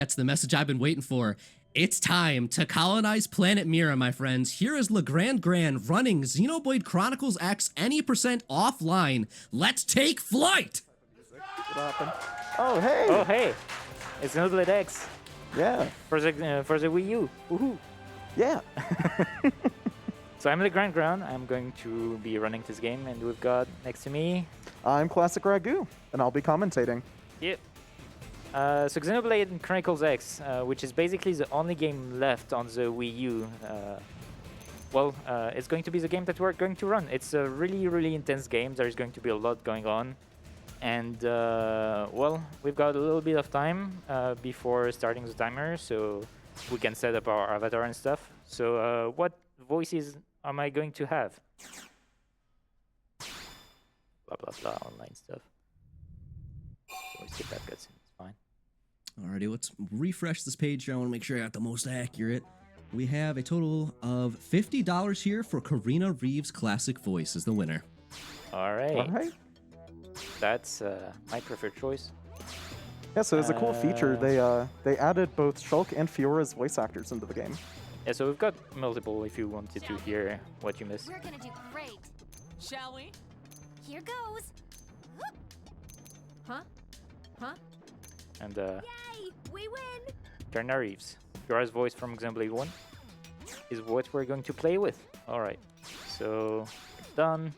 That's the message I've been waiting for. It's time to colonize planet Mira, my friends. Here is legrandgrand running Xenoblade Chronicles X any percent offline. Let's take flight! What happened? Oh, hey! Oh, hey! It's Xenoblade X Yeah. for the Wii U. Woohoo! Yeah. So I'm legrandgrand. I'm going to be running this game, and we've got next to me. I'm Classic Ragu, and I'll be commentating. Yep. So Xenoblade Chronicles X, which is basically the only game left on the Wii U. It's going to be the game that we're going to run. It's a really, really intense game. There's going to be a lot going on. And, we've got a little bit of time before starting the timer, so we can set up our avatar and stuff. So what voices am I going to have? Blah, blah, blah, online stuff. Always skip that cutscene. Fine. Alrighty, let's refresh this page here. I want to make sure I got the most accurate. We have a total of $50 here for Karina Reeves' classic voice as the winner. All right. All right. That's my preferred choice. Yeah, so it's a cool feature. They added both Shulk and Fiora's voice actors into the game. Yeah, so we've got multiple if you wanted to hear what you missed. We're gonna do great. Shall we? Here goes. Huh? Huh? And Yay! We win! Karina Reeves, Fiora's voice from Xenoblade 1, is what we're going to play with. All right, so it's done.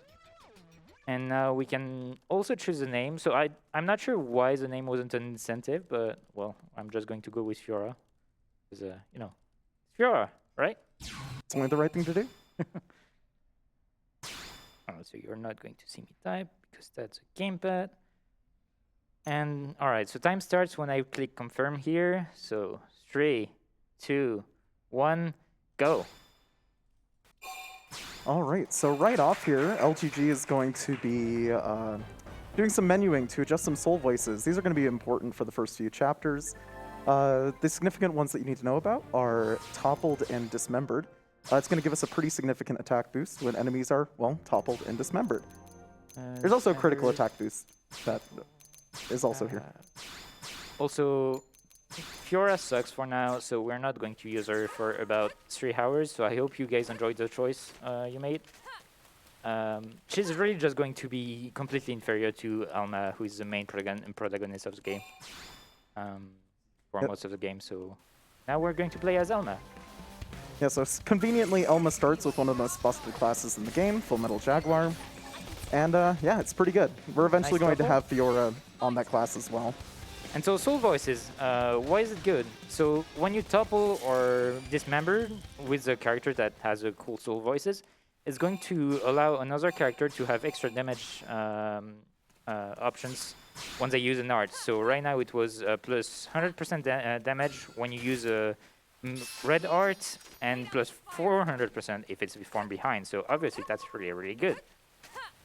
And now we can also choose a name. So I'm not sure why the name wasn't an incentive, but, well, I'm just going to go with Fiora. Because, Fiora, right? It's only the right thing to do. Oh, so you're not going to see me type, because that's a gamepad. And, all right, so time starts when I click confirm here. So 3, 2, 1, go. All right, so right off here, LGG is going to be doing some menuing to adjust some soul voices. These are going to be important for the first few chapters. The significant ones that you need to know about are toppled and dismembered. It's going to give us a pretty significant attack boost when enemies are, well, toppled and dismembered. There's also a critical attack boost that is also here. Also, Fiora sucks for now, so we're not going to use her for about 3 hours, so I hope you guys enjoyed the choice you made. She's really just going to be completely inferior to Alma, who is the main protagonist of the game for most of the game, so now we're going to play as Alma. Yeah, so conveniently, Elma starts with one of the most busted classes in the game, Full Metal Jaguar. And yeah, it's pretty good. We're eventually going to have Fiora on that class as well. And so soul voices, why is it good? So when you topple or dismember with a character that has a cool soul voices, it's going to allow another character to have extra damage options when they use an art. So right now it was plus 100% damage when you use a red art and plus 400% if it's formed behind. So obviously that's really, really good.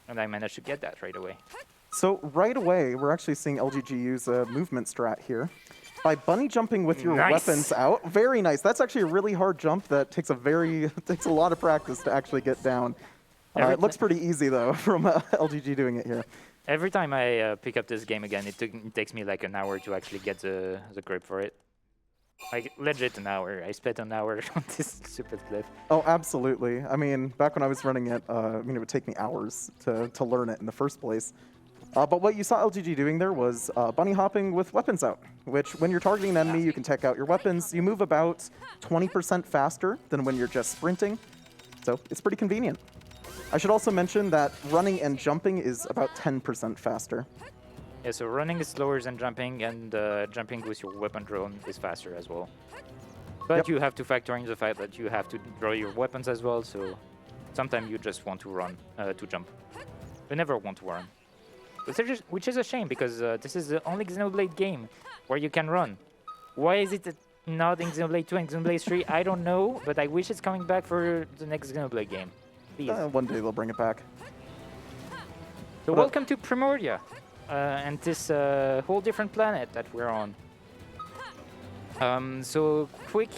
And I managed to get that right away. So right away, we're actually seeing LGG use a movement strat here. By bunny jumping with your weapons out, very nice. That's actually a really hard jump that takes a lot of practice to actually get down. It looks pretty easy though from LGG doing it here. Every time I pick up this game again, it takes me like an hour to actually get the grip for it. Like legit an hour. I spent an hour on this stupid cliff. Oh, absolutely. I mean, back when I was running it, it would take me hours to learn it in the first place. But what you saw LGG doing there was bunny hopping with weapons out, which when you're targeting an enemy, you can take out your weapons. You move about 20% faster than when you're just sprinting. So it's pretty convenient. I should also mention that running and jumping is about 10% faster. Yeah, so running is slower than jumping, and jumping with your weapon drone is faster as well. But you have to factor in the fact that you have to draw your weapons as well, so sometimes you just want to run, to jump. You never want to run. Which is a shame, because this is the only Xenoblade game where you can run. Why is it not in Xenoblade 2 and Xenoblade 3? I don't know, but I wish it's coming back for the next Xenoblade game. Please. One day they'll bring it back. So welcome to Primordia, and this whole different planet that we're on. So quick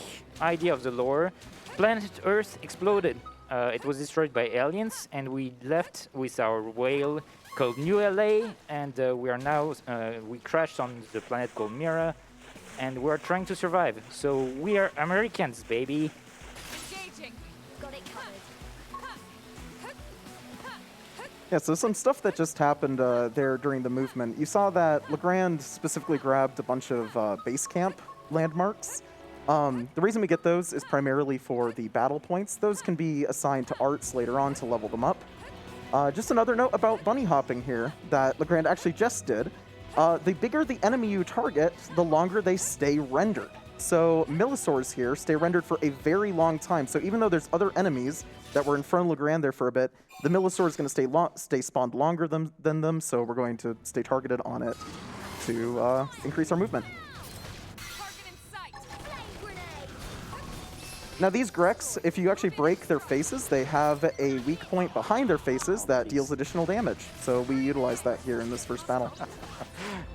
idea of the lore. Planet Earth exploded. It was destroyed by aliens, and we left with our whale called New LA, and we crashed on the planet called Mira, and we're trying to survive. So we are Americans, baby. Engaging. Got it covered. Yeah, so some stuff that just happened there during the movement. You saw that Legrand specifically grabbed a bunch of base camp landmarks. The reason we get those is primarily for the battle points. Those can be assigned to arts later on to level them up. Just another note about bunny hopping here that Legrand actually just did. The bigger the enemy you target, the longer they stay rendered. So Millisaurs here stay rendered for a very long time. So even though there's other enemies that were in front of Legrand there for a bit, the Millisaur is going to stay spawned longer than them. So we're going to stay targeted on it to increase our movement. Target in sight. Flame grenade. Now these Grex, if you actually break their faces, they have a weak point behind their faces that deals additional damage. So we utilize that here in this first battle.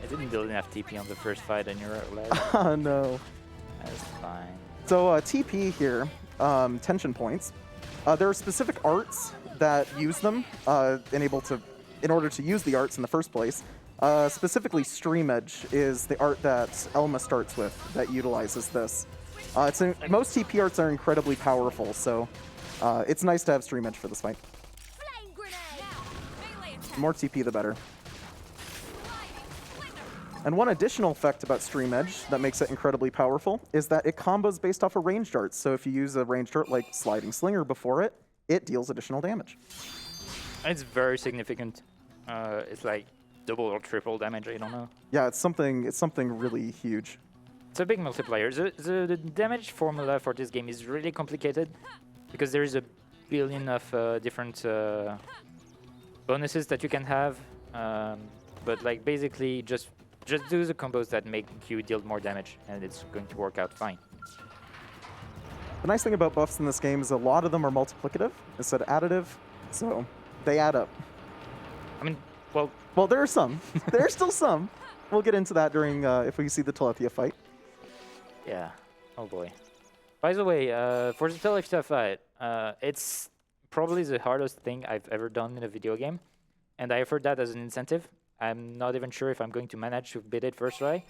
I didn't build enough TP on the first fight, and you're like, Oh no. that's fine. So TP here, tension points. There are specific arts that use them in order to use the arts in the first place. Specifically, Stream Edge is the art that Elma starts with that utilizes this. Most TP arts are incredibly powerful, so it's nice to have Stream Edge for this fight. Flame grenade. Now. Melee attack. The more TP, the better. And one additional effect about Stream Edge that makes it incredibly powerful is that it combos based off of ranged arts. So if you use a ranged art like Sliding Slinger before it, it deals additional damage. It's very significant. It's like double or triple damage, I don't know. Yeah, it's something really huge. It's a big multiplier. The damage formula for this game is really complicated because there is a billion of different bonuses that you can have. But like basically just do the combos that make you deal more damage, and it's going to work out fine. The nice thing about buffs in this game is a lot of them are multiplicative instead of additive, so they add up. I mean, well, Well, there are some. There are still some. We'll get into that during if we see the Telethia fight. yeah. Oh boy. By the way, for the Telethia fight, it's probably the hardest thing I've ever done in a video game, and I offered that as an incentive. I'm not even sure if I'm going to manage to beat it first try.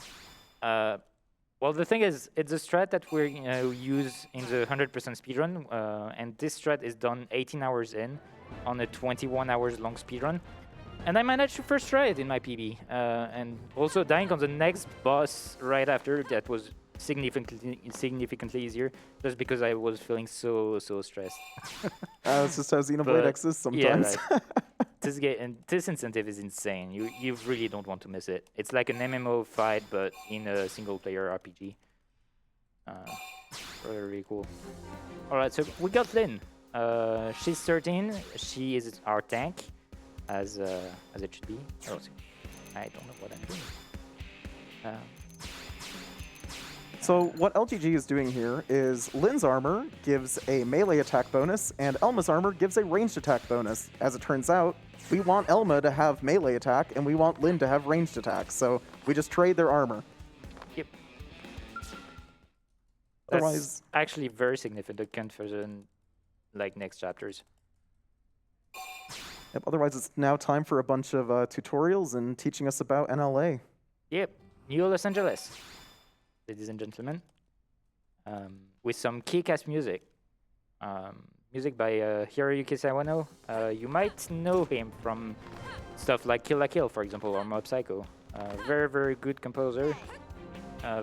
Well, the thing is, it's a strat that we use in the 100% speedrun, and this strat is done 18 hours in on a 21 hours long speedrun. And I managed to first try it in my PB, and also dying on the next boss right after that was significantly easier, just because I was feeling so stressed. It's just how Xenoblade X is sometimes. Yeah, like, this game and this incentive is insane. You really don't want to miss it. It's like an MMO fight, but in a single-player RPG. Really cool. All right, so we got Lynn. She's 13. She is our tank, as it should be. Oh, I don't know what I'm doing. So what LGG is doing here is Lynn's armor gives a melee attack bonus, and Elma's armor gives a ranged attack bonus. As it turns out, we want Elma to have melee attack, and we want Lynn to have ranged attack, so we just trade their armor. Yep. Otherwise, That's actually very significant for the next chapters. yep, otherwise it's now time for a bunch of tutorials and teaching us about NLA. Yep, New Los Angeles, ladies and gentlemen, with some kick-ass music. Music by Hiroyuki Sawano. You might know him from stuff like Kill la Kill, for example, or Mob Psycho. Very good composer.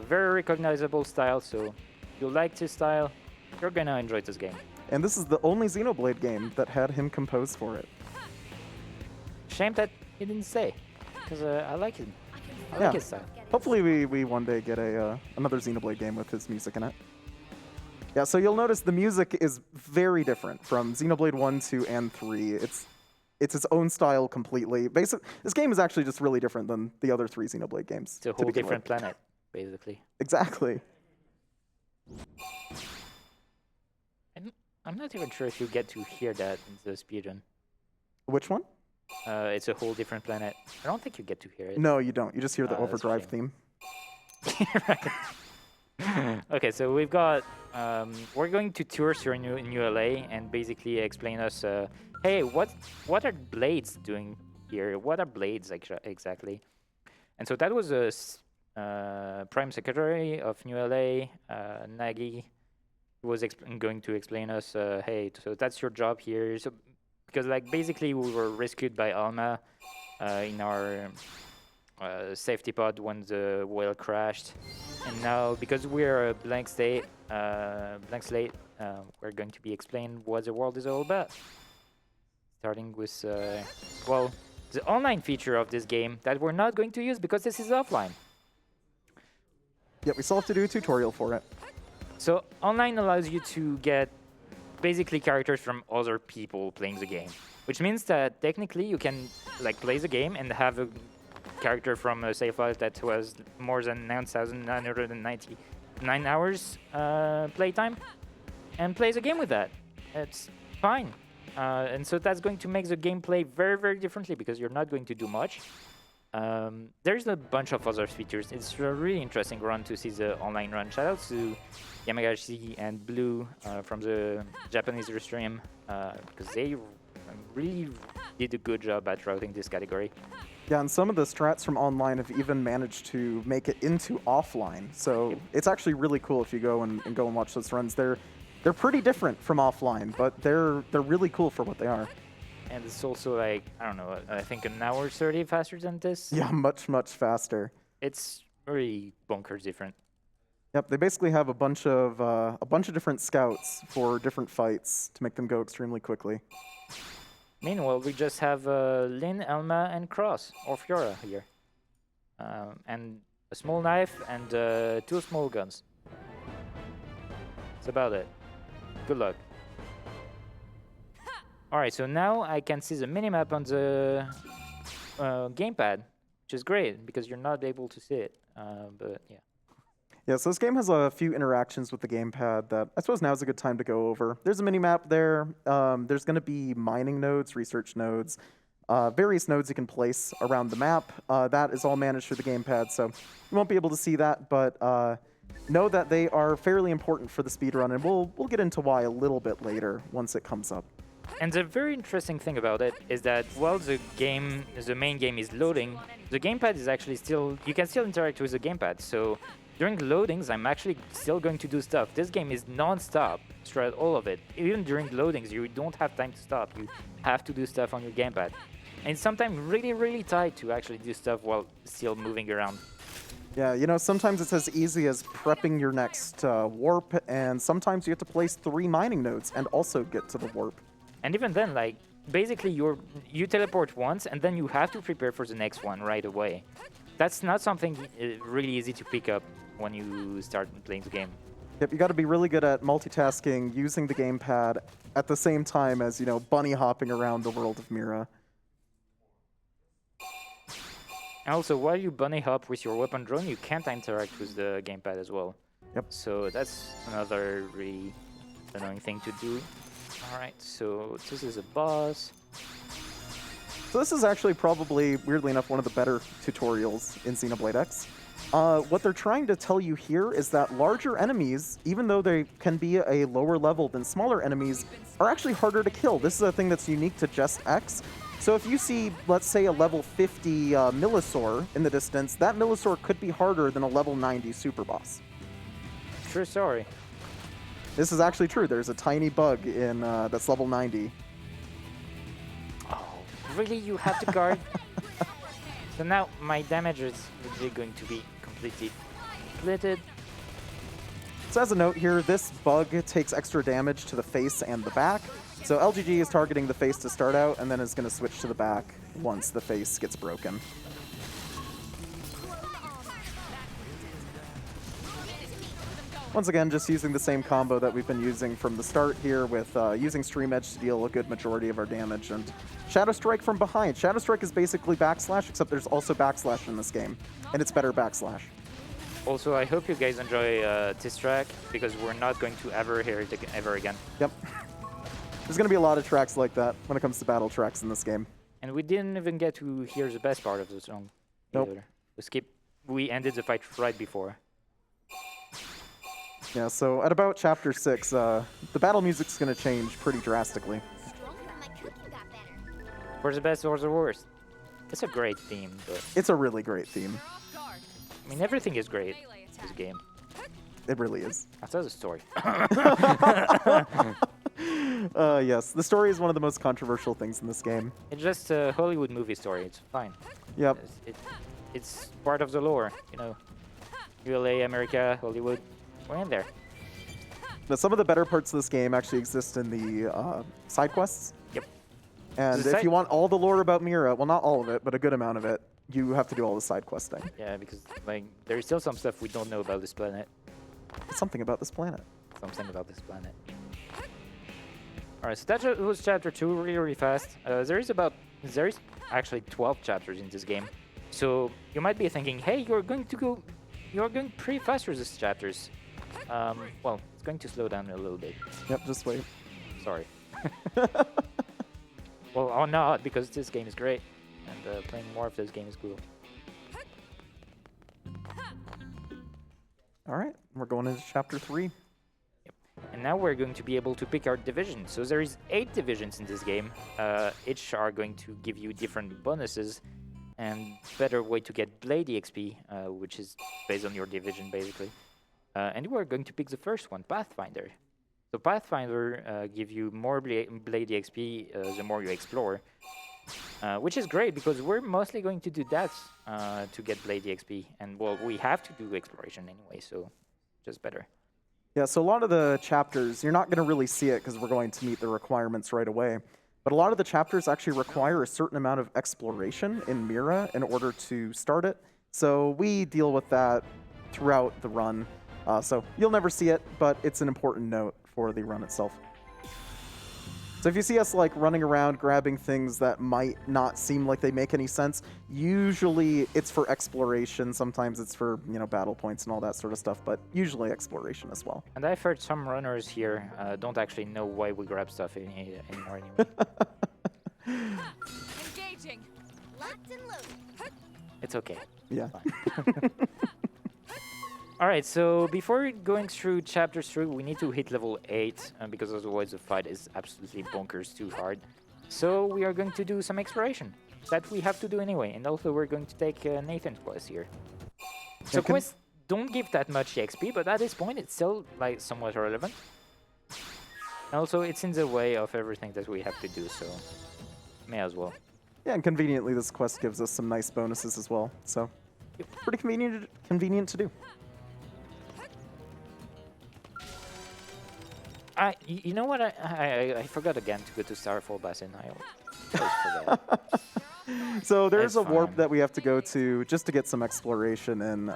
Very recognizable style, so if you like his style, you're gonna enjoy this game. And this is the only Xenoblade game that had him compose for it. Shame that he didn't say, because I like him. I Yeah. like his style. Hopefully we one day get another Xenoblade game with his music in it. Yeah, so you'll notice the music is very different from Xenoblade 1, 2, and 3. It's its own style completely. This game is actually just really different than the other 3 Xenoblade games. It's a whole different planet, basically. Exactly. I'm not even sure if you get to hear that in the speedrun. Which one? It's a whole different planet. I don't think you get to hear it. No, you don't. You just hear the Oh, that's a Overdrive shame. theme. Okay, so we've got we're going to tour here in New LA and basically explain us hey, what are blades doing here? What are blades exactly? And so that was a Prime Secretary of New LA, Nagy, was going to explain us, hey, so that's your job here. So because like basically we were rescued by Alma in our safety pod when the whale crashed, and now because we're a blank slate, we're going to be explained what the world is all about. Starting with well, the online feature of this game that we're not going to use because this is offline. Yeah, we still have to do a tutorial for it. So online allows you to get basically characters from other people playing the game, which means that technically you can like play the game and have a character from a save file that was more than 9,999 hours playtime and play the game with that. It's fine. And so that's going to make the gameplay very, very differently because you're not going to do much. There's a bunch of other features. It's a really interesting run to see the online run. Shout out to Yamagashi and Blue from the Japanese restream because they really did a good job at routing this category. Yeah, and some of the strats from online have even managed to make it into offline. So it's actually really cool if you go and watch those runs. They're pretty different from offline, but they're really cool for what they are. And it's also like, I don't know, I think an hour 30 faster than this. Yeah, much faster. It's really bonkers different. Yep, they basically have a bunch of different scouts for different fights to make them go extremely quickly. Meanwhile, we just have Lynn, Elma, and Cross, or Fiora here. And a small knife and 2 small guns. That's about it. Good luck. Alright, so now I can see the minimap on the gamepad, which is great because you're not able to see it. But yeah. Yeah, so this game has a few interactions with the gamepad that I suppose now is a good time to go over. There's a mini-map there. There's going to be mining nodes, research nodes, various nodes you can place around the map. That is all managed through the gamepad, so you won't be able to see that, but know that they are fairly important for the speedrun, and we'll get into why a little bit later once it comes up. And the very interesting thing about it is that while the main game is loading, the gamepad is actually you can still interact with the gamepad. So during loadings, I'm actually still going to do stuff. This game is non-stop throughout all of it. Even during loadings, you don't have time to stop. You have to do stuff on your gamepad. And it's sometimes really, really tight to actually do stuff while still moving around. Yeah, you know, sometimes it's as easy as prepping your next warp, and sometimes you have to place 3 mining nodes and also get to the warp. And even then, like, basically you teleport once and then you have to prepare for the next one right away. That's not something really easy to pick up when you start playing the game. Yep, you got to be really good at multitasking, using the gamepad at the same time as, you know, bunny hopping around the world of Mira. And also, while you bunny hop with your weapon drone, you can't interact with the gamepad as well. Yep. So that's another really annoying thing to do. Alright, so this is a boss. So this is actually probably, weirdly enough, one of the better tutorials in Xenoblade X. What they're trying to tell you here is that larger enemies, even though they can be a lower level than smaller enemies, are actually harder to kill. This is a thing that's unique to just X. So if you see, let's say, a level 50 Millisaur in the distance, that Millisaur could be harder than a level 90 super boss. True story. This is actually true. There's a tiny bug in that's level 90. Oh, really? You have to guard? So now my damage is really going to be completely splitted. So as a note here, this bug takes extra damage to the face and the back. So LGG is targeting the face to start out, and then is going to switch to the back once the face gets broken. Once again, just using the same combo that we've been using from the start here with using Stream Edge to deal a good majority of our damage, and Shadow Strike from behind. Shadow Strike is basically backslash, except there's also backslash in this game, and it's better backslash. Also, I hope you guys enjoy this track, because we're not going to ever hear it ever again. Yep. There's going to be a lot of tracks like that when it comes to battle tracks in this game. And we didn't even get to hear the best part of the song. Nope. Either. We ended the fight right before. Yeah, so at about Chapter 6, the battle music's going to change pretty drastically. For the best or the worst. It's a great theme, but... It's a really great theme. mean, everything is great in this game. It really is. That's the story. Yes, the story is one of the most controversial things in this game. It's just a Hollywood movie story. It's fine. Yep. It's part of the lore, you know. ULA, America, Hollywood, we're in there. But some of the better parts of this game actually exist in the side quests. Yep. And if you want all the lore about Mira, well, not all of it, but a good amount of it, you have to do all the side questing. Yeah, because like there's still some stuff we don't know about this planet. Something about this planet. Something about this planet. Alright, so that was chapter 2 really fast. There is actually 12 chapters in this game. So you might be thinking, hey, you're going pretty fast through these chapters. Well, it's going to slow down a little bit. Yep, just wait. Sorry. Well, or not, because this game is great. And playing more of this game is cool. Alright, we're going into chapter 3. And now we're going to be able to pick our division. So there is 8 divisions in this game. Each are going to give you different bonuses and better way to get Blade EXP, which is based on your division basically. And we're going to pick the first one, Pathfinder. So Pathfinder give you more Blade EXP the more you explore, which is great because we're mostly going to do that to get Blade EXP. And well, we have to do exploration anyway, so just better. Yeah, so a lot of the chapters, you're not going to really see it because we're going to meet the requirements right away. But a lot of the chapters actually require a certain amount of exploration in Mira in order to start it. So we deal with that throughout the run. So you'll never see it, but it's an important note for the run itself. So if you see us like running around grabbing things that might not seem like they make any sense, usually it's for exploration. Sometimes it's for, you know, battle points and all that sort of stuff, but usually exploration as well. And I've heard some runners here don't actually know why we grab stuff anymore anyway. Engaging. Locked and loaded. It's okay. Yeah. Alright, so before going through chapter 3, we need to hit level 8, because otherwise the fight is absolutely bonkers too hard. So we are going to do some exploration. That we have to do anyway, and also we're going to take Nathan's quest here. So quests don't give that much XP, but at this point it's still like somewhat relevant. And also it's in the way of everything that we have to do, so may as well. Yeah, and conveniently this quest gives us some nice bonuses as well, so pretty convenient to do. You know what? I forgot again to go to Starfall Basin. I always forget. So there's That's a warp fine. that we have to go to just to get some exploration in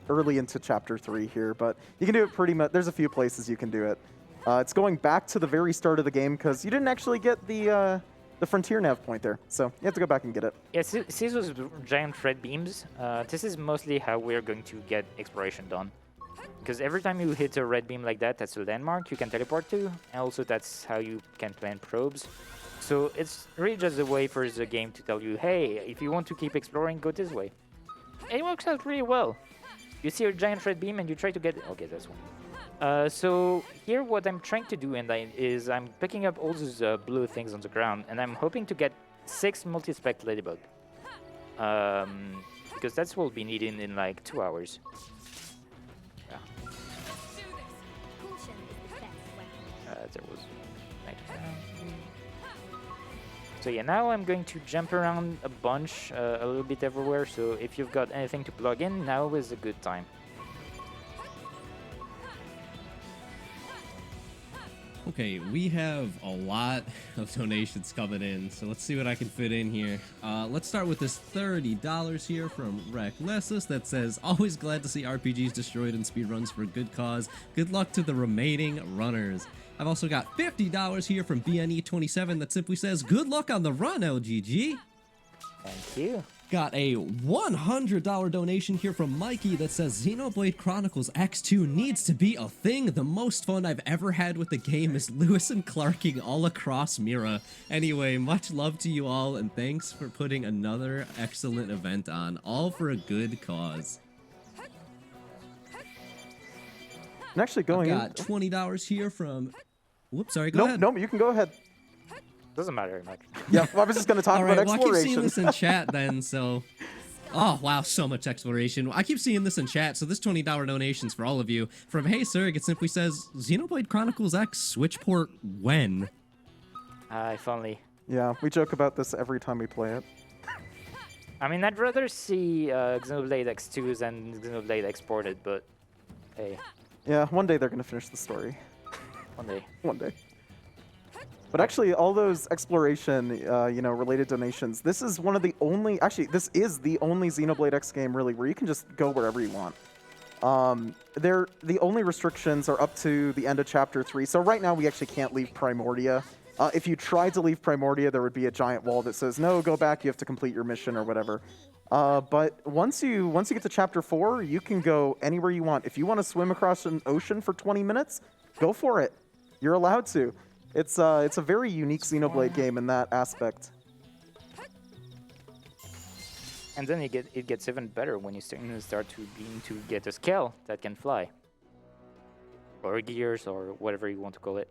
early into chapter 3 here, but you can do it pretty much. There's a few places you can do it. It's going back to the very start of the game because you didn't actually get the frontier nav point there, so you have to go back and get it. Yeah, see those giant red beams? This is mostly how we're going to get exploration done. Because every time you hit a red beam like that, that's a landmark you can teleport to, and also that's how you can plant probes. So it's really just a way for the game to tell you, hey, if you want to keep exploring, go this way. And it works out really well. You see a giant red beam and you try to get... Okay, that's one. So here what I'm trying to do is I'm picking up all those blue things on the ground, and I'm hoping to get 6 multi-spec ladybug. Because that's what we'll be needing in like 2 hours. Yeah. Let's do this. Caution is the best weapon. There was... So yeah, now I'm going to jump around a bunch, a little bit everywhere, so if you've got anything to plug in, now is a good time. Okay, we have a lot of donations coming in, so let's see what I can fit in here. Let's start with this $30 here from Recklessus that says, always glad to see RPGs destroyed in speedruns for a good cause. Good luck to the remaining runners. I've also got $50 here from BNE27 that simply says, good luck on the run, LGG. Thank you. Got a $100 donation here from Mikey that says Xenoblade Chronicles X2 needs to be a thing. The most fun I've ever had with the game is Lewis and Clarking all across Mira. Anyway, much love to you all, and thanks for putting another excellent event on, all for a good cause. And actually going I've got $20 here from... Whoops, sorry, go Nope, ahead. nope, you can go ahead. Doesn't matter very much. Yeah, I was just going to talk All about right, well, I keep seeing exploration. this in chat then, so... Oh, wow, so much exploration. I keep seeing this in chat, so this $20 donation's for all of you. From Hey Surrogate simply says, Xenoblade Chronicles X Switch port when? If only. Yeah, we joke about this every time we play it. I mean, I'd rather see Xenoblade X2 than Xenoblade exported, but hey, Yeah, one day they're going to finish the story. one day. One day. But actually, all those exploration, related donations, this is one of the only, actually, this is the only Xenoblade X game, really, where you can just go wherever you want. The only restrictions are up to the end of Chapter 3. So right now, we actually can't leave Primordia. If you tried to leave Primordia, there would be a giant wall that says, no, go back, you have to complete your mission or whatever. But once you get to Chapter 4, you can go anywhere you want. If you want to swim across an ocean for 20 minutes, go for it. You're allowed to. It's a very unique Xenoblade game in that aspect. And then it gets even better when you start to get a scale that can fly, or gears, or whatever you want to call it.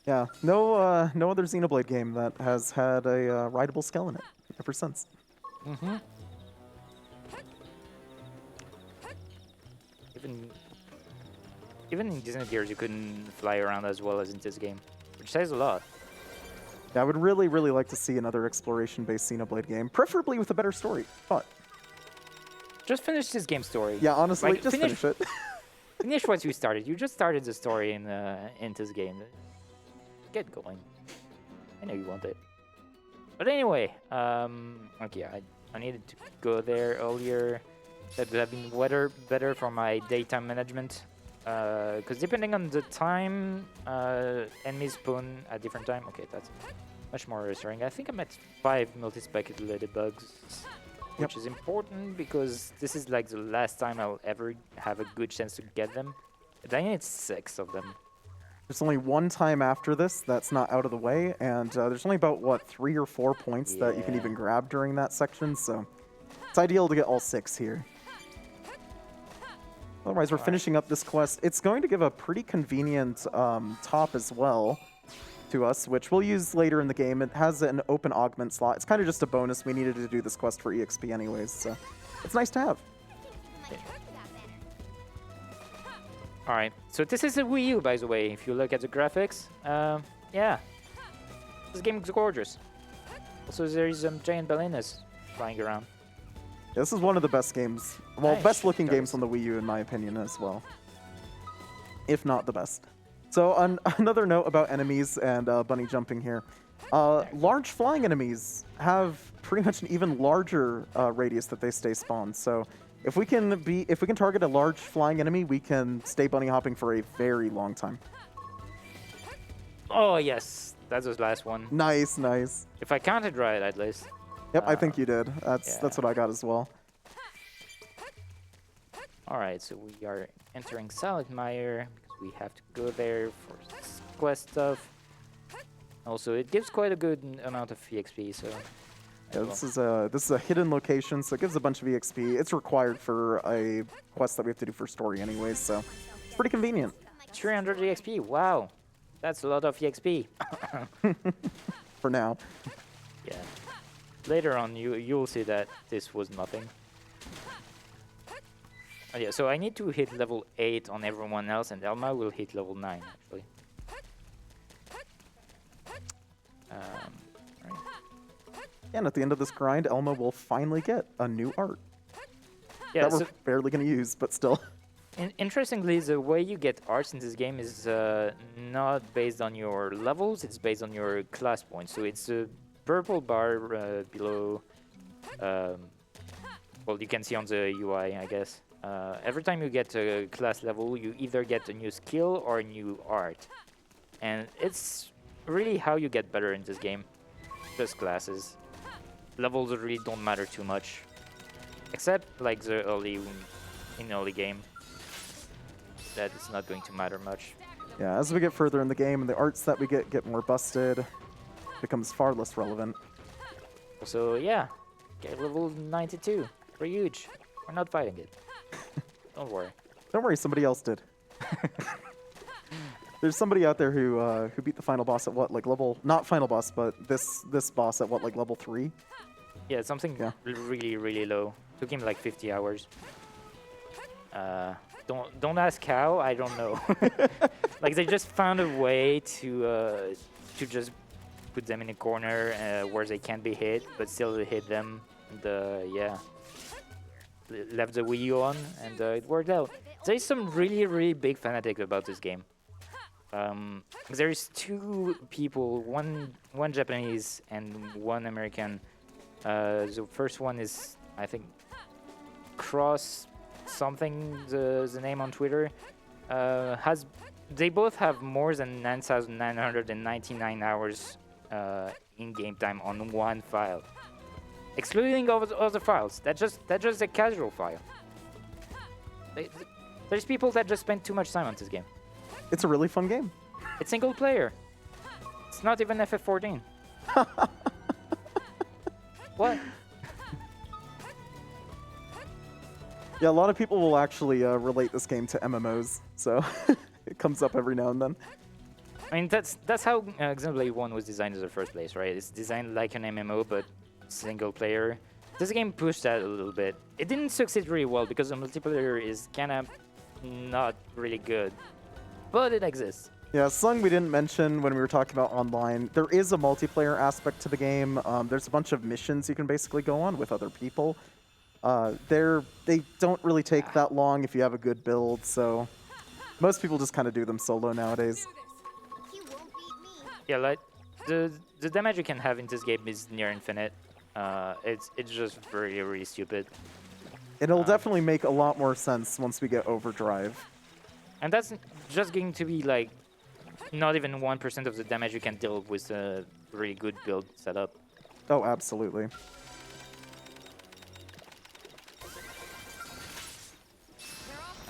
Yeah, no other Xenoblade game that has had a rideable skull in it ever since. Mm-hmm. Even in Disney Gears, you couldn't fly around as well as in this game, which says a lot. Yeah, I would really, really like to see another exploration-based Xenoblade game, preferably with a better story. But Just finish this game story. yeah, honestly, Like, just finish it. Finish what you started. You just started the story in this game. Get going. I know you want it. But anyway, okay, I needed to go there earlier. That would have been better for my daytime management. Because depending on the time, enemies spawn at different time. Okay, that's much more reassuring. I think I'm at 5 multi-speculated bugs, which is important because this is like the last time I'll ever have a good chance to get them. And I need 6 of them. There's only one time after this that's not out of the way, and there's only about, what, 3 or 4 points that you can even grab during that section, so it's ideal to get all 6 here. Otherwise, we're finishing up this quest. It's going to give a pretty convenient top as well to us, which we'll use later in the game. It has an open augment slot. It's kind of just a bonus. We needed to do this quest for EXP anyways, so it's nice to have. Alright, so this is a Wii U, by the way. If you look at the graphics, yeah, this game is gorgeous. Also, there is giant ballenas flying around. Yeah, this is one of the best games, well, Nice. best looking games on the Wii U in my opinion as well, if not the best. So on another note about enemies and bunny jumping here, large flying enemies have pretty much an even larger radius that they stay spawned. So if we can target a large flying enemy, we can stay bunny hopping for a very long time. Oh yes, that's the last one. Nice, nice. If I counted right, at least. Yep, I think you did. That's yeah. what I got as well. Alright, so we are entering Saltmire because we have to go there for quest stuff. Also, it gives quite a good amount of EXP, so... Yeah, this is a hidden location, so it gives a bunch of EXP. It's required for a quest that we have to do for story anyways, so it's pretty convenient. 300 EXP, wow! That's a lot of EXP. For now. Yeah. Later on, you'll see that this was nothing. Oh, yeah, so I need to hit level 8 on everyone else, and Elma will hit level 9, actually. Right. And at the end of this grind, Elma will finally get a new art. Yeah, that we're so barely going to use, but still. interestingly, the way you get arts in this game is not based on your levels, it's based on your class points. So it's a purple bar below, well, you can see on the UI, I guess. Every time you get a class level, you either get a new skill or a new art. And it's really how you get better in this game. Just classes. Levels really don't matter too much. Except like the early game. That is not going to matter much. Yeah, as we get further in the game, and the arts that we get more busted, becomes far less relevant. So yeah, get level 92. We're huge. We're not fighting it. Don't worry. Don't worry, somebody else did. There's somebody out there who beat the final boss at what, like level, not final boss, but this boss at what, like level 3? Yeah, something Yeah. really, really low. Took him like 50 hours. Don't ask how. I don't know. Like they just found a way to just put them in a corner where they can't be hit, but still hit them. And yeah, left the Wii U on, and it worked out. There is some really big fanatic about this game. There is two people, one Japanese and one American. The first one is, I think, Cross something, the name on Twitter. They both have more than 9,999 hours in game time on one file, excluding all the other files. That's just a casual file. There's people that just spend too much time on this game. It's a really fun game. It's single player. It's not even FF14. What? Yeah, a lot of people will actually relate this game to MMOs, so it comes up every now and then. I mean, that's how Xenoblade 1 was designed in the first place, right? It's designed like an MMO, but single player. This game pushed that a little bit. It didn't succeed really well because the multiplayer is kind of not really good, but it exists. Yeah, something we didn't mention when we were talking about online, there is a multiplayer aspect to the game. There's a bunch of missions you can basically go on with other people. They don't really take that long if you have a good build, so most people just kind of do them solo nowadays. You won't beat me. Yeah, like the damage you can have in this game is near infinite. It's just really stupid. It'll definitely make a lot more sense once we get Overdrive. And that's just going to be like not even 1% of the damage you can deal with a really good build setup. Oh, absolutely.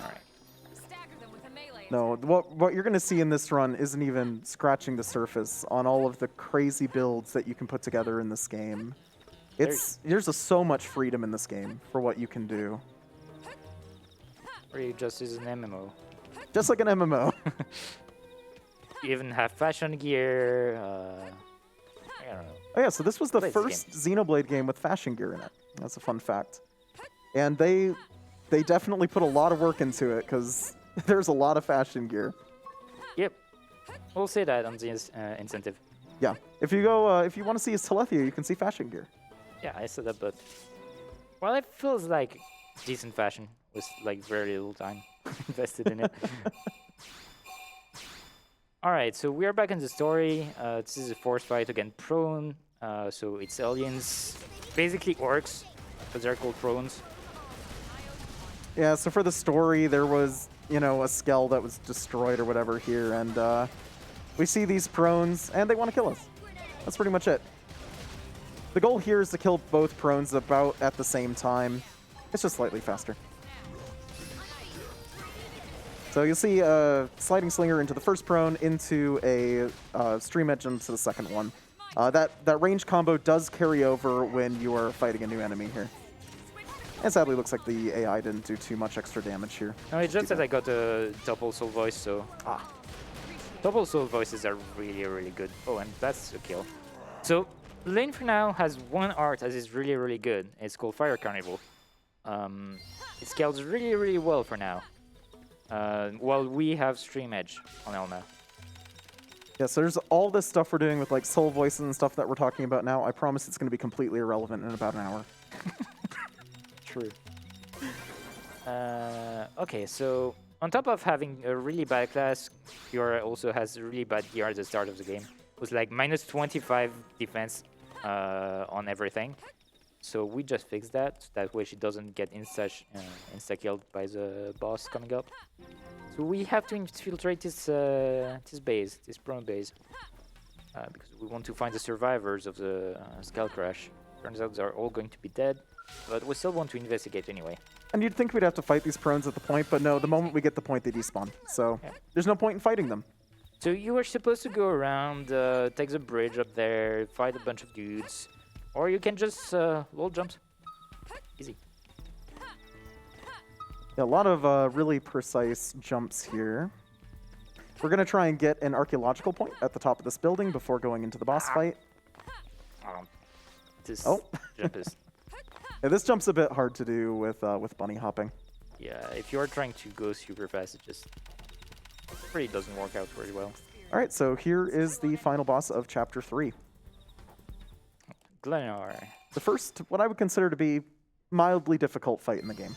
Alright. Stagger them with a melee. No, what you're going to see in this run isn't even scratching the surface on all of the crazy builds that you can put together in this game. There's so much freedom in this game for what you can do. Really just is an MMO. Just like an MMO. You even have fashion gear. I don't know. Oh yeah, so this was the Play this first Xenoblade game with fashion gear in it. That's a fun fact. And they definitely put a lot of work into it because there's a lot of fashion gear. Yep. We'll say that on the incentive. Yeah, if you go, if you want to see his Telethia, you can see fashion gear. Yeah, I said that, but well, it feels like decent fashion with like very little time invested in it. All right, so we are back in the story. This is a force fight against prone. So it's aliens, basically orcs, because they're called prones. Yeah, so for the story, there was, you know, a skell that was destroyed or whatever here, and we see these prones, and they want to kill us. That's pretty much it. The goal here is to kill both prones about at the same time. It's just slightly faster. So you'll see a sliding slinger into the first prone, into a stream edge into the second one. That range combo does carry over when you are fighting a new enemy here. And sadly, looks like the AI didn't do too much extra damage here. No, it's just that I got a double soul voice, so double soul voices are really good. Oh, and that's a kill. So Lane for now has one art that is really good. It's called Fire Carnival. It scales really well for now. While we have Stream Edge on Elna. Yeah, so there's all this stuff we're doing with like soul voices and stuff that we're talking about now. I promise it's going to be completely irrelevant in about an hour. True. Okay, so on top of having a really bad class, Fiora also has really bad gear at the start of the game. It was like minus 25 defense on everything. So we just fixed that. That way she doesn't get insta-killed by the boss coming up. So we have to infiltrate this base, this prone base. Because we want to find the survivors of the skull crash. Turns out they're all going to be dead. But we still want to investigate anyway. And you'd think we'd have to fight these prones at the point, but no, the moment we get the point, they despawn. So Yeah. there's no point in fighting them. So you were supposed to go around, take the bridge up there, fight a bunch of dudes. Or you can just wall jumps. Easy. Yeah, a lot of really precise jumps here. We're going to try and get an archaeological point at the top of this building before going into the boss fight. This Oh. jump is... Yeah, this jump's a bit hard to do with bunny hopping. Yeah, if you're trying to go super fast, it just really doesn't work out very well. All right, so here is the final boss of Chapter 3. Glenar. The first, what I would consider to be mildly difficult fight in the game.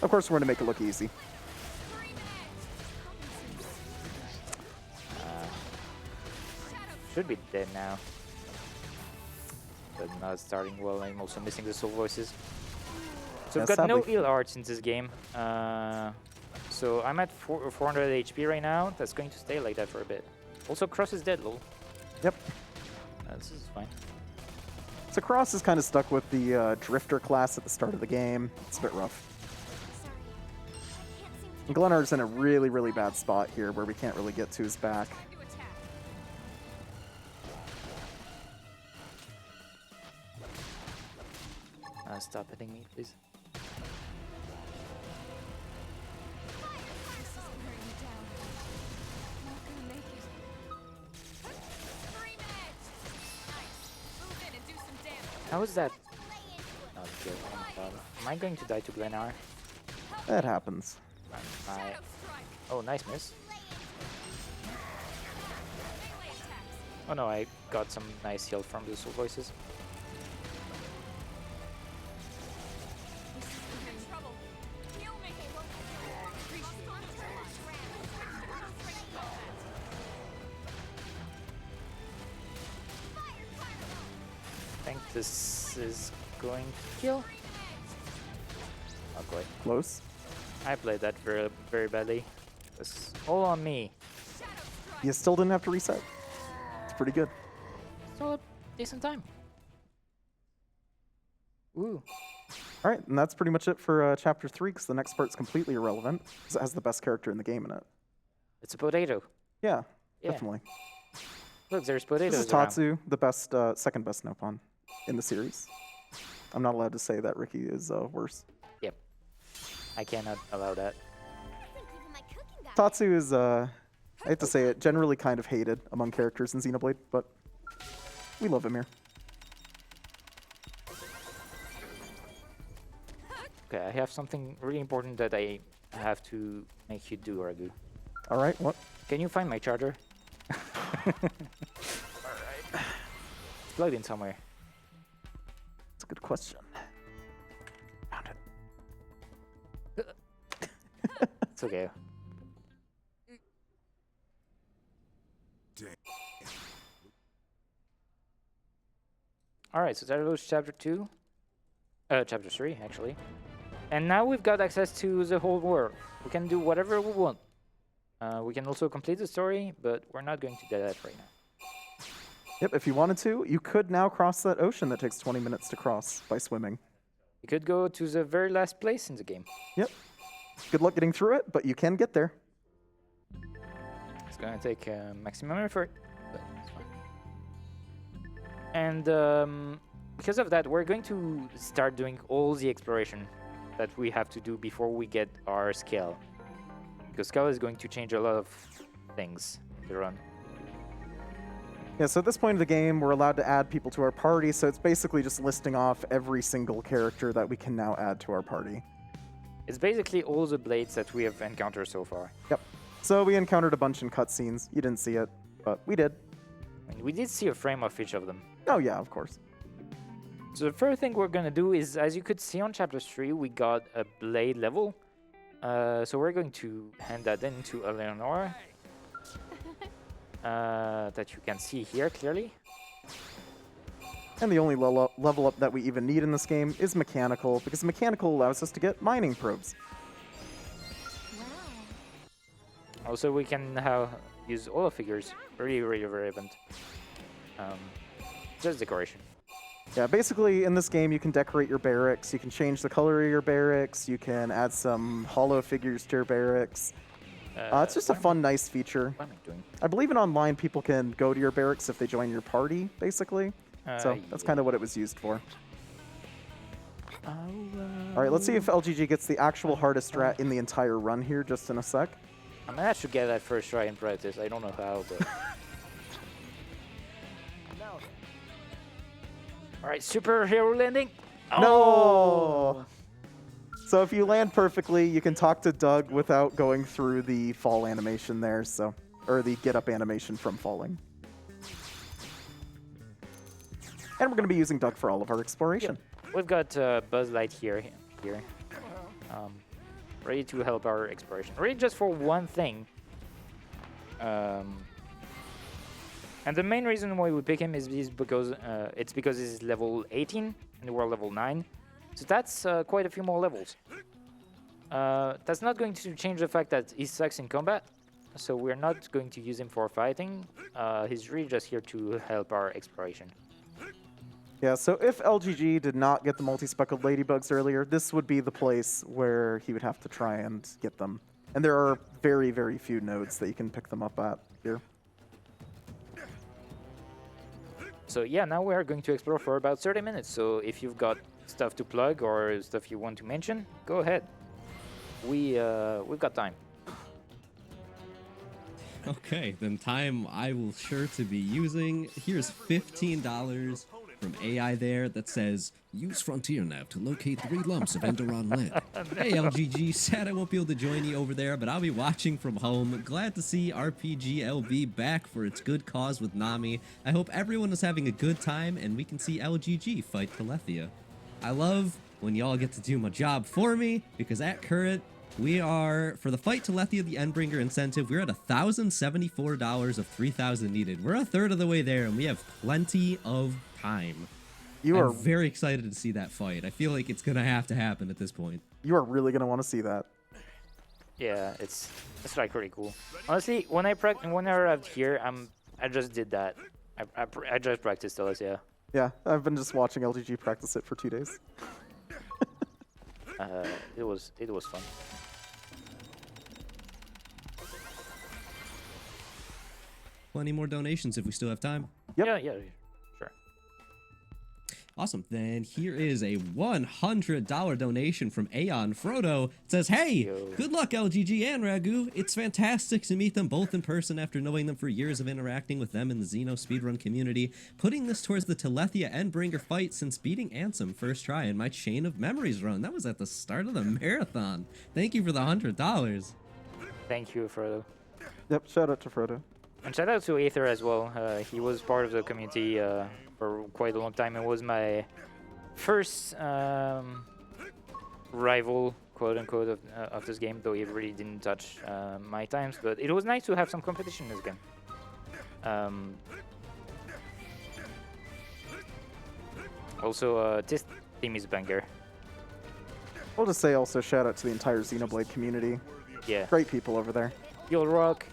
Of course, we're going to make it look easy. Should be dead now. But not starting well. I'm also missing the soul voices. So Yeah, I've got no sadly. heal arts in this game. So I'm at 400 HP right now. That's going to stay like that for a bit. Also, Cross is dead, lol. Yep. This is fine. So Cross is kind of stuck with the Drifter class at the start of the game. It's a bit rough. And Glenar's in a really, really bad spot here where we can't really get to his back. Stop hitting me, please. How is that? Not good. Oh my god. Am I going to die to Glenar? That happens. Oh, nice miss. Oh no, I got some nice heal from the soul voices. I think this is going to kill. Not quite. Close. I played that very, very badly. It's all on me. You still didn't have to reset. It's pretty good. Still a decent time. Ooh. All right, and that's pretty much it for Chapter 3, because the next part's completely irrelevant, because it has the best character in the game in it. It's a potato. Yeah, Yeah. definitely. Look, there's potatoes This is around. Tatsu, the best, second best Nopon in the series. I'm not allowed to say that Ricky is worse. Yep. I cannot allow that. Tatsu is, I hate to say it, generally kind of hated among characters in Xenoblade, but we love him here. Okay, I have something really important that I have to make you do, Ragu. All right, what? Can you find my charger? Alright. It's plugged in somewhere. That's a good question. Found it. It's okay. Alright, so that was chapter 2. Chapter 3, actually. And now we've got access to the whole world. We can do whatever we want. We can also complete the story, but we're not going to do that right now. Yep, if you wanted to, you could now cross that ocean that takes 20 minutes to cross by swimming. We could go to the very last place in the game. Yep. Good luck getting through it, but you can get there. It's gonna take maximum effort, but it's fine. And because of that, we're going to start doing all the exploration that we have to do before we get our scale. Because scale is going to change a lot of things in the run. Yeah, so at this point of the game, we're allowed to add people to our party, so it's basically just listing off every single character that we can now add to our party. It's basically all the blades that we have encountered so far. Yep. So we encountered a bunch in cutscenes. You didn't see it, but we did. I mean, we did see a frame of each of them. Oh yeah, of course. So the first thing we're gonna do is, as you could see on chapter 3, we got a blade level. So we're going to hand that in to Eleonora. That you can see here clearly. And the only level up that we even need in this game is mechanical, because mechanical allows us to get mining probes. Also, we can use all figures. Really, really relevant. Just decoration. Yeah, basically in this game you can decorate your barracks, you can change the color of your barracks, you can add some hollow figures to your barracks. It's just a fun, nice feature. What am I doing? I believe in online people can go to your barracks if they join your party, basically. So that's kind of what it was used for. All right, let's see if LGG gets the actual hardest strat in the entire run here just in a sec. I managed to get that first try in practice. I don't know how, but... All right, superhero landing. No! So if you land perfectly, you can talk to Doug without going through the fall animation there, so or the get up animation from falling. And we're going to be using Doug for all of our exploration. We've got Buzz Lightyear here, ready to help our exploration. Ready just for one thing. And the main reason why we pick him is because he's level 18 and we're level 9. So that's quite a few more levels. That's not going to change the fact that he sucks in combat. So we're not going to use him for fighting. He's really just here to help our exploration. Yeah, so if LGG did not get the multi-speckled ladybugs earlier, this would be the place where he would have to try and get them. And there are very, very few nodes that you can pick them up at here. So yeah, now we are going to explore for about 30 minutes. So if you've got stuff to plug or stuff you want to mention, go ahead. We've got time. Okay, then time I will sure to be using. Here's $15 from AI there that says, use Frontier Nav to locate 3 lumps of Enderon lead. Hey LGG, sad I won't be able to join you over there, but I'll be watching from home. Glad to see RPGLB back for its good cause with Nami. I hope everyone is having a good time and we can see LGG fight Telethia. I love when y'all get to do my job for me, because at current, we are, for the fight Telethia the Endbringer incentive, we're at $1,074 of 3,000 needed. We're a third of the way there and we have plenty of time. I'm very excited to see that fight. I feel like it's gonna have to happen at this point. You are really going to want to see that. Yeah, it's like pretty cool. Honestly, when I arrived here, I just did that. I just practiced Telethia. Yeah, I've been just watching LGG practice it for 2 days. It was fun. Plenty more donations if we still have time. Yep. Yeah, sure. Awesome. Then here is a $100 donation from Aeon Frodo. It says, hey, Yo. good luck LGG and Ragu. It's fantastic to meet them both in person after knowing them for years of interacting with them in the Xeno speedrun community. Putting this towards the Telethia Endbringer fight since beating Ansem first try in my Chain of Memories run. That was at the start of the marathon. Thank you for the $100. Thank you, Frodo. Yep, shout out to Frodo. And shout out to Aether as well. He was part of the community for quite a long time. It was my first rival, quote unquote, of this game, though he really didn't touch my times. But it was nice to have some competition in this game. Also, this team is banger. I'll just say also shout out to the entire Xenoblade community. Yeah. Great people over there. You'll rock.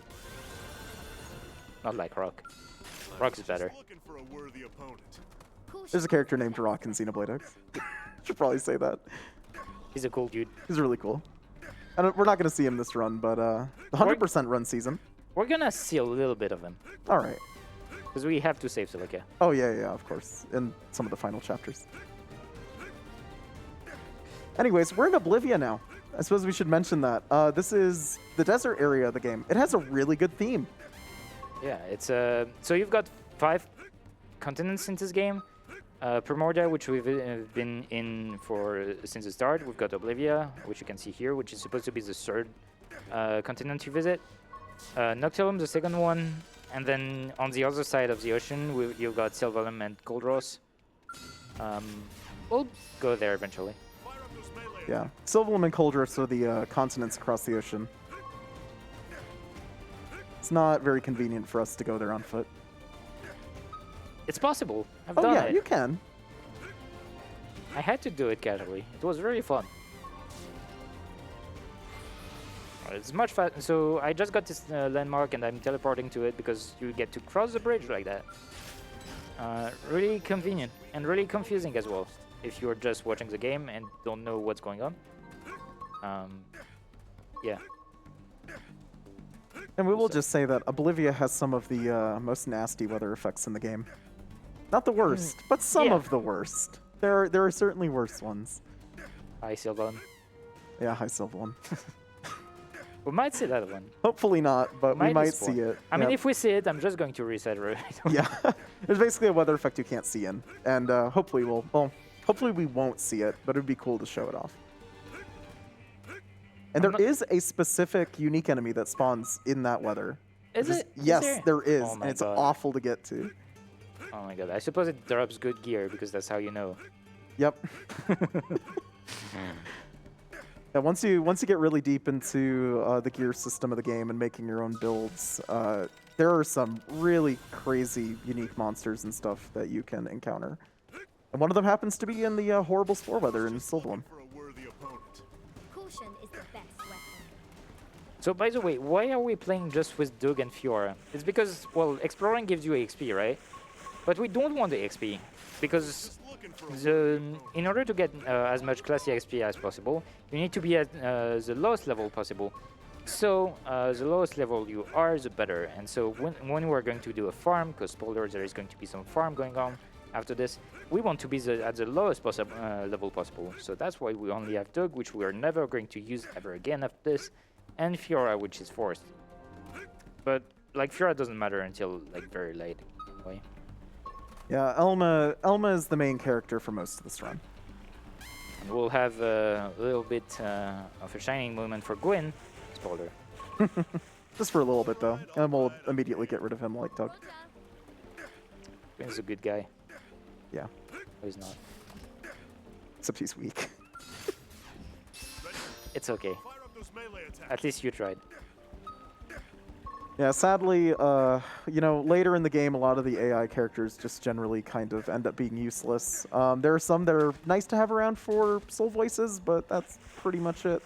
Not like Rock. Rock is better. There's a character named Rock in Xenoblade X. Should probably say that. He's a cool dude. He's really cool. And we're not going to see him this run, but the 100% run season. We're gonna see a little bit of him. All right. Because we have to save Telethia. Oh, yeah, of course. In some of the final chapters. Anyways, we're in Oblivia now. I suppose we should mention that. This is the desert area of the game. It has a really good theme. Yeah, it's so you've got 5 continents in this game. Primordia, which we've been in since the start. We've got Oblivia, which you can see here, which is supposed to be the 3rd continent you visit. Noctilum, the 2nd one, and then on the other side of the ocean, you've got Sylvalum and Goldross. We'll go there eventually. Yeah, Sylvalum and Coldress are the continents across the ocean. It's not very convenient for us to go there on foot. It's possible. I've Oh done yeah, it. you can. I had to do it casually. It was really fun. It's much faster. So I just got this landmark and I'm teleporting to it because you get to cross the bridge like that. Really convenient and really confusing as well if you're just watching the game and don't know what's going on. Yeah. And we will just say that Oblivia has some of the most nasty weather effects in the game. Not the worst, but some Yeah. of the worst. There are certainly worse ones. Hi, Sylvan. Yeah, hi Sylvalum. We might see that one. Hopefully not, but we might spawn. see it. I mean, Yeah. if we see it, I'm just going to reset right. Yeah, there's basically a weather effect you can't see in, and hopefully hopefully we won't see it, but it'd be cool to show it off. And there is a specific unique enemy that spawns in that weather. Is it? Yes, there is, Oh and my it's God. awful to get to. Oh my god! I suppose it drops good gear because that's how you know. Yep. Yeah, once you get really deep into the gear system of the game and making your own builds, there are some really crazy, unique monsters and stuff that you can encounter. And one of them happens to be in the horrible spore weather in Sylvan. Caution is the best weapon. So by the way, why are we playing just with Doug and Fiora? It's because, well, exploring gives you XP, right? But we don't want the XP because in order to get as much classy XP as possible, you need to be at the lowest level possible. So the lowest level you are, the better. And so when we're going to do a farm, because spoiler, there is going to be some farm going on after this, we want to be at the lowest level possible. So that's why we only have Doug, which we are never going to use ever again after this, and Fiora, which is forced. But like Fiora doesn't matter until like very late. Anyway. Yeah, Elma is the main character for most of this run. And we'll have a little bit of a shining moment for Gwyn. Spoiler. Just for a little bit though, and we'll immediately get rid of him like Doug. Gwyn's a good guy. Yeah, No, he's not. except he's weak. It's okay. At least you tried. Yeah, sadly, you know, later in the game, a lot of the AI characters just generally kind of end up being useless. There are some that are nice to have around for soul voices, but that's pretty much it.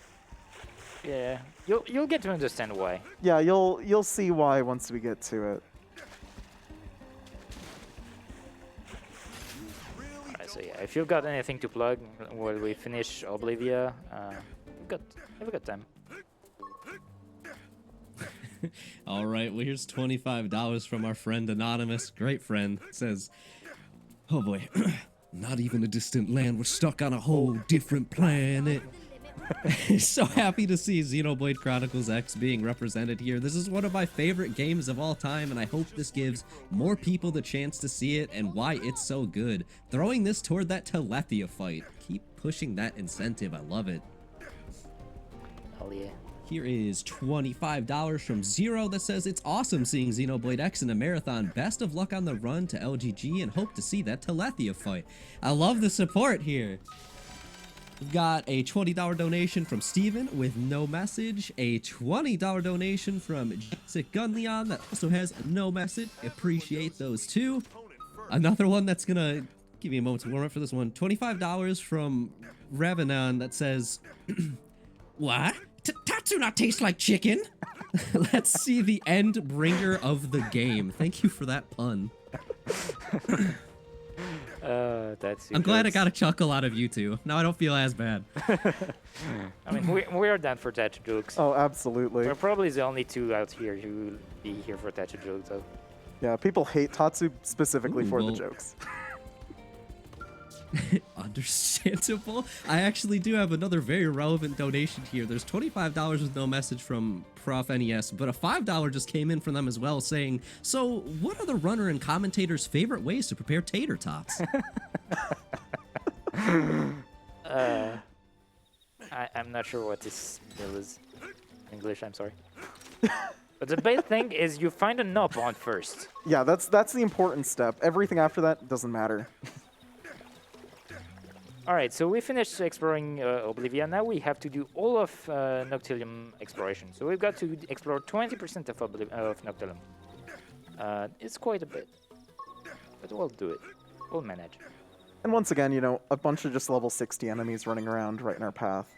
Yeah, you'll get to understand why. Yeah, you'll see why once we get to it. Alright, so yeah, if you've got anything to plug while we finish Oblivia, we've got time. All right, well, here's $25 from our friend Anonymous. Great friend. Says, oh boy, not even a distant land. We're stuck on a whole different planet. So happy to see Xenoblade Chronicles X being represented here. This is one of my favorite games of all time, and I hope this gives more people the chance to see it and why it's so good. Throwing this toward that Telethia fight. Keep pushing that incentive. I love it. Hell yeah. Here is $25 from Zero that says, it's awesome seeing Xenoblade X in a marathon. Best of luck on the run to LGG and hope to see that Telethia fight. I love the support here. We've got a $20 donation from Steven with no message. A $20 donation from Jessic Gunleon that also has no message. Appreciate those two. Another one that's gonna give me a moment to warm up for this one. $25 from Revenon that says, what? Tatsu not taste like chicken. Let's see the end bringer of the game. Thank you for that pun. I'm glad I got a chuckle out of you two. Now I don't feel as bad. I mean, we're down for Tatsu jokes. Oh, absolutely. We're probably the only two out here who will be here for Tatsu jokes, though. Yeah, people hate Tatsu specifically for the well- jokes. Understandable. I actually do have another very relevant donation here. There's $25 with no message from Prof NES, but a $5 just came in from them as well saying, so what are the runner and commentator's favorite ways to prepare tater tots? I'm not sure what this bill is. English, I'm sorry. But the best thing is you find a knob on first. Yeah, that's the important step. Everything after that doesn't matter. Alright, so we finished exploring Oblivia. Now we have to do all of Noctilium exploration. So we've got to explore 20% of Noctilium. It's quite a bit. But we'll do it. We'll manage. And once again, you know, a bunch of just level 60 enemies running around right in our path.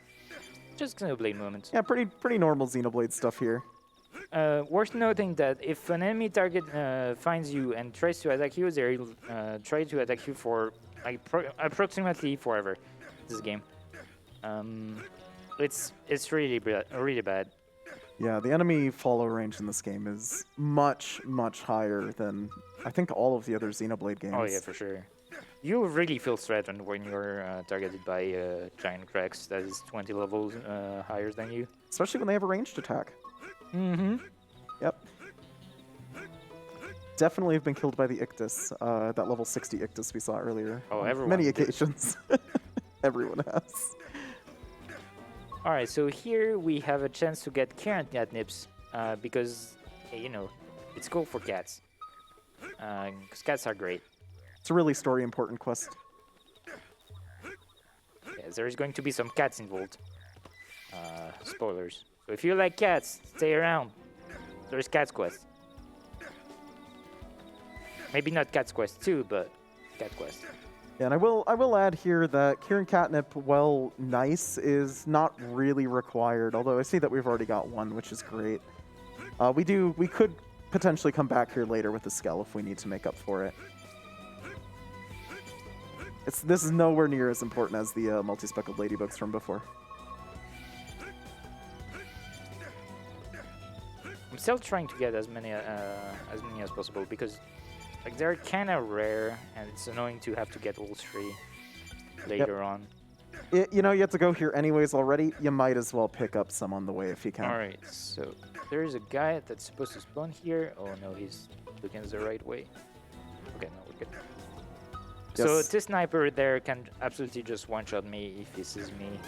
Just Xenoblade moments. Yeah, pretty normal Xenoblade stuff here. Worth noting that if an enemy target finds you and tries to attack you, they'll try to attack you for like approximately forever. This game, it's really bad. Yeah, the enemy follow range in this game is much higher than I think all of the other Xenoblade games. Oh yeah, for sure. You really feel threatened when you're targeted by giant Rex that is 20 levels higher than you. Especially when they have a ranged attack. Mm-hmm. Yep. Definitely have been killed by the Ictus, that level 60 Ictus we saw earlier. Oh, on everyone many did. occasions. Everyone has. All right, so here we have a chance to get catnips because, you know, it's cool for cats. Because cats are great. It's a really story important quest. Yeah, there's going to be some cats involved. Spoilers. So if you like cats, stay around. There's Cat's Quest. Maybe not Cat's Quest 2, but Cat Quest. Yeah, and I will add here that Kieran Catnip, while nice, is not really required. Although I see that we've already got one, which is great. We could potentially come back here later with the Skell if we need to make up for it. This is nowhere near as important as the multi-speckled ladybugs from before. I'm still trying to get as many as possible because like they're kind of rare and it's annoying to have to get all three later on. You have to go here anyways already. You might as well pick up some on the way if you can. All right, so there's a guy that's supposed to spawn here. Oh no, he's looking the right way. Okay, no, we're good. So Yes. this sniper there can absolutely just one-shot me if he sees me.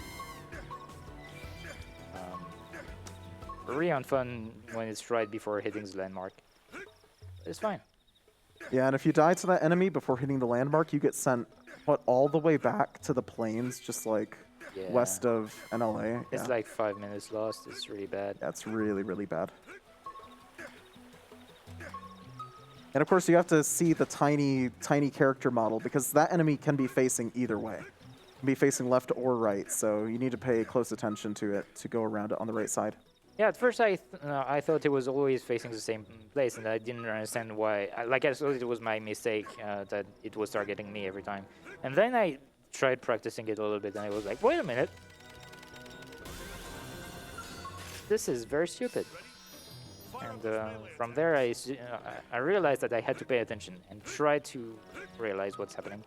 Really unfun when it's right before hitting the landmark. It's fine. Yeah, and if you die to that enemy before hitting the landmark, you get sent, all the way back to the plains, just like Yeah. west of NLA. It's Yeah. like 5 minutes lost. It's really bad. That's really, really bad. And of course, you have to see the tiny, tiny character model because that enemy can be facing either way. It can be facing left or right, so you need to pay close attention to it to go around it on the right side. Yeah, at first I thought it was always facing the same place, and I didn't understand why. I thought it was my mistake that it was targeting me every time. And then I tried practicing it a little bit, and I was like, wait a minute. This is very stupid. And from there, I realized that I had to pay attention and try to realize what's happening.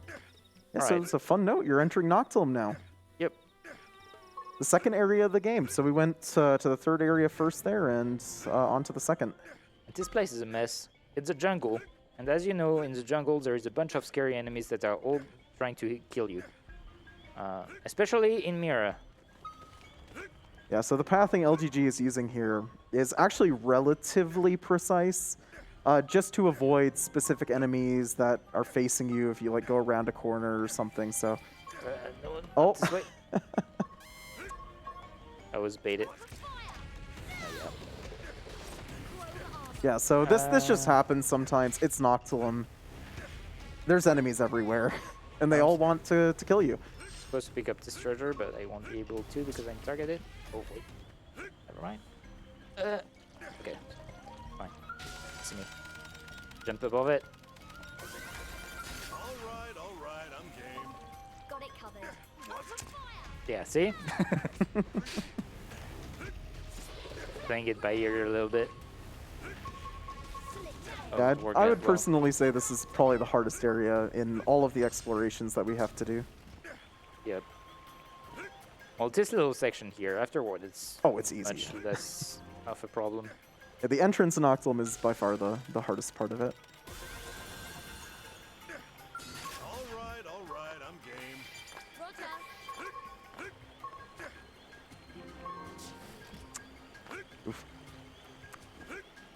Yeah, All so right. it's a fun note. You're entering Noctilum now. Yep. The second area of the game. So we went to the third area first there and on to the second. This place is a mess. It's a jungle, and as you know, in the jungle there is a bunch of scary enemies that are all trying to kill you. Especially in Mira. Yeah, so the pathing LGG is using here is actually relatively precise, just to avoid specific enemies that are facing you if you go around a corner or something. So, No, not Oh. this way. I was baited. yeah, so this just happens sometimes. It's Noctilum. There's enemies everywhere, and they all want to kill you. Supposed to pick up this treasure, but I won't be able to because I'm targeted. Oh wait, never mind. Okay, fine. See me. Jump above it. All right, I'm game. Got it covered. Yeah, see? Playing it by ear a little bit. Oh, Yeah, it worked I out would well. personally say this is probably the hardest area in all of the explorations that we have to do. Yep. Well, this little section here, afterward, it's Oh, it's easy. much less of a problem. Yeah, the entrance in Noctilum is by far the hardest part of it. All right, I'm game. Roger.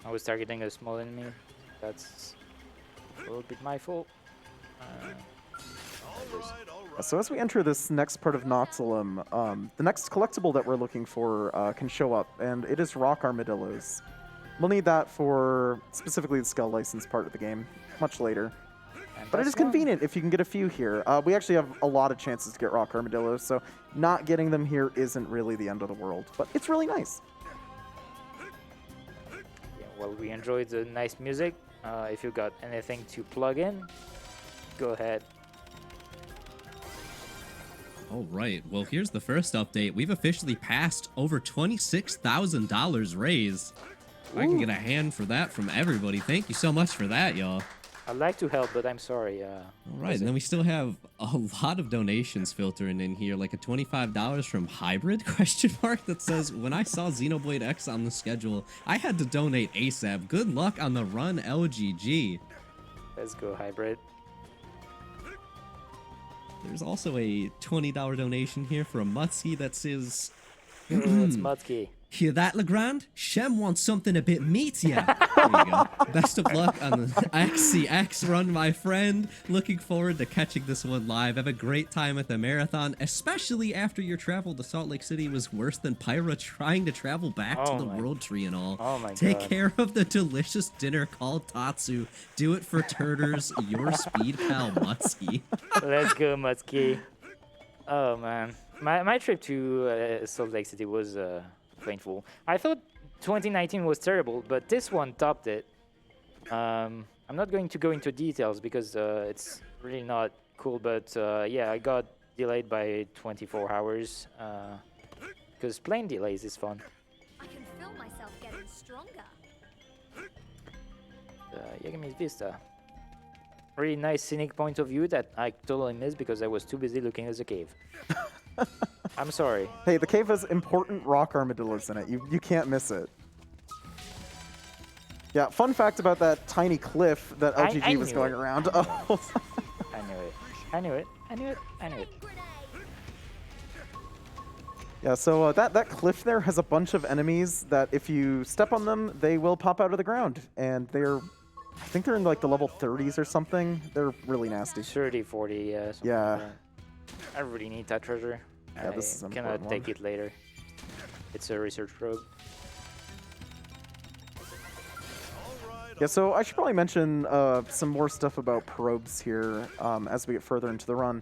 I was targeting a small enemy. That's a little bit my fault. All right. So as we enter this next part of Noctilum, the next collectible that we're looking for can show up, and it is rock armadillos. We'll need that for specifically the Skull license part of the game, much later. And But it that's is one. convenient if you can get a few here. We actually have a lot of chances to get rock armadillos, so not getting them here isn't really the end of the world. But it's really nice. Yeah, well, we enjoyed the nice music. If you got anything to plug in, go ahead. All right. Well, here's the first update. We've officially passed over $26,000 raised. I can get a hand for that from everybody. Thank you so much for that, y'all. I'd like to help, but I'm sorry. All right, and then we still have a lot of donations filtering in here, like a $25 from Hybrid question mark that says, when I saw Xenoblade X on the schedule, I had to donate ASAP. Good luck on the run, LGG. Let's go, Hybrid. There's also a $20 donation here from Mutsky that says, Oh, it's Mutsky. hear that, Legrand? Shem wants something a bit meatier. There you go. Best of luck on the XCX run, my friend. Looking forward to catching this one live. Have a great time at the marathon, especially after your travel to Salt Lake City was worse than Pyra trying to travel back to Oh the my- World Tree and all. Oh my Take God. care of the delicious dinner called Tatsu. Do it for Turters, your speed pal Mutsky. Let's go, Mutsky. Oh man, my trip to Salt Lake City was painful. I thought 2019 was terrible, but this one topped it. I'm not going to go into details because it's really not cool, but yeah, I got delayed by 24 hours because plane delays is fun. I can feel myself getting stronger. Yagami's Vista. Really nice scenic point of view that I totally missed because I was too busy looking at the cave. I'm sorry. Hey, the cave has important rock armadillos in it. You can't miss it. Yeah, fun fact about that tiny cliff that I LGG was knew going it. around. Oh. I knew it. I knew it. I knew it. I knew it. Grenade. Yeah, so that cliff there has a bunch of enemies that if you step on them, they will pop out of the ground. And I think they're in like the level 30s or something. They're really nasty. 30, 40, yeah. something Yeah. like that. I really need that treasure. Yeah, this is I an cannot important take one. it later. It's a research probe. Yeah, so I should probably mention some more stuff about probes here as we get further into the run.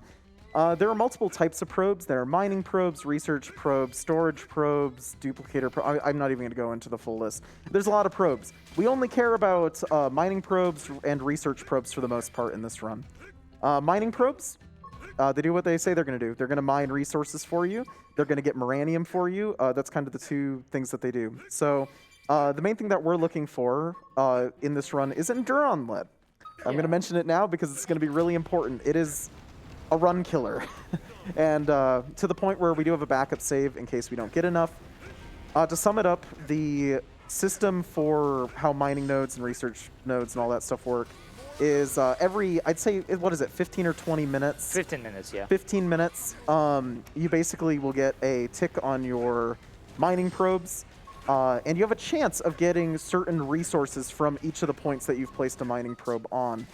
There are multiple types of probes. There are mining probes, research probes, storage probes, duplicator probes. I'm not even going to go into the full list. There's a lot of probes. We only care about mining probes and research probes for the most part in this run. Mining probes, they do what they say they're going to do. They're going to mine resources for you. They're going to get Moranium for you. That's kind of the two things that they do. So the main thing that we're looking for in this run is Enduron lead. I'm going to mention it now because it's going to be really important. It is a run killer. And to the point where we do have a backup save in case we don't get enough. To sum it up, the system for how mining nodes and research nodes and all that stuff work is I'd say, what is it, 15 or 20 minutes? 15 minutes, yeah. 15 minutes, you basically will get a tick on your mining probes, and you have a chance of getting certain resources from each of the points that you've placed a mining probe on.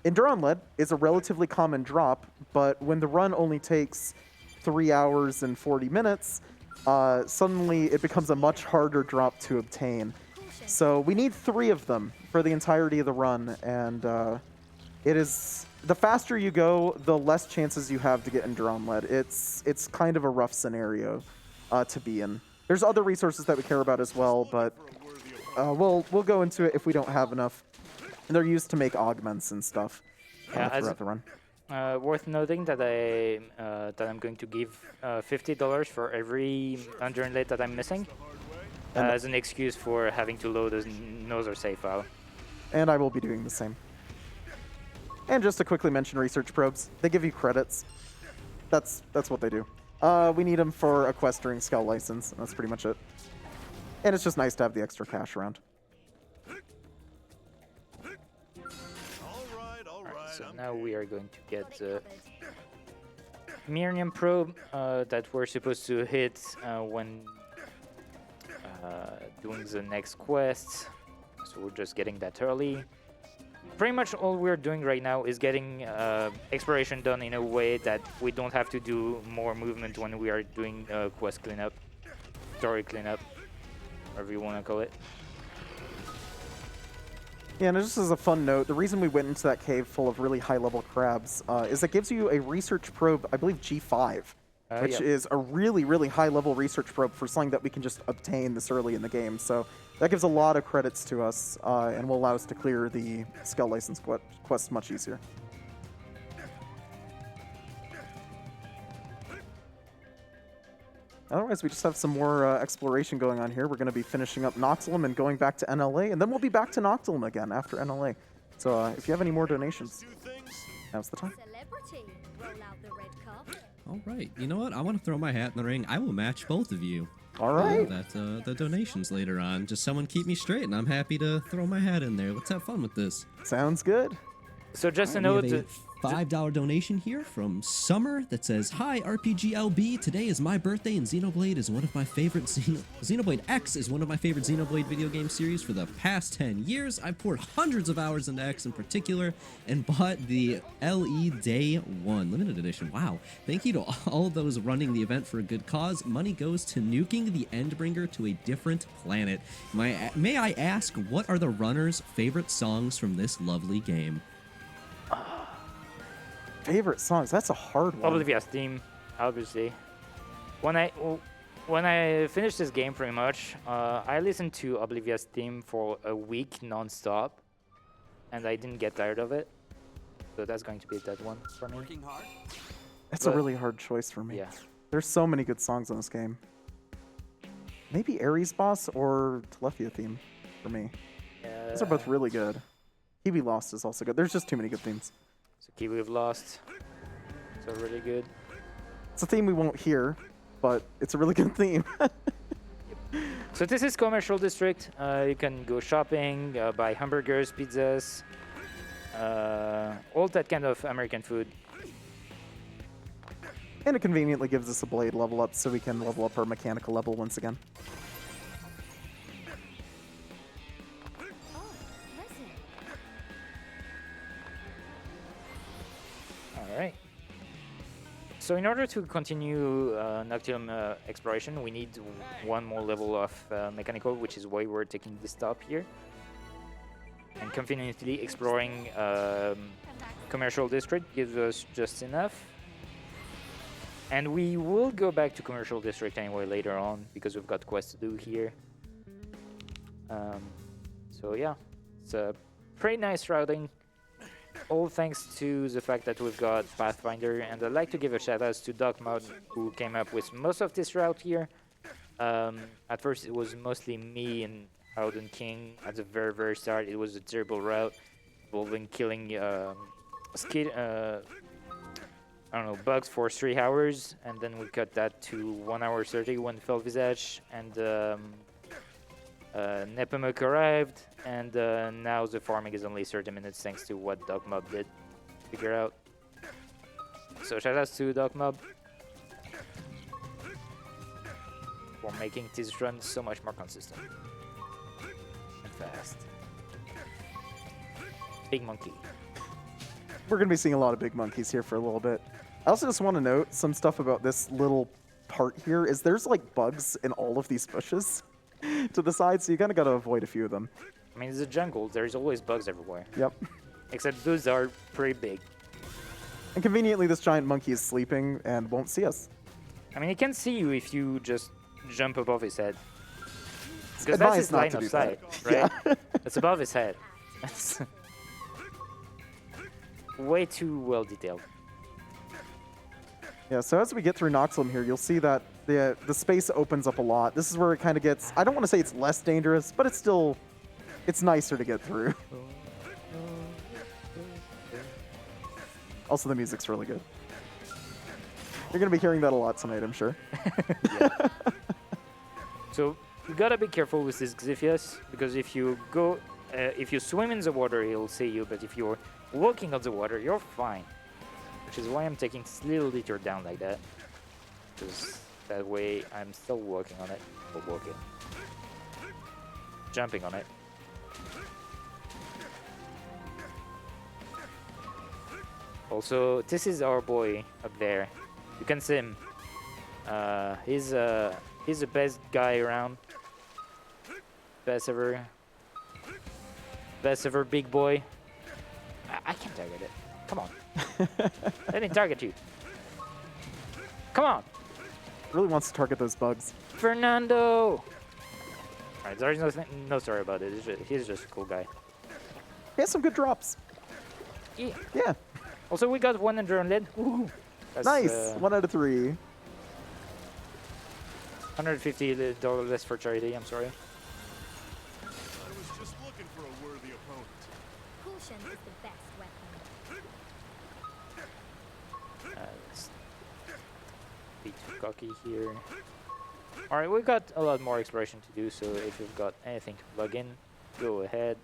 Enduron lead is a relatively common drop, but when the run only takes 3 hours and 40 minutes, suddenly it becomes a much harder drop to obtain. So we need 3 of them for the entirety of the run, and it is the faster you go, the less chances you have to get Enduron lead. It's kind of a rough scenario to be in. There's other resources that we care about as well, but we'll go into it if we don't have enough. And they're used to make augments and stuff throughout the run. Worth noting that I'm going to give $50 for every Enduron lead that I'm missing as an excuse for having to load a Noser save file. And I will be doing the same. And just to quickly mention research probes, they give you credits. That's what they do. We need them for a quest during Scout License. That's pretty much it. And it's just nice to have the extra cash around. All right, So I'm now game. we are going to get the Miriam probe that we're supposed to hit when doing the next quest. So we're just getting that early. Pretty much all we're doing right now is getting exploration done in a way that we don't have to do more movement when we are doing quest cleanup, story cleanup, whatever you want to call it. Yeah, and just as a fun note, the reason we went into that cave full of really high-level crabs is it gives you a research probe, I believe G5, which Yeah. is a really, really high-level research probe for something that we can just obtain this early in the game. So that gives a lot of credits to us and will allow us to clear the Scout License quest much easier. Otherwise, we just have some more exploration going on here. We're going to be finishing up Noctilum and going back to NLA, and then we'll be back to Noctilum again after NLA. So if you have any more Just donations, do things. now's the time. Celebrity. Roll out the red cup. All right. You know what? I want to throw my hat in the ring. I will match both of you. All right. That's the donations later on. Just someone keep me straight, and I'm happy to throw my hat in there. Let's have fun with this. Sounds good. So just a We note. have a $5 donation here from Summer that says, "Hi RPGLB. Today is my birthday, and Xenoblade is one of my favorite Xenoblade X is one of my favorite Xenoblade video game series for the past 10 years. I've poured hundreds of hours into X in particular, and bought the LE Day 1 limited edition. Wow! Thank you to all of those running the event for a good cause. Money goes to nuking the Endbringer to a different planet. May I ask, what are the runners' favorite songs from this lovely game?" Favorite songs? That's a hard one. Oblivia's theme, obviously. When I finished this game, pretty much, I listened to Oblivia's theme for a week non-stop, and I didn't get tired of it. So that's going to be that one for me. That's a but- really hard choice for me. Yeah. There's so many good songs in this game. Maybe Ares Boss or Telethia theme for me. Those are both really good. Kiwi Lost is also good. There's just too many good themes. So Kiwi we've lost. So really good. It's a theme we won't hear, but it's a really good theme. So this is commercial district. You can go shopping, buy hamburgers, pizzas, all that kind of American food. And it conveniently gives us a blade level up so we can level up our mechanical level once again. Oh, listen. All right. So in order to continue Noctium exploration, we need one more level of mechanical, which is why we're taking this stop here. And conveniently exploring commercial district gives us just enough. And we will go back to commercial district anyway later on because we've got quests to do here. So yeah, it's a pretty nice routing. All thanks to the fact that we've got Pathfinder, and I'd like to give a shout out to Doc Mod who came up with most of this route here. At first it was mostly me and Howden King at the very start. It was a terrible route involving killing I don't know, bugs for 3 hours, and then we cut that to 1 hour 30 when Fell Visage and Nepomuk arrived, and now the farming is only 30 minutes thanks to what Doc Mob did figure out. So shoutouts to Doc Mob for making this run so much more consistent and fast. Big monkey. We're going to be seeing a lot of big monkeys here for a little bit. I also just want to note some stuff about this little part here is there's like bugs in all of these bushes to the side, so you kind of got to avoid a few of them. I mean, it's a jungle. There's always bugs everywhere. Yep. Except those are pretty big. And conveniently, this giant monkey is sleeping and won't see us. I mean, he can see you if you just jump above his head. Because that's Advised his not line to of do sight, that. right? It's above his head. That's way too well detailed. Yeah, so as we get through Noxlum here, you'll see that the space opens up a lot. This is where it kind of gets, I don't want to say it's less dangerous, but it's still, it's nicer to get through. Also, the music's really good. You're going to be hearing that a lot tonight, I'm sure. So you gotta be careful with this Xiphias, because if you go, if you swim in the water, he'll see you, but if you're walking on the water, you're fine. Which is why I'm taking this little detour down like that. Because that way I'm still walking on it. Or walking. Jumping on it. Also, this is our boy up there. You can see him. He's the best guy around. Best ever. Best ever big boy. I can't target it. Come on. Let me target you. Come on. Really wants to target those bugs. Fernando! Alright, there's no story about it. He's just a cool guy. He has some good drops. Yeah. Yeah. Also, we got 100 lead. Woohoo! That's, Nice. 1 out of 3. $150 less for charity, I'm sorry. I was just looking for a worthy opponent. Caution is the best weapon. Let's be too cocky here. Alright, we've got a lot more exploration to do, so if you've got anything to plug in, go ahead.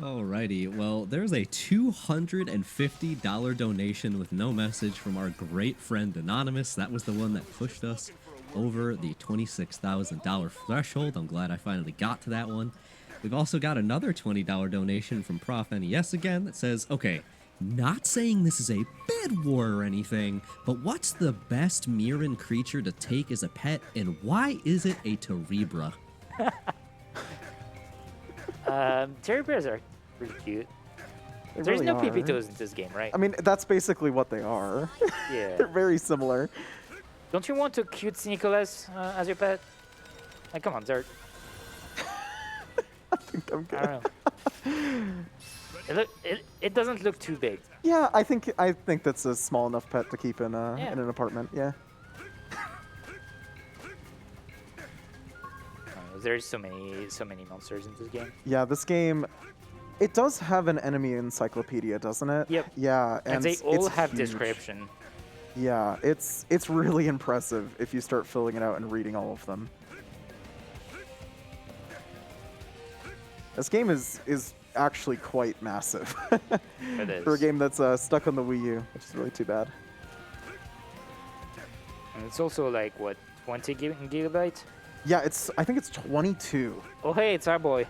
Alrighty, well, there's a $250 donation with no message from our great friend Anonymous. That was the one that pushed us over the $26,000 threshold. I'm glad I finally got to that one. We've also got another $20 donation from Prof NES again that says, okay, not saying this is a bid war or anything, but what's the best Miran creature to take as a pet, and why is it a Terebra? Terry bears are pretty cute. They There's really no are. PP-toes in this game, right? I mean, that's basically what they are. Yeah. They're very similar. Don't you want a cute Nicholas as your pet? Like, come on, Zert. I think I'm I good. don't know. It doesn't look too big. Yeah, I think that's a small enough pet to keep in Yeah. in an apartment. Yeah. There's so many monsters in this game. Yeah, this game, it does have an enemy encyclopedia, doesn't it? Yep. Yeah, And they all it's have huge. description. Yeah, it's really impressive if you start filling it out and reading all of them. This game is actually quite massive It is. for a game that's stuck on the Wii U, which is really too bad. And it's also like, what, 20 gigabyte? Yeah, I think it's 22. Oh, hey, it's our boy.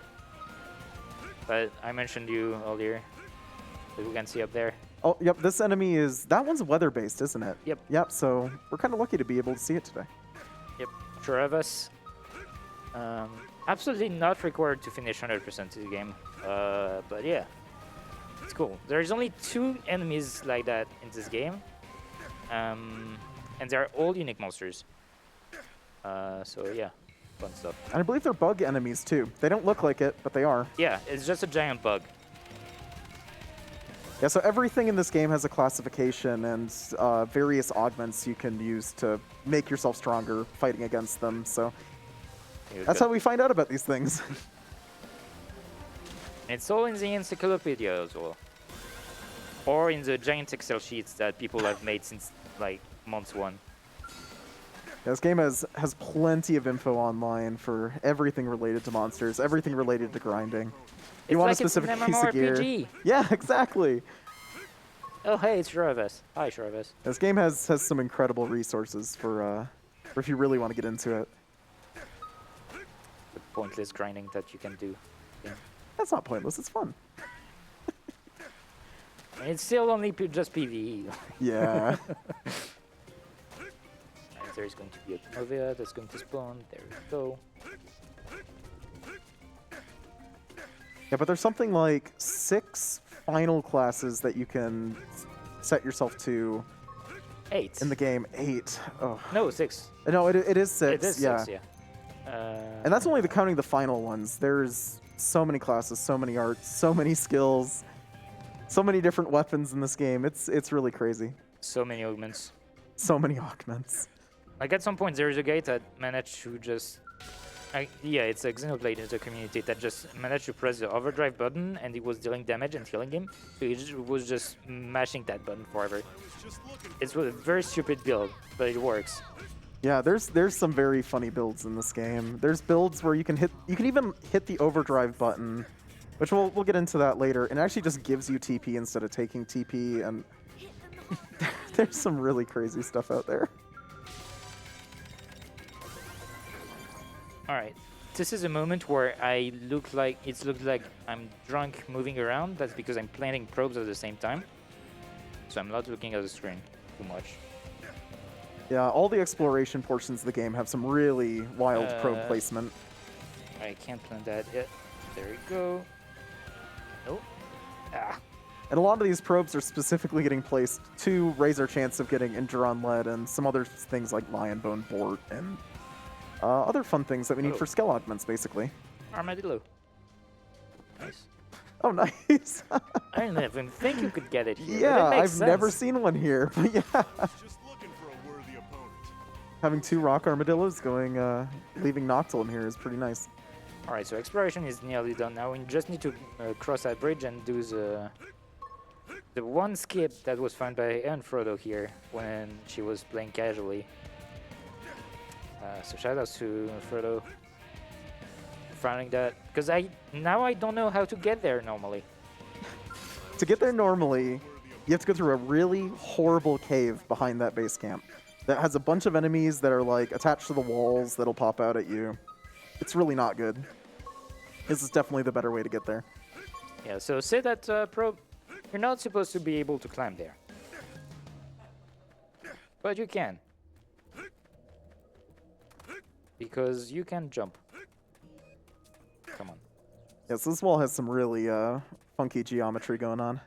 But I mentioned you earlier. That we can see up there. Oh, yep, this enemy that one's weather-based, isn't it? Yep. Yep, so we're kind of lucky to be able to see it today. Yep. Travis. Absolutely not required to finish 100% of the game. But yeah. It's cool. There's only 2 enemies like that in this game. And they're all unique monsters. So yeah. Fun stuff. And I believe they're bug enemies, too. They don't look like it, but they are. Yeah, it's just a giant bug. Yeah, so everything in this game has a classification and various augments you can use to make yourself stronger fighting against them. So that's how we find out about these things. It's all in the encyclopedia as well. Or in the giant Excel sheets that people have made since like month 1. Yeah, this game has plenty of info online for everything related to monsters, everything related to grinding. You It's want like a specific it's an piece of gear. MMORPG. Yeah, exactly. Oh, hey, it's Travis. Hi, Travis. This game has some incredible resources for if you really want to get into it. The pointless grinding that you can do. Yeah. That's not pointless, it's fun. And it's still only just PvE. Yeah. And there's going to be a Telethia that's going to spawn. There we go. Yeah, but there's something like 6 final classes that you can set yourself to 8. in the game. 8. Oh. No, 6. No, it is 6. It is yeah. 6, yeah. And that's only counting the final ones. There's so many classes, so many arts, so many skills, so many different weapons in this game. It's really crazy. So many augments. So many augments. Like at some point, there is a guy that managed to just... yeah, it's a Xenoblade in the community that just managed to press the overdrive button and it was dealing damage and healing him. So he was just mashing that button forever. It's a very stupid build, but it works. Yeah, there's some very funny builds in this game. There's builds where you can even hit the overdrive button, which we'll get into that later, and it actually just gives you TP instead of taking TP, and there's some really crazy stuff out there. All right, this is a moment where it looked like I'm drunk moving around. That's because I'm planting probes at the same time. So I'm not looking at the screen too much. Yeah, all the exploration portions of the game have some really wild probe placement. I can't plant that yet. There we go. Nope. Ah. And a lot of these probes are specifically getting placed to raise our chance of getting Enduron lead and some other things like Lion Bone Bort and other fun things that we need for skill augments, basically. Armadillo. Nice. Oh, nice. I didn't even think you could get it here. Yeah, but it makes I've never sense. seen one here. But yeah, Just looking for a worthy opponent. having 2 rock armadillos going, leaving Noctilum here is pretty nice. Alright, so exploration is nearly done now. We just need to cross that bridge and do the one skip that was found by Frodo here when she was playing casually. So shout outs to Frodo for finding that, because now I don't know how to get there normally. To get there normally, you have to go through a really horrible cave behind that base camp that has a bunch of enemies that are like attached to the walls that'll pop out at you. It's really not good. This is definitely the better way to get there. Yeah, so say that you're not supposed to be able to climb there, but you can, because you can jump. Come on. Yes, this wall has some really funky geometry going on.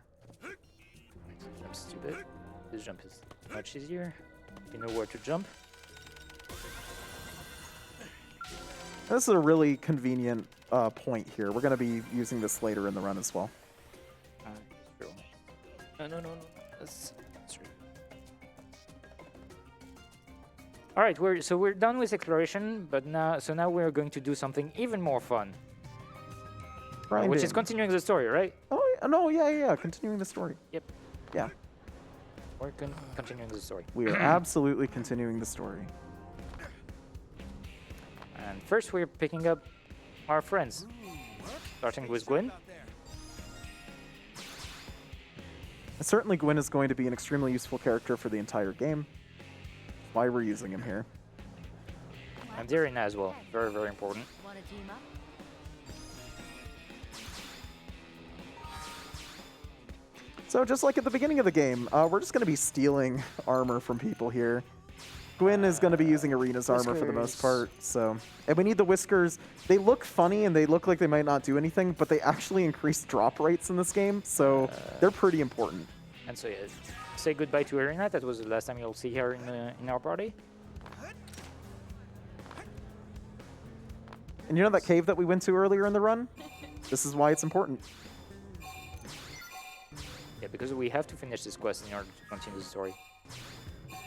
I'm stupid. This jump is much easier. You know where to jump. This is a really convenient point here. We're going to be using this later in the run as well. True. No. That's true. All right, we're done with exploration, but now we're going to do something even more fun, which is Grinding. continuing the story, right? Oh, no, yeah. Continuing the story. Yep. Yeah. We're continuing the story. We are absolutely continuing the story. And first, we're picking up our friends, starting with Gwyn. Certainly, Gwyn is going to be an extremely useful character for the entire game. Why we're using him here. And Darina as well. Very, very important. Wanna team up? So just like at the beginning of the game, we're just going to be stealing armor from people here. Gwyn is going to be using Arena's armor for the most part, so... And we need the whiskers. They look funny and they look like they might not do anything, but they actually increase drop rates in this game, so they're pretty important. And so, yeah, say goodbye to Arena. That was the last time you'll see her in our party. And you know that cave that we went to earlier in the run? This is why it's important. Yeah, because we have to finish this quest in order to continue the story. Did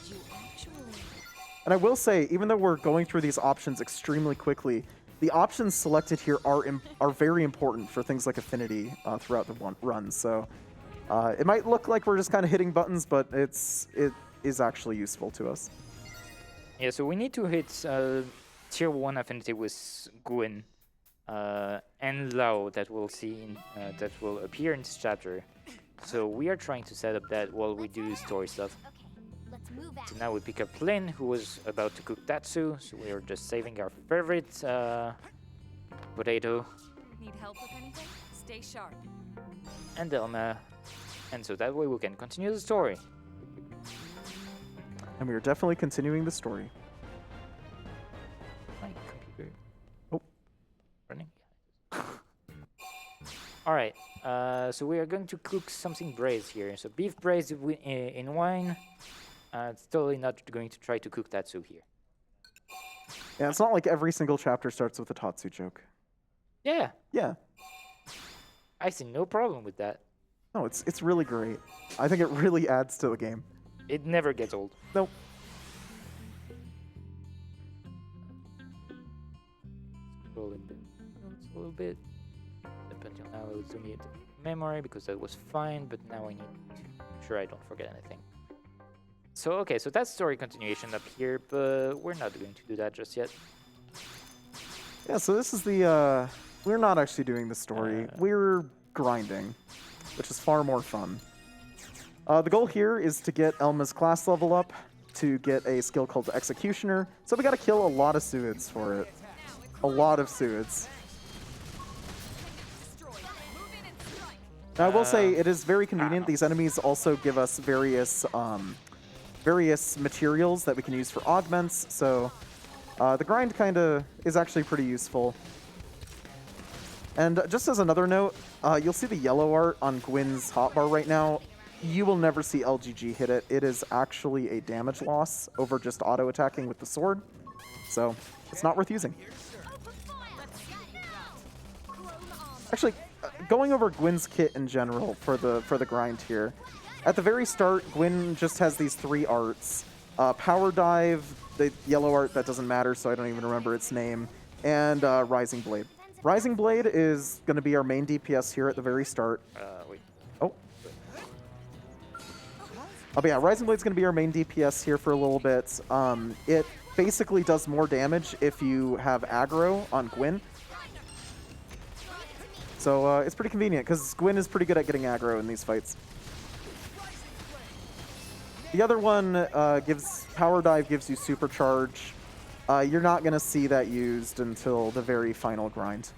you actually? And I will say, even though we're going through these options extremely quickly, the options selected here are very important for things like affinity throughout the run. So it might look like we're just kind of hitting buttons, but it is actually useful to us. Yeah, so we need to hit tier 1 affinity with Gwyn and Lao that we'll see that will appear in this chapter. So we are trying to set up that while we do story stuff. Okay, let's move out. So now we pick up Lin, who was about to cook Tatsu. So we are just saving our favorite potato, Need help with anything? Stay sharp. and Elma. And so that way we can continue the story. And we are definitely continuing the story. My computer. Oh. Running? Alright, so we are going to cook something braised here. So beef braised in wine. It's totally not going to try to cook Tatsu here. Yeah, it's not like every single chapter starts with a Tatsu joke. Yeah, Yeah. I see no problem with that. No, it's really great. I think it really adds to the game. It never gets old. Nope. Scroll in the notes a little bit. Up until now, I was doing it memory because that was fine, but now I need to make sure I don't forget anything. So, okay, so that's story continuation up here, but we're not going to do that just yet. Yeah, so this is the, we're not actually doing the story. We're grinding, which is far more fun. The goal here is to get Elma's class level up, to get a skill called Executioner. So we gotta kill a lot of Suids for it. A lot of Suids. Destroy. Move in and strike. Now, I will say it is very convenient. These enemies also give us various materials that we can use for augments. So the grind kind of is actually pretty useful. And just as another note, you'll see the yellow art on Gwyn's hotbar right now. You will never see LGG hit it. It is actually a damage loss over just auto-attacking with the sword. So it's not worth using. Actually, going over Gwyn's kit in general for the grind here. At the very start, Gwyn just has these 3 arts. Power Dive, the yellow art, that doesn't matter, so I don't even remember its name, and Rising Blade. Rising Blade is going to be our main DPS here at the very start. Wait. Oh. But yeah, Rising Blade's going to be our main DPS here for a little bit. It basically does more damage if you have aggro on Gwyn. So it's pretty convenient, because Gwyn is pretty good at getting aggro in these fights. The other one gives Power Dive, gives you Supercharge. You're not going to see that used until the very final grind.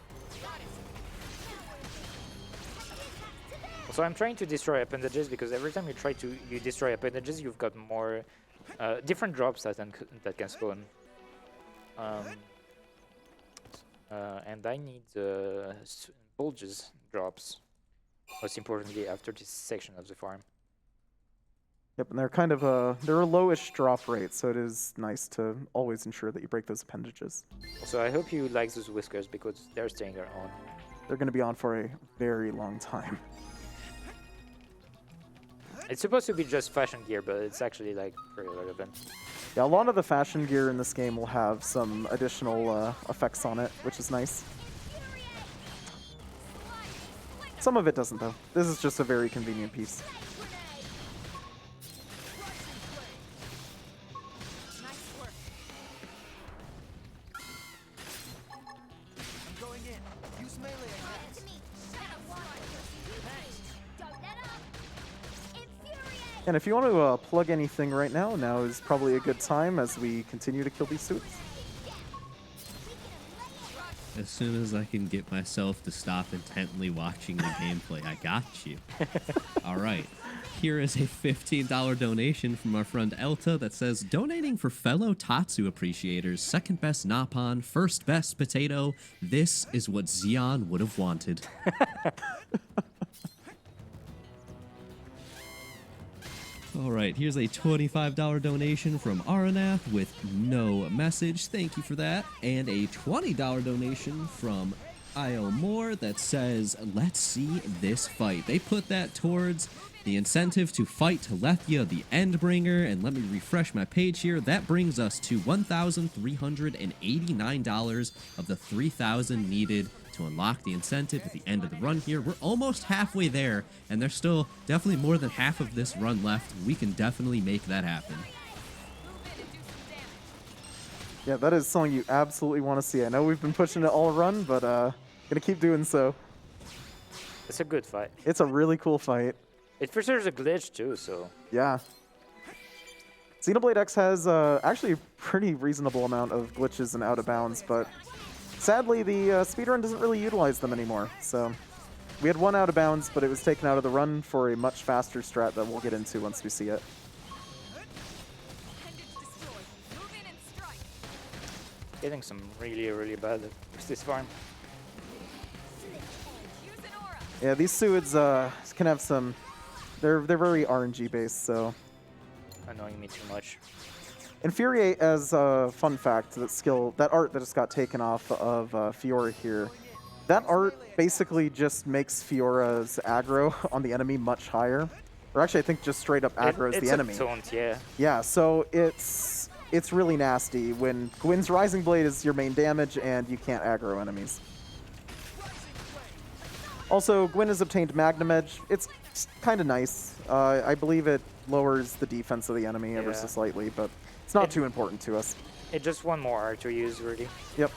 So I'm trying to destroy appendages because every time you destroy appendages, you've got more different drops that can spawn. And I need bulges drops, most importantly after this section of the farm. Yep, and they're kind of they're a lowish drop rate, so it is nice to always ensure that you break those appendages. So I hope you like those whiskers because they're staying on. They're going to be on for a very long time. It's supposed to be just fashion gear, but it's actually like pretty relevant. Yeah, a lot of the fashion gear in this game will have some additional effects on it, which is nice. Some of it doesn't, though. This is just a very convenient piece. And if you want to plug anything right now, now is probably a good time as we continue to kill these suits. As soon as I can get myself to stop intently watching the gameplay, I got you. All right. Here is a $15 donation from our friend Elta that says, donating for fellow Tatsu appreciators, second best Napon, first best potato. This is what Xeon would have wanted. All right, here's a $25 donation from Aranath with no message. Thank you for that. And a $20 donation from IO Moore that says, let's see this fight. They put that towards the incentive to fight Telethia, the Endbringer. And let me refresh my page here. That brings us to $1,389 of the $3,000 needed to unlock the incentive at the end of the run here. We're almost halfway there, and there's still definitely more than half of this run left. We can definitely make that happen. Yeah, that is something you absolutely want to see. I know we've been pushing it all run, but gonna keep doing so. It's a good fight. It's a really cool fight. It for sure is a glitch too, so. Yeah. Xenoblade X has actually a pretty reasonable amount of glitches and out of bounds, but sadly the speedrun doesn't really utilize them anymore. So we had one out of bounds, but it was taken out of the run for a much faster strat that we'll get into once we see it. Getting some really bad with this farm. Yeah, these Suids can have some. They're very RNG based, so. Annoying me too much. Infuriate, as a fun fact, that art that just got taken off of Fiora here, that art basically just makes Fiora's aggro on the enemy much higher. Or actually, I think just straight up aggro's the enemy. It's a taunt, yeah. Yeah, so it's really nasty when Gwyn's Rising Blade is your main damage and you can't aggro enemies. Also, Gwyn has obtained Magnum Edge. It's kind of nice. I believe it lowers the defense of the enemy ever so slightly, but it's not too important to us. It's just one more art to use, really. Yep.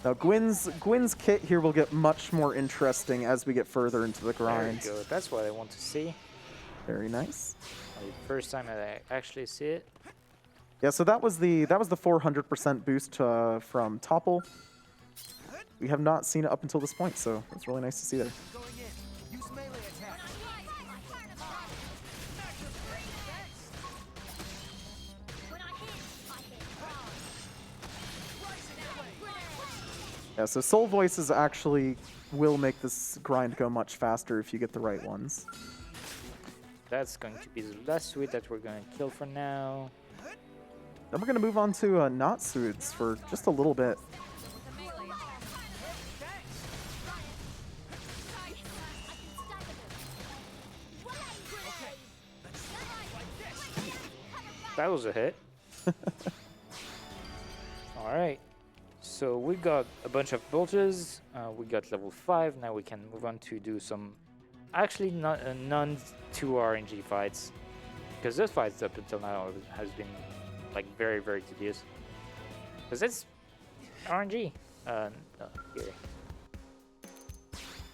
Now, Gwyn's kit here will get much more interesting as we get further into the grind. There we go. That's what I want to see. Very nice. First time I actually see it. Yeah, so that was the 400% boost from Topple. We have not seen it up until this point, so it's really nice to see there. Yeah, so Soul Voices actually will make this grind go much faster if you get the right ones. That's going to be the last suite that we're going to kill for now. Then we're going to move on to not Suits for just a little bit. That was a hit. Alright. So we got a bunch of bulges. We got level 5. Now we can move on to do some actually not none too RNG fights. Because this fights up until now has been like very, very tedious. Because it's RNG. No, here.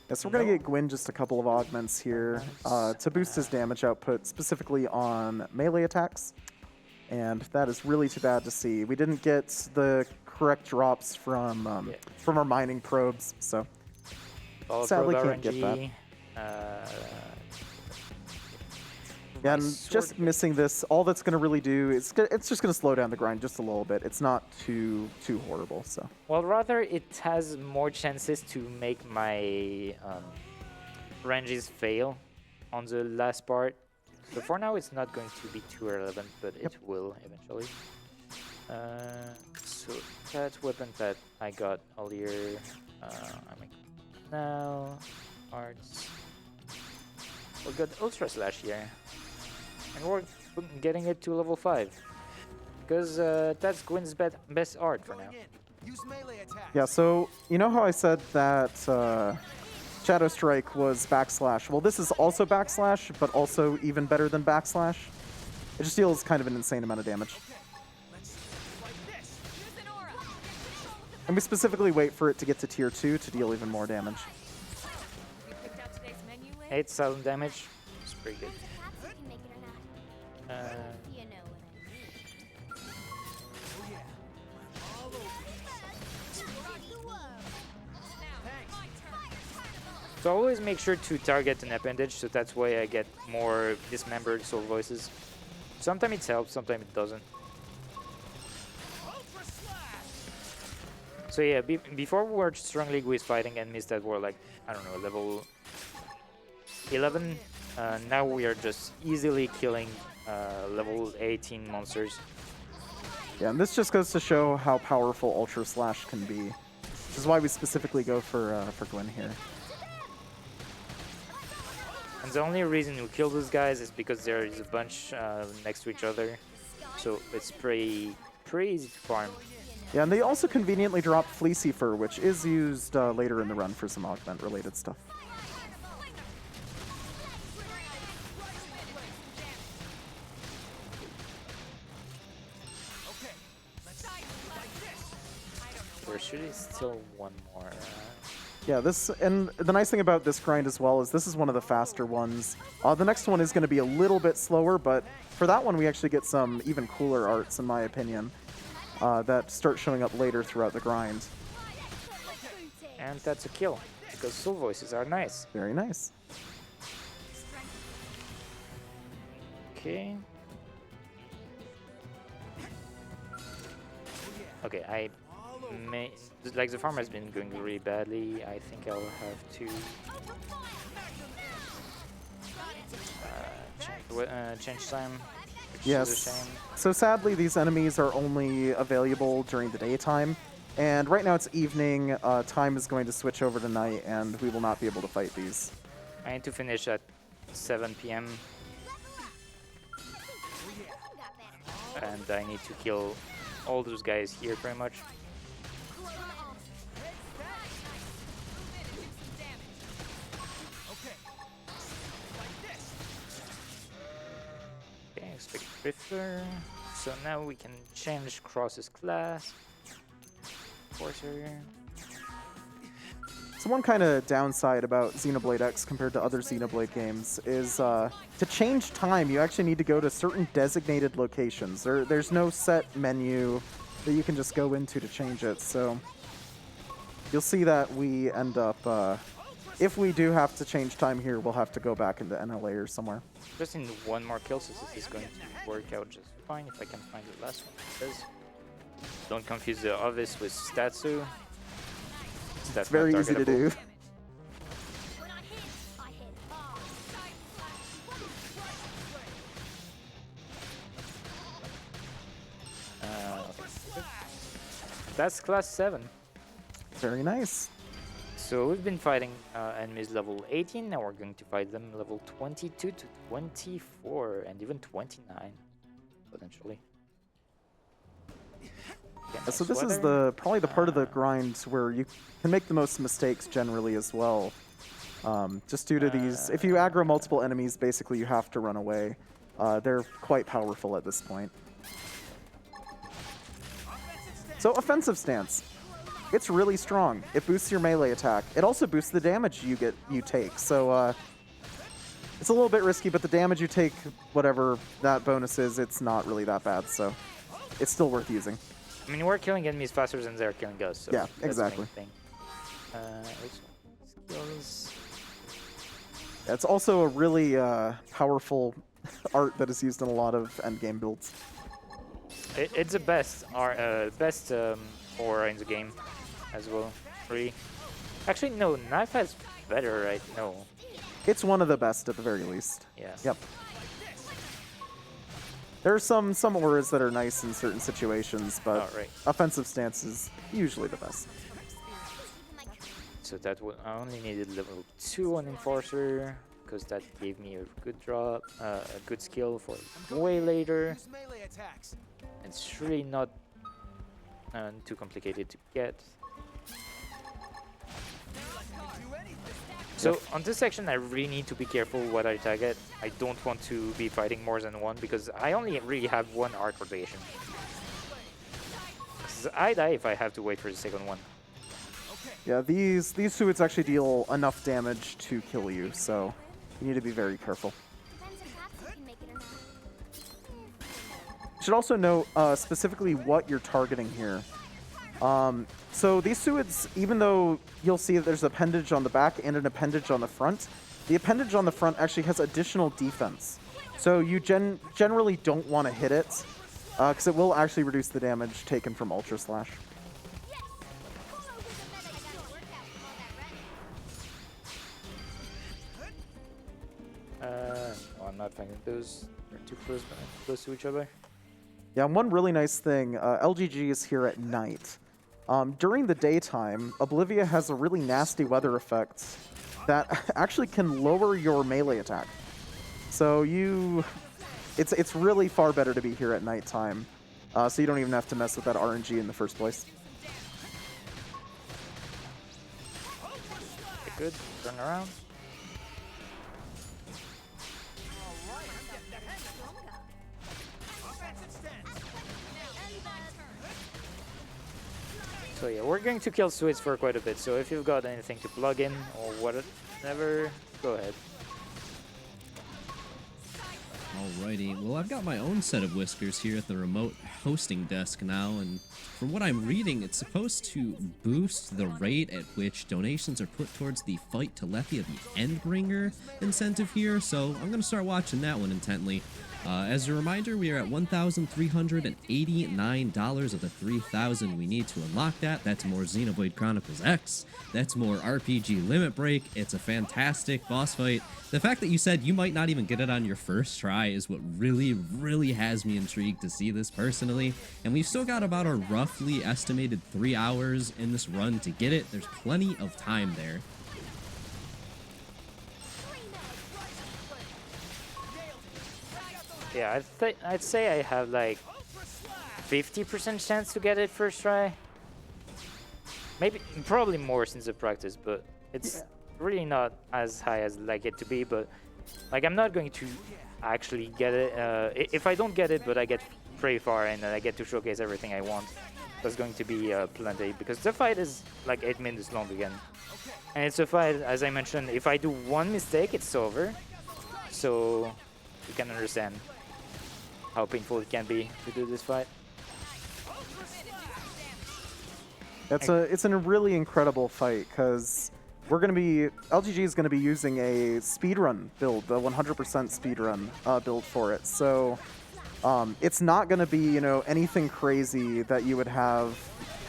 Yes, we're going to get Gwyn just a couple of augments here to boost his damage output, specifically on melee attacks. And that is really too bad to see. We didn't get the correct drops from our mining probes, so Follow sadly probe can't get that. RNG, Yeah, and sort just of- missing this, all that's going to really do is it's just going to slow down the grind just a little bit. It's not too horrible. So Well, rather it has more chances to make my ranges fail on the last part. So for now, it's not going to be too relevant, but it will eventually. So that weapon that I got earlier, I make now arts. We got Ultra Slash here, and we're getting it to level 5 because that's Gwyn's best art for now. Use melee attack. yeah, so you know how I said that Shadow Strike was backslash? Well, this is also backslash, but also even better than backslash. It just deals kind of an insane amount of damage. Use an aura. And we specifically wait for it to get to tier 2 to deal even more damage. We picked out today's menu list. 8,000 damage. It's pretty good. Perhaps you can make it or not. You know what I mean. Now, my turn. So always make sure to target an appendage, so that's why I get more dismembered soul voices. Sometimes it helps, sometimes it doesn't. So yeah, before we were strongly with fighting enemies that were like, I don't know, level 11. Now we are just easily killing level 18 monsters. Yeah, and this just goes to show how powerful Ultra Slash can be. This is why we specifically go for Gwyn here. And the only reason we kill these guys is because there is a bunch next to each other. So it's pretty easy to farm. Yeah, and they also conveniently drop Fleecy Fur, which is used later in the run for some augment-related stuff. There should be still one more. Yeah, and the nice thing about this grind as well is this is one of the faster ones. The next one is going to be a little bit slower, but for that one we actually get some even cooler arts, in my opinion, that start showing up later throughout the grind. And that's a kill, because soul voices are nice. Very nice. Okay. Okay, I may... Like, the farm has been going really badly. I think I'll have to... change time, which is a Yes. shame. So sadly, these enemies are only available during the daytime. And right now it's evening. Time is going to switch over to night, and we will not be able to fight these. I need to finish at 7 p.m. And I need to kill all those guys here pretty much. Okay, expect Drifter. So now we can change Cross's class. Forcer. So one kind of downside about Xenoblade X compared to other Xenoblade games is to change time, you actually need to go to certain designated locations. There's no set menu that you can just go into to change it. So you'll see that we end up, if we do have to change time here, we'll have to go back into NLA or somewhere. Just in one more kill, so this is going to work out just fine if I can find the last one. It says, don't confuse the Ovis with Statsu. It's very easy to do. When I hit hard. that's class 7. Very nice. So we've been fighting enemies level 18, now we're going to fight them level 22 to 24, and even 29, potentially. Get my So this is sweater. probably the part of the grind where you can make the most mistakes generally as well. Just due to these, if you aggro multiple enemies, basically you have to run away. They're quite powerful at this point. So offensive stance. It's really strong. It boosts your melee attack. It also boosts the damage you take. So it's a little bit risky, but the damage you take, whatever that bonus is, it's not really that bad. So it's still worth using. I mean, we're killing enemies faster than they're killing us. So Yeah, that's the main exactly. thing. Skills. It's also a really powerful art that is used in a lot of endgame builds. It's the best aura in the game as well. Really. Actually, no, knife has better, right? No. It's one of the best at the very least. Yeah. Yep. There are some auras that are nice in certain situations, but Oh, right. offensive stance is usually the best. So that would I only needed level 2 on Enforcer, because that gave me a good drop, a good skill for way later. It's really not too complicated to get. So on this section, I really need to be careful what I target. I don't want to be fighting more than one because I only really have one art rotation. 'Cause I die if I have to wait for the second one. Yeah, these suits actually deal enough damage to kill you, so you need to be very careful. Depends if Patsy can make it or not. You should also note specifically what you're targeting here. So these suids, even though you'll see that there's an appendage on the back and an appendage on the front, the appendage on the front actually has additional defense. So you generally don't want to hit it, because it will actually reduce the damage taken from Ultra Slash. No, I'm not finding those. They're too close to each other. Yeah, and one really nice thing, LGG is here at night. During the daytime, Oblivia has a really nasty weather effect that actually can lower your melee attack. So it's really far better to be here at nighttime, so you don't even have to mess with that RNG in the first place. Okay, good. Turn around. So yeah, we're going to kill Swiss for quite a bit, so if you've got anything to plug in or whatever, go ahead. Alrighty, well I've got my own set of whiskers here at the remote hosting desk now, and from what I'm reading, it's supposed to boost the rate at which donations are put towards the Fight Telethia, the Endbringer incentive here, so I'm gonna start watching that one intently. As a reminder, we are at $1,389 of the 3,000 we need to unlock that. That's more Xenoblade Chronicles X. That's more RPG Limit Break. It's a fantastic boss fight. The fact that you said you might not even get it on your first try is what really, really has me intrigued to see this personally. And we've still got about a roughly estimated 3 hours in this run to get it. There's plenty of time there. Yeah, I'd say I have like 50% chance to get it first try. Maybe, probably more since the practice, but it's really not as high as I'd like it to be. But like, I'm not going to actually get it. If I don't get it, but I get pretty far and I get to showcase everything I want, that's going to be plenty, because the fight is like 8 minutes long again. And it's a fight, as I mentioned, if I do one mistake, it's over. So you can understand how painful it can be to do this fight. It's a really incredible fight, because LGG is gonna be using a speedrun build, the 100% speedrun build for it. So it's not gonna be anything crazy that you would have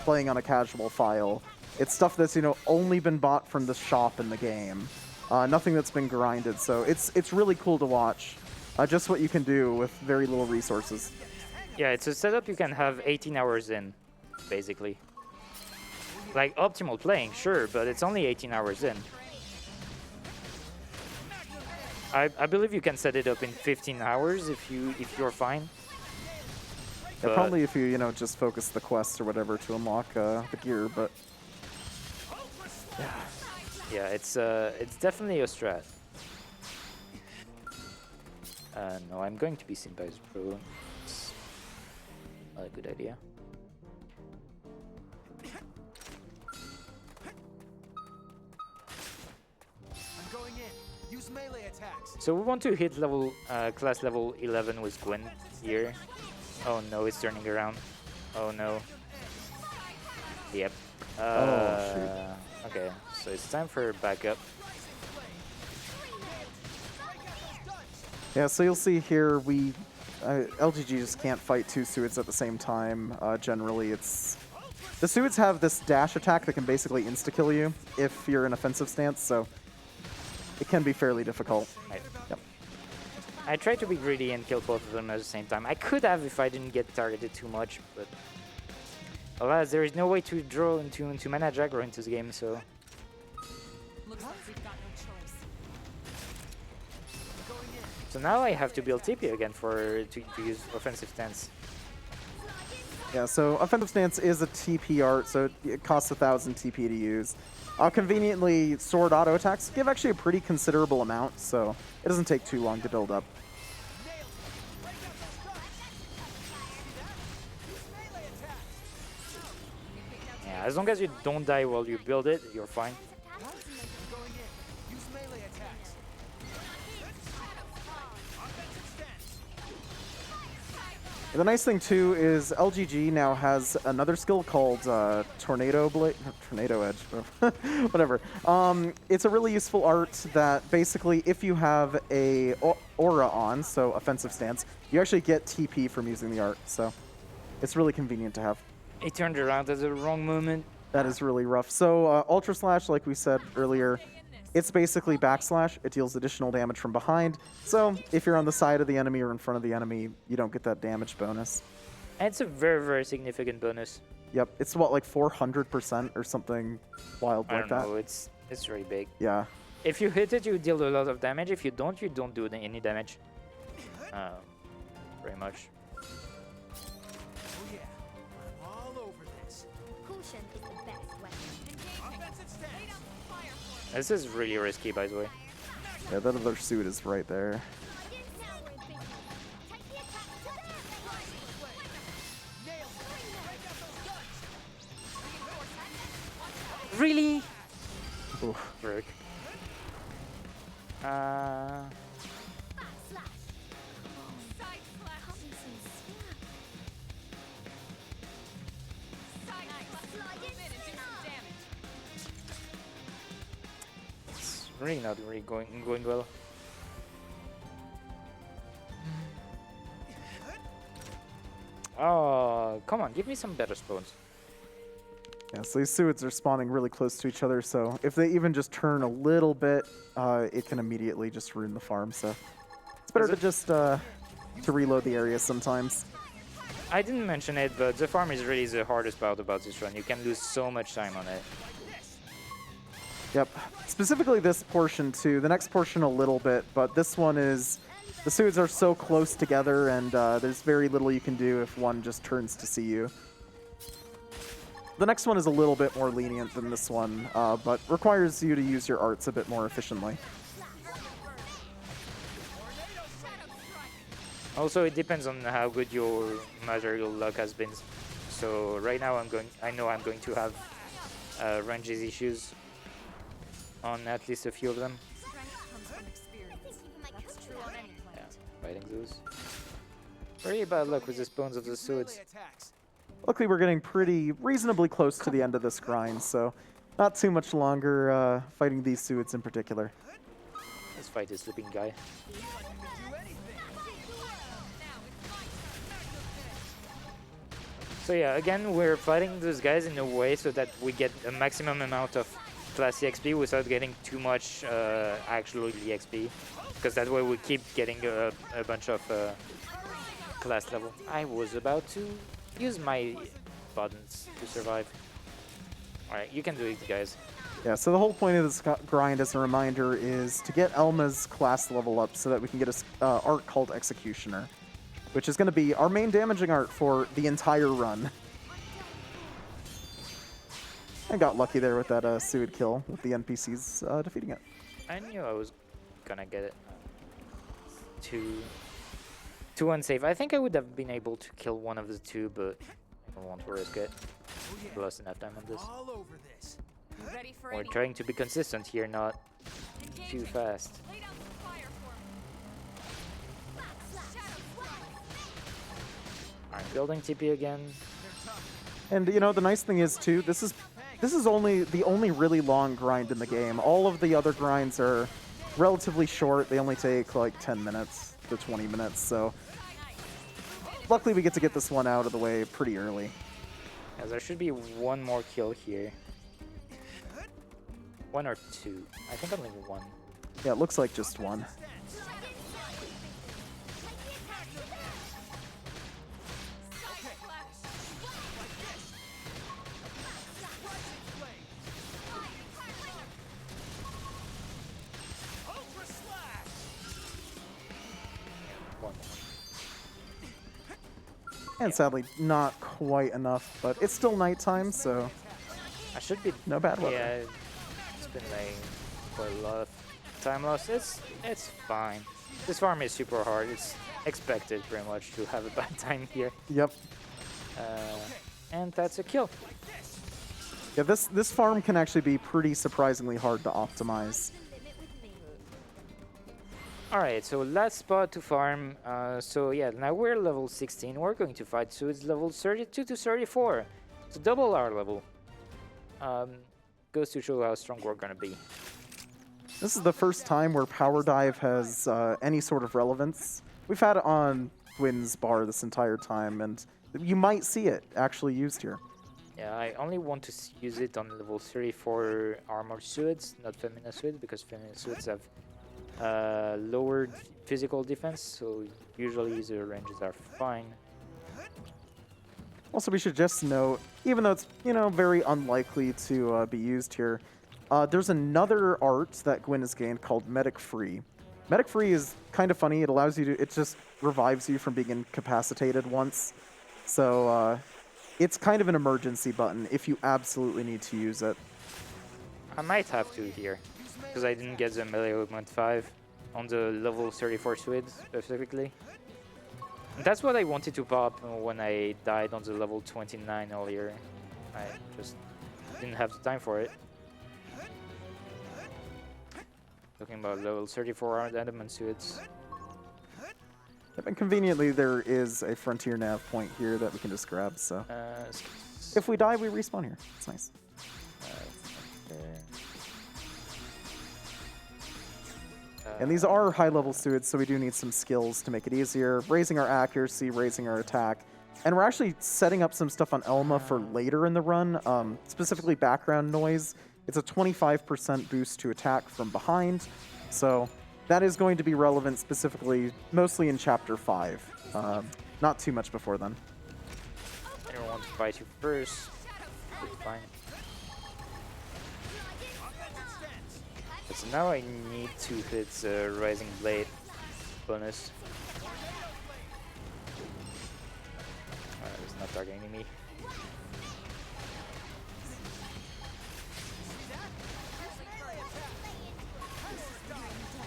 playing on a casual file. It's stuff that's only been bought from the shop in the game. Nothing that's been grinded. So it's really cool to watch. Just what you can do with very little resources. Yeah, it's a setup you can have 18 hours in, basically. Like optimal playing, sure, but it's only 18 hours in. I believe you can set it up in 15 hours if you're fine. Yeah, probably if you know just focus the quests or whatever to unlock the gear, but Yeah, it's definitely a strat. No, I'm going to be Senpai's Pro. It's not a good idea. I'm going in. Use melee attacks. So we want to hit level class level 11 with Gwen here. Oh no, it's turning around. Oh no. Yep. Okay, so it's time for backup. yeah. So you'll see here we LGG just can't fight two Suids at the same time. Generally, it's the Suids have this dash attack that can basically insta-kill you if you're in offensive stance, so it can be fairly difficult. Yep. I tried to be greedy and kill both of them at the same time. I could have if I didn't get targeted too much, but alas, there is no way to draw into manage aggro into the game, so Looks like we've got no choice. so now I have to build TP again to use offensive stance. Yeah, so offensive stance is a TP art, so it costs 1,000 TP to use. Conveniently, sword auto attacks give actually a pretty considerable amount, so it doesn't take too long to build up. Yeah, as long as you don't die while you build it, you're fine. Going in. Use melee attacks. And the nice thing too is LGG now has another skill called Tornado Edge, whatever. It's a really useful art that basically, if you have a aura on, so offensive stance, you actually get TP from using the art. So it's really convenient to have. It turned around at the wrong moment. That is really rough. So Ultra Slash, like we said earlier, it's basically backslash. It deals additional damage from behind. So if you're on the side of the enemy or in front of the enemy, you don't get that damage bonus. And it's a very, very significant bonus. Yep, it's what, like 400% or something wild I like don't that. know, it's really big. Yeah. If you hit it, you deal a lot of damage. If you don't do any damage. Very much. Oh yeah. I'm all over this. Caution is the best weapon. Offensive stance. This is really risky, by the way. Yeah, that other suit is right there. Really? Oof. Work. It's really not really going well. Oh, come on, give me some better spawns. Yeah, so these suids are spawning really close to each other, so if they even just turn a little bit, it can immediately just ruin the farm, so it's better to just to reload the area sometimes. I didn't mention it, but the farm is really the hardest part about this run. You can lose so much time on it. Yep. Specifically this portion too. The next portion a little bit, but this one is... The suids are so close together, and there's very little you can do if one just turns to see you. The next one is a little bit more lenient than this one, but requires you to use your arts a bit more efficiently. Also, it depends on how good your material luck has been. So right now, I know I'm going to have ranges issues on at least a few of them. Strength comes from experience. That's true on any Yeah, planet. fighting those. Very bad luck with the spawns of the swords. Melee attacks. Luckily, we're getting pretty reasonably close to the end of this grind, so not too much longer fighting these suids in particular. Let's fight this sleeping guy. So yeah, again, we're fighting those guys in a way so that we get a maximum amount of classy XP without getting too much actual EXP, because that way we keep getting a bunch of class level. I was about to use my buttons to survive. Alright, you can do it, guys. Yeah, so the whole point of this grind, as a reminder, is to get Elma's class level up so that we can get a art called Executioner, which is going to be our main damaging art for the entire run. I got lucky there with that Suid kill with the NPCs defeating it. I knew I was gonna get it. Too unsafe. I think I would have been able to kill one of the two, but I don't want to risk it. Lost enough time on this. All over this. Ready for We're any. trying to be consistent here, not too fast. Lay down some fire for me. Shadow Alright, building TP again. And you know, the nice thing is too, this is only the only really long grind in the game. All of the other grinds are relatively short. They only take like 10 minutes to 20 minutes. So luckily we get to get this one out of the way pretty early. Yeah, there should be one more kill here. One or two. I think only one. Yeah, it looks like just one. One. And sadly, not quite enough, but it's still nighttime, so I should be. no bad weather. Yeah, it's been like quite a lot of time lost. It's fine. This farm is super hard. It's expected pretty much to have a bad time here. Yep. And that's a kill. Yeah, this farm can actually be pretty surprisingly hard to optimize. Alright, so last spot to farm. So yeah, now we're level 16. We're going to fight Suids level 32 to 34. So double our level. Goes to show how strong we're gonna be. This is the first time where Power Dive has any sort of relevance. We've had it on Gwyn's bar this entire time, and you might see it actually used here. Yeah, I only want to use it on level 34 armor Suids, not Femina Suids, because Femina Suids have lower physical defense, so usually the ranges are fine. Also, we should just note, even though it's, you know, very unlikely to be used here, there's another art that Gwyn has gained called Medic Free. Medic Free is kind of funny. It allows you to, it just revives you from being incapacitated once. So it's kind of an emergency button if you absolutely need to use it. I might have to here, because I didn't get the melee augment 5 on the level 34 Suid specifically. And that's what I wanted to pop when I died on the level 29 earlier. I just didn't have the time for it. Talking about level 34 adamant Suids. Yep, and conveniently, there is a Frontier Nav point here that we can just grab, so if we die, we respawn here. It's nice. And these are high-level Suids, so we do need some skills to make it easier. Raising our accuracy, raising our attack. And we're actually setting up some stuff on Elma for later in the run, specifically background noise. It's a 25% boost to attack from behind, so that is going to be relevant specifically, mostly in Chapter 5. Not too much before then. I don't want to fight you first. It's fine. But so now I need to hit the Rising Blade bonus. It's not targeting me.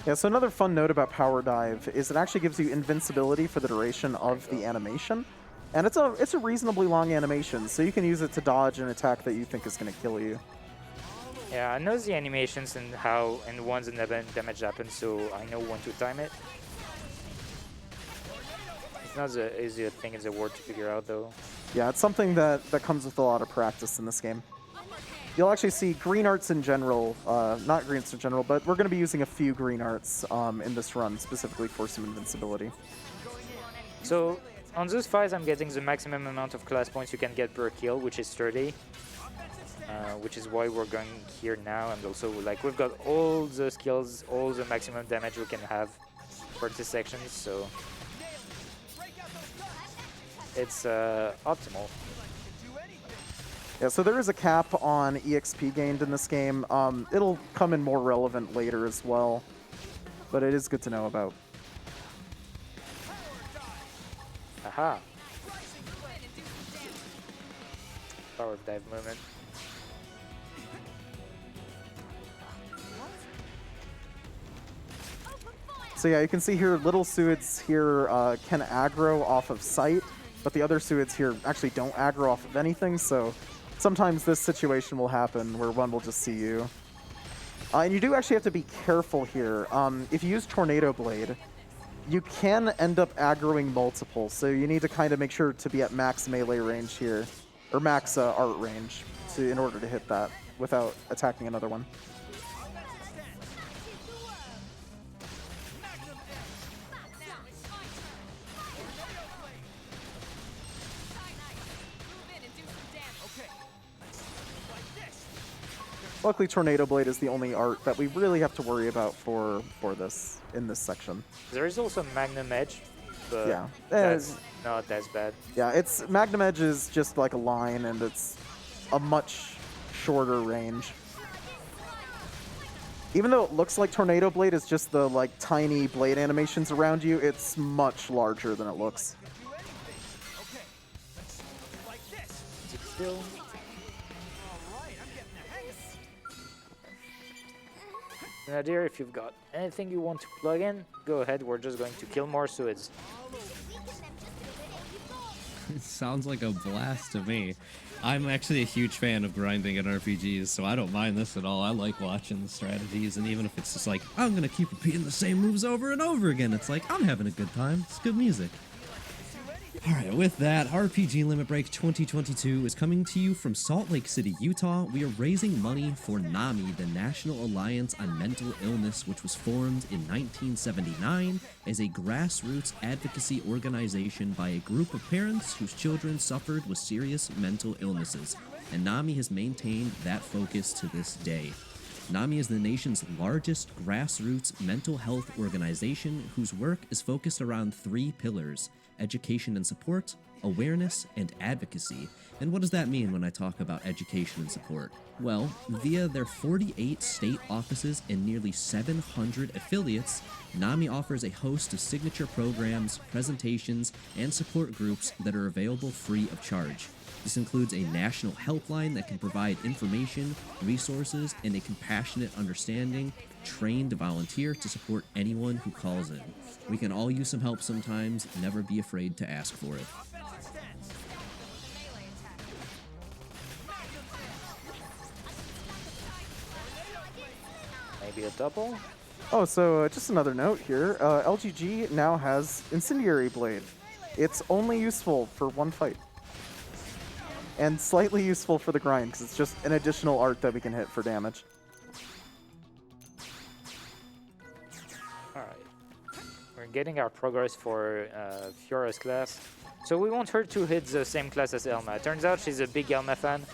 Yeah, so another fun note about Power Dive is it actually gives you invincibility for the duration of the animation. And it's a reasonably long animation, so you can use it to dodge an attack that you think is going to kill you. Yeah, I know the animations and how and once the damage happens, so I know when to time it. It's not the easiest thing in the world to figure out, though. Yeah, it's something that comes with a lot of practice in this game. You'll actually see green arts in general, not green arts in general, but we're going to be using a few green arts in this run, specifically for some invincibility. So, on those fights, I'm getting the maximum amount of class points you can get per kill, which is 30. Which is why we're going here now, and also, like, we've got all the skills, all the maximum damage we can have for this section, so it's optimal. Yeah, so there is a cap on EXP gained in this game. It'll come in more relevant later as well, but it is good to know about. Aha. Power dive movement. So yeah, you can see here little Suids here can aggro off of sight, but the other Suids here actually don't aggro off of anything, so sometimes this situation will happen where one will just see you. And you do actually have to be careful here. If you use Tornado Blade, you can end up aggroing multiple, so you need to kind of make sure to be at max melee range here, or max art range, in order to hit that without attacking another one. Luckily, Tornado Blade is the only art that we really have to worry about for this in this section. There is also Magnum Edge, but Yeah. that's not as bad. Yeah, it's Magnum Edge is just like a line, and it's a much shorter range. Even though it looks like Tornado Blade is just the like tiny blade animations around you, it's much larger than it looks. Okay, let's like this. Is it still? All right, I'm getting the hang of it. Nadir, if you've got anything you want to plug in, go ahead. We're just going to kill more Suids. It sounds like a blast to me. I'm actually a huge fan of grinding in RPGs, so I don't mind this at all. I like watching the strategies, and even if it's just like, I'm gonna keep repeating the same moves over and over again, it's like, I'm having a good time. It's good music. Alright, with that, RPG Limit Break 2022 is coming to you from Salt Lake City, Utah. We are raising money for NAMI, the National Alliance on Mental Illness, which was formed in 1979 as a grassroots advocacy organization by a group of parents whose children suffered with serious mental illnesses, and NAMI has maintained that focus to this day. NAMI is the nation's largest grassroots mental health organization whose work is focused around 3 pillars: education and support, awareness, and advocacy. And what does that mean when I talk about education and support? Well, via their 48 state offices and nearly 700 affiliates, NAMI offers a host of signature programs, presentations, and support groups that are available free of charge. This includes a national helpline that can provide information, resources, and a compassionate understanding, trained to volunteer to support anyone who calls in. We can all use some help sometimes. Never be afraid to ask for it. Maybe a double? Oh, so just another note here. LGG now has Incendiary Blade. It's only useful for one fight. And slightly useful for the grind, because it's just an additional art that we can hit for damage. Alright. We're getting our progress for Fiora's class. So we want her to hit the same class as Elma. Turns out she's a big Elma fan.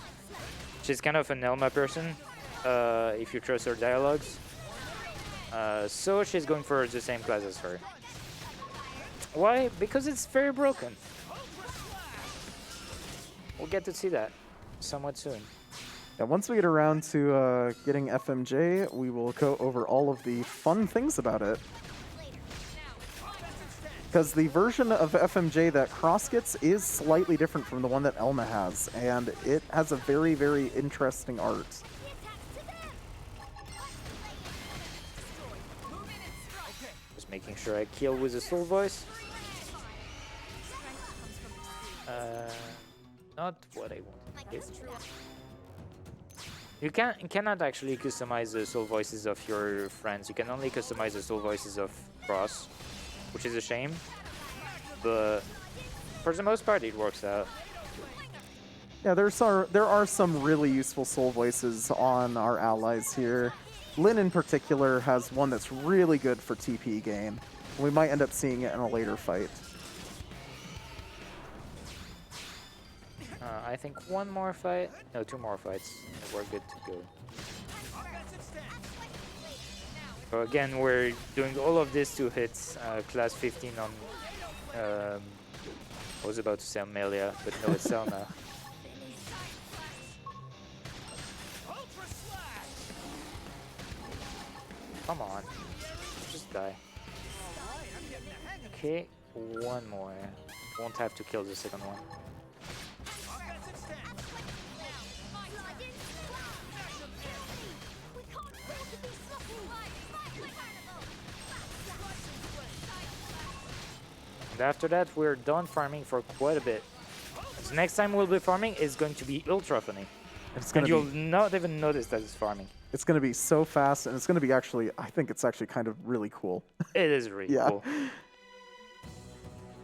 She's kind of an Elma person, if you trust her dialogues. So she's going for the same class as her. Why? Because it's very broken. We'll get to see that somewhat soon. Yeah, once we get around to getting FMJ, we will go over all of the fun things about it. Because the version of FMJ that Cross gets is slightly different from the one that Elma has, and it has a very, very interesting art. Just making sure I kill with a soul voice. Not what I want. You cannot actually customize the soul voices of your friends. You can only customize the soul voices of Cross, which is a shame. But for the most part, it works out. Yeah, there are some really useful soul voices on our allies here. Lyn in particular has one that's really good for TP game. We might end up seeing it in a later fight. I think one more fight. No, 2 more fights. And we're good to go. So again, we're doing all of this to hit class 15 on. I was about to say Amelia, but no, it's Selma. Come on. Just die. Okay, one more. Won't have to kill the second one. And after that, we're done farming for quite a bit. So next time we'll be farming is going to be ultra funny. It's And gonna you'll be not even notice that it's farming. it's gonna be so fast, and it's gonna be actually. I think it's actually kind of really cool. It is really Yeah. cool.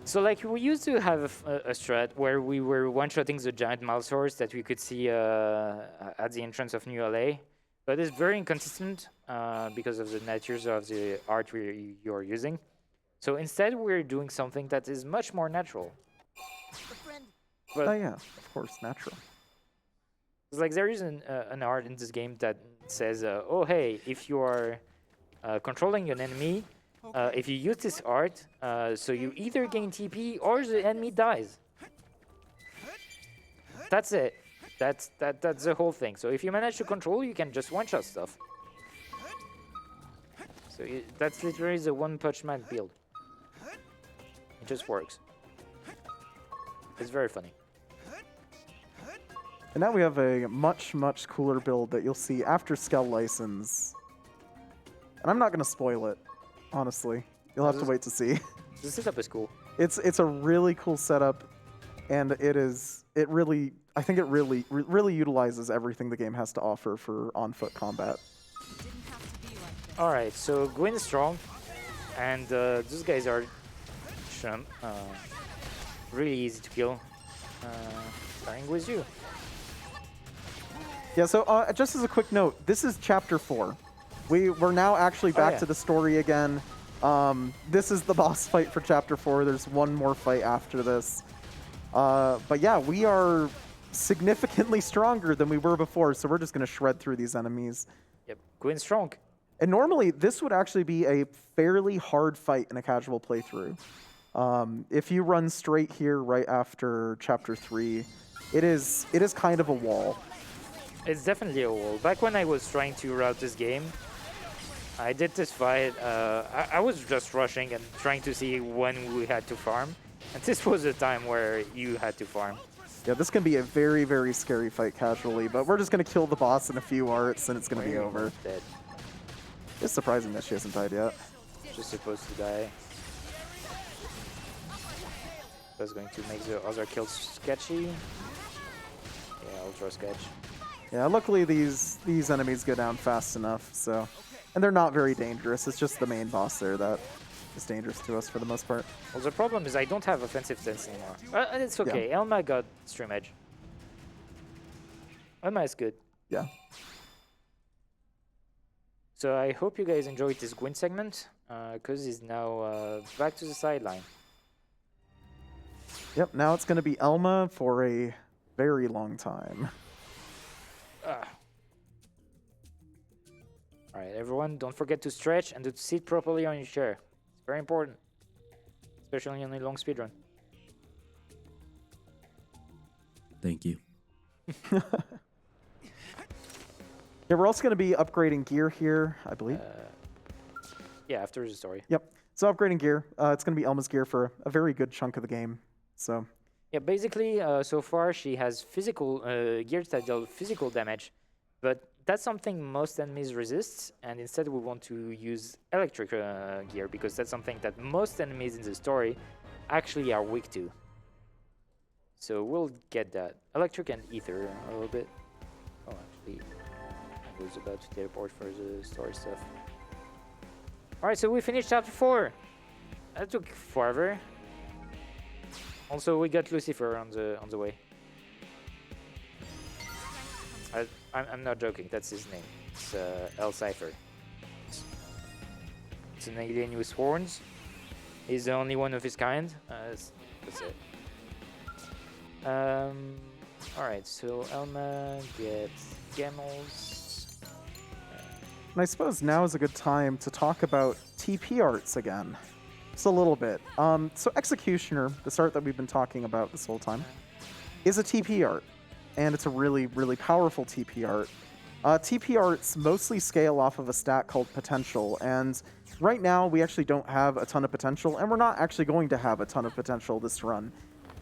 So like we used to have a strat where we were one-shotting the giant mouse horse that we could see at the entrance of New LA, but it's very inconsistent because of the natures of the art you're using. So instead we're doing something that is much more natural. But Oh yeah, of course, natural. it's like there is an art in this game that says, oh hey, if you are controlling an enemy, if you use this art, so you either gain TP or the enemy dies. That's it. That's the whole thing. So if you manage to control, you can just one-shot stuff. So that's literally the One Punch Man build. It just works. It's very funny. And now we have a much, much cooler build that you'll see after Skell License. And I'm not going to spoil it, honestly. You'll have to wait to see. The setup is cool. It's a really cool setup, and it really really utilizes everything the game has to offer for on-foot combat. Alright, so Gwyn is strong, and these guys are really easy to kill. Starting with you. Yeah, so just as a quick note, this is Chapter 4. We're now actually back yeah. to the story again. This is the boss fight for Chapter 4. There's one more fight after this. But yeah, we are significantly stronger than we were before, so we're just going to shred through these enemies. Yep, Gwyn's strong. And normally, this would actually be a fairly hard fight in a casual playthrough. If you run straight here right after Chapter 3, it is kind of a wall. It's definitely a wall. Back when I was trying to route this game, I did this fight. I was just rushing and trying to see when we had to farm. And this was a time where you had to farm. Yeah, this can be a very, very scary fight casually, but we're just going to kill the boss in a few arts and it's going to be over. Dead. It's surprising that she hasn't died yet. Just supposed to die. That's going to make the other kills sketchy. Yeah, ultra sketch. Yeah, luckily these enemies go down fast enough, so... And they're not very dangerous, it's just the main boss there that is dangerous to us for the most part. Well, the problem is I don't have offensive sense anymore. It's okay, Elma got stream edge. Elma is good. Yeah. So I hope you guys enjoyed this Gwyn segment, because he's now back to the sideline. Yep, now it's going to be Elma for a very long time. Alright, everyone, don't forget to stretch and to sit properly on your chair. It's very important, especially on a long speedrun. Thank you. Yeah, we're also going to be upgrading gear here, I believe. Yeah, after the story. Yep, so upgrading gear. It's going to be Elma's gear for a very good chunk of the game. So. Yeah, basically, so far she has physical gears that deal physical damage, but that's something most enemies resist, and instead we want to use electric gear because that's something that most enemies in the story actually are weak to. So we'll get that. Electric and ether a little bit. Oh, actually, I was about to teleport for the story stuff. Alright, so we finished chapter 4. That took forever. Also, we got Lucifer on the way. I'm not joking, that's his name. It's El Cypher. It's an alien with horns. He's the only one of his kind. That's it. Alright, so Elma gets Gemmels. And I suppose now is a good time to talk about TP arts again. Just a little bit. So Executioner, this art that we've been talking about this whole time, is a TP art. And it's a really, really powerful TP art. TP arts mostly scale off of a stat called potential, and right now we actually don't have a ton of potential, and we're not actually going to have a ton of potential this run.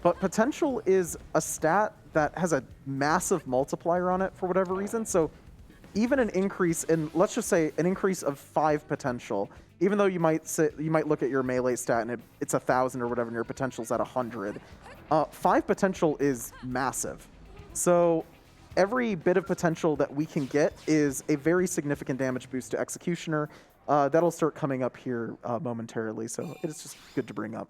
But potential is a stat that has a massive multiplier on it for whatever reason, so even an increase in, let's just say, an increase of 5 potential, even though you might look at your melee stat and it's 1,000 or whatever, and your potential's at 100, 5 potential is massive. So every bit of potential that we can get is a very significant damage boost to Executioner. That'll start coming up here momentarily, so it's just good to bring up.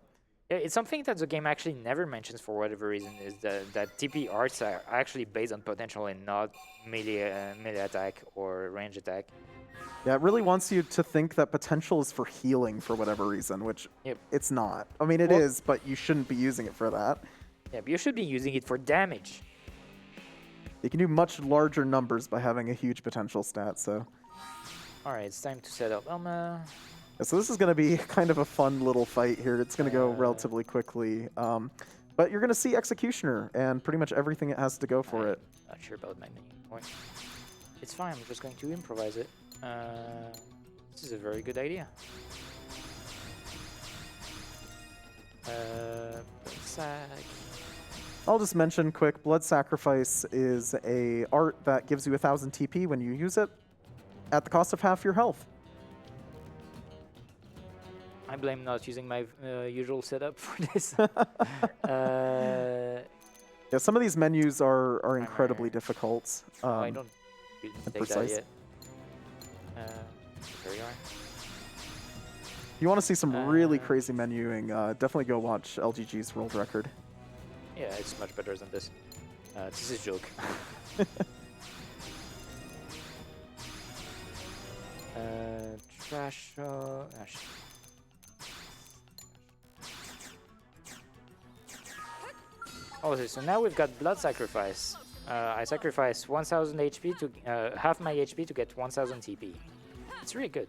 It's something that the game actually never mentions for whatever reason, is that TP arts are actually based on potential and not melee attack or range attack. Yeah, it really wants you to think that potential is for healing for whatever reason, which it's not. I mean, it is, but you shouldn't be using it for that. Yeah, but you should be using it for damage. You can do much larger numbers by having a huge potential stat, so... Alright, it's time to set up Elma. Yeah, so this is going to be kind of a fun little fight here. It's going to go relatively quickly. But you're going to see Executioner and pretty much everything it has to go for it. Not sure about my menu point. It's fine, I'm just going to improvise it. This is a very good idea. I'll just mention quick, Blood Sacrifice is a art that gives you 1,000 TP when you use it at the cost of half your health. I blame not using my usual setup for this. Yeah, some of these menus are incredibly difficult. I don't really take precise. that yet. There we are. If you want to see some really crazy menuing, definitely go watch LGG's world record. Yeah, it's much better than this. This is a joke. Trash. Okay, so now we've got Blood Sacrifice. I sacrifice 1,000 HP to half my HP to get 1,000 TP. It's really good.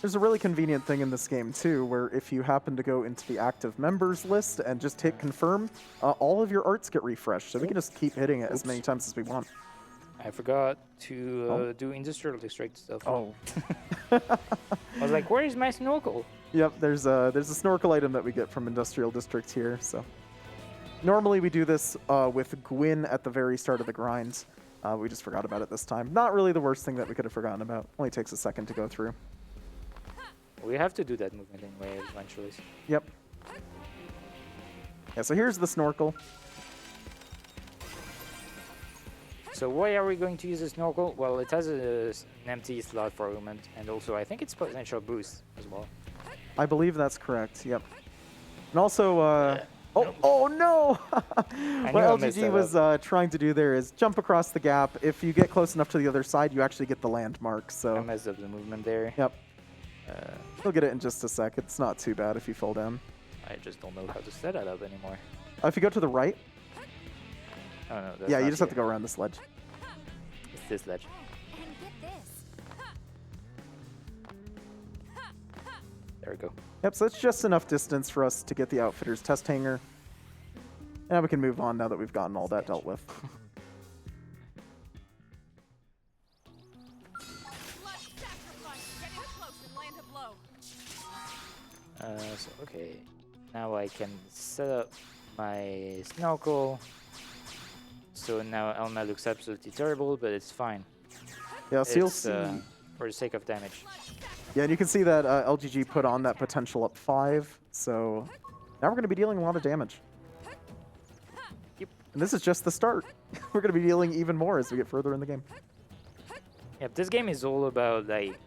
There's a really convenient thing in this game too, where if you happen to go into the active members list and just hit confirm, all of your arts get refreshed, so we can just keep hitting it as many times as we want. I forgot to do industrial district stuff. Oh. I was like, where is my snorkel? Yep, there's a snorkel item that we get from Industrial District here, so. Normally we do this with Gwyn at the very start of the grind. We just forgot about it this time. Not really the worst thing that we could have forgotten about. Only takes a second to go through. We have to do that movement anyway eventually. Yep. Yeah, so here's the snorkel. So why are we going to use a snorkel? Well, it has an empty slot for a moment, and also I think it's potential boost as well. I believe that's correct, yep. And also, oh no! What LGG was trying to do there is jump across the gap. If you get close enough to the other side, you actually get the landmark, so... I messed up the movement there. Yep. You'll get it in just a sec. It's not too bad if you fall down. I just don't know how to set that up anymore. If you go to the right... Oh no, that's yeah, you not just have to here. go around this ledge. It's this ledge. And get this. There we go. Yep, so it's just enough distance for us to get the Outfitter's test hanger. And we can move on now that we've gotten all that dealt with. Blood sacrifice. Get in close and land a blow. So okay, now I can set up my snorkel. So now Elma looks absolutely terrible, but it's fine. Yeah, so you'll It's see... for the sake of damage. Yeah, and you can see that LGG put on that potential up 5, so now we're going to be dealing a lot of damage. Yep. And this is just the start. We're going to be dealing even more as we get further in the game. Yep, this game is all about like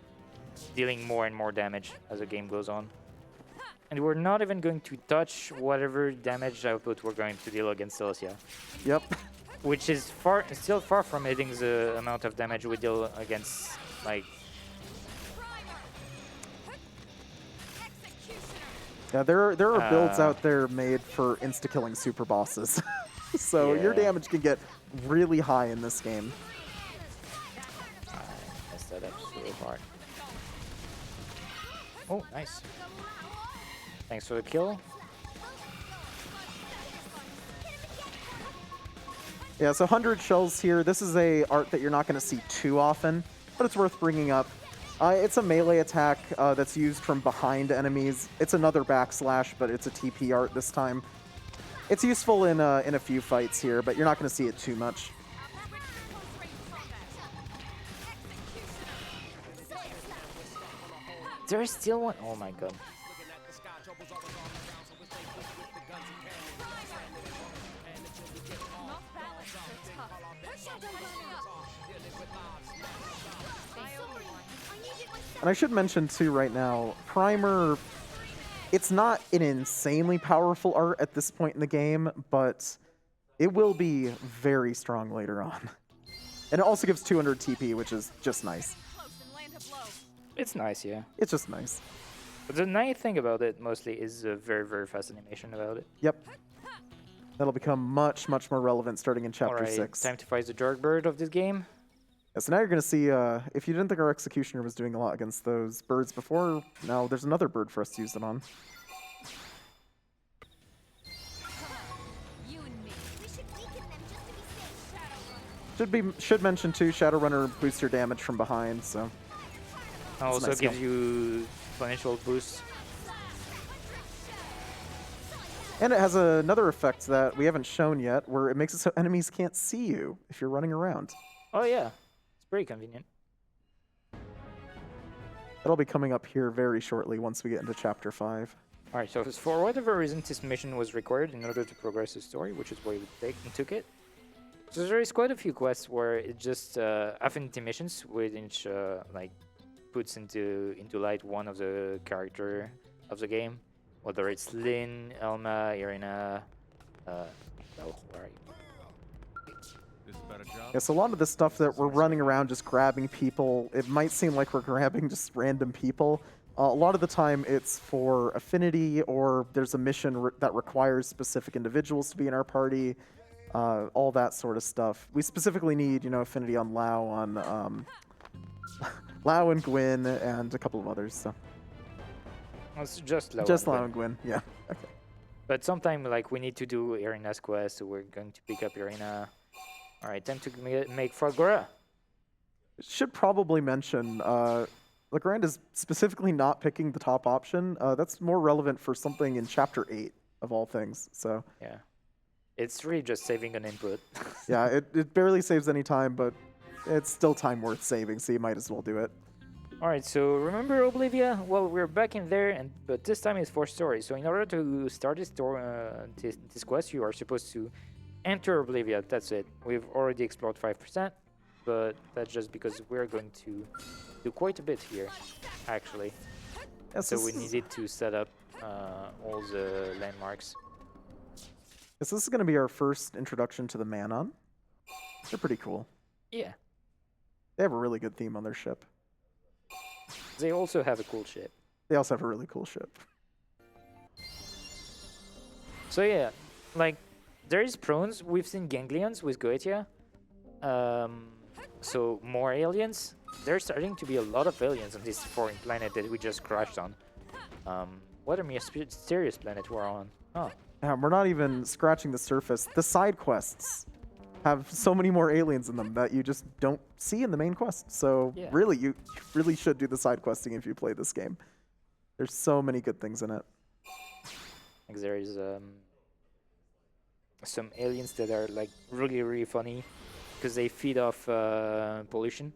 dealing more and more damage as the game goes on. And we're not even going to touch whatever damage output we're going to deal against Telethia. Yep. Which is still far from hitting the amount of damage we deal against, like... Yeah, there are builds out there made for insta-killing super bosses. So your Yeah. damage can get really high in this game. I messed that up so hard. Oh, nice. Thanks for the kill. Yeah, so 100 shells here. This is a art that you're not going to see too often, but it's worth bringing up. It's a melee attack that's used from behind enemies. It's another backslash, but it's a TP art this time. It's useful in a few fights here, but you're not going to see it too much. There's still one. Oh my god. And I should mention too right now, Primer, it's not an insanely powerful art at this point in the game, but it will be very strong later on. And it also gives 200 TP, which is just nice. It's nice, yeah. It's just nice. But the nice thing about it mostly is a very, very fast animation about it. Yep. That'll become much, much more relevant starting in Chapter Alright, 6. time to fight the dark bird of this game. Yeah, so now you're going to see, if you didn't think our Executioner was doing a lot against those birds before, now there's another bird for us to use it on. You and me. We should weaken them just to be safe. Should mention too, Shadowrunner boosts your damage from behind, so... Also nice gives skill. you potential boosts. And it has another effect that we haven't shown yet, where it makes it so enemies can't see you if you're running around. Oh yeah, it's pretty convenient. That'll be coming up here very shortly once we get into Chapter 5. Alright, so for whatever reason this mission was required in order to progress the story, which is why we took it. So there is quite a few quests where it just affinity missions with each like puts into light one of the character of the game, whether it's Lynn, Elma, Irina, oh, where are you? Yeah, so a lot of the stuff that we're running around just grabbing people, it might seem like we're grabbing just random people. A lot of the time it's for affinity, or there's a mission that requires specific individuals to be in our party, all that sort of stuff. We specifically need, affinity on Lao, on Lao and Gwyn, and a couple of others. So. It's just Lao. Just Lao and Gwyn, yeah. Okay. But sometime like we need to do Irina's quest, so we're going to pick up Irina. Alright, time to make Fragora. Should probably mention, Legrand is specifically not picking the top option. That's more relevant for something in Chapter 8, of all things. So Yeah. It's really just saving an input. yeah, it barely saves any time, but it's still time worth saving, so you might as well do it. Alright, so remember Oblivia? Well, we're back in there, but this time it's for story. So in order to start this quest, you are supposed to enter Oblivia. That's it. We've already explored 5%, but that's just because we're going to do quite a bit here, actually. Yes, So we needed to set up all the landmarks. Yes, this is going to be our first introduction to the Manon. They're pretty cool. Yeah. They have a really good theme on their ship. They also have a cool ship. They also have a really cool ship. So yeah, like, there is prawns. We've seen ganglions with Goetia. So more aliens. There's starting to be a lot of aliens on this foreign planet that we just crashed on. What a mysterious planet we're on. Oh. We're not even scratching the surface. The side quests have so many more aliens in them that you just don't see in the main quest. So Yeah. really, you really should do the side questing if you play this game. There's so many good things in it. Like there is some aliens that are like really, really funny because they feed off pollution.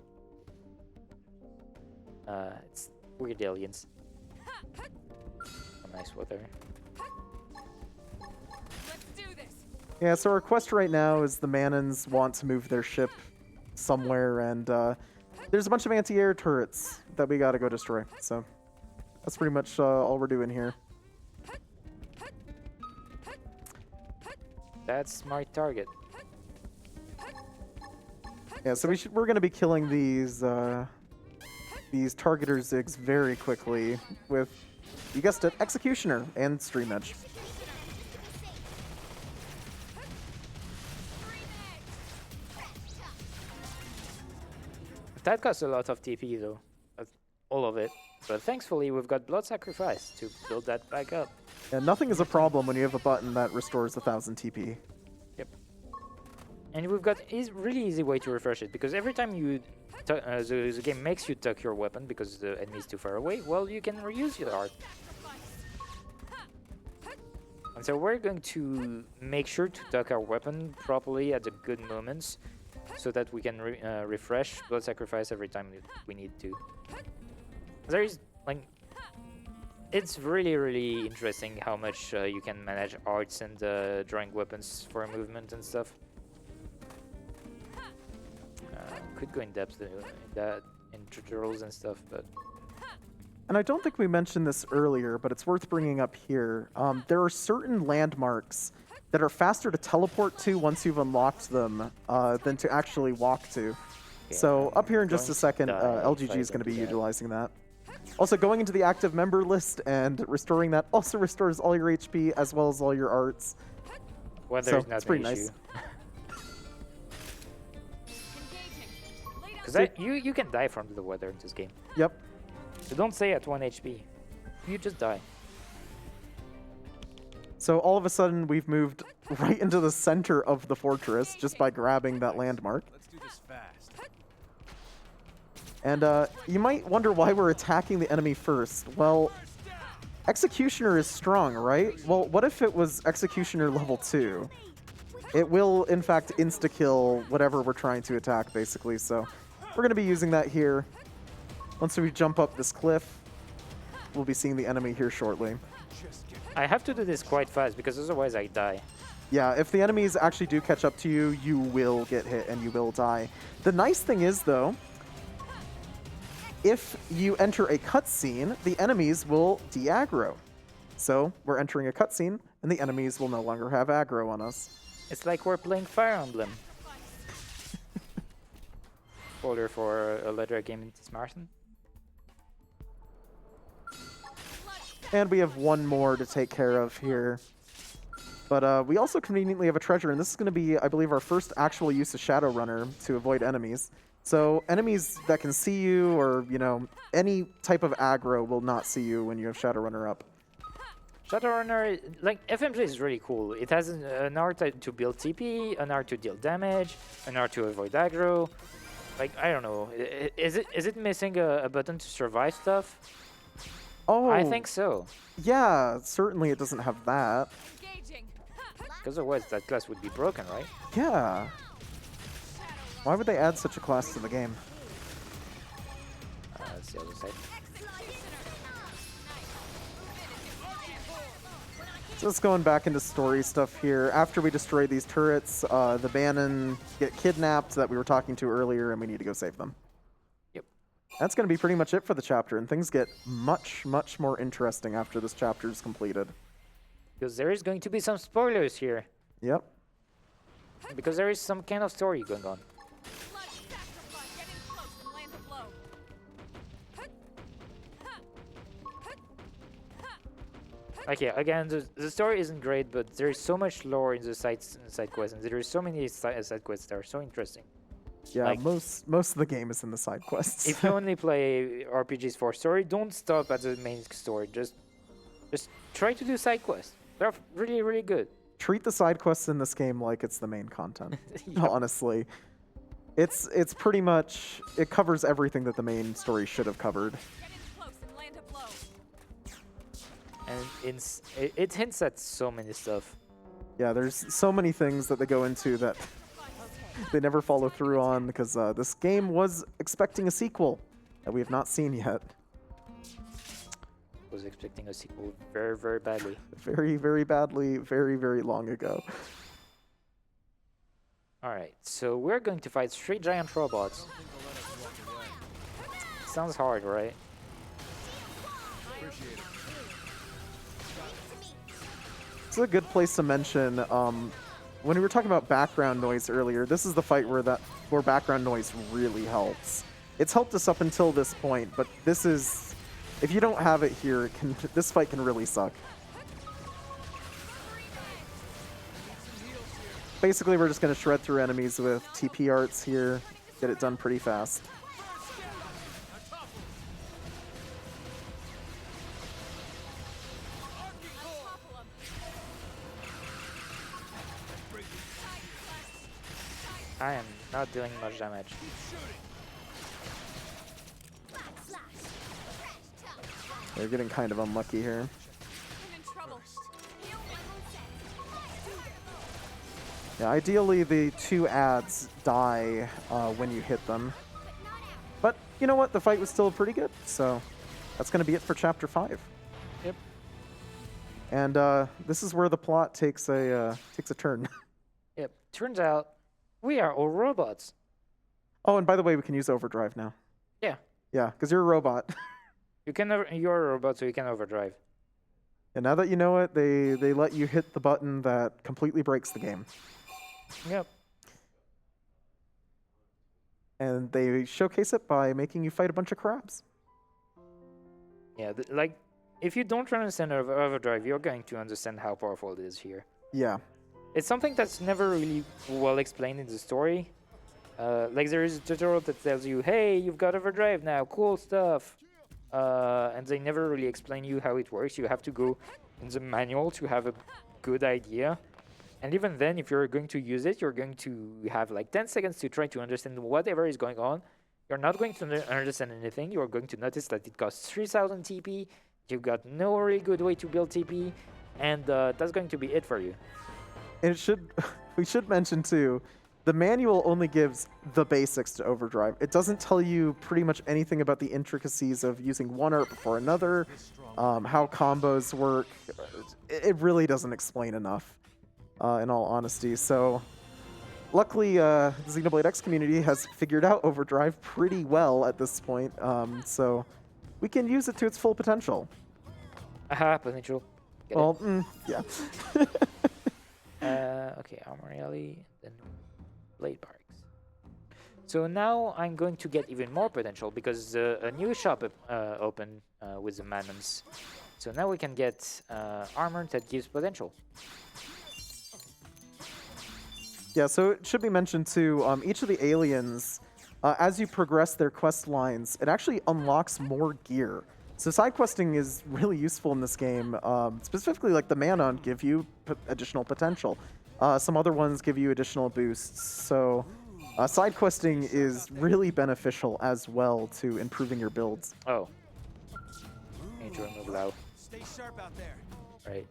It's weird aliens. Oh, nice weather. Let's do this. Yeah, so our quest right now is the Manons want to move their ship somewhere, and there's a bunch of anti-air turrets that we gotta go destroy. So that's pretty much all we're doing here. That's my target. Yeah, so we're gonna be killing these targeter zigs very quickly with, you guessed it, Executioner and Stream Edge. That costs a lot of TP though, all of it. But thankfully we've got Blood Sacrifice to build that back up. Yeah, nothing is a problem when you have a button that restores 1,000 TP. Yep. And we've got really easy way to refresh it, because every time you the game makes you tuck your weapon because the enemy is too far away, well, you can reuse your art. And so we're going to make sure to tuck our weapon properly at the good moments, so that we can refresh Blood Sacrifice every time we need to. There is, like, it's really interesting how much you can manage arts and drawing weapons for movement and stuff. Could go in depth in that in tutorials and stuff, but And I don't think we mentioned this earlier, but it's worth bringing up here. There are certain landmarks that are faster to teleport to once you've unlocked them than to actually walk to. yeah, So I'm up here in just a going second, to die if LGG I is going to don't be do that. utilizing that. Also, going into the active member list and restoring that also restores all your HP as well as all your arts. Weather So is not it's pretty an nice. issue. Because you can die from the weather in this game. Yep. So don't say at 1 HP. You just die. So all of a sudden, we've moved right into the center of the fortress just by grabbing that landmark. Let's do this fast. And you might wonder why we're attacking the enemy first. Well, Executioner is strong, right? Well, what if it was Executioner level 2? It will, in fact, insta-kill whatever we're trying to attack, basically. So we're going to be using that here. Once we jump up this cliff, we'll be seeing the enemy here shortly. I have to do this quite fast because otherwise I die. Yeah, if the enemies actually do catch up to you, you will get hit and you will die. The nice thing is, though, if you enter a cutscene, the enemies will de-aggro. So we're entering a cutscene, and the enemies will no longer have aggro on us. It's like we're playing Fire Emblem. Spoiler for a later game in this marathon. And we have one more to take care of here. But we also conveniently have a treasure, and this is going to be, I believe, our first actual use of Shadowrunner to avoid enemies. So enemies that can see you, or, you know, any type of aggro will not see you when you have Shadowrunner up. Shadowrunner, like, FMJ is really cool. It has an art to build TP, an art to deal damage, an art to avoid aggro. Like, I don't know. Is it missing a button to survive stuff? Oh, I think so. Yeah, certainly it doesn't have that. Because otherwise that class would be broken, right? Yeah. Why would they add such a class to the game? That's the other side. So let's going back into story stuff here. After we destroy these turrets, the Bannon get kidnapped that we were talking to earlier, and we need to go save them. Yep. That's going to be pretty much it for the chapter, and things get much more interesting after this chapter is completed. Because there is going to be some spoilers here. Yep. Because there is some kind of story going on. Like, yeah, again, the story isn't great, but there is so much lore in the side quests, and there are so many side quests that are so interesting. Yeah, Like, most of the game is in the side quests. if you only play RPGs for story, don't stop at the main story. Just try to do side quests. They're really good. Treat the side quests in this game like it's the main content. Yep. Honestly, it's pretty much, it covers everything that the main story should have covered. And it hints at so many stuff. Yeah, there's so many things that they go into that they never follow through on, because this game was expecting a sequel that we have not seen yet. Was expecting a sequel very badly. Very badly, very long ago. Alright, so we're going to fight 3 giant robots. Sounds hard, right? This is a good place to mention, when we were talking about background noise earlier, this is the fight where background noise really helps. It's helped us up until this point, but this is, if you don't have it here, this fight can really suck. Basically, we're just going to shred through enemies with TP arts here, get it done pretty fast. I am not dealing much damage. They're getting kind of unlucky here. I'm in trouble. Heal Yeah, ideally the 2 ads die when you hit them. But you know what? The fight was still pretty good, so that's going to be it for Chapter 5. Yep. And this is where the plot takes a turn. Yep. Turns out we are all robots. Oh, and by the way, we can use overdrive now. Yeah. Yeah, because you're a robot. You're a robot, so you can overdrive. And now that you know it, they let you hit the button that completely breaks the game. Yep. And they showcase it by making you fight a bunch of crabs. Yeah, like, if you don't understand overdrive, you're going to understand how powerful it is here. Yeah. It's something that's never really well explained in the story. Like, there is a tutorial that tells you, hey, you've got overdrive now, cool stuff. And they never really explain you how it works. You have to go in the manual to have a good idea. And even then, if you're going to use it, you're going to have like 10 seconds to try to understand whatever is going on. You're not going to understand anything. You're going to notice that it costs 3,000 TP. You've got no really good way to build TP. And that's going to be it for you. And we should mention too, the manual only gives the basics to overdrive. It doesn't tell you pretty much anything about the intricacies of using one art before another, how combos work. It really doesn't explain enough, in all honesty. So luckily, the Xenoblade X community has figured out overdrive pretty well at this point, so we can use it to its full potential. Aha, potential. Get Well, yeah. Okay, Armory Alley, then Blade Barracks. So now I'm going to get even more potential because a new shop opened with the Manons. So now we can get armor that gives potential. Yeah, so it should be mentioned too, each of the aliens, as you progress their quest lines, it actually unlocks more gear. So side questing is really useful in this game. Specifically, like the Manon give you additional potential. Some other ones give you additional boosts. So side questing is really beneficial as well to improving your builds. Oh. Need to remove Lao. Stay sharp out there. Right.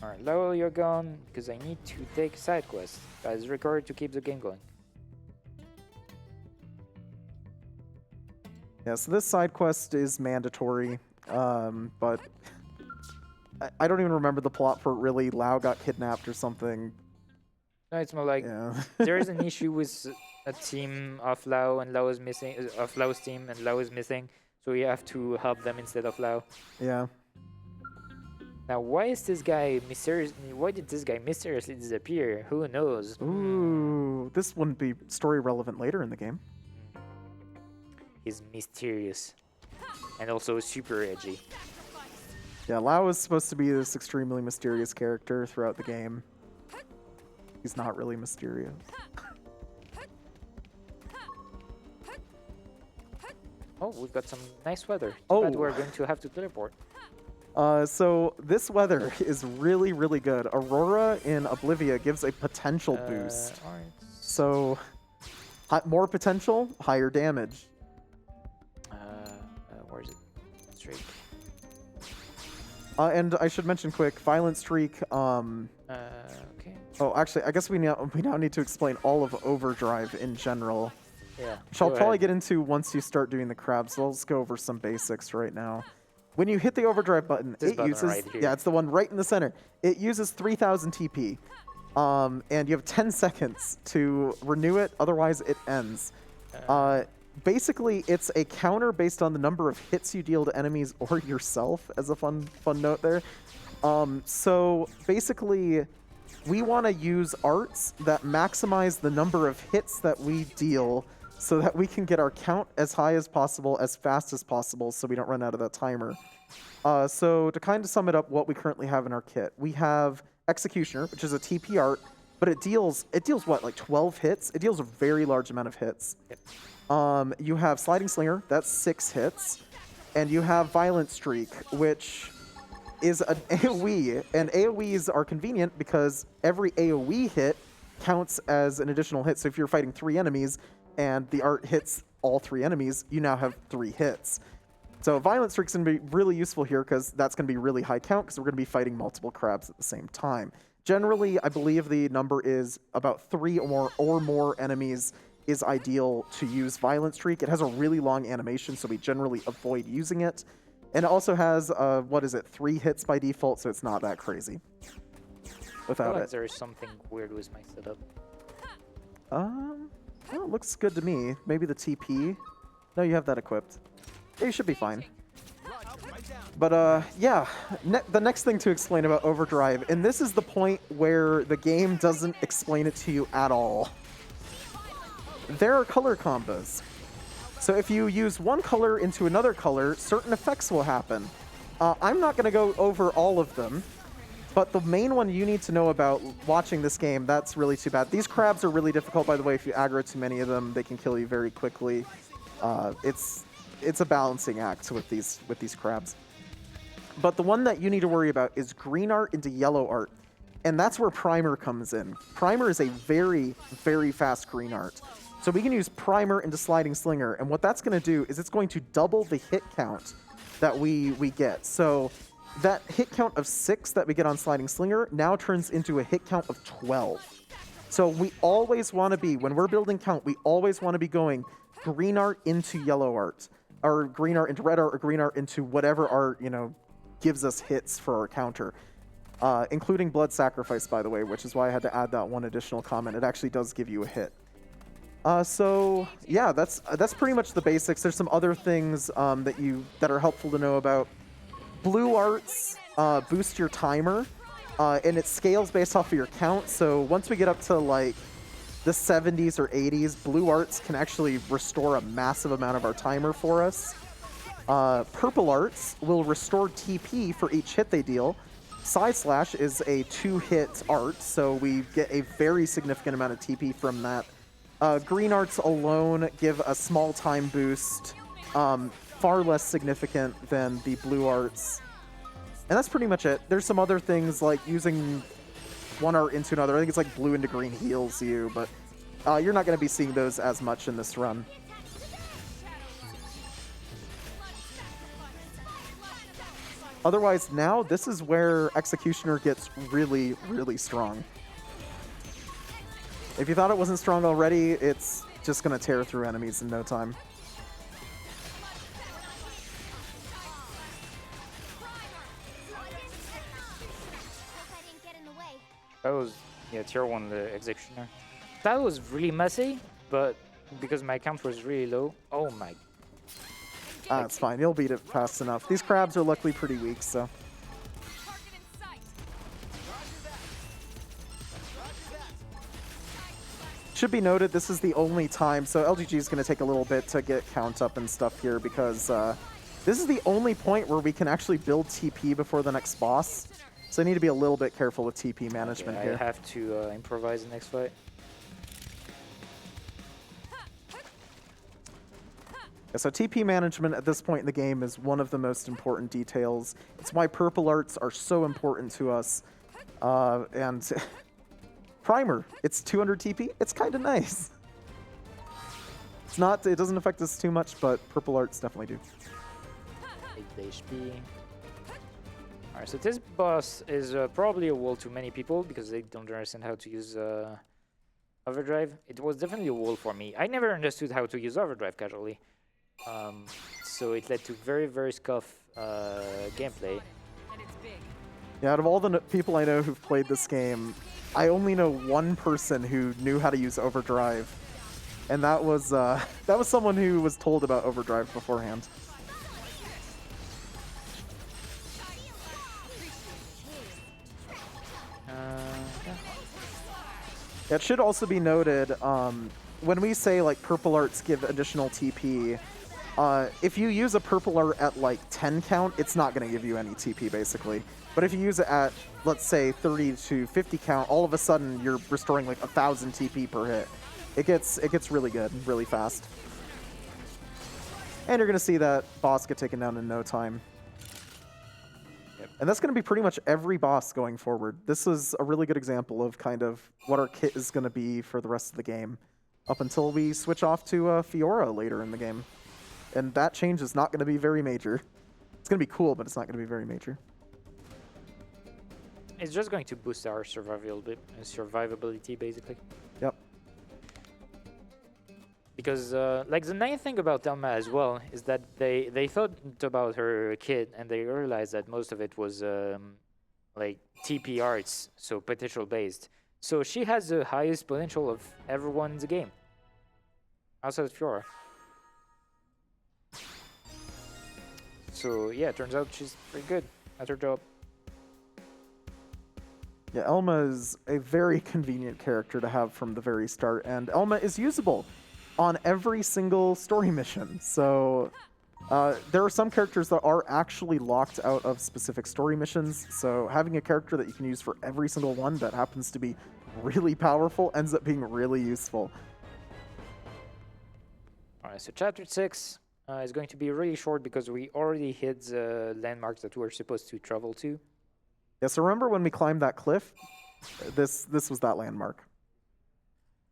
Alright, Lao, you're gone because I need to take a side quest that is required to keep the game going. Yeah, so this side quest is mandatory, but I don't even remember the plot for it really. Lao got kidnapped or something. No, it's more like Yeah. there is an issue with a team of Lao and Lao is missing, of Lao's team and Lao is missing, so we have to help them instead of Lao. Yeah. Now, why is this guy mysterious? Why did this guy mysteriously disappear? Who knows? Ooh, this wouldn't be story relevant later in the game. He's mysterious and also super edgy. Yeah, Lao is supposed to be this extremely mysterious character throughout the game. He's not really mysterious. Oh, we've got some nice weather. Oh. But we're going to have to teleport. So this weather is really, really good. Aurora in Oblivia gives a potential boost. Alright. So more potential, higher damage. Where is it? Streak. And I should mention quick, Violent Streak. Okay. Oh, actually, I guess we now need to explain all of Overdrive in general, Yeah. which I'll go probably ahead. get into once you start doing the crabs. So let's go over some basics right now. When you hit the Overdrive button, This it button uses right here. yeah, it's the one right in the center. It uses 3,000 TP, and you have 10 seconds to renew it. Otherwise, it ends. Basically, it's a counter based on the number of hits you deal to enemies or yourself, as a fun note there. So basically, we want to use arts that maximize the number of hits that we deal so that we can get our count as high as possible, as fast as possible, so we don't run out of that timer. So to kind of sum it up, what we currently have in our kit, we have Executioner, which is a TP art, but it deals what, like 12 hits? It deals a very large amount of hits. Yep. You have Sliding Slinger, that's 6 hits, and you have Violent Streak, which is an AoE, and AoEs are convenient because every AoE hit counts as an additional hit. So if you're fighting 3 enemies and the art hits all 3 enemies, you now have 3 hits. So Violent Streak's going to be really useful here because that's going to be really high count because we're going to be fighting multiple crabs at the same time. Generally, I believe the number is about 3 or more enemies is ideal to use Violent Streak. It has a really long animation, so we generally avoid using it. And it also has, 3 hits by default, so it's not that crazy I without feel like it. there is something weird with my setup. Well, it looks good to me. Maybe the TP? No, you have that equipped. Yeah, you should be fine. But, yeah, the next thing to explain about Overdrive, and this is the point where the game doesn't explain it to you at all. There are color combos. So if you use one color into another color, certain effects will happen. I'm not going to go over all of them, but the main one you need to know about watching this game, that's really too bad. These crabs are really difficult, by the way. If you aggro too many of them, they can kill you very quickly. It's a balancing act with these crabs. But the one that you need to worry about is green art into yellow art. And that's where Primer comes in. Primer is a very, very fast green art. So we can use Primer into Sliding Slinger, and what that's going to do is it's going to double the hit count that we get. So that hit count of 6 that we get on Sliding Slinger now turns into a hit count of 12. So we always want to be, when we're building count, we always want to be going green art into yellow art, or green art into red art, or green art into whatever art, gives us hits for our counter. Including Blood Sacrifice, by the way, which is why I had to add that one additional comment. It actually does give you a hit. So yeah, that's pretty much the basics. There's some other things that are helpful to know about. Blue arts boost your timer, and it scales based off of your count. So once we get up to like the 70s or 80s, blue arts can actually restore a massive amount of our timer for us. Purple arts will restore TP for each hit they deal. Side Slash is a 2-hit art, so we get a very significant amount of TP from that. Green arts alone give a small time boost, far less significant than the blue arts. And that's pretty much it. There's some other things like using one art into another. I think it's like blue into green heals you, but you're not going to be seeing those as much in this run. Otherwise, now this is where Executioner gets really, really strong. If you thought it wasn't strong already, it's just going to tear through enemies in no time. That was, tier 1 the Executioner. That was really messy, but because my count was really low, oh my. It's fine. You'll beat it fast enough. These crabs are luckily pretty weak, so. Should be noted, this is the only time, so LGG is going to take a little bit to get count up and stuff here because this is the only point where we can actually build TP before the next boss. So I need to be a little bit careful with TP management here. I have to improvise the next fight. Yeah, so TP management at this point in the game is one of the most important details. It's why purple arts are so important to us. And Primer, it's 200 TP. It's kind of nice. It's not, it doesn't affect us too much, but purple arts definitely do. 8 HP. Alright, so this boss is probably a wall to many people because they don't understand how to use Overdrive. It was definitely a wall for me. I never understood how to use Overdrive casually. So it led to very, very scuff gameplay. Yeah, out of all the people I know who've played this game, I only know one person who knew how to use Overdrive, and that was someone who was told about Overdrive beforehand. It should also be noted, when we say like purple arts give additional TP, if you use a purple art at like 10 count, it's not going to give you any TP basically. But if you use it at, let's say, 30 to 50 count, all of a sudden you're restoring like 1,000 TP per hit. It gets really good, really fast. And you're going to see that boss get taken down in no time. Yep. And that's going to be pretty much every boss going forward. This is a really good example of kind of what our kit is going to be for the rest of the game, up until we switch off to Fiora later in the game. And that change is not going to be very major. It's going to be cool, but it's not going to be very major. It's just going to boost our survivability, basically. Yep. Because, like, the nice thing about Thelma as well is that they thought about her kit and they realized that most of it was, like, TP arts, so potential based. So she has the highest potential of everyone in the game. Outside of Fiora. So, yeah, turns out she's pretty good at her job. Yeah, Elma is a very convenient character to have from the very start, and Elma is usable on every single story mission. So there are some characters that are actually locked out of specific story missions, so having a character that you can use for every single one that happens to be really powerful ends up being really useful. Alright, so chapter 6 is going to be really short because we already hit the landmarks that we're supposed to travel to. Yeah, so remember when we climbed that cliff? This was that landmark.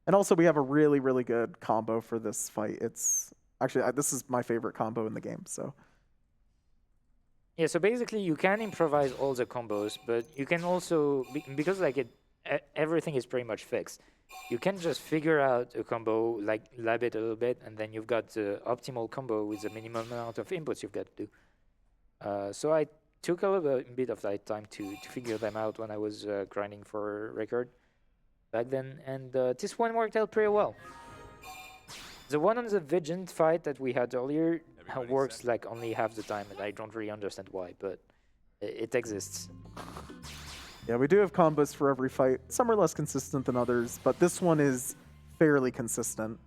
And also we have a really, really good combo for this fight. It's actually, this is my favorite combo in the game, so. Yeah, so basically you can improvise all the combos, but you can also, because like everything is pretty much fixed, you can just figure out a combo, like lab it a little bit, and then you've got the optimal combo with the minimum amount of inputs you've got to do. So I took a little bit of that time to figure them out when I was grinding for record back then, and this one worked out pretty well. The one on the Vigent fight that we had earlier works like only half the time, and I don't really understand why, but it exists. Yeah, we do have combos for every fight. Some are less consistent than others, but this one is fairly consistent.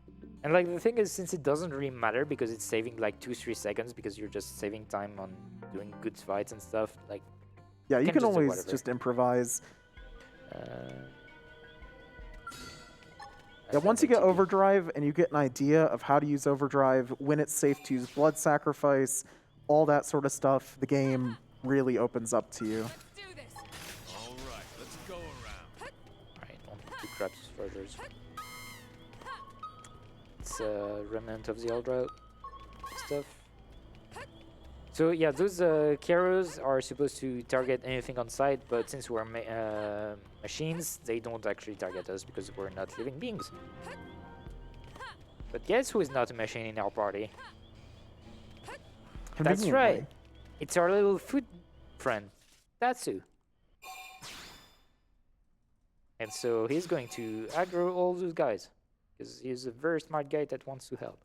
And like the thing is, since it doesn't really matter because it's saving like 2-3 seconds because you're just saving time on doing good fights and stuff, like yeah, you can just do always whatever. just improvise. I Yeah, think once you that's get a good- overdrive and you get an idea of how to use overdrive, when it's safe to use blood sacrifice, all that sort of stuff, the game really opens up to you. Let's do this. All right, let's go around. Alright, on to Crab's Treasures. It's a remnant of the old route stuff. So yeah, those carrows are supposed to target anything on sight, but since we're machines, they don't actually target us because we're not living beings. But guess who is not a machine in our party? That's Conveniently. right. It's our little food friend, Tatsu. And so he's going to aggro all those guys, because he's a very smart guy that wants to help.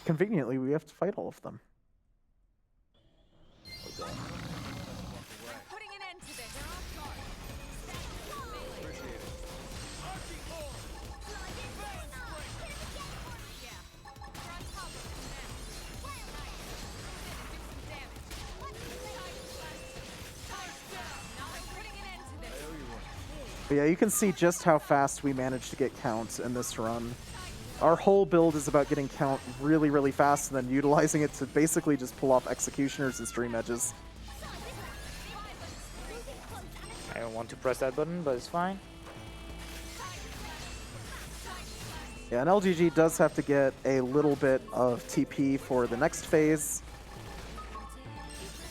Conveniently, we have to fight all of them. We're putting an end to this. Yeah. We're on top of them now. I'm putting an end to this. But yeah, you can see just how fast we managed to get count in this run. Our whole build is about getting count really, really fast and then utilizing it to basically just pull off executioners and stream edges. I don't want to press that button, but it's fine. Yeah, and LGG does have to get a little bit of TP for the next phase.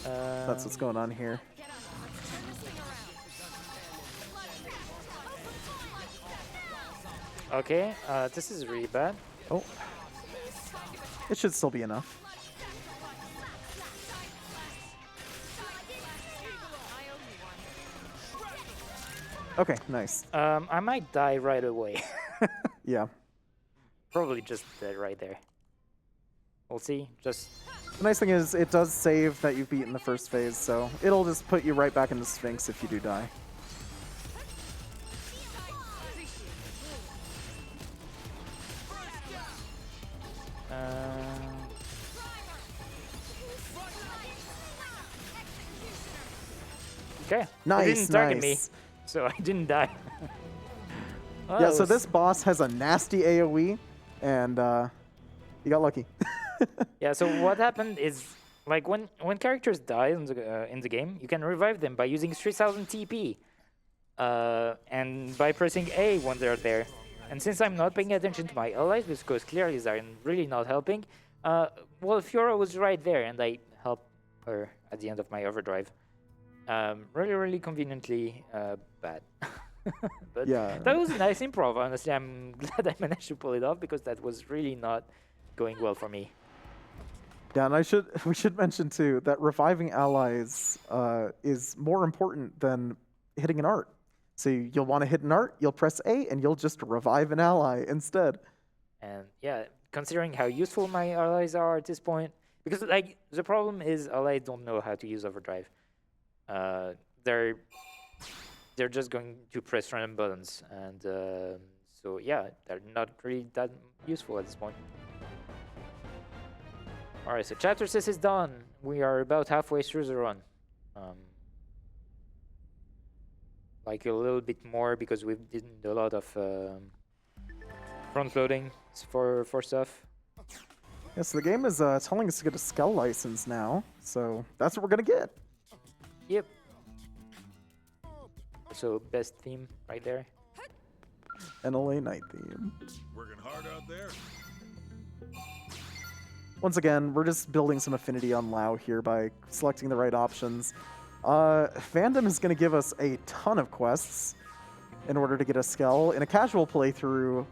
That's what's going on here. Okay, this is really bad. Oh. It should still be enough. Okay, nice. I might die right away. Yeah. Probably just dead right there. We'll see. Just The nice thing is, it does save that you've beaten the first phase, so it'll just put you right back into Sphinx if you do die. Okay. Nice, It didn't target me, nice. so I didn't die. Well, Yeah, that so was- this boss has a nasty AoE, and you got lucky. Yeah, so what happened is like when characters die in the game, you can revive them by using 3000 TP, and by pressing A when they're there. And since I'm not paying attention to my allies because clearly they're really not helping, well, Fiora was right there, and I helped her at the end of my overdrive. Really conveniently bad. But Yeah. that was a nice improv. Honestly, I'm glad I managed to pull it off because that was really not going well for me. Yeah, and we should mention too that reviving allies is more important than hitting an art. So you'll want to hit an art, you'll press A, and you'll just revive an ally instead. And yeah, considering how useful my allies are at this point, because like the problem is allies don't know how to use overdrive. They're just going to press random buttons, and so yeah, they're not really that useful at this point. All right, so chapter 6 is done. We are about halfway through the run. Like a little bit more because we did a lot of front loading for stuff. Yeah, so the game is telling us to get a Skell license now, so that's what we're gonna get. Yep. So best theme right there. NLA night theme. Working hard out there. Once again, we're just building some affinity on Lao here by selecting the right options. Fandom is going to give us a ton of quests in order to get a Skell. In a casual playthrough,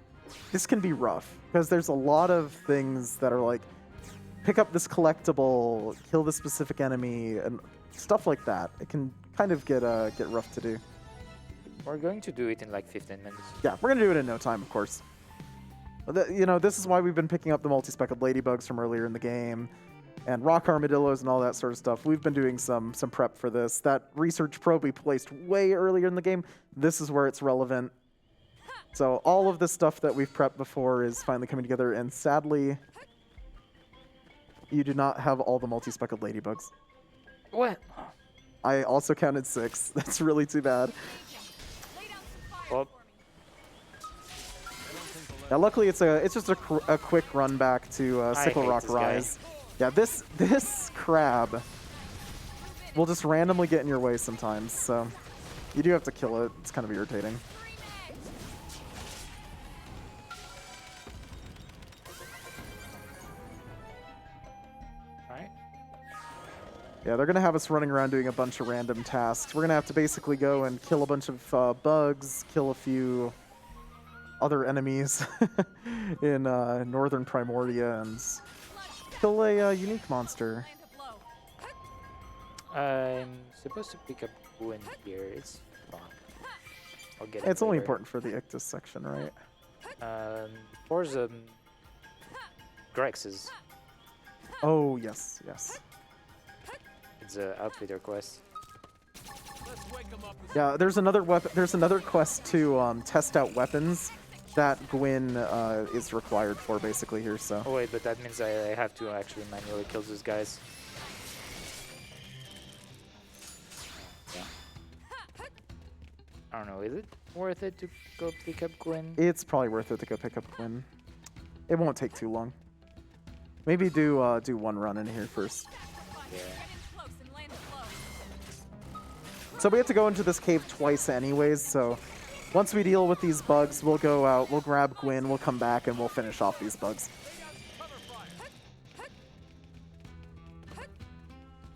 this can be rough because there's a lot of things that are like, pick up this collectible, kill this specific enemy, and stuff like that. It can kind of get rough to do. We're going to do it in like 15 minutes. Yeah, we're going to do it in no time, of course. You know, this is why we've been picking up the multi-speckled ladybugs from earlier in the game, and rock armadillos and all that sort of stuff. We've been doing some prep for this. That research probe we placed way earlier in the game, this is where it's relevant. So all of the stuff that we've prepped before is finally coming together, and sadly, you do not have all the multi-speckled ladybugs. What? I also counted 6. That's really too bad. Lay down some fire Well, for me. Yeah, luckily it's just a quick run back to Sickle hate Rock this guy. Rise. Yeah, this crab will just randomly get in your way sometimes, so you do have to kill it. It's kind of irritating. Alright. Yeah, they're gonna have us running around doing a bunch of random tasks. We're gonna have to basically go and kill a bunch of bugs, kill a few other enemies in northern Primordia, and kill a unique monster. Land a blow. I'm supposed to pick up Gwyn here. It's fine. I'll get it It's only later. important for the Ictus section, right? For the Grexes, Oh, yes, yes. it's an outfitter quest. Let's wake 'em up. Yeah, there's another weapon. There's another quest to test out weapons that Gwyn is required for, basically here. So Oh wait, but that means I have to actually manually kill these guys. Yeah. I don't know, is it worth it to go pick up Gwyn? it's probably worth it to go pick up Gwyn. It won't take too long. Maybe do one run in here first. Yeah. Get in close and land a blow. So we have to go into this cave twice anyways. So once we deal with these bugs, we'll go out, we'll grab Gwyn, we'll come back, and we'll finish off these bugs.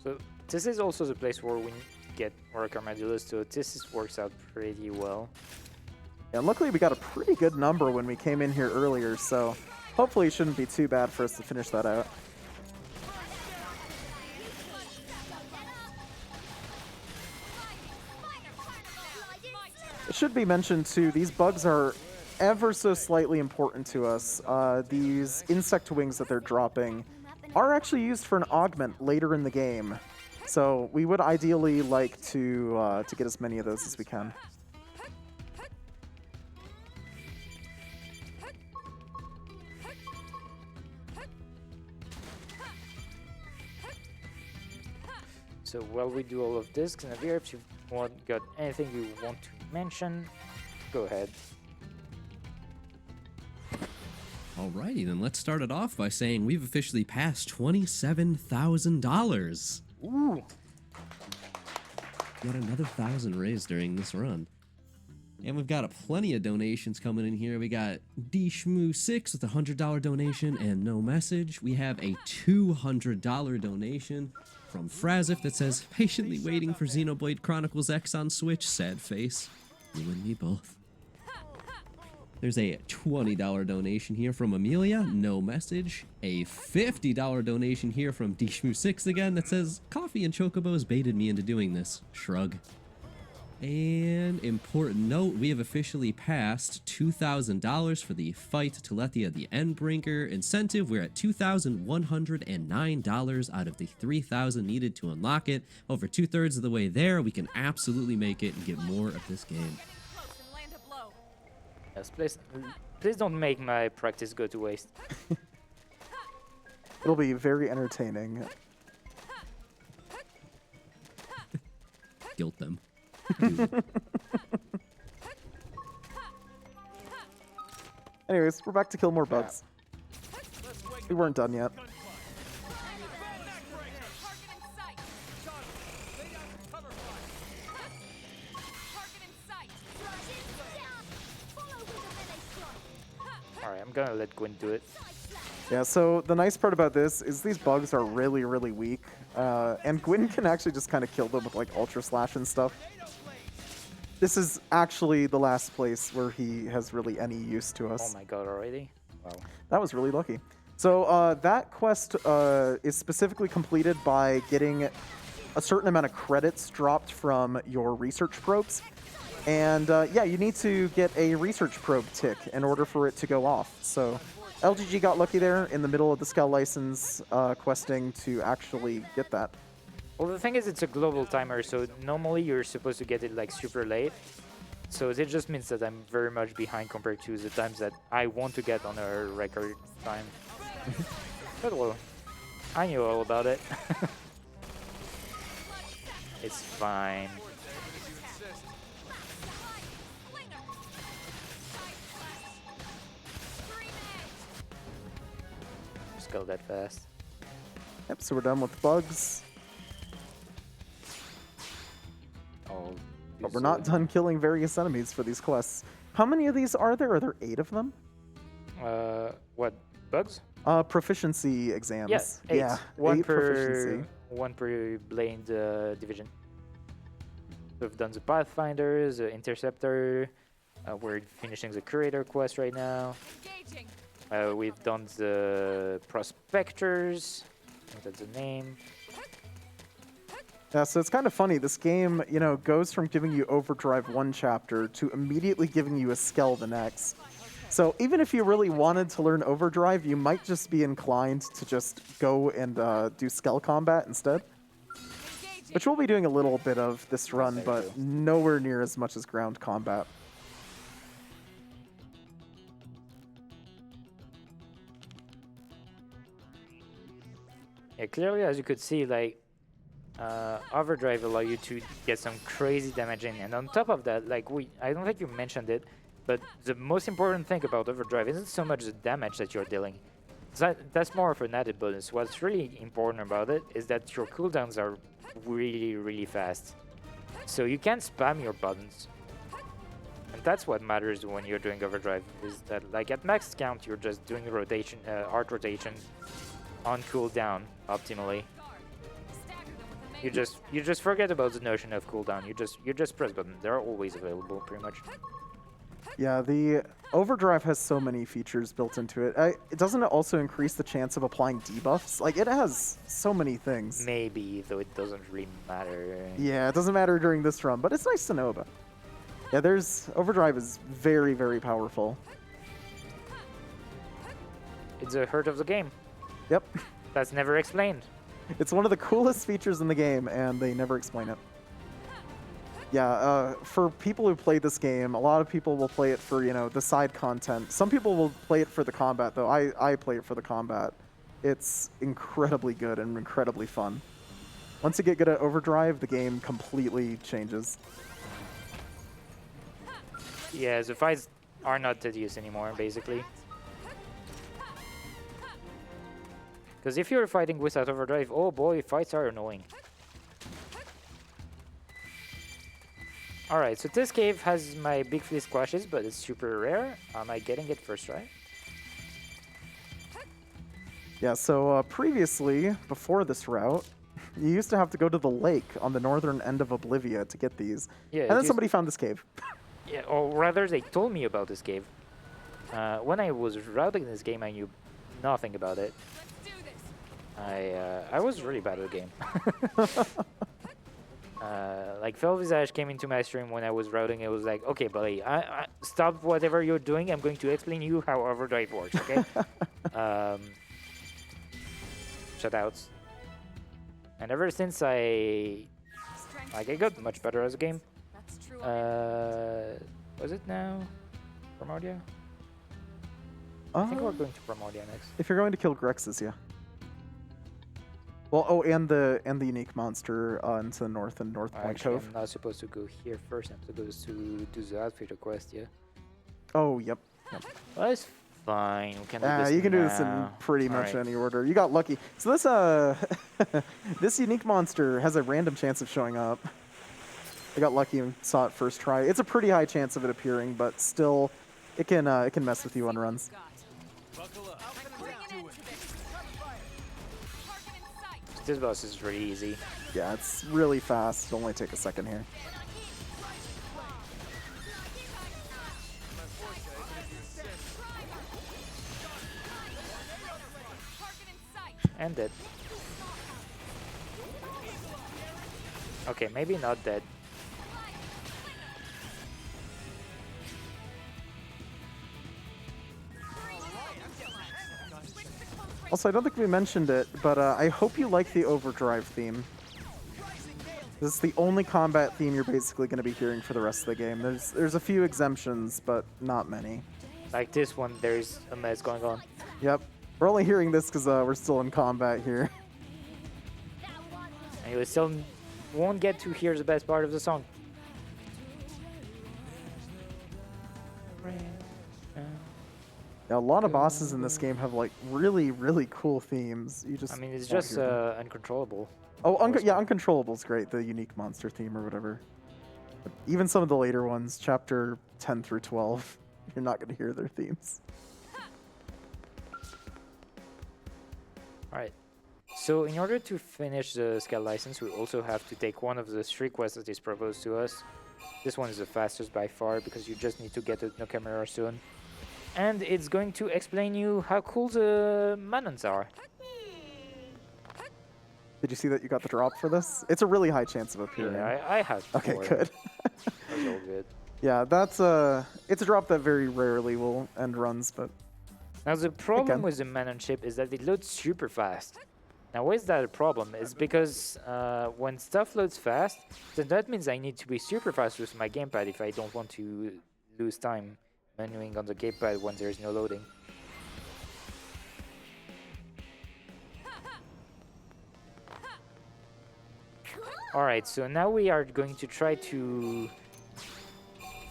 So this is also the place where we get Rock Armadillos, so works out pretty well. And luckily we got a pretty good number when we came in here earlier, so hopefully it shouldn't be too bad for us to finish that out. It should be mentioned too, these bugs are ever so slightly important to us. These insect wings that they're dropping are actually used for an augment later in the game. So we would ideally like to get as many of those as we can. So while we do all of this, Xanavier, if you've got anything you want to mention, go ahead. Alrighty, then let's start it off by saying we've officially passed $27,000. Ooh. Got another 1,000 raised during this run. And we've got plenty of donations coming in here. We got DShmoo6 with a $100 donation and no message. We have a $200 donation from Frazif that says, patiently waiting for Xenoblade Chronicles X on Switch, sad face. You and me both. There's a $20 donation here from Amelia, no message. A $50 donation here from DShmoo6 again that says, coffee and chocobos baited me into doing this, shrug. And important note, we have officially passed $2,000 for the Fight Telethia the Endbrinker incentive. We're at $2,109 out of the $3,000 needed to unlock it. Over 2/3 of the way there, we can absolutely make it and get more of this game. Close and land a blow. Yes, please don't make my practice go to waste. It'll be very entertaining. Guilt them. Anyways, we're back to kill more bugs. We weren't done yet. Target in sight. Lay down some cover fire. Target in sight. Follow with a melee strike. Alright, I'm gonna let Gwyn do it. Yeah, so the nice part about this is these bugs are really, really weak. And Gwyn can actually just kind of kill them with like Ultra Slash and stuff. This is actually the last place where he has really any use to Oh us. my god, already? Wow. That was really lucky. So that quest is specifically completed by getting a certain amount of credits dropped from your research probes. And yeah, you need to get a research probe tick in order for it to go off. So LGG got lucky there in the middle of the Scout license questing to actually get that. Well, the thing is, it's a global timer, so normally you're supposed to get it like super late. So it just means that I'm very much behind compared to the times that I want to get on a record time. But well, I knew all about it. It's fine. Just go that fast. Yep, so we're done with bugs. Oh, But we're not done killing various enemies for these quests. How many of these are there? Are there 8 of them? What, bugs? Proficiency exams. Yes, 8. Yeah, One 8 proficiency. per blade division. We've done the Pathfinders, the Interceptor. We're finishing the Curator quest right now. Engaging. We've done the Prospectors. I think that's the name. Yeah, so it's kind of funny. This game, you know, goes from giving you Overdrive one chapter to immediately giving you a Skell the next. So even if you really wanted to learn Overdrive, you might just be inclined to just go and do Skell combat instead. Engaging. Which we'll be doing a little bit of this run, There you but go. nowhere near as much as ground combat. Yeah, clearly, as you could see, like, Overdrive allow you to get some crazy damage in. And on top of that, like, I don't think you mentioned it, but the most important thing about Overdrive isn't so much the damage that you're dealing. That's more of an added bonus. What's really important about it is that your cooldowns are really, really fast. So you can spam your buttons. And that's what matters when you're doing Overdrive, is that, like, at max count, you're just doing rotation, art rotation on cooldown optimally. Stagger them with a You just forget about the notion of cooldown. You just press buttons. They're always available, pretty much. Yeah, the Overdrive has so many features built into it. Doesn't it also increase the chance of applying debuffs? Like, it has so many things. Maybe, though it doesn't really matter. Yeah, it doesn't matter during this run, but it's nice to know about. Yeah, Overdrive is very, very powerful. It's the heart of the game. Yep. That's never explained. It's one of the coolest features in the game, and they never explain it. Yeah, for people who play this game, a lot of people will play it for, you know, the side content. Some people will play it for the combat, though. I play it for the combat. It's incredibly good and incredibly fun. Once you get good at Overdrive, the game completely changes. Yeah, the fights are not tedious anymore, basically. Because if you're fighting without overdrive, oh boy, fights are annoying. Alright, so this cave has my big flea squashes, but it's super rare. Am I getting it first try? Yeah, so previously, before this route, you used to have to go to the lake on the northern end of Oblivia to get these. Yeah, And then somebody found this cave. Yeah, or rather, they told me about this cave. When I was routing this game, I knew nothing about it. Let's do this. I was really bad at the game. Like Fel Visage came into my stream when I was routing. It was like, okay, buddy, I stop whatever you're doing. I'm going to explain you how overdrive works. Okay. Shutouts. And ever since I got much better as a game. That's true. Was it now? Primordia? I think we're going to Primordia next. If you're going to kill Grexes, yeah. Well, oh, and the unique monster into the north and North Point Actually, Cove. I'm not supposed to go here first. I'm supposed to do the outfitter quest, yeah. Oh, yep. Well, that's fine. We can do this You can do this in now. pretty much Alright. any order. You got lucky. So this this unique monster has a random chance of showing up. I got lucky and saw it first try. It's a pretty high chance of it appearing, but still, it can mess with you on runs. Buckle up. Bring an end to this. Target in sight. This boss is really easy. Yeah, it's really fast. It'll only take a second here. Target in sight. And dead. Okay, maybe not dead. Also, I don't think we mentioned it, but I hope you like the overdrive theme. This is the only combat theme you're basically going to be hearing for the rest of the game. There's a few exemptions, but not many. Like this one, there's a mess going on. Yep. We're only hearing this because we're still in combat here. And you still won't get to hear the best part of the song. Yeah, a lot of bosses in this game have like really, really cool themes. You just I mean, it's won't just hear them. uncontrollable. Oh, yeah, Uncontrollable's great, the unique monster theme or whatever. But even some of the later ones, chapter 10 through 12, you're not going to hear their themes. Alright. So in order to finish the Scout license, we also have to take one of the 3 quests that is proposed to us. This one is the fastest by far because you just need to get a Nakamura soon. And it's going to explain you how cool the Manons are. Did you see that you got the drop for this? It's a really high chance of appearing. Yeah, I have. Okay, more. good. That's all good. Yeah, it's a drop that very rarely will end runs, but Now the problem can. with the Manon chip is that it loads super fast. Now why is that a problem? It's because when stuff loads fast, then that means I need to be super fast with my gamepad if I don't want to lose time menuing on the gamepad when there's no loading. Alright, so now we are going to try to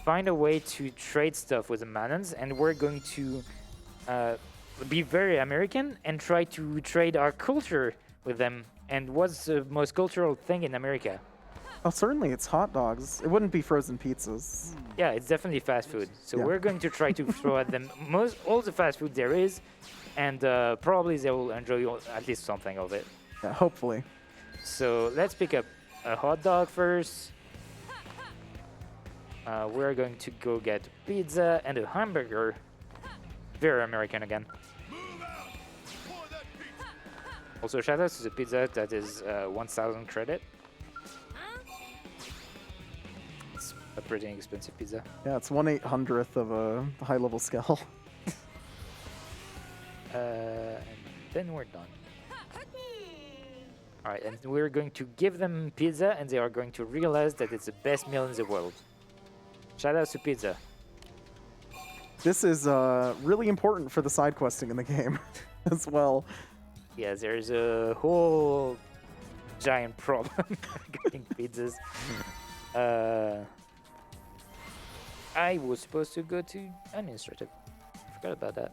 find a way to trade stuff with the Manons, and we're going to be very American and try to trade our culture with them. And what's the most cultural thing in America? oh, certainly it's hot dogs. It wouldn't be frozen pizzas. Yeah, it's definitely fast food. So Yeah. we're going to try to throw at them all the fast food there is, and probably they will enjoy at least something of it. Yeah, hopefully. So let's pick up a hot dog first. We're going to go get pizza and a hamburger. Very American again. Also, shout out to the pizza that is 1,000 credit. It's a pretty expensive pizza. Yeah, it's 1/800th of a high-level skill. And then we're done. Alright, and we're going to give them pizza, and they are going to realize that it's the best meal in the world. Shout out to pizza. This is really important for the side questing in the game as well. Yeah, there's a whole giant problem getting pizzas. I was supposed to go to administrative. Forgot about that.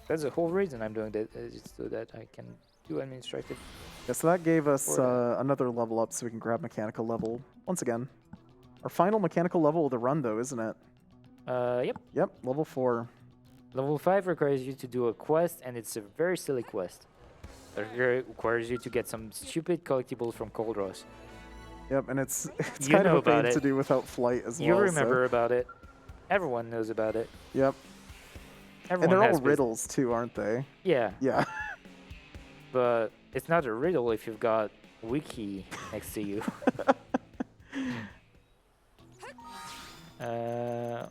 That's the whole reason I'm doing that, is so that I can do administrative. Yeah, so that gave us Or another level up so we can grab mechanical level once again. Our final mechanical level of the run, though, isn't it? Yep. Yep, level 4. Level 5 requires you to do a quest, and it's a very silly quest. It requires you to get some stupid collectibles from Cold Ross. Yep, and it's You kind of know a pain about to it. do without flight as You well. remember about it. Everyone knows about it. Yep. Everyone And they're has all riddles, too, aren't they? Yeah, Yeah. but it's not a riddle if you've got Wiki next to you.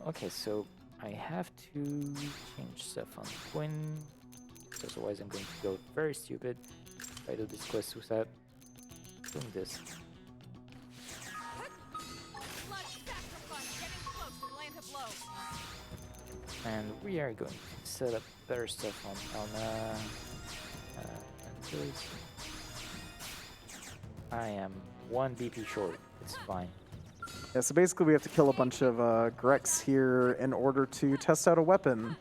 Okay, so I have to change stuff on Quinn, otherwise I'm going to go very stupid if I do this quest without doing this. Blood sacrifice. Getting close and land a blow. And we are going to set up better stuff on Elna. And this. I am 1 BP short, it's fine. Yeah, so basically we have to kill a bunch of Grex here in order to test out a weapon.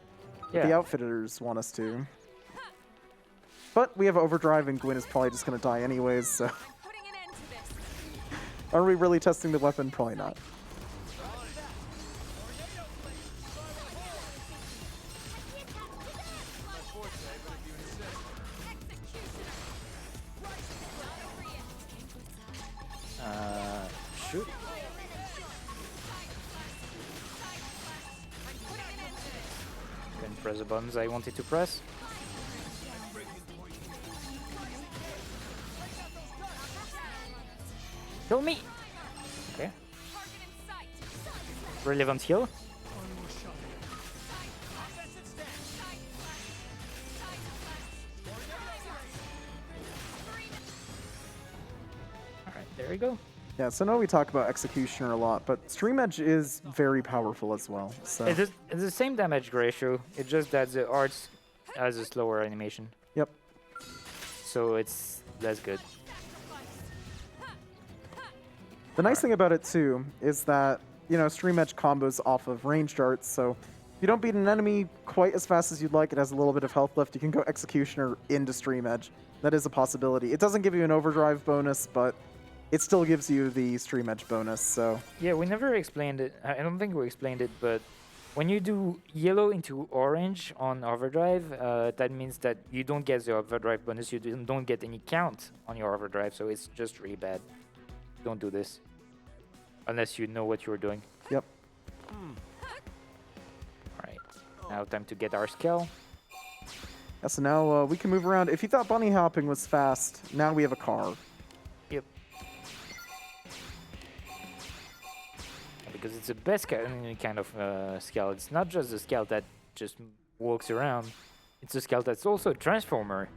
Yeah. The Outfitters want us to. But we have Overdrive, and Gwyn is probably just going to die anyways, so... Putting an end to this. Are we really testing the weapon? Probably not. Shoot. Can press the buttons I wanted to press. Kill me! Okay. Target in sight. Relevant heal. Alright, there we go. Yeah, so I know we talk about Executioner a lot, but Stream Edge is very powerful as well. So It's the same damage ratio, it's just that the arts has a slower animation, Yep. so it's less good. The nice thing about it too is that, you know, Stream Edge combos off of ranged arts, so if you don't beat an enemy quite as fast as you'd like, it has a little bit of health left, you can go Executioner into Stream Edge. That is a possibility. It doesn't give you an overdrive bonus, but it still gives you the Stream Edge bonus, so... Yeah, we never explained it. I don't think we explained it, but when you do yellow into orange on overdrive, that means that you don't get the overdrive bonus, you don't get any count on your overdrive, so it's just really bad. Don't do this. Unless you know what you're doing. Yep. Alright, now time to get our skill. Yeah, so now we can move around. If you thought bunny hopping was fast, now we have a car. Yep. Because it's the best kind of skill. It's not just a skill that just walks around. It's a skill that's also a transformer.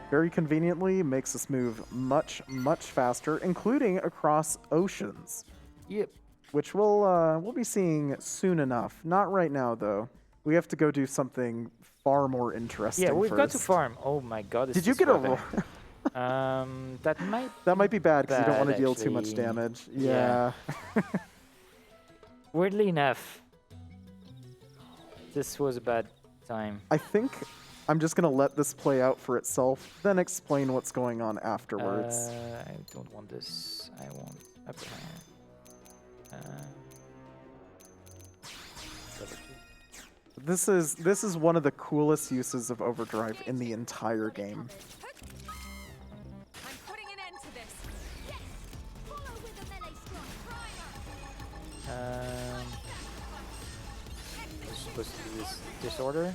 Very conveniently makes us move much, much faster, including across oceans, Yep. which we'll be seeing soon enough. Not right now, though. We have to go do something far more interesting Yeah, we've got to first. farm. Oh my god. Did you get a roar? That might That might be bad because you don't bad, want to deal too much actually. damage. Yeah. Yeah. Weirdly enough, this was a bad time. I think I'm just going to let this play out for itself, then explain what's going on afterwards. I don't want this. I want upper hand. Level 2. This is one of the coolest uses of overdrive in the entire game. I'm putting an end to this. Follow with a melee strike. I'm supposed to do this disorder.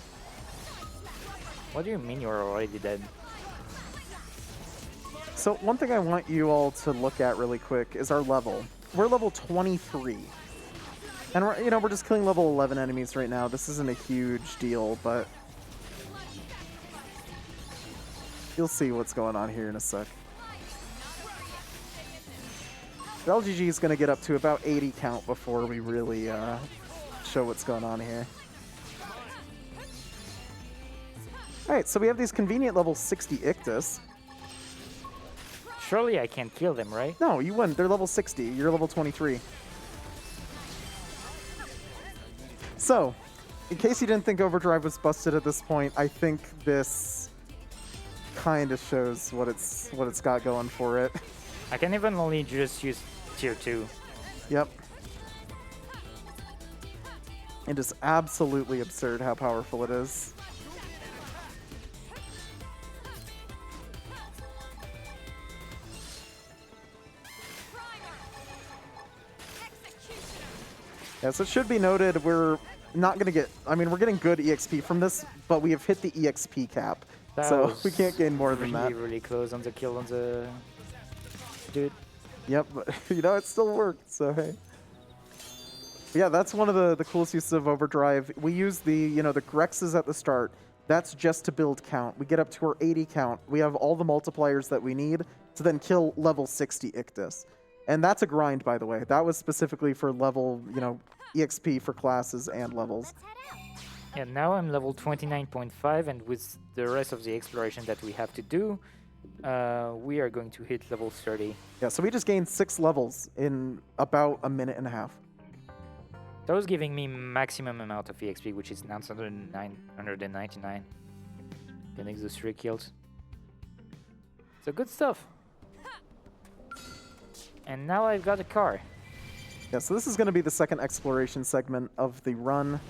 What do you mean you're already dead? So one thing I want you all to look at really quick is our level. We're level 23. And we're just killing level 11 enemies right now. This isn't a huge deal, but you'll see what's going on here in a sec. The LGG is going to get up to about 80 count before we really show what's going on here. Alright, so we have these convenient level 60 Ictus. Surely I can't kill them, right? No, you wouldn't. They're level 60. You're level 23. So, in case you didn't think Overdrive was busted at this point, I think this kind of shows what it's got going for it. I can even only just use tier 2. Yep. It is absolutely absurd how powerful it is. Yeah, so it should be noted we're not going to get... I mean, we're getting good EXP from this, but we have hit the EXP cap. That So was we can't gain more than that. Really close on the kill on the dude. Yep, but you know, it still worked, so hey. Yeah, that's one of the coolest uses of Overdrive. We use the, you know, the Grexes at the start. That's just to build count. We get up to our 80 count. We have all the multipliers that we need to then kill level 60 Ictus. And that's a grind, by the way. That was specifically for level, you know, EXP for classes and levels. And now I'm level 29.5, and with the rest of the exploration that we have to do, we are going to hit level 30. Yeah, so we just gained 6 levels in about a minute and a half. That was giving me maximum amount of EXP, which is 999. Getting the 3 kills. So good stuff. And now I've got a car. Yeah, so this is going to be the second exploration segment of the run.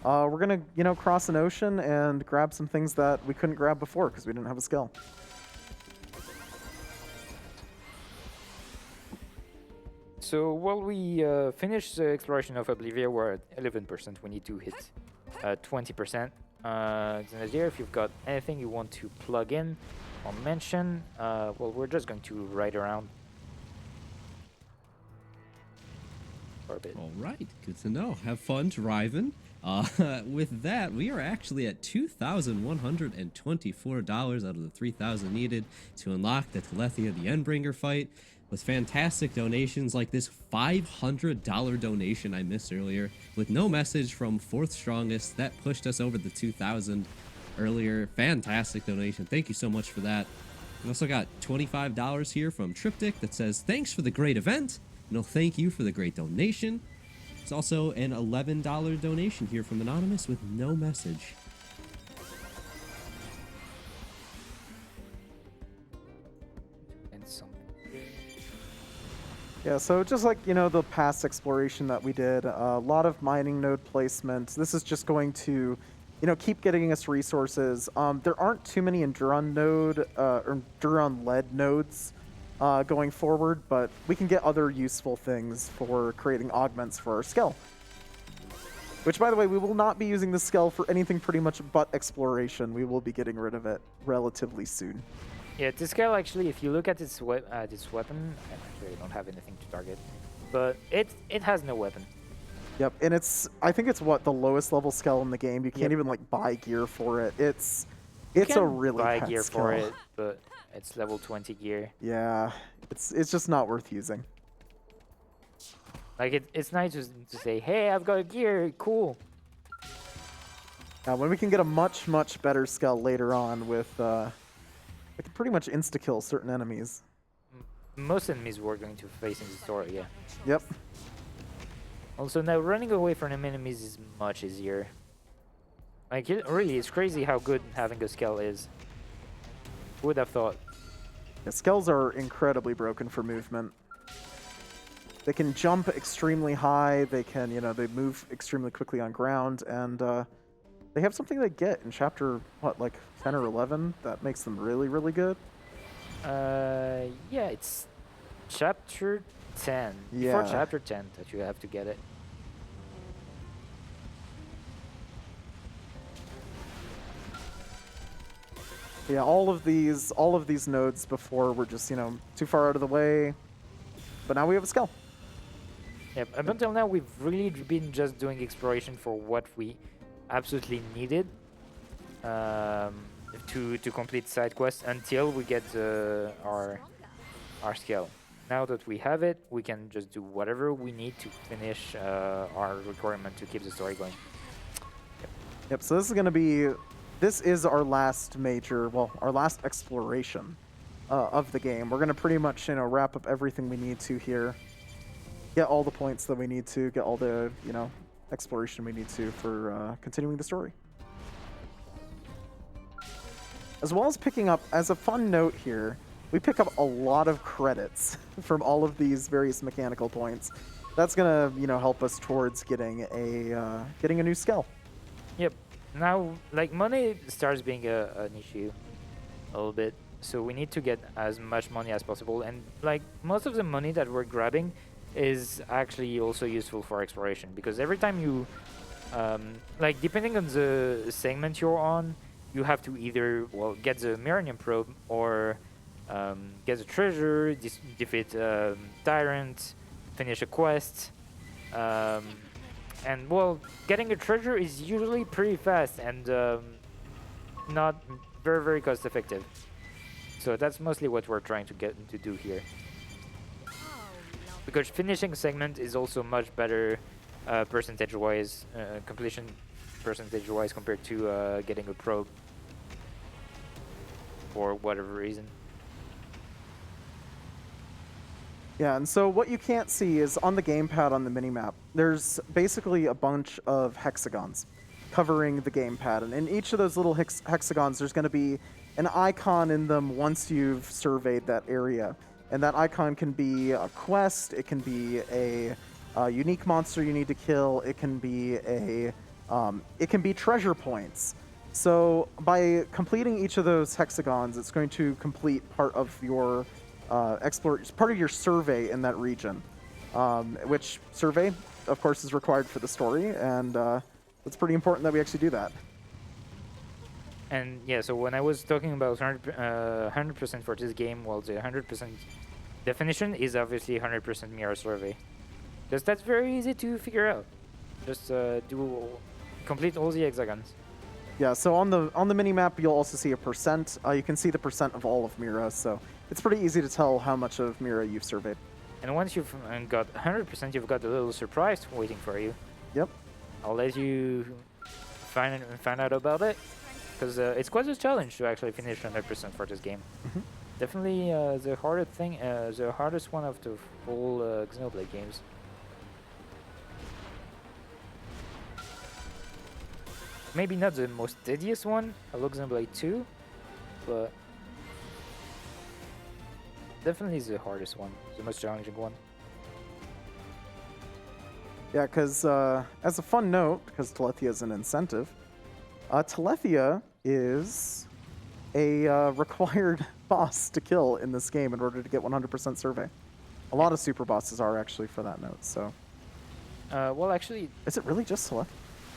We're going to, you know, cross an ocean and grab some things that we couldn't grab before because we didn't have a skill. So while we finish the exploration of Oblivia, we're at 11%. We need to hit 20%. It's an idea. If you've got anything you want to plug in or mention, well, we're just going to ride around for a bit. All right, good to know. Have fun driving. With that, we are actually at $2,124 out of the $3,000 needed to unlock the Telethia the Endbringer fight. With fantastic donations like this $500 donation I missed earlier, with no message from Fourth Strongest, that pushed us over the 2,000 earlier. Fantastic donation. Thank you so much for that. We also got $25 here from Triptych that says, thanks for the great event. No, thank you for the great donation. There's also an $11 donation here from Anonymous with no message. And something. Yeah, so just like, you know, the past exploration that we did, a lot of mining node placement. This is just going to, you know, keep getting us resources. There aren't too many Enduron node or Enduron led nodes going forward, but we can get other useful things for creating augments for our skill. Which, by the way, we will not be using the skill for anything pretty much but exploration. We will be getting rid of it relatively soon. Yeah, this guy actually, if you look at this weapon, I actually don't have anything to target, but it has no weapon. Yep, and I think it's what, the lowest level skill in the game. You can't even like buy gear for it. It's a really buy bad gear skill. for it, but it's level 20 gear. Yeah, it's just not worth using. Like it's nice to say, hey, I've got a gear, cool. Now, when we can get a much better skill later on with, we can pretty much insta-kill certain enemies. Most enemies we're going to face in the story, yeah. Yep. Also, now running away from enemies is much easier. Like, really, it's crazy how good having a skill is. Who would have thought? Yeah, skells are incredibly broken for movement. They can jump extremely high. They can, you know, they move extremely quickly on ground, and they have something they get in chapter, what, like 10 or 11 that makes them really good? Yeah, it's chapter 10. Yeah. Before chapter 10 that you have to get it. Yeah, all of these nodes before were just, you know, too far out of the way, but now we have a skill. Yeah, up until now we've really been just doing exploration for what we absolutely needed to complete side quests until we get our skill. Now that we have it, we can just do whatever we need to finish our requirement to keep the story going. Yep, so this is our last major, well, our last exploration of the game. We're going to pretty much, you know, wrap up everything we need to here. Get all the points that we need to, get all the, you know, exploration we need to for continuing the story. As well as picking up, as a fun note here, we pick up a lot of credits from all of these various mechanical points. That's gonna, help us towards getting a new skill. Yep. Now, like, money starts being an issue a little bit. So we need to get as much money as possible. And, like, most of the money that we're grabbing is actually also useful for exploration. Because every time you, like, depending on the segment you're on, you have to either, well, get the Millennium Probe or get the treasure, defeat Tyrant, finish a quest. And, well, getting a treasure is usually pretty fast and not very, very cost effective. So that's mostly what we're trying to get to do here. Because finishing a segment is also much better percentage-wise, completion percentage-wise compared to getting a probe for whatever reason. Yeah, and so what you can't see is on the gamepad on the minimap, there's basically a bunch of hexagons covering the gamepad. And in each of those little hexagons, there's going to be an icon in them once you've surveyed that area. And that icon can be a quest, it can be a unique monster you need to kill, it can be treasure points. So by completing each of those hexagons, it's going to complete part of your part of your survey in that region, which survey, of course, is required for the story, and it's pretty important that we actually do that. And yeah, so when I was talking about 100% for this game, well, the 100% definition is obviously 100% mirror survey. Because that's very easy to figure out. Just complete all the hexagons. Yeah, so on the mini-map, you'll also see a percent. You can see the percent of all of Mira, so it's pretty easy to tell how much of Mira you've surveyed. And once you've got 100%, you've got a little surprise waiting for you. Yep. I'll let you find out about it, because it's quite a challenge to actually finish 100% for this game. Mm-hmm. Definitely the hardest one of the full Xenoblade games. Maybe not the most tedious one, I love Xenoblade 2, but definitely the hardest one, the most challenging one. Yeah, because as a fun note, because Telethia is an incentive, Telethia is a required boss to kill in this game in order to get 100% survey. A lot of super bosses are actually for that note, so... Well, actually... Is it really just Telethia?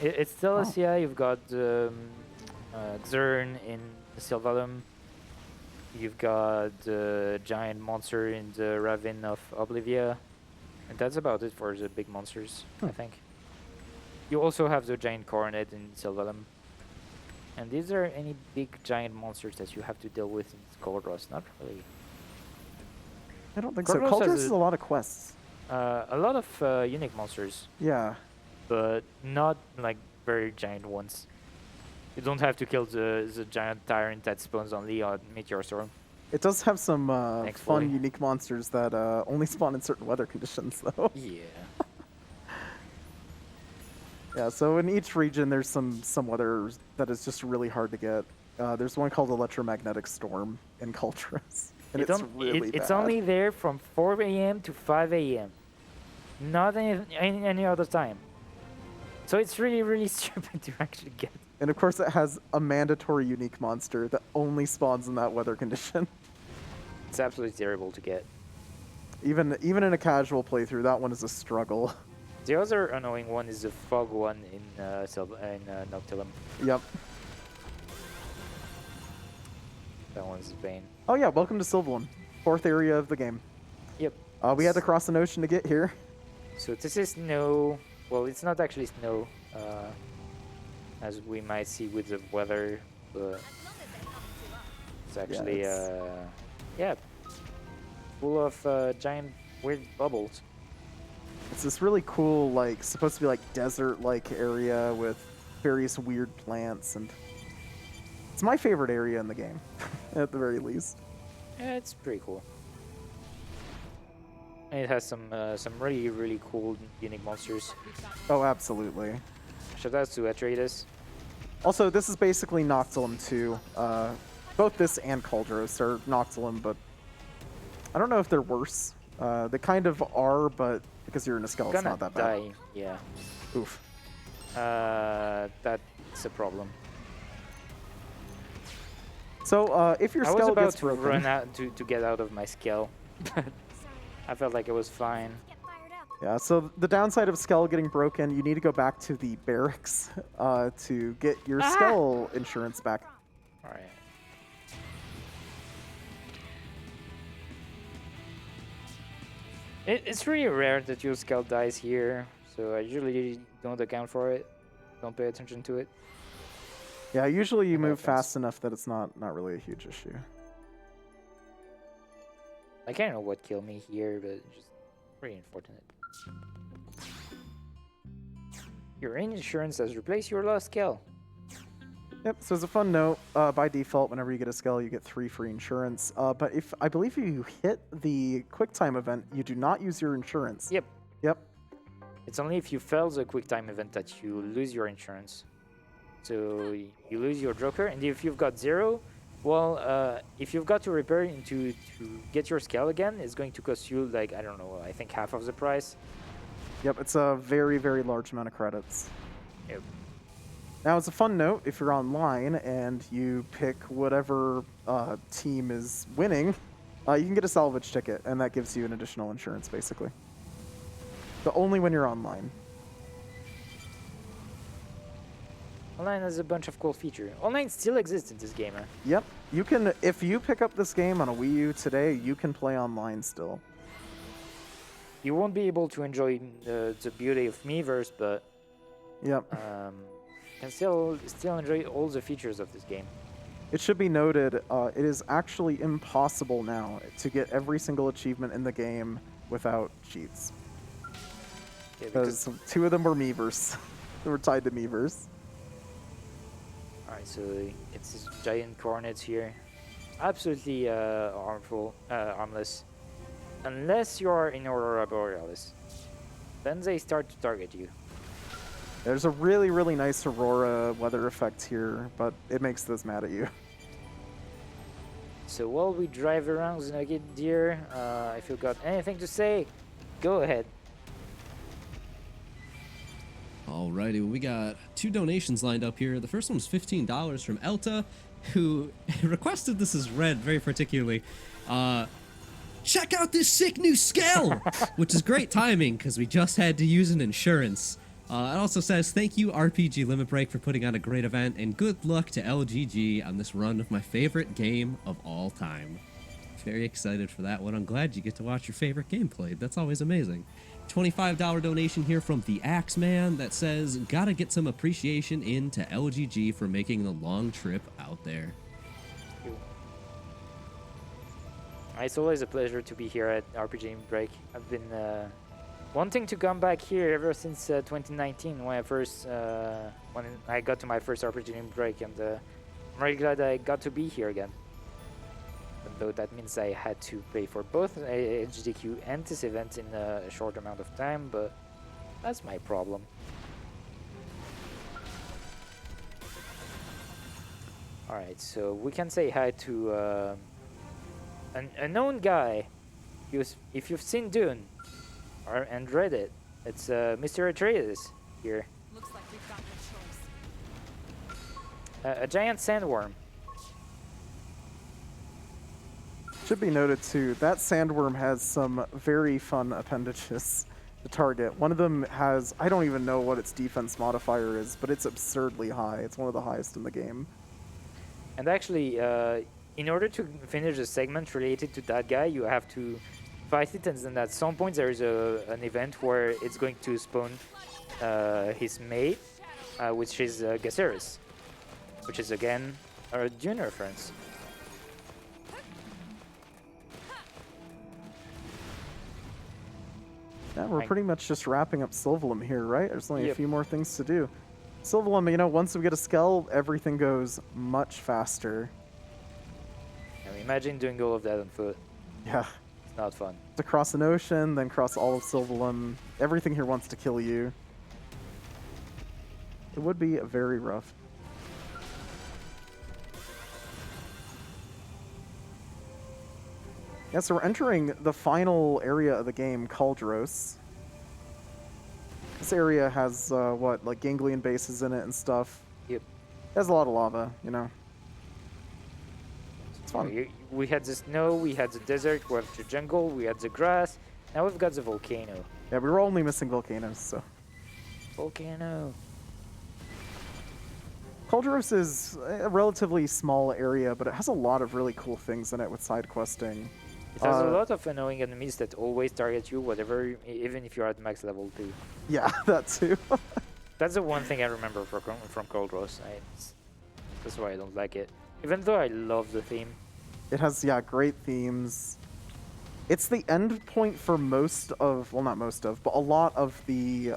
It's Telethia, you've got Xern in Sylvalum, you've got the giant monster in the Ravine of Oblivia, and that's about it for the big monsters, I think. You also have the giant coronet in Sylvalum. And these are any big giant monsters that you have to deal with in Goldrust? Not really. I don't think so. Goldrust Cultist has is a lot of quests. A lot of unique monsters, Yeah. but not like very giant ones. You don't have to kill the giant tyrant that spawns only on Meteor Storm. It does have some fun, Thankfully. unique monsters that only spawn in certain weather conditions, though. Yeah. Yeah, so in each region, there's some weather that is just really hard to get. There's one called Electromagnetic Storm in Cultras, and it's really bad. It's only there from 4 a.m. to 5 a.m. Not any other time. So it's really, really stupid to actually get. And of course, it has a mandatory unique monster that only spawns in that weather condition. It's absolutely terrible to get. Even in a casual playthrough, that one is a struggle. The other annoying one is the fog one in Noctilum. Yep. That one's a pain. Oh yeah, welcome to Sylvalum, 4th area of the game. Yep. We had to cross an ocean to get here. So this is snow. Well, it's not actually snow, as we might see with the weather, but it's actually yeah, full of giant weird bubbles. It's this really cool, like, supposed to be like desert-like area with various weird plants, and it's my favorite area in the game, at the very least. Yeah, it's pretty cool. And it has some really cool unique monsters. Oh, absolutely. Shoutouts to Atreides. Also, this is basically Noctilum 2. Both this and Cauldros are Noctilum, but I don't know if they're worse. They kind of are, but because you're in a skull, it's Gonna not that bad. die. Yeah. Oof. That's a problem. So, if your I was skull about gets to broken, run out to get out of my skull, but I felt like it was fine. Get fired up. yeah. So the downside of skull getting broken, you need to go back to the barracks to get your skull insurance back. All right. It's really rare that your skull dies here, so I usually don't account for it. Don't pay attention to it. Yeah, usually you No move offense. fast enough that it's not really a huge issue. I can't know what killed me here, but just pretty unfortunate. Your insurance has replaced your lost skull. Yep. So as a fun note, by default, whenever you get a skull, you get 3 free insurance. But if I believe you hit the QuickTime event, you do not use your insurance. Yep. Yep. It's only if you fail the quick time event that you lose your insurance. So you lose your Joker, and if you've got 0, well, if you've got to repair to get your skull again, it's going to cost you like, I don't know, I think half of the price. Yep. It's a very large amount of credits. Yep. Now, as a fun note, if you're online and you pick whatever team is winning, you can get a salvage ticket, and that gives you an additional insurance, basically. But only when you're online. Online has a bunch of cool features. Online still exists in this game, huh? Yep. You can, if you pick up this game on a Wii U today, you can play online still. You won't be able to enjoy the beauty of Miiverse, but Yep. can still enjoy all the features of this game. It should be noted, it is actually impossible now to get every single achievement in the game without cheats. Yeah, Because 2 of them were Miiverse. They were tied to Miiverse. Alright, so it's this giant cornets here. Absolutely harmless. Unless you are in Aurora Borealis. Then they start to target you. There's a really nice Aurora weather effect here, but it makes this mad at you. So while we drive around Xenoblade Deer, if you've got anything to say, go ahead. Alrighty, well, we got 2 donations lined up here. The first one was $15 from Elta, who requested this is read very particularly. Check out this sick new skull, which is great timing because we just had to use an insurance. It also says, thank you RPG Limit Break for putting on a great event, and good luck to LGG on this run of my favorite game of all time. Very excited for that one. I'm glad you get to watch your favorite game played. That's always amazing. $25 donation here from the Axeman that says, gotta get some appreciation into LGG for making the long trip out there. It's always a pleasure to be here at RPG Break. I've been wanting to come back here ever since 2019 when I got to my first RPG Break, and I'm really glad I got to be here again. Though that means I had to pay for both HDQ and this event in a short amount of time, but that's my problem. Alright, so we can say hi to a known guy. If you've seen Dune and read it, it's Mr. Atreides here. Looks like we've got no choice. A giant sandworm. Should be noted too, that sandworm has some very fun appendages to target. One of them has, I don't even know what its defense modifier is, but it's absurdly high. It's one of the highest in the game. And actually, in order to finish a segment related to that guy, you have to fight it, and then at some point there is an event where it's going to spawn his mate, which is Gaceres, which is again a Dune reference. Yeah, we're pretty much just wrapping up Sylvalum here, right? There's only a Yep. few more things to do. Sylvalum, you know, once we get a skull, everything goes much faster. Now imagine doing all of that on foot. Yeah. not fun. To cross an ocean, then cross all of Sylvalum. Everything here wants to kill you. It would be very rough. Yeah, so we're entering the final area of the game, Kaldros. This area has, what, like ganglion bases in it and stuff. Yep. It has a lot of lava, you know. It's fun. We had the snow, we had the desert, we have the jungle, we had the grass. Now we've got the volcano. Yeah, we were only missing volcanoes, so. Volcano. Kaldros is a relatively small area, but it has a lot of really cool things in it with side questing. It has a lot of annoying enemies that always target you, whatever, even if you're at max level 2. Yeah, that too. That's the one thing I remember from Kaldros. That's why I don't like it. Even though I love the theme. It has, yeah, great themes. It's the end point for most of, well, not most of, but a lot of the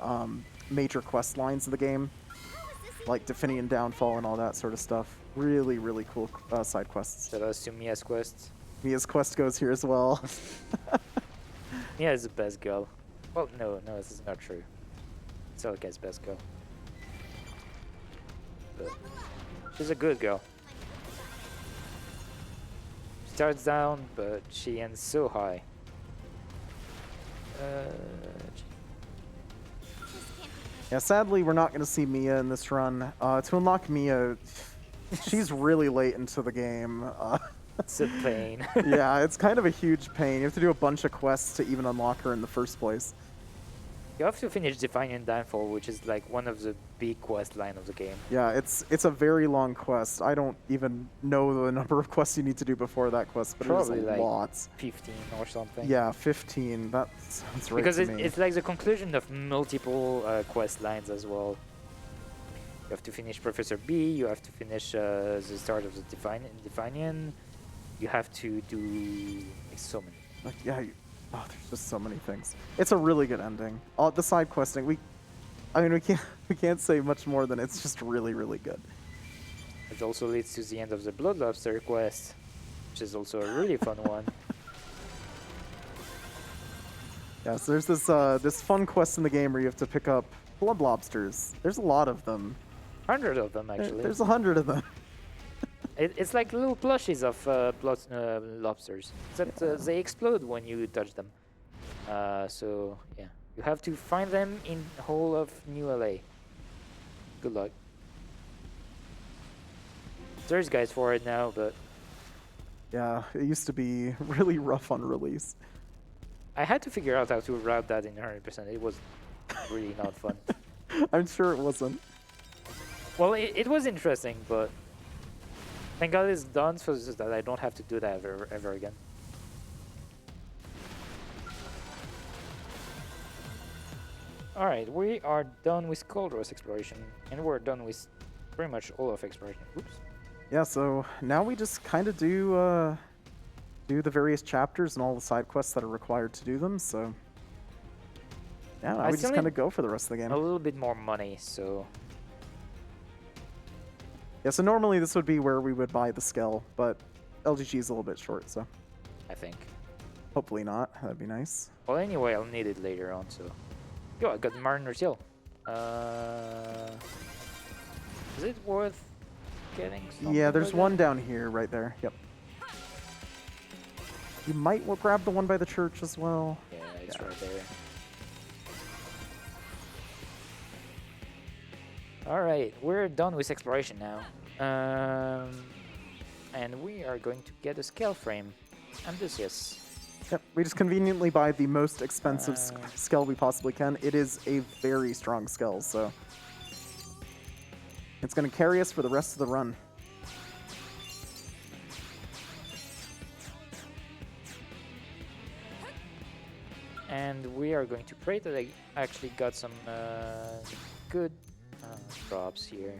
major quest lines of the game. Like Definian Downfall and all that sort of stuff. Really, really cool side quests. So that's to Mia's quest. Mia's quest goes here as well. Mia is the best girl. Well, no, this is not true. Celica's best girl. But she's a good girl. She starts down, but she ends so high. Yeah, sadly, we're not going to see Mia in this run. To unlock Mia, she's really late into the game. It's a pain. Yeah, it's kind of a huge pain. You have to do a bunch of quests to even unlock her in the first place. You have to finish Definian Downfall, which is like one of the big quest line of the game. Yeah, it's a very long quest. I don't even know the number of quests you need to do before that quest, but Probably it is a like lot. 15 or something. Yeah, 15. That sounds right Because to me. it's like the conclusion of multiple quest lines as well. You have to finish Professor B, you have to finish the start of the Definian. You have to do like, so many. Like, yeah, there's just so many things. It's a really good ending. The side questing, we can't say much more than it's just really, really good. It also leads to the end of the Blood Lobster quest, which is also a really fun one. Yeah, so there's this fun quest in the game where you have to pick up blood lobsters. There's a lot of them. 100 of them actually. There's 100 of them. It's like little plushies of blood lobsters, except they explode when you touch them. So yeah, you have to find them in the whole of New LA. Good luck. There's guides for it now, but Yeah, it used to be really rough on release. I had to figure out how to route that in 100%. It was really not fun. I'm sure it wasn't. Well, it was interesting, but thank God it's done so that I don't have to do that ever again. Alright, we are done with Kaldros exploration, and we're done with pretty much all of exploration. Oops. Yeah, so now we just kind of do the various chapters and all the side quests that are required to do them, so yeah, now I we still just kind need of go for the rest of the game. A little bit more money, so Yeah, so normally this would be where we would buy the Skell, but LGG is a little bit short, so I think. hopefully not. That'd be nice. Well, anyway, I'll need it later on, so. Yo, I got Mariner's Hill. Is it worth getting something Yeah, there's like one that? down here, right there. Yep. You might grab the one by the church as well. Yeah, it's Yeah. right there. Alright, we're done with exploration now. And we are going to get a scale frame. Ambitious. Yep, we just conveniently buy the most expensive Skell we possibly can. It is a very strong Skell, so it's going to carry us for the rest of the run. And we are going to pray that I actually got some good drops here.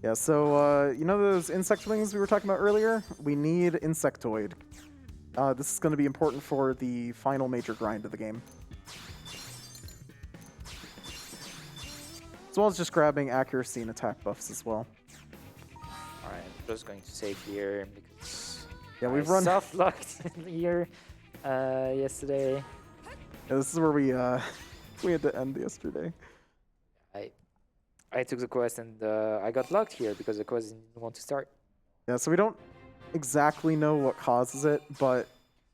Yeah, so you know those insect wings we were talking about earlier? We need Insectoid. This is going to be important for the final major grind of the game. As well as just grabbing accuracy and attack buffs as well. Alright, I'm just going to save here because Yeah, we've I run. soft locked here. yesterday. Yeah, this is where we we had to end yesterday. I took the quest and I got locked here because the quest didn't want to start. Yeah, so we don't exactly know what causes it, but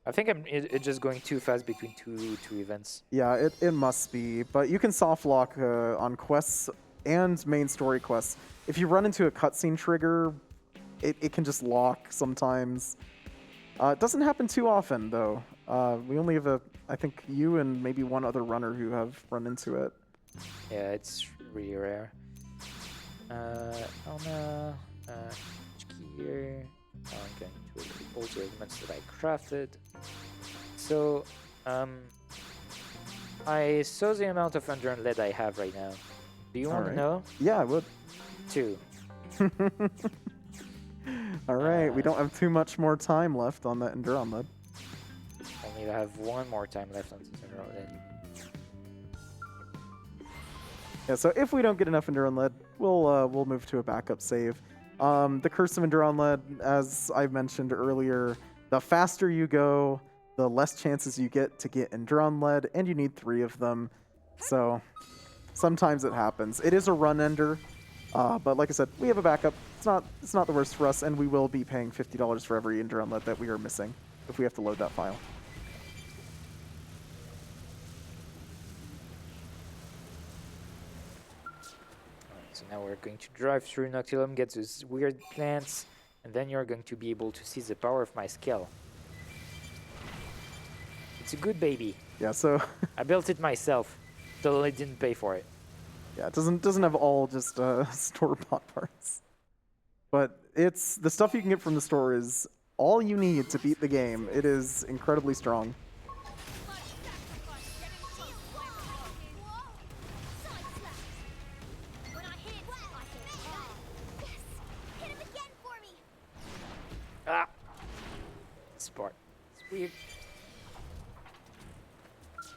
I think it's just going too fast between two events. yeah, it must be. But you can soft lock on quests and main story quests. If you run into a cutscene trigger, it can just lock sometimes. It doesn't happen too often, though. We only have I think you and maybe one other runner who have run into it. Yeah, it's really rare. Elna, here. I'm going to all the elements that I crafted. So, I saw the amount of Endurance lead I have right now. Do you want to Alright. know? Yeah, I would. 2. All right, we don't have too much more time left on that Enduron lead. Only have 1 more time left on this Endurance lead. Yeah, so if we don't get enough Enduron lead, we'll move to a backup save. The Curse of Enduron lead, as I mentioned earlier, the faster you go, the less chances you get to get Enduron lead, and you need 3 of them. So sometimes it happens. It is a run ender, but like I said, we have a backup. It's not the worst for us, and we will be paying $50 for every Enduron lead that we are missing if we have to load that file. So now we're going to drive through Noctilum, get those weird plants, and then you're going to be able to see the power of my skill. It's a good baby. Yeah, so I built it myself. Totally didn't pay for it. yeah, it doesn't have all just store-bought parts. But it's the stuff you can get from the store is all you need to beat the game. It is incredibly strong. When I hit, I hit. Yes! Hit him again for me! Ah! Sport. It's weird.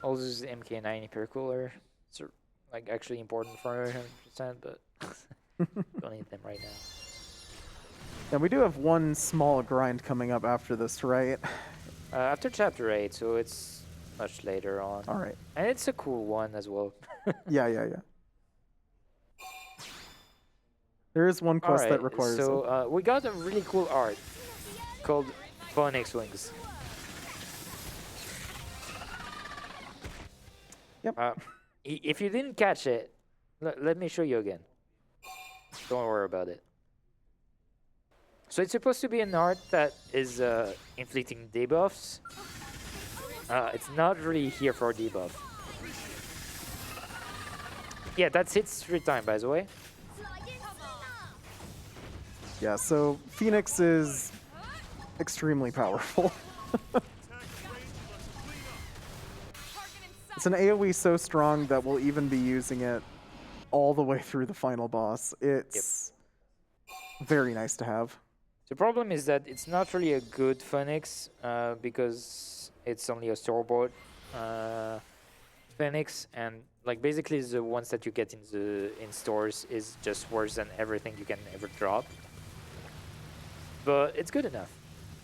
All this MK90 per cooler. It's like actually important for 100%, but don't need them right now. And we do have one small grind coming up after this, right? After chapter 8, so it's much later on. All right. And it's a cool one as well. Yeah. There is one quest that Alright, requires it. so we got a really cool art called Phoenix Wings. Yep. If you didn't catch it, let me show you again. Don't worry about it. So it's supposed to be an art that is inflicting debuffs. It's not really here for debuff. Yeah, that's hits 3 times, by the way. Yeah, so Phoenix is extremely powerful. It's an AoE so strong that we'll even be using it all the way through the final boss. It's very nice to have. The problem is that it's not really a good Phoenix because it's only a store-bought Phoenix, and like basically the ones that you get in stores is just worse than everything you can ever drop. But it's good enough.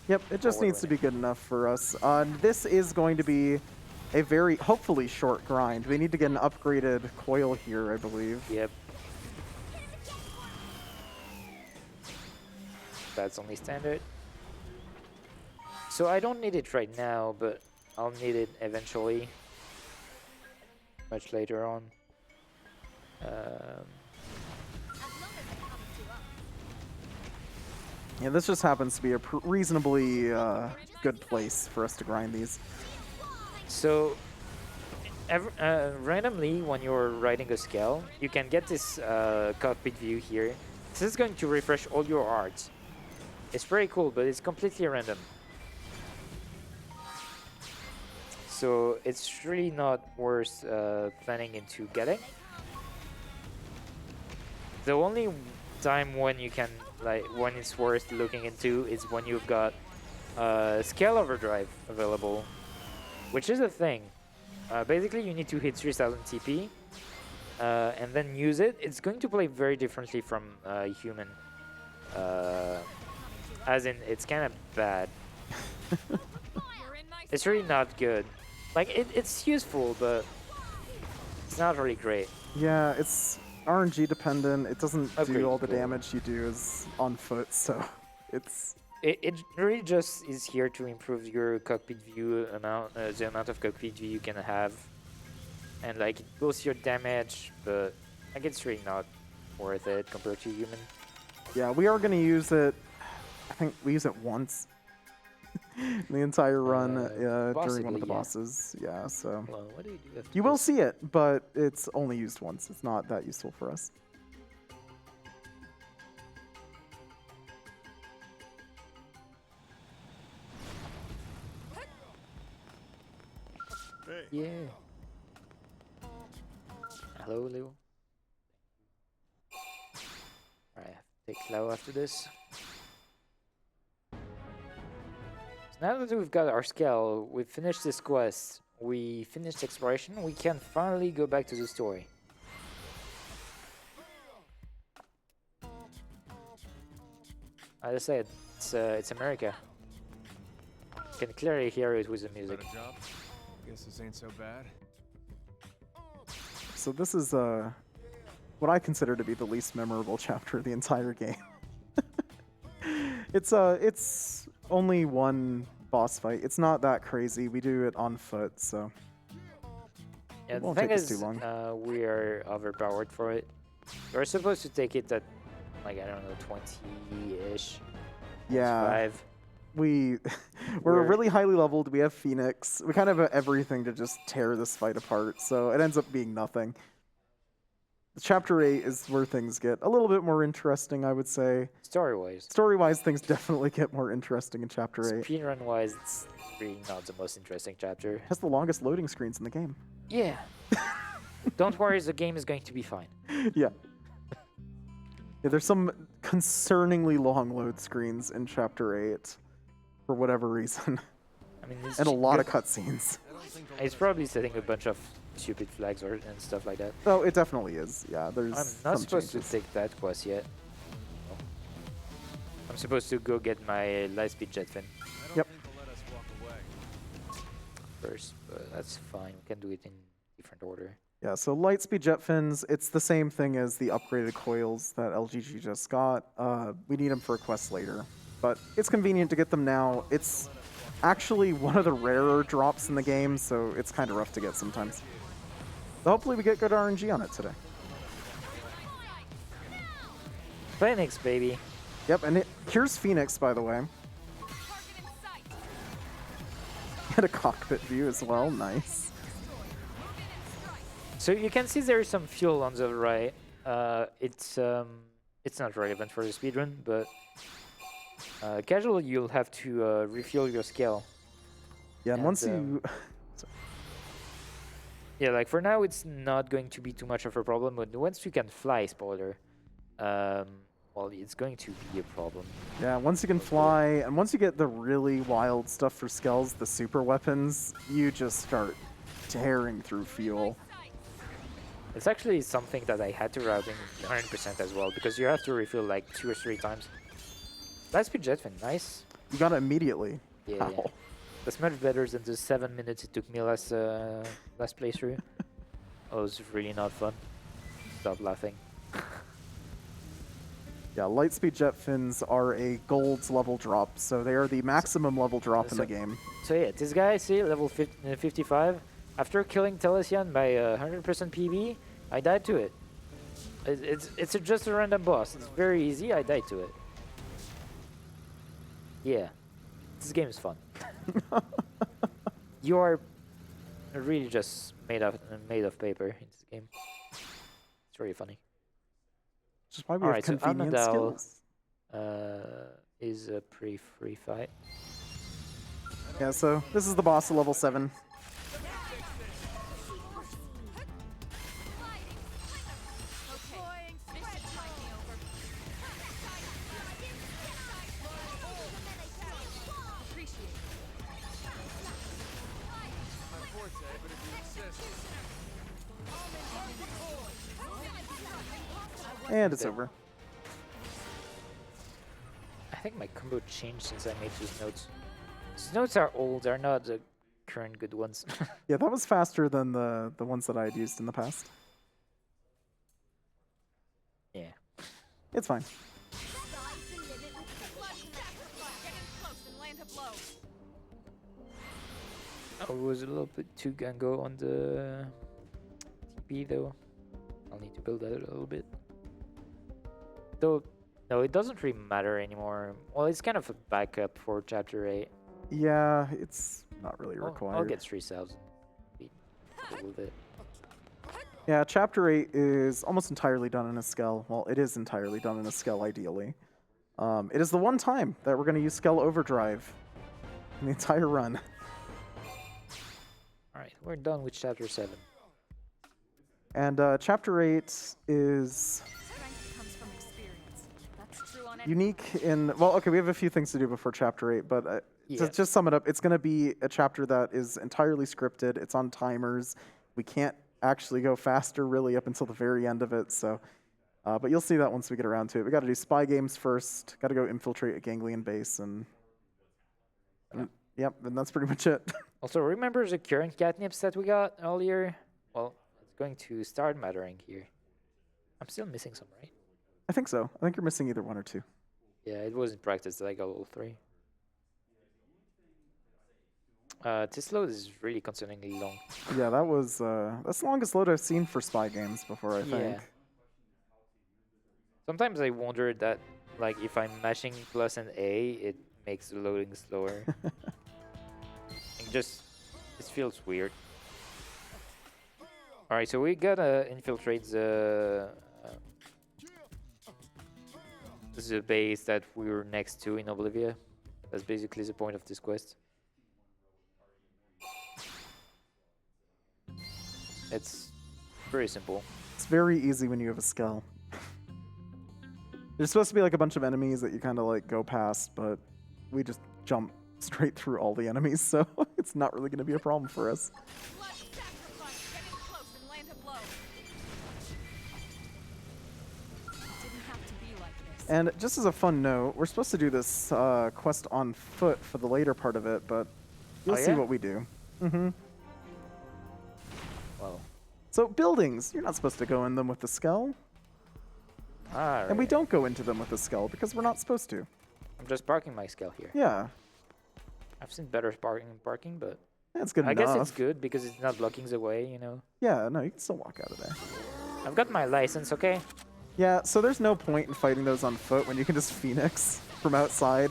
Yep, it just needs to be good enough for us. This is going to be a very, hopefully, short grind. We need to get an upgraded coil here, I believe. Yep. That's only standard. So I don't need it right now, but I'll need it eventually. Much later on. Yeah, this just happens to be a reasonably good place for us to grind these. So, randomly, when you're writing a skill, you can get this cockpit view here. This is going to refresh all your arts. It's pretty cool, but it's completely random. So it's really not worth planning into getting. The only time when you can, like, when it's worth looking into is when you've got Scale Overdrive available, which is a thing. Basically, you need to hit 3000 TP and then use it. It's going to play very differently from human. As in, it's kind of bad. It's really not good. Like it's useful, but it's not really great. Yeah, it's RNG dependent. It doesn't Upgrade do all the goal. damage you do is on foot, so it's It really just is here to improve your cockpit view amount, the amount of cockpit view you can have, and like it boosts your damage, but like it's really not worth it compared to human. yeah. We are gonna use it. I think we use it once the entire run during one possibly, of the yeah. bosses. Yeah, so Well, what do you do after you will this? see it, but it's only used once. It's not that useful for us. Yeah. Hello, Leo. Alright, I have to take Lao after this. So now that we've got our scale, we've finished this quest, we finished exploration, we can finally go back to the story. As I said, it's America. You can clearly hear it with the music. Better job? Guess this ain't so bad. So this is what I consider to be the least memorable chapter of the entire game. It's only one boss fight. It's not that crazy. We do it on foot, so Yeah, it the won't thing take us is, too long. we are overpowered for it. We're supposed to take it at, like, I don't know, 20-ish. Yeah, 5. we're We're- really highly leveled. We have Phoenix. We kind of have everything to just tear this fight apart. So it ends up being nothing. Chapter 8 is where things get a little bit more interesting, I would say. Story-wise. Story-wise, things definitely get more interesting in Chapter 8. Speedrun-wise, it's really not the most interesting chapter. It has the longest loading screens in the game. Yeah. Don't worry, the game is going to be fine. Yeah. Yeah, there's some concerningly long load screens in Chapter 8 for whatever reason, I mean, it's and a lot of good- cutscenes. It's probably setting a bunch of stupid flags and stuff like that. Oh, it definitely is. Yeah, there's I'm not some supposed changes. to take that quest yet. No. I'm supposed to go get my light-speed jet fin I don't Yep. think they'll let us walk away. first, but that's fine. We can do it in different order. Yeah, so Lightspeed jet fins, it's the same thing as the upgraded coils that LGG just got. We need them for a quest later, but it's convenient to get them now. It's actually one of the rarer drops in the game, so it's kind of rough to get sometimes. So hopefully we get good RNG on it today. Phoenix, baby. Yep, and here's Phoenix, by the way. Target in sight. Get a cockpit view as well, nice. So you can see there is some fuel on the right. It's not relevant for the speedrun, but casual you'll have to refuel your scale. Yeah, and And, once you... Yeah, like for now it's not going to be too much of a problem, but once you can fly, spoiler, well, it's going to be a problem. Yeah, once you can fly, and once you get the really wild stuff for skells, the super weapons, you just start tearing through fuel. It's actually something that I had to route in 100% as well, because you have to refill like 2 or 3 times. Last speed jet fin, nice. You got it immediately. Yeah, Wow. yeah. That's much better than the 7 minutes it took me last playthrough. Oh, it was really not fun. Stop laughing. Yeah, Lightspeed jet fins are a gold level drop, so they are the maximum level drop in the So- game. So yeah, this guy, see, level 55. After killing Telethia by 100% PB, I died to it. It's just a random boss. It's very easy. I died to it. Yeah, this game is fun. You are really just made of paper in this game. It's really funny. Which is why we Alright, have so convenient Armadale- skills. Is a pretty free fight. Yeah, so this is the boss of level 7. Okay, mission might be over. Appreciate it. My forte, but if you insist. And it's over. I think my combo changed since I made these notes. These notes are old, they're not the current good ones. Yeah, that was faster than the ones that I had used in the past. Yeah. It's fine. Sky's the limit with the Blood sacrifice. Get in close and land a blow. I was a little bit too gung-ho on the TP though. I'll need to build that a little bit. Though, no, it doesn't really matter anymore. Well, it's kind of a backup for Chapter 8. Yeah, it's not really required. I'll get 3,000. Be cool with it. Yeah, Chapter 8 is almost entirely done in a Skell. Well, it is entirely done in a Skell, ideally. It is the one time that we're going to use Skell Overdrive in the entire run. Alright, we're done with Chapter 7. And Chapter 8 is Strength comes from experience. That's true on any unique in... Well, okay, we have a few things to do before Chapter 8, but Yeah. to just sum it up, it's going to be a chapter that is entirely scripted. It's on timers. We can't actually go faster, really, up until the very end of it, so... but you'll see that once we get around to it. We got to do spy games first. Got to go infiltrate a ganglion base, and yep, and that's pretty much it. Also, remember the current catnips that we got earlier? Well, it's going to start mattering here. I'm still missing some, right? I think so. I think you're missing either one or two. Yeah, it was in practice that I got all 3. This load is really concerningly long. Yeah, that was that's the longest load I've seen for spy games before, I think. Yeah. Sometimes I wonder that, like, if I'm mashing plus and A, it makes the loading slower. It feels weird. Alright, so we gotta infiltrate the base that we were next to in Oblivia. That's basically the point of this quest. It's pretty simple. It's very easy when you have a Skell. There's supposed to be like a bunch of enemies that you kind of like go past, but we just jump straight through all the enemies, so it's not really going to be a problem for us. blood sacrifice. Get in close and land a blow. It didn't have to be like this. And just as a fun note, we're supposed to do this quest on foot for the later part of it, but you'll Oh, see yeah? what we do. Mm-hmm. Wow. So buildings, you're not supposed to go in them with the Skell, Alright. and we don't go into them with the Skell because we're not supposed to. I'm just parking my scale here. Yeah, I've seen better parking, but that's good I enough. guess it's good because it's not blocking the way, you know. Yeah, no, you can still walk out of there. I've got my license, okay? Yeah, so there's no point in fighting those on foot when you can just Phoenix from outside.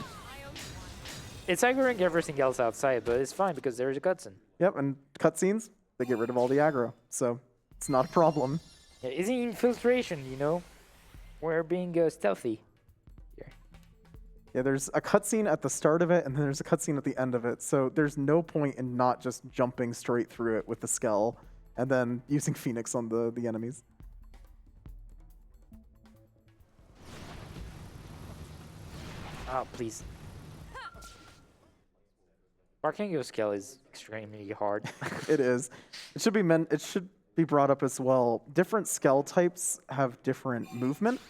It's aggroing everything else outside, but it's fine because there's a cutscene. Yep, and cutscenes, they get rid of all the aggro, so it's not a problem. Yeah, it's infiltration, you know. We're being stealthy. Here. Yeah, there's a cutscene at the start of it, and then there's a cutscene at the end of it, so there's no point in not just jumping straight through it with the Skell and then using Phoenix on the enemies. Oh, please. Parking your scale is extremely hard. It is. It should be brought up as well. Different Skell types have different movement,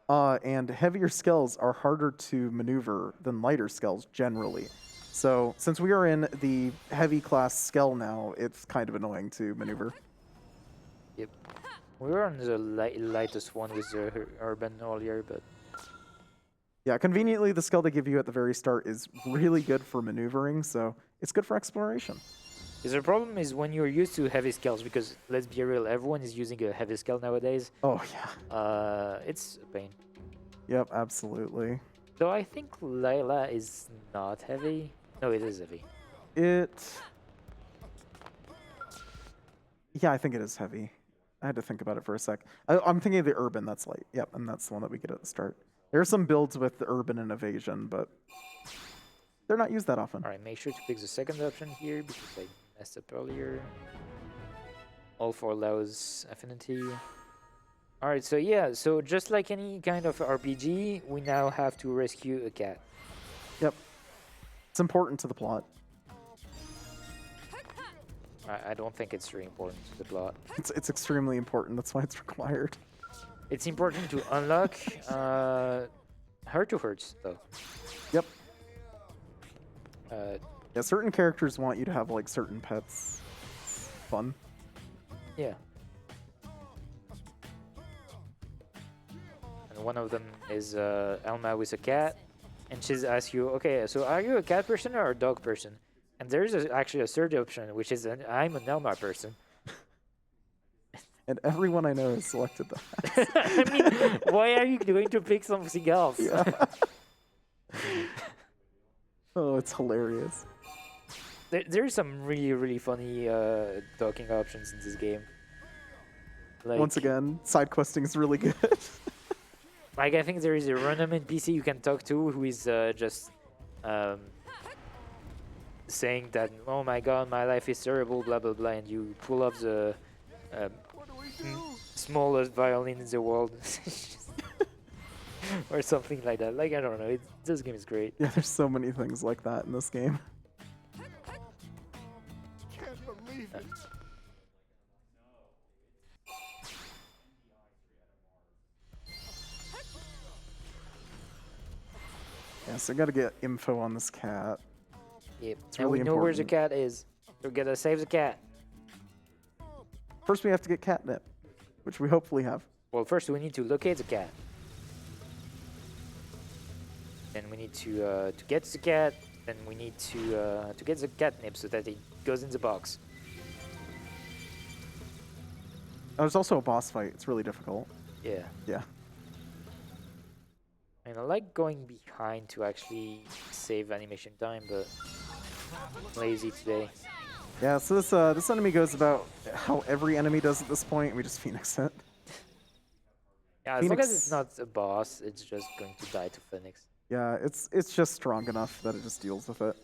and heavier Skells are harder to maneuver than lighter Skells generally. So since we are in the heavy class Skell now, it's kind of annoying to maneuver. Yep. We were on the lightest one with the urban earlier, but Yeah, conveniently, the Skell they give you at the very start is really good for maneuvering, so it's good for exploration. the problem is when you're used to heavy scales, because let's be real, everyone is using a heavy scale nowadays. Oh, yeah. It's a pain. Yep, absolutely. Though I think Layla is not heavy. No, it is heavy. Yeah, I think it is heavy. I had to think about it for a sec. I'm thinking of the Urban, that's light. Yep, and that's the one that we get at the start. There are some builds with the Urban and Evasion, but they're not used that often. Alright, make sure to pick the second option here because I messed up earlier. All for allows affinity. Alright, so yeah, so just like any kind of RPG, we now have to rescue a cat. Yep. It's important to the plot. I don't think it's really important to the plot. It's extremely important, that's why it's required. It's important to unlock Hurt to Hurts, though. Yep. Yeah, certain characters want you to have like certain pets. It's fun. Yeah. And one of them is Elma with a cat, and she's asks you, okay, so are you a cat person or a dog person? And there's actually a third option, which is I'm an Elma person. And everyone I know has selected that. I mean, why are you going to pick something else? Yeah. Oh, it's hilarious. There's some really, really funny talking options in this game. Like, Once again, side questing is really good. like I think there is a random NPC you can talk to who is just saying that, oh my god, my life is terrible, blah blah blah, and you pull off the smallest violin in the world. Or something like that. Like, I don't know. This game is great. Yeah, there's so many things like that in this game. Can't believe it. Yeah, so I gotta get info on this cat. Yep. It's And really we know where the important. cat is. We're gonna save the cat. First, we have to get catnip, which we hopefully have. Well, first we need to locate the cat. Then we need to get the cat. Then we need to get the catnip so that it goes in the box. Oh, there's also a boss fight. It's really difficult. Yeah. Yeah. And I like going behind to actually save animation time, but I'm lazy today. Yeah, so this enemy goes about how every enemy does at this point. We just Phoenix it. Yeah, as long as Phoenix- it's not a boss, it's just going to die to Phoenix. Yeah, it's just strong enough that it just deals with it.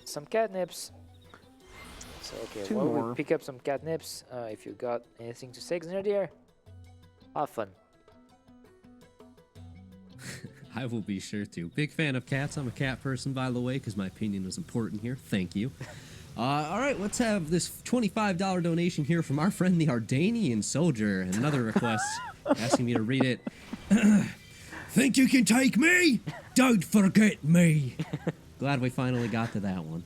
Some catnips. So okay, Two well, more. we'll pick up some catnips. If you got anything to say, Xenoblade, have fun. I will be sure to. Big fan of cats. I'm a cat person, by the way, because my opinion is important here. Thank you. All right, let's have this $25 donation here from our friend the Ardanian Soldier. Another request asking me to read it. Think you can take me? Don't forget me. Glad we finally got to that one.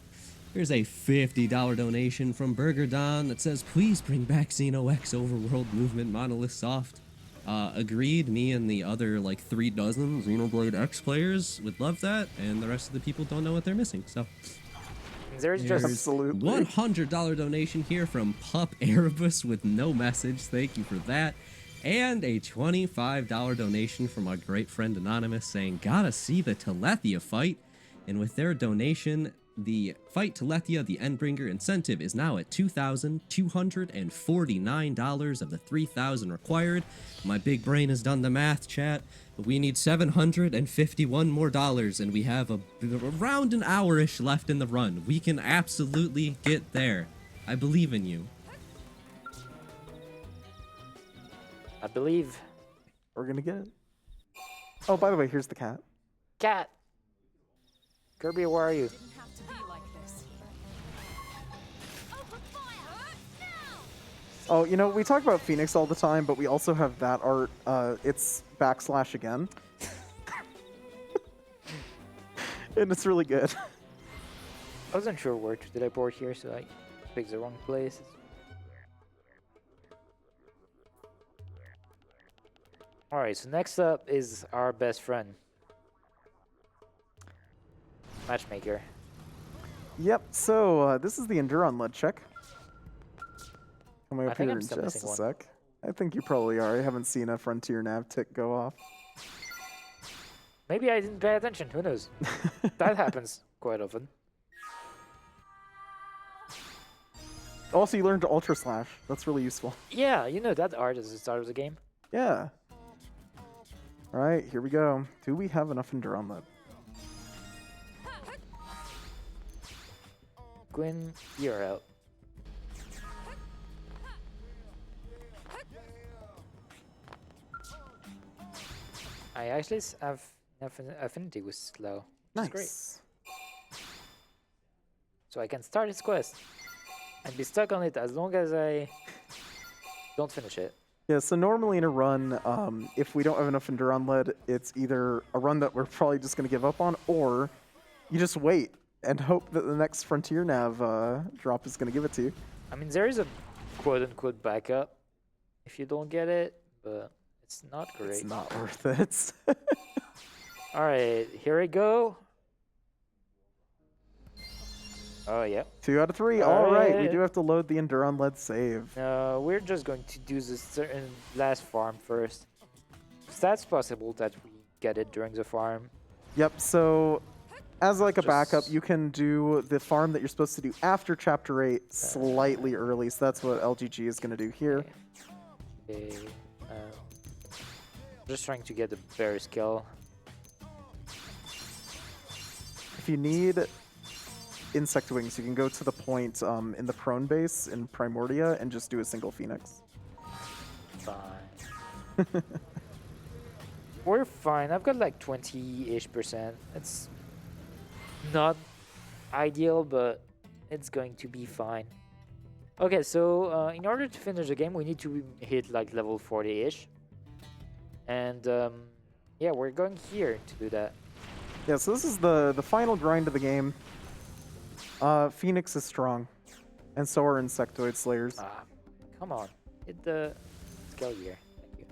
Here's a $50 donation from Burger Don that says, please bring back Xeno X Overworld Movement Monolith Soft. Agreed, me and the other like 3 dozen Xenoblade X players would love that, and the rest of the people don't know what they're missing, so... There's just Absolutely. $100 donation here from Pup Erebus with no message. Thank you for that. And a $25 donation from our great friend Anonymous saying, gotta see the Telethia fight. And with their donation, the fight Telethia, the Endbringer incentive is now at $2,249 of the $3,000 required. My big brain has done the math, chat. But we need $751 more, and we have around an hour-ish left in the run. We can absolutely get there. I believe in you. I believe. We're gonna get it. Oh, by the way, here's the cat. Cat. Kirby, where are you? Didn't have to be like this. Open fire! No! Oh, you know, we talk about Phoenix all the time, but we also have that art. It's / again. And it's really good. I wasn't sure where to teleport here, so I picked the wrong place. Alright, so next up is our best friend. Matchmaker. Yep, so this is the Enduron lead check. Coming I up think here I'm in still just a missing one. sec. I think you probably are. I haven't seen a Frontier nav tick go off. Maybe I didn't pay attention, who knows? That happens quite often. Also, you learned to Ultra Slash. That's really useful. Yeah, you know that art at the start of the game. Yeah. All right, here we go. Do we have enough Enduron lead? Gwyn, you're out. I actually have affinity with slow. That's great. Nice. So I can start this quest and be stuck on it as long as I don't finish it. Yeah, so normally in a run, if we don't have enough Enduron lead, it's either a run that we're probably just going to give up on, or you just wait and hope that the next Frontier Nav drop is going to give it to you. I mean, there is a quote-unquote backup if you don't get it, but it's not great. It's not worth it. All right, here we go. Oh, yeah. 2 out of 3. All right, we Alright. do have to load the Enduron-led save. We're just going to do this certain last farm first. So that's possible that we get it during the farm. Yep, so as like a backup, Just- you can do the farm that you're supposed to do after Chapter 8 slightly early, so that's what LGG is going to do here. Okay. Just trying to get the bear skill. If you need insect wings, you can go to the point in the prone base in Primordia and just do a single phoenix. Fine. We're fine. I've got like 20-ish%. It's not ideal, but it's going to be fine. Okay, so in order to finish the game, we need to hit like level 40-ish. And yeah, we're going here to do that. Yeah, so this is the final grind of the game. Phoenix is strong, and so are Insectoid Slayers. Ah, come on. Hit the skill gear. Thank you.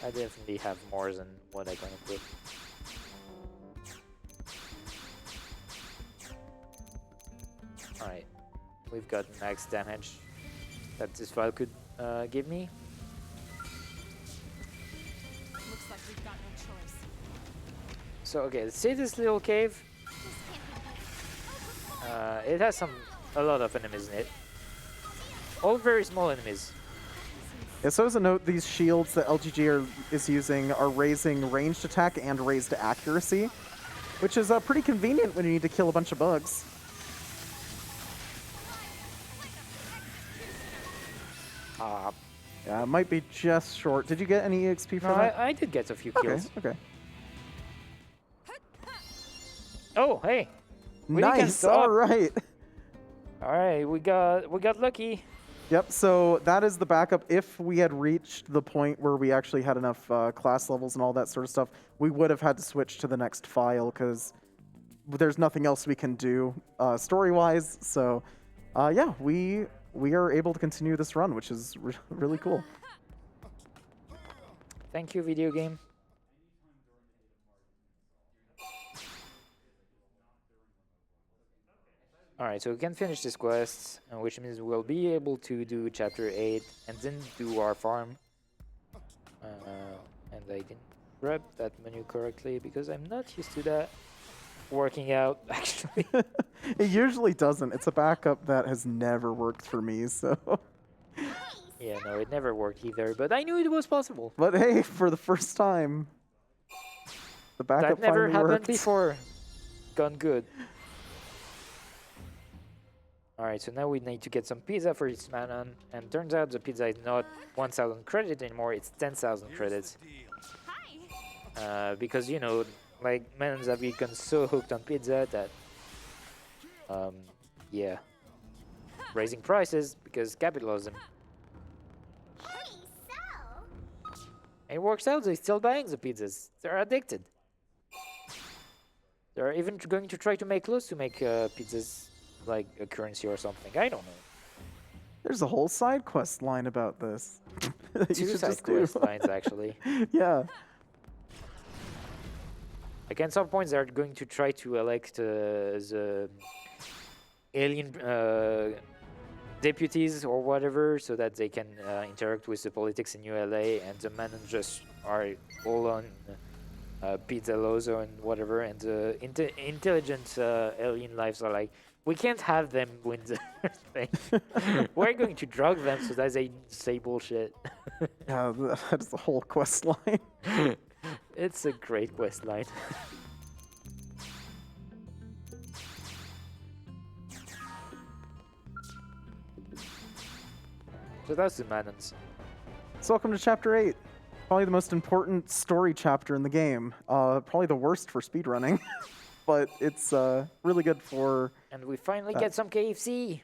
I definitely have more than what I'm gonna put. Alright. We've got max damage that this file could give me. Looks like we've got no choice. So okay, let's see this little cave. It has a lot of enemies in it. All very small enemies. Yeah, so as a note, these shields that LGG is using are raising ranged attack and raised accuracy, which is pretty convenient when you need to kill a bunch of bugs. Yeah, it might be just short. Did you get any EXP for No, that? I did get a few Okay, kills. okay. Oh, hey. We can Nice, stop. all right. All right, we got lucky. Yep, so that is the backup. If we had reached the point where we actually had enough class levels and all that sort of stuff, we would have had to switch to the next file because there's nothing else we can do story-wise. So, yeah, we are able to continue this run, which is really cool. Thank you, video game. Alright, so we can finish this quest, which means we'll be able to do chapter 8 and then do our farm. And I didn't grab that menu correctly because I'm not used to that working out, actually. It usually doesn't. It's a backup that has never worked for me, so... Yeah, no, it never worked either, but I knew it was possible. But hey, for the first time, the backup That never finally happened worked. before. Gone good. Alright, so now we need to get some pizza for each Manon, and turns out the pizza is not 1,000 credit anymore, it's 10,000 credits. Hi. Because, you know, like, Manons have become so hooked on pizza that, yeah. Raising prices because capitalism. Hey, so? It works out, they're still buying the pizzas. They're addicted. They're even going to try to make clothes to make pizzas like a currency or something. I don't know. There's a whole side quest line about this. that you Two should side just do. quest lines, actually. Yeah. Like, at some point, they're going to try to elect the alien deputies or whatever so that they can interact with the politics in ULA, and the men just are all on pizza lozo and whatever, and the intelligent alien lives are like, we can't have them win the thing. We're going to drug them so that they say bullshit. Yeah, that is the whole quest line. It's a great quest line. So that's the Manons. So welcome to Chapter 8. Probably the most important story chapter in the game. Probably the worst for speedrunning. But it's really good for... And we finally get some KFC.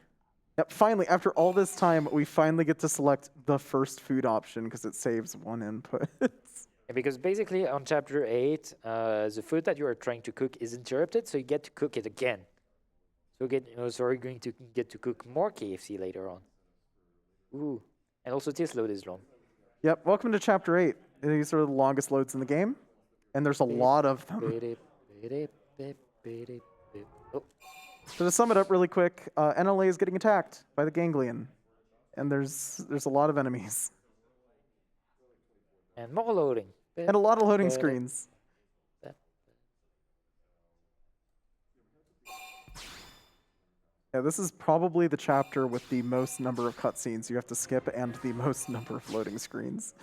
Yep, finally, after all this time, we finally get to select the first food option because it saves one input. Yeah, because basically on chapter 8, the food that you are trying to cook is interrupted, so you get to cook it again. So you're going to get to cook more KFC later on. Ooh, and also this load is long. Yep, welcome to Chapter 8. These are the longest loads in the game, and there's a lot of them. Oh, So to sum it up really quick, NLA is getting attacked by the Ganglion, and there's a lot of enemies. and more loading. And a lot of loading screens. Yeah, this is probably the chapter with the most number of cutscenes you have to skip and the most number of loading screens.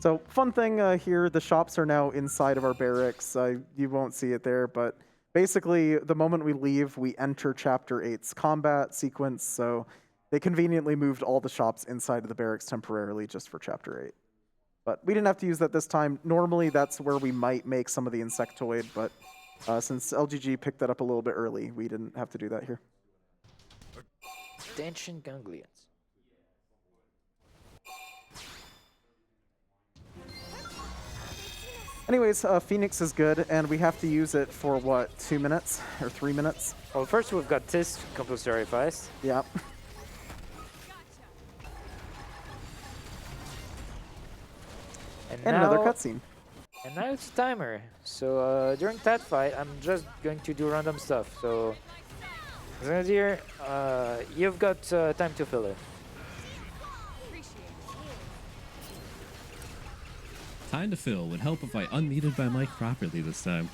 So, fun thing here, the shops are now inside of our barracks. You won't see it there, but basically, the moment we leave, we enter Chapter 8's combat sequence, so they conveniently moved all the shops inside of the barracks temporarily just for Chapter 8. But we didn't have to use that this time. Normally, that's where we might make some of the insectoid, but since LGG picked that up a little bit early, we didn't have to do that here. Attention ganglions. Anyways, Phoenix is good, and we have to use it for, what, 2 minutes? Or 3 minutes? Well, first we've got this compulsory fast. Yeah. And And another now- cutscene. And now it's a timer. So during that fight, I'm just going to do random stuff. So, Xenodier, you've got time to fill it. Time to fill would help if I unmuted my mic properly this time.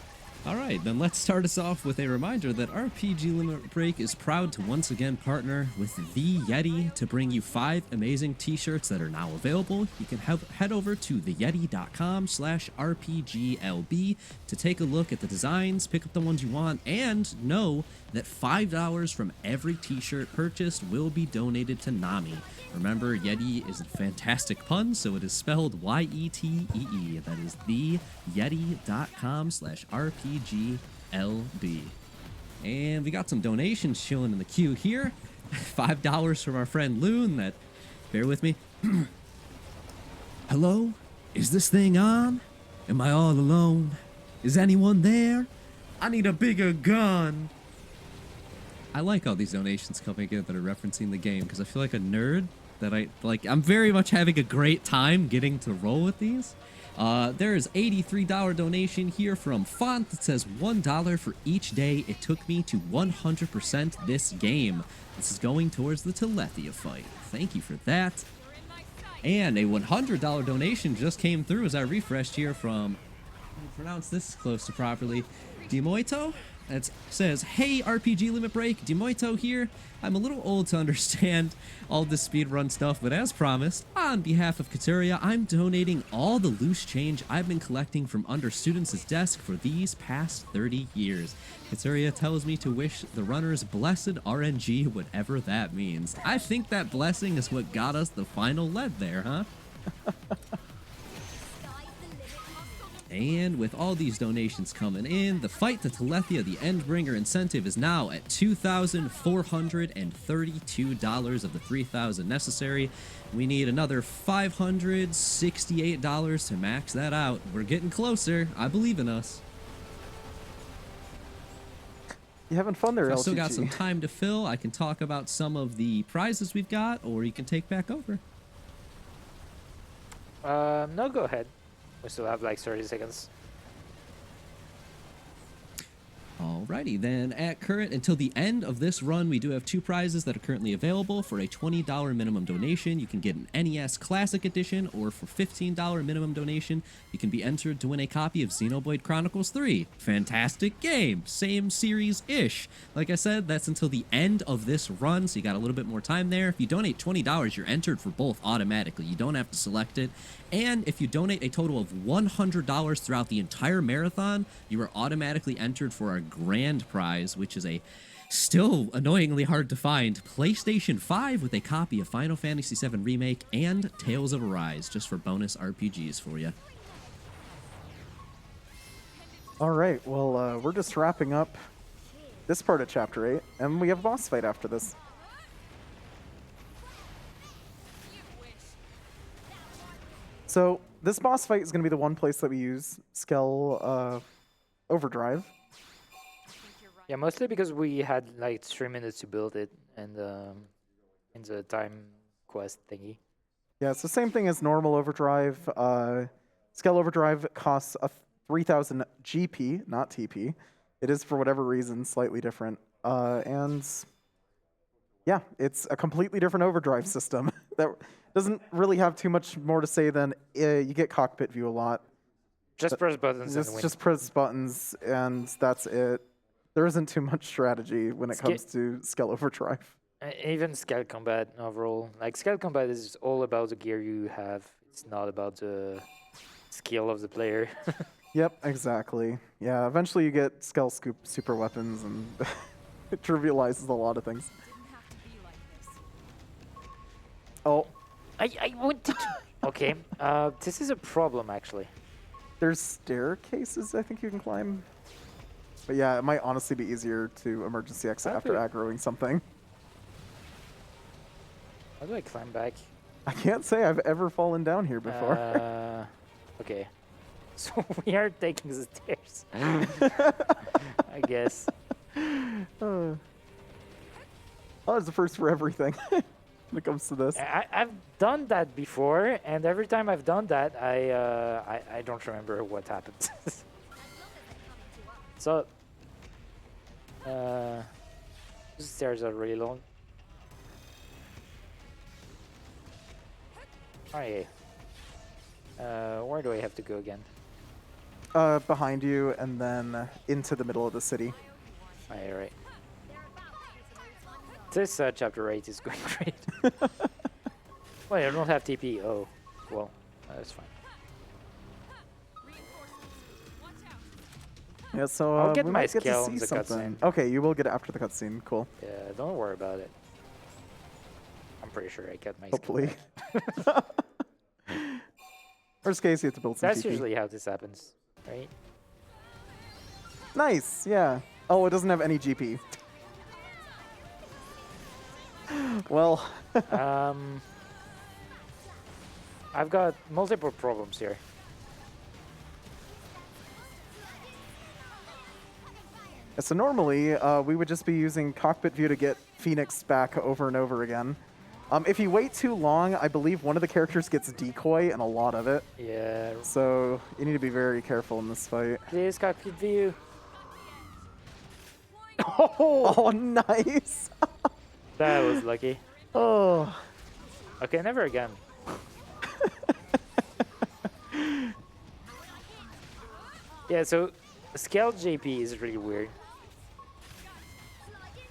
Alright, then let's start us off with a reminder that RPG Limit Break is proud to once again partner with The Yeti to bring you 5 amazing t-shirts that are now available. You can head over to theyeti.com/RPGLB to take a look at the designs, pick up the ones you want, and know that $5 from every t-shirt purchased will be donated to NAMI. Remember, Yeti is a fantastic pun, so it is spelled Y-E-T-E-E. That is theyeti.com/RPGLB. And we got some donations showing in the queue here. $5 from our friend Loon that, bear with me. Hello? Is this thing on? Am I all alone? Is anyone there? I need a bigger gun. I like all these donations coming in that are referencing the game because I feel like a nerd that I'm very much having a great time getting to roll with these. There is $83 donation here from Font that says $1 for each day it took me to 100% this game. This is going towards the Telethia fight. Thank you for that. And a $100 donation just came through as I refreshed here from, I'll pronounce this close to properly, Dimoito. It says, hey, RPG Limit Break, Dimoito here. I'm a little old to understand all this speedrun stuff, but as promised, on behalf of Kateria, I'm donating all the loose change I've been collecting from under students' desk for these past 30 years. Kateria tells me to wish the runners blessed RNG, whatever that means. I think that blessing is what got us the final lead there, huh? And with all these donations coming in, the fight to Telethia, the Endbringer incentive, is now at $2,432 of the $3,000 necessary. We need another $568 to max that out. We're getting closer. I believe in us. You having fun there, I've LGG? still got some time to fill. I can talk about some of the prizes we've got, or you can take back over. No, go ahead. We still have like 30 seconds. Alrighty, then at current, until the end of this run, we do have 2 prizes that are currently available. For a $20 minimum donation, you can get an NES Classic Edition, or for $15 minimum donation, you can be entered to win a copy of Xenoblade Chronicles 3. Fantastic game! Same series-ish. Like I said, that's until the end of this run, so you got a little bit more time there. If you donate $20, you're entered for both automatically. You don't have to select it. And if you donate a total of $100 throughout the entire marathon, you are automatically entered for our grand prize, which is a still annoyingly hard to find PlayStation 5 with a copy of Final Fantasy VII Remake and Tales of Arise, just for bonus RPGs for you. All right, well, we're just wrapping up this part of Chapter 8, and we have a boss fight after this. So this boss fight is going to be the one place that we use Skell Overdrive. Think you're right. Yeah, mostly because we had like 3 minutes to build it, and in the time quest thingy. Yeah, it's the same thing as normal Overdrive. Skell Overdrive costs a 3,000 GP, not TP. It is, for whatever reason, slightly different. And yeah, it's a completely different Overdrive system that doesn't really have too much more to say than you get cockpit view a lot. Just press buttons and win. Just press buttons, and that's it. There isn't too much strategy when it comes to Skell Overdrive. Even scale combat overall. Like scale combat is all about the gear you have. It's not about the skill of the player. Yep, exactly. Yeah, eventually you get Skell Scoop super weapons, and it trivializes a lot of things. Didn't have to be like this. Oh, I wanted to. Okay, this is a problem actually. there's staircases I think you can climb. But yeah, it might honestly be easier to emergency exit after Okay. aggroing something. How do I climb back? I can't say I've ever fallen down here before. Okay. So we are taking the stairs. I guess. Oh, it's the first for everything when it comes to this. I've done that before, and every time I've done that, I don't remember what happened. So, the stairs are really long. Okay. Where do I have to go again? Behind you and then into the middle of the city. Right. This chapter 8 is going great. Wait, I don't have TP. Oh, well, that's fine. Reinforcements. Watch out. Yeah, so I'll get we my might get to skill see in the something. cutscene. Okay, you will get it after the cutscene. Cool. Yeah, don't worry about it. I'm pretty sure I got my Hopefully. skill back. Worst case, you have to build some That's TP. usually how this happens, right? Nice, yeah. Oh, it doesn't have any GP. Well, I've got multiple problems here. so normally we would just be using cockpit view to get Phoenix back over and over again. If you wait too long, I believe one of the characters gets decoy and a lot of it. Yeah, So you need to be very careful in this fight. please cockpit view. Oh, nice. That was lucky. Oh. Okay, never again. Yeah, so scale JP is really weird.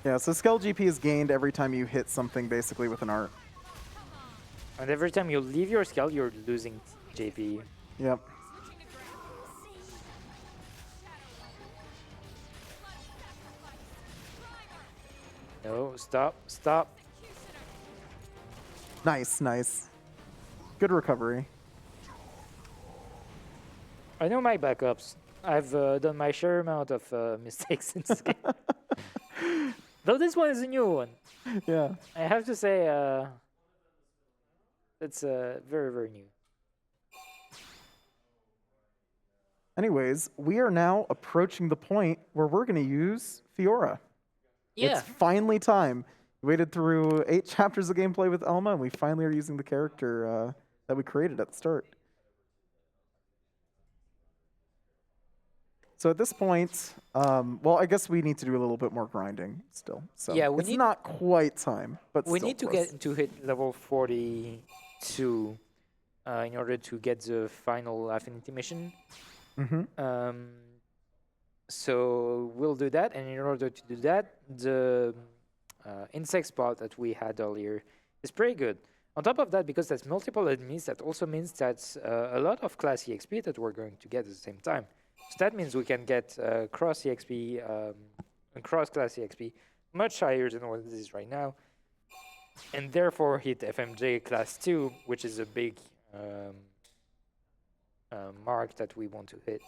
Yeah, so Skell GP is gained every time you hit something basically with an art. And every time you leave your scale, you're losing JP. Yep. Switching to ground. No, stop. Nice, nice. Good recovery. I know my backups. I've done my share amount of mistakes in this game. Though this one is a new one. Yeah. I have to say, it's very, very new. Anyways, we are now approaching the point where we're going to use Fiora. Yeah. It's finally time. We waited through 8 chapters of gameplay with Elma, and we finally are using the character that we created at the start. So at this point, well, I guess we need to do a little bit more grinding still. So Yeah, we it's need- not quite time, but We still need to close. get to hit level 42 in order to get the final affinity mission. Mhm. So we'll do that, and in order to do that, the insect spot that we had earlier is pretty good. On top of that, because that's multiple enemies, that also means that's a lot of class EXP that we're going to get at the same time. So that means we can get cross EXP and cross class EXP much higher than what it is right now, and therefore hit FMJ class 2, which is a big mark that we want to hit.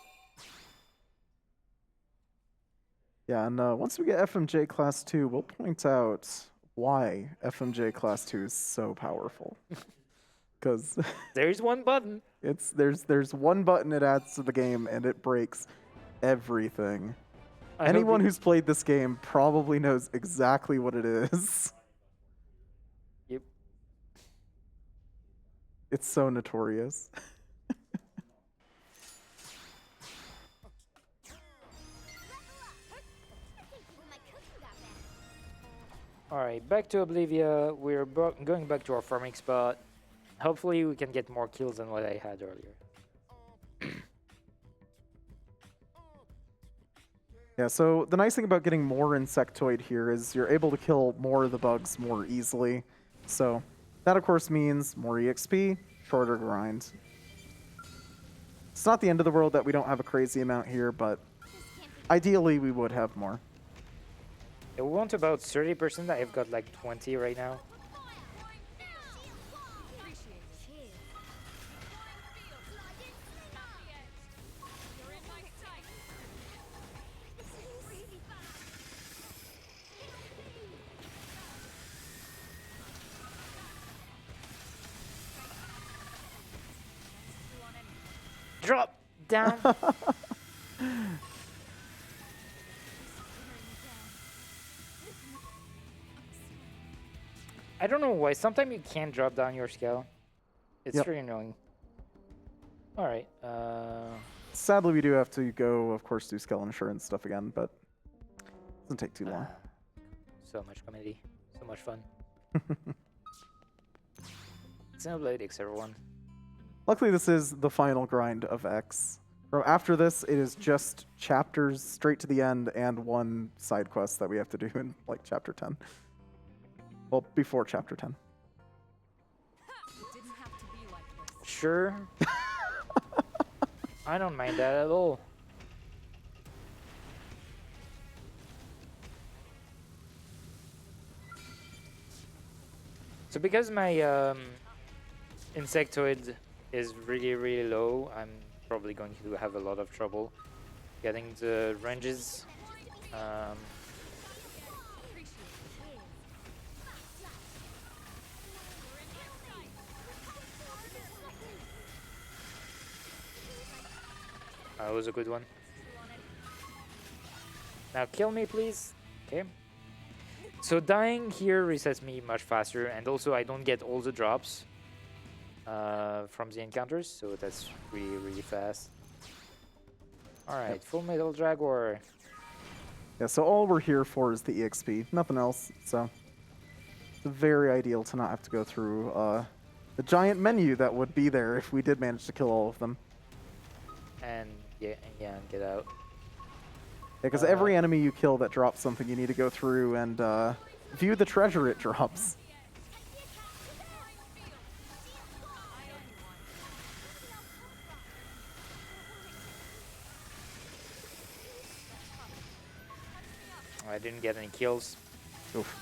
Yeah, and once we get FMJ Class 2, we'll point out why FMJ Class 2 is so powerful. because There's one button. there's one button it adds to the game and it breaks everything. I hope Anyone you- who's played this game probably knows exactly what it is. Yep. It's so notorious. Alright, back to Oblivia. We're going back to our farming spot. Hopefully we can get more kills than what I had earlier. Yeah, so the nice thing about getting more insectoid here is you're able to kill more of the bugs more easily. So that, of course, means more EXP, shorter grind. It's not the end of the world that we don't have a crazy amount here, but ideally we would have more. Yeah, we want about 30%. I've got like 20 right now. Drop down. I don't know why. Sometimes you can't drop down your scale. It's Yep. really annoying. All right. Sadly, we do have to go, of course, do skill insurance stuff again, but it doesn't take too long. So much comedy. So much fun. Xenoblade X, everyone. Luckily, this is the final grind of X. After this, it is just chapters straight to the end and one side quest that we have to do in like chapter 10. Well, before chapter 10. It didn't have to be like this. Sure. I don't mind that at all. So because my insectoid is really low, I'm probably going to have a lot of trouble getting the ranges. That was a good one. Now kill me, please. Okay. So dying here resets me much faster, and also I don't get all the drops from the encounters, so that's really fast. Alright, Full Metal Jaguar. Yeah, so all we're here for is the EXP, nothing else. So it's very ideal to not have to go through the giant menu that would be there if we did manage to kill all of them. And yeah, get out. Yeah, because every enemy you kill that drops something, you need to go through and view the treasure it drops. I didn't get any kills. Oof.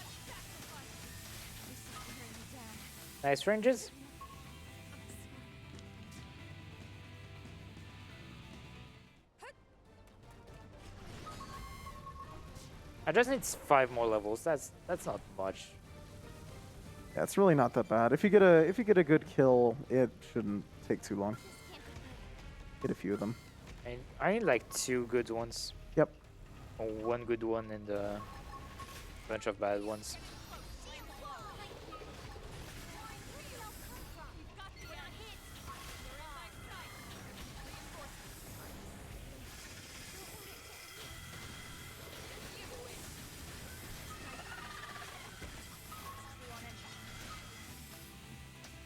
Nice ranges. I just need 5 more levels. That's not much. Yeah, it's really not that bad. If you get a good kill, it shouldn't take too long. Get a few of them. I need like 2 good ones. Yep. Or 1 good one and a bunch of bad ones.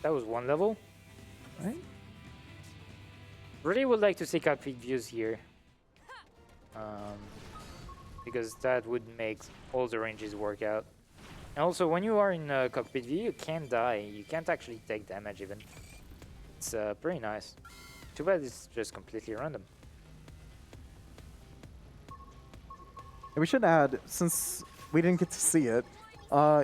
That was 1 level. Right? Really would like to see cockpit views here. Because that would make all the ranges work out. And also, when you are in cockpit view, you can't die. You can't actually take damage even. It's pretty nice. Too bad it's just completely random. And we should add, since we didn't get to see it,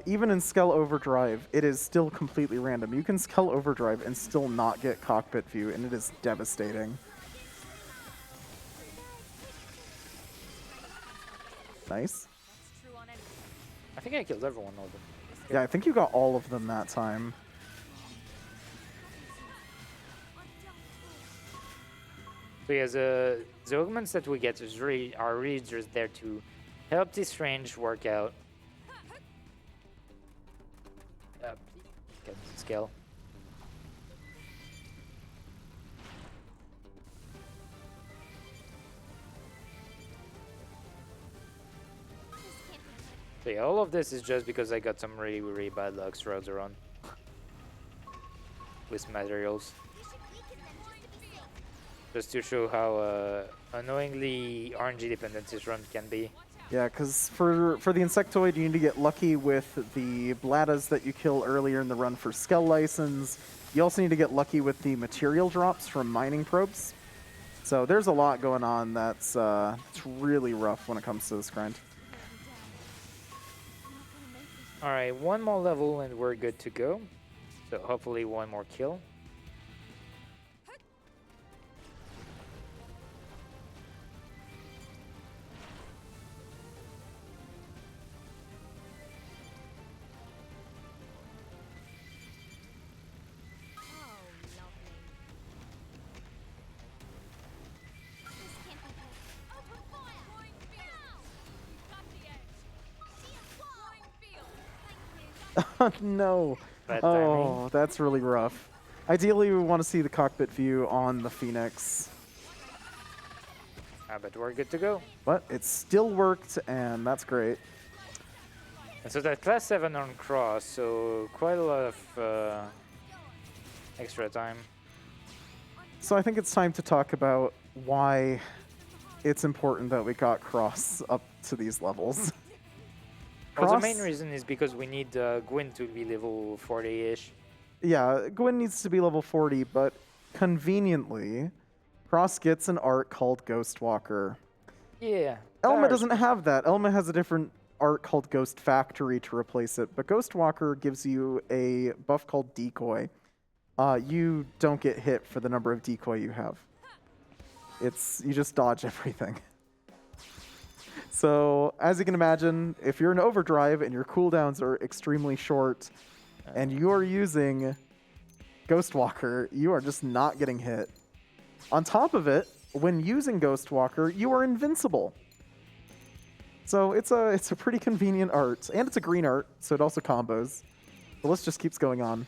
even in Skell Overdrive, it is still completely random. You can Skell Overdrive and still not get cockpit view, and it is devastating. Nice. I think I killed everyone of them. Yeah, I think you got all of them that time. So yeah, the augments that we get are really just there to help this range work out. Please get the scale. So yeah, all of this is just because I got some really, really bad luck throughout the run with materials. Just to show how annoyingly RNG dependent this run can be. Yeah, because for the Insectoid, you need to get lucky with the Blattas that you kill earlier in the run for Skell License. You also need to get lucky with the material drops from mining probes. So there's a lot going on that's it's really rough when it comes to this grind. Alright, one more level and we're good to go. So hopefully one more kill. No. Bad Oh, timing. that's really rough. Ideally, we want to see the cockpit view on the Phoenix. But we're good to go. But it still worked, and that's great. And so that class 7 on cross, so quite a lot of extra time. So I think it's time to talk about why it's important that we got Cross up to these levels. Well, the Cross- main reason is because we need Gwyn to be level 40-ish. Yeah, Gwyn needs to be level 40, but conveniently, Cross gets an art called Ghostwalker. Yeah. Elma that doesn't have that. Elma has a different art called Ghost Factory to replace it, but Ghostwalker gives you a buff called Decoy. You don't get hit for the number of decoy you have. You just dodge everything. So, as you can imagine, if you're in overdrive and your cooldowns are extremely short, and you are using Ghostwalker, you are just not getting hit. On top of it, when using Ghostwalker, you are invincible. So it's a pretty convenient art, and it's a green art, so it also combos. The list just keeps going on.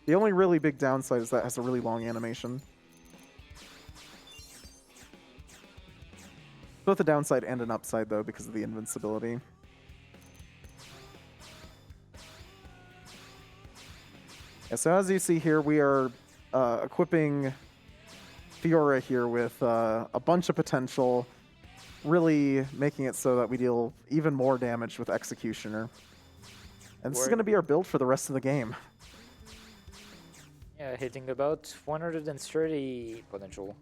The only really big downside is that it has a really long animation. Both a downside and an upside, though, because of the invincibility. Yeah, so as you see here, we are equipping Fiora here with a bunch of potential, really making it so that we deal even more damage with Executioner. And this is going to be our build for the rest of the game. Yeah, hitting about 130 potential.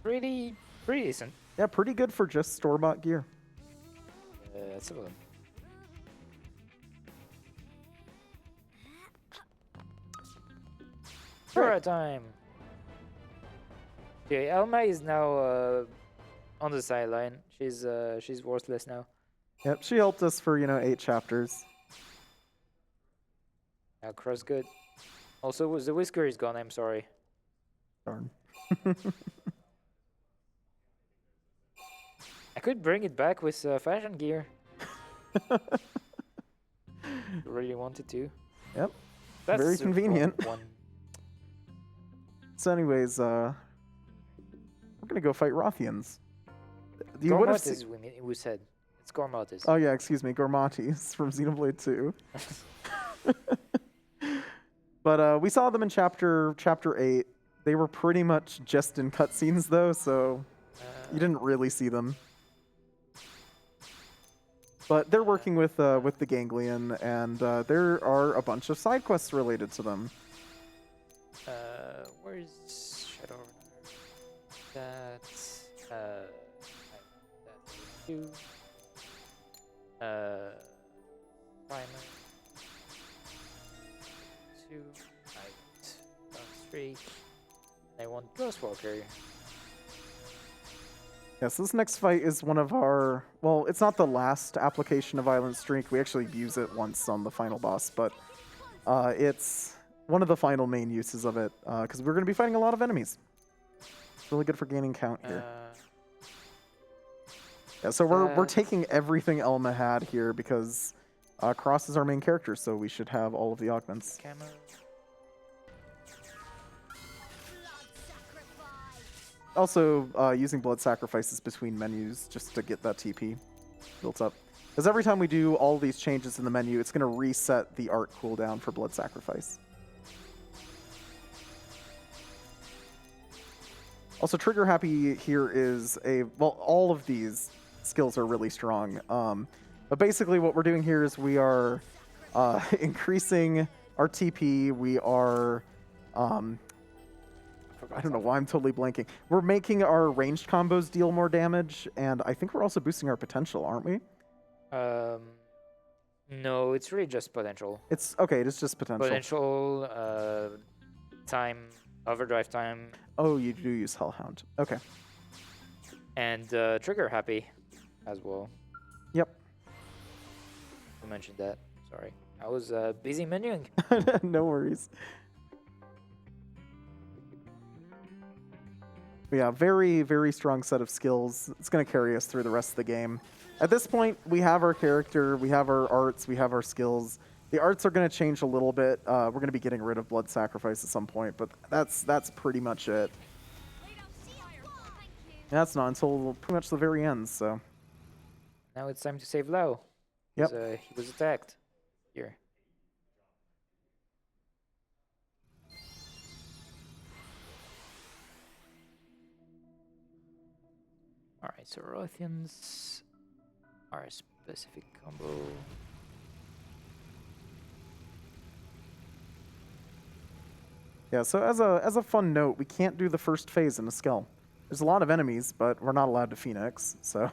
Pretty decent. Yeah, pretty good for just store-bought gear. That's a one. Fiora time. Okay, Elma is now on the sideline. She's worthless now. Yep, she helped us for, 8 chapters. Now Cross good. Also, the whisker is gone. I'm sorry. Darn. I could bring it back with fashion gear. Really wanted to. Yep. That's Very the convenient. one. So anyways, we're going to go fight Rothians. You would have Gormatis, we said. It's Gormatis. Oh yeah, excuse me, Gormatis from Xenoblade 2. But we saw them in chapter 8. They were pretty much just in cutscenes though, so you didn't really see them. But they're working with the Ganglion, and there are a bunch of side quests related to them. Where's Shadow? That's two. Primer. 2. Right. 3. I want Ghostwalker. Yes, this next fight is one of our... Well, it's not the last application of Violent Streak. We actually use it once on the final boss, but it's one of the final main uses of it, because we're going to be fighting a lot of enemies. really good for gaining count here. Uh, Yeah, so we're uh, taking everything Elma had here because Cross is our main character, so we should have all of the augments. Camo. Also, using blood sacrifices between menus just to get that TP built up. Because every time we do all these changes in the menu, it's going to reset the art cooldown for blood sacrifice. Also, Trigger Happy here is well, all of these skills are really strong. But basically what we're doing here is we are increasing our TP. We are, I don't know why I'm totally blanking. We're making our ranged combos deal more damage, and I think we're also boosting our potential, aren't we? No, it's really just potential. It's okay. It is just potential. Potential, time, overdrive time, Oh, you do use Hellhound. Okay. and trigger happy as well. Yep. I mentioned that. Sorry, I was busy menuing. No worries. But yeah, very, very strong set of skills. It's going to carry us through the rest of the game. At this point, we have our character, we have our arts, we have our skills. The arts are going to change a little bit. We're going to be getting rid of blood sacrifice at some point, but that's pretty much it. And that's not until pretty much the very end, so. Now it's time to save Lao. Yep. He was attacked. Here. Alright, so Rothians are a specific combo. Yeah, so as a fun note, we can't do the first phase in a Skell. There's a lot of enemies, but we're not allowed to Phoenix, so.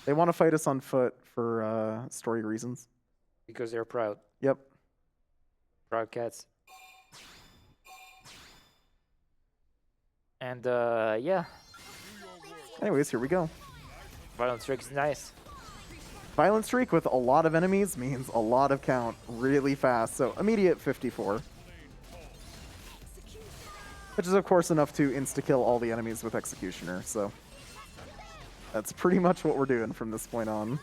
They want to fight us on foot for story reasons. Because they're proud. Yep. Proud cats. And yeah, Anyways, here we go. Violent Strike is nice. Violent Streak with a lot of enemies means a lot of count really fast, so immediate 54. Which is of course enough to insta-kill all the enemies with Executioner, so that's pretty much what we're doing from this point on.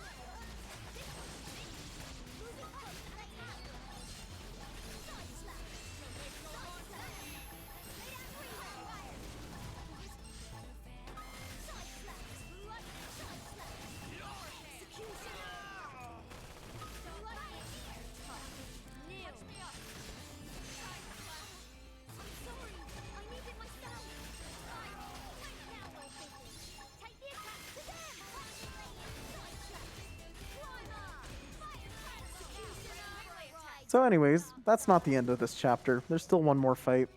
So anyways, that's not the end of this chapter. There's still one more fight.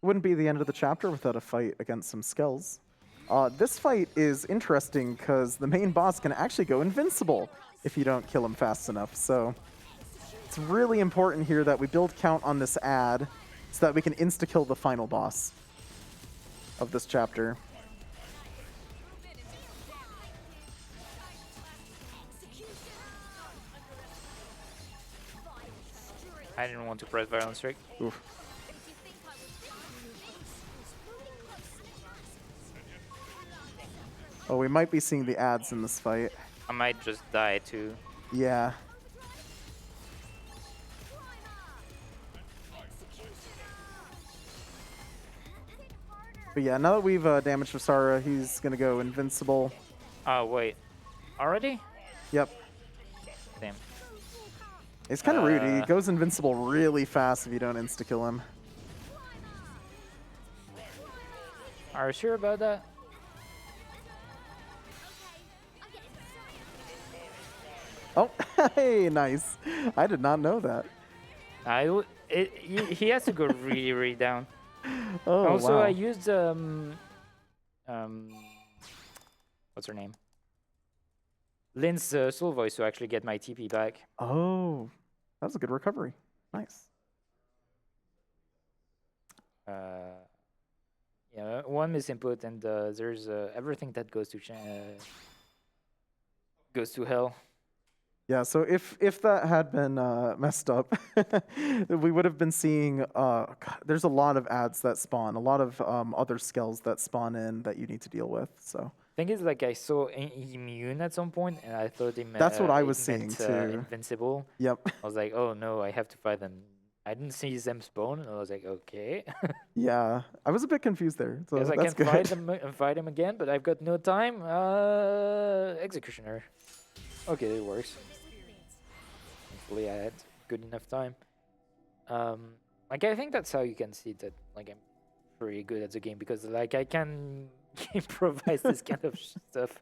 Wouldn't be the end of the chapter without a fight against some Skells. This fight is interesting because the main boss can actually go invincible if you don't kill him fast enough. So it's really important here that we build count on this ad so that we can insta-kill the final boss of this chapter. I didn't want to press Violent Strike. Oof. Oh, we might be seeing the ads in this fight. I might just die too. Yeah. But yeah, now that we've damaged Visara, he's gonna go invincible. Oh wait, already? Yep. Damn. It's kind of rude. He goes invincible really fast if you don't insta-kill him. Are you sure about that? Oh, hey, nice. I did not know that. He has to go really, really down. Oh, Also, wow. I used what's her name? Lynn's soul voice to actually get my TP back. Oh, that was a good recovery. Nice. Yeah, one misinput, and there's everything that goes to hell. Yeah, so if that had been messed up, we would have been seeing. God, there's a lot of ads that spawn, a lot of other skills that spawn in that you need to deal with. So Thing is, like I saw immune at some point, and I thought that's what I was it seeing meant too. invincible. Yep. I was like, oh no, I have to fight them. I didn't see them spawn, and I was like, okay. Yeah, I was a bit confused there. So Because I that's can good. fight them again, but I've got no time. Executioner. Okay, it works. Hopefully, I had good enough time. Like I think that's how you can see that. Like I'm pretty good at the game because like I can improvise this kind of stuff.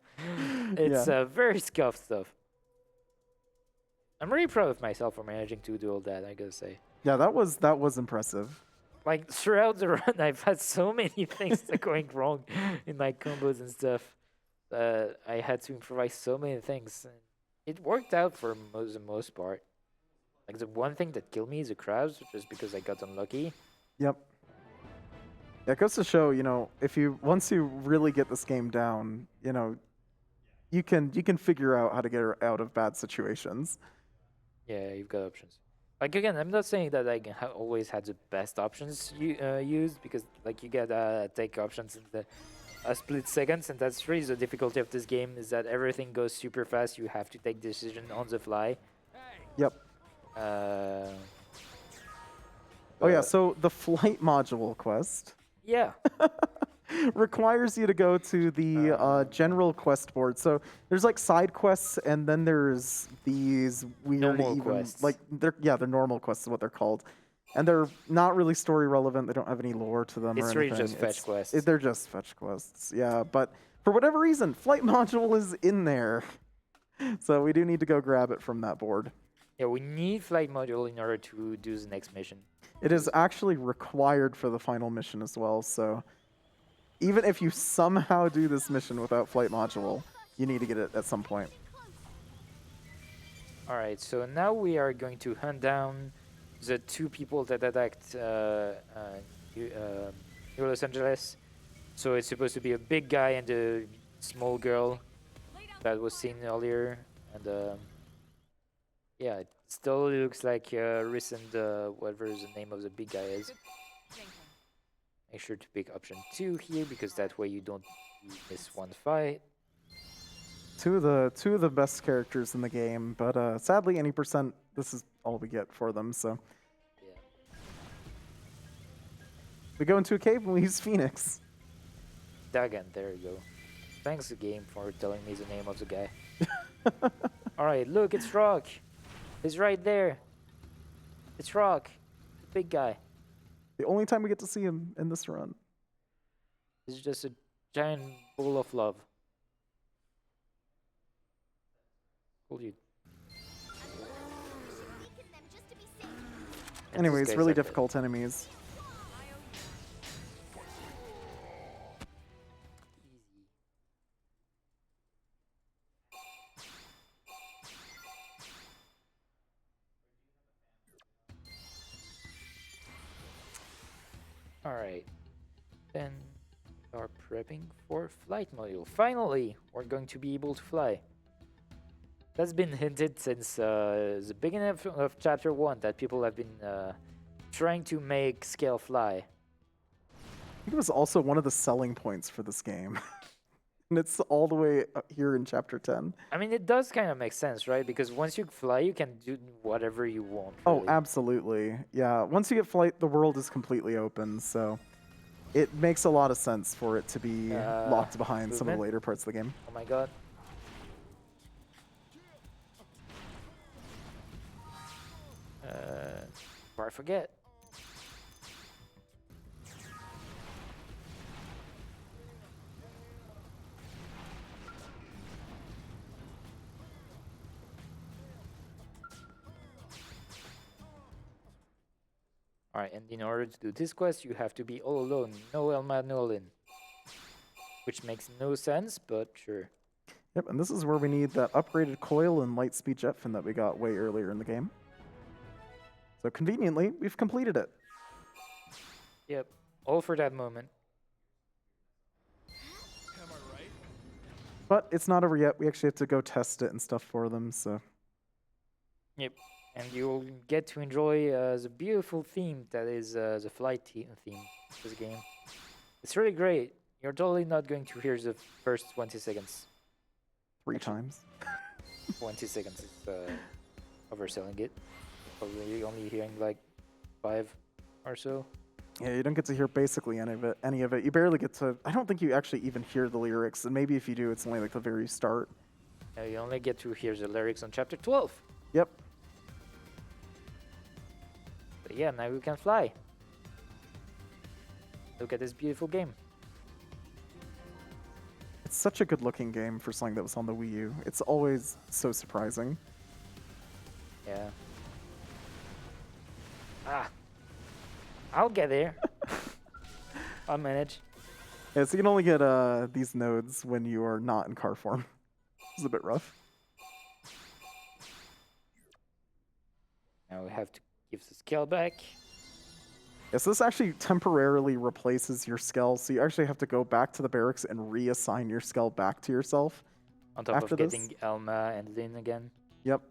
It's Yeah. very scuffed stuff. I'm really proud of myself for managing to do all that. I gotta say. Yeah, that was impressive. Like throughout the run, I've had so many things that are going wrong in my combos and stuff. I had to improvise so many things. And it worked out for the most part. Like the one thing that killed me is the crabs, just because I got unlucky. Yep. Yeah, it goes to show, if you once you really get this game down, you can figure out how to get out of bad situations. Yeah, you've got options. Like again, I'm not saying that I always had the best options used because like you get take options in the split seconds, and that's really the difficulty of this game is that everything goes super fast. You have to take decision on the fly. Yep. Uh, Oh yeah, but- so the flight module quest yeah. requires you to go to the general quest board. So there's like side quests, and then there's these weird Normal quests. like they're normal quests is what they're called, and they're not really story relevant. They don't have any lore to them It's or really anything. just fetch quests. They're just fetch quests. Yeah, but for whatever reason, flight module is in there, so we do need to go grab it from that board. Yeah, we need flight module in order to do the next mission. It is actually required for the final mission as well, so even if you somehow do this mission without flight module, you need to get it at some point. Alright, so now we are going to hunt down the two people that attacked New Los Angeles. So it's supposed to be a big guy and a small girl that was seen earlier. And yeah, it still looks like recent, whatever the name of the big guy is. Make sure to pick option 2 here because that way you don't miss one fight. Two of the best characters in the game, but sadly, any percent, this is all we get for them. So Yeah. we go into a cave and we use Phoenix. Dagan, there you go. Thanks, the game, for telling me the name of the guy. Alright, look, it's Rock. He's right there. It's Rock, the big guy. The only time we get to see him in this run. He's just a giant ball of love. Hold you. Weaken them just to be safe. And this Anyways, guy's really like that. difficult enemies. Easy. Alright. Then we are prepping for flight module. Finally, we're going to be able to fly. That's been hinted since the beginning of chapter 1 that people have been trying to make Scale fly. I think it was also one of the selling points for this game. And it's all the way up here in chapter 10. I mean, it does kind of make sense, right? Because once you fly, you can do whatever you want. Oh, really. absolutely. Yeah, once you get flight, the world is completely open, so it makes a lot of sense for it to be locked behind some of the movement? later parts of the game. Oh my god. Before I forget. Alright, and in order to do this quest, you have to be all alone, no El Manolin. Which makes no sense, but sure. Yep, and this is where we need that upgraded coil and light speed jet fin that we got way earlier in the game. So conveniently, we've completed it. Yep, all for that moment. Am I right? But it's not over yet. We actually have to go test it and stuff for them, so Yep. And you'll get to enjoy the beautiful theme that is the flight theme of this game. It's really great. You're totally not going to hear the first 20 seconds. 3 times. 20 seconds is overselling it. Probably only hearing like 5 or so. Yeah, you don't get to hear basically any of it. You barely get to. I don't think you actually even hear the lyrics, and maybe if you do, it's only like the very start. You only get to hear the lyrics on chapter 12. Yep. But yeah, now you can fly. Look at this beautiful game. It's such a good-looking game for something that was on the Wii U. It's always so surprising. Yeah. I'll get there. I'll manage. Yeah, so you can only get these nodes when you are not in car form. It's a bit rough. Now we have to give the scale back. Yeah, so this actually temporarily replaces your skull, so you actually have to go back to the barracks and reassign your skull back to yourself. On top after of getting this. Elma and Lynn again. Yep.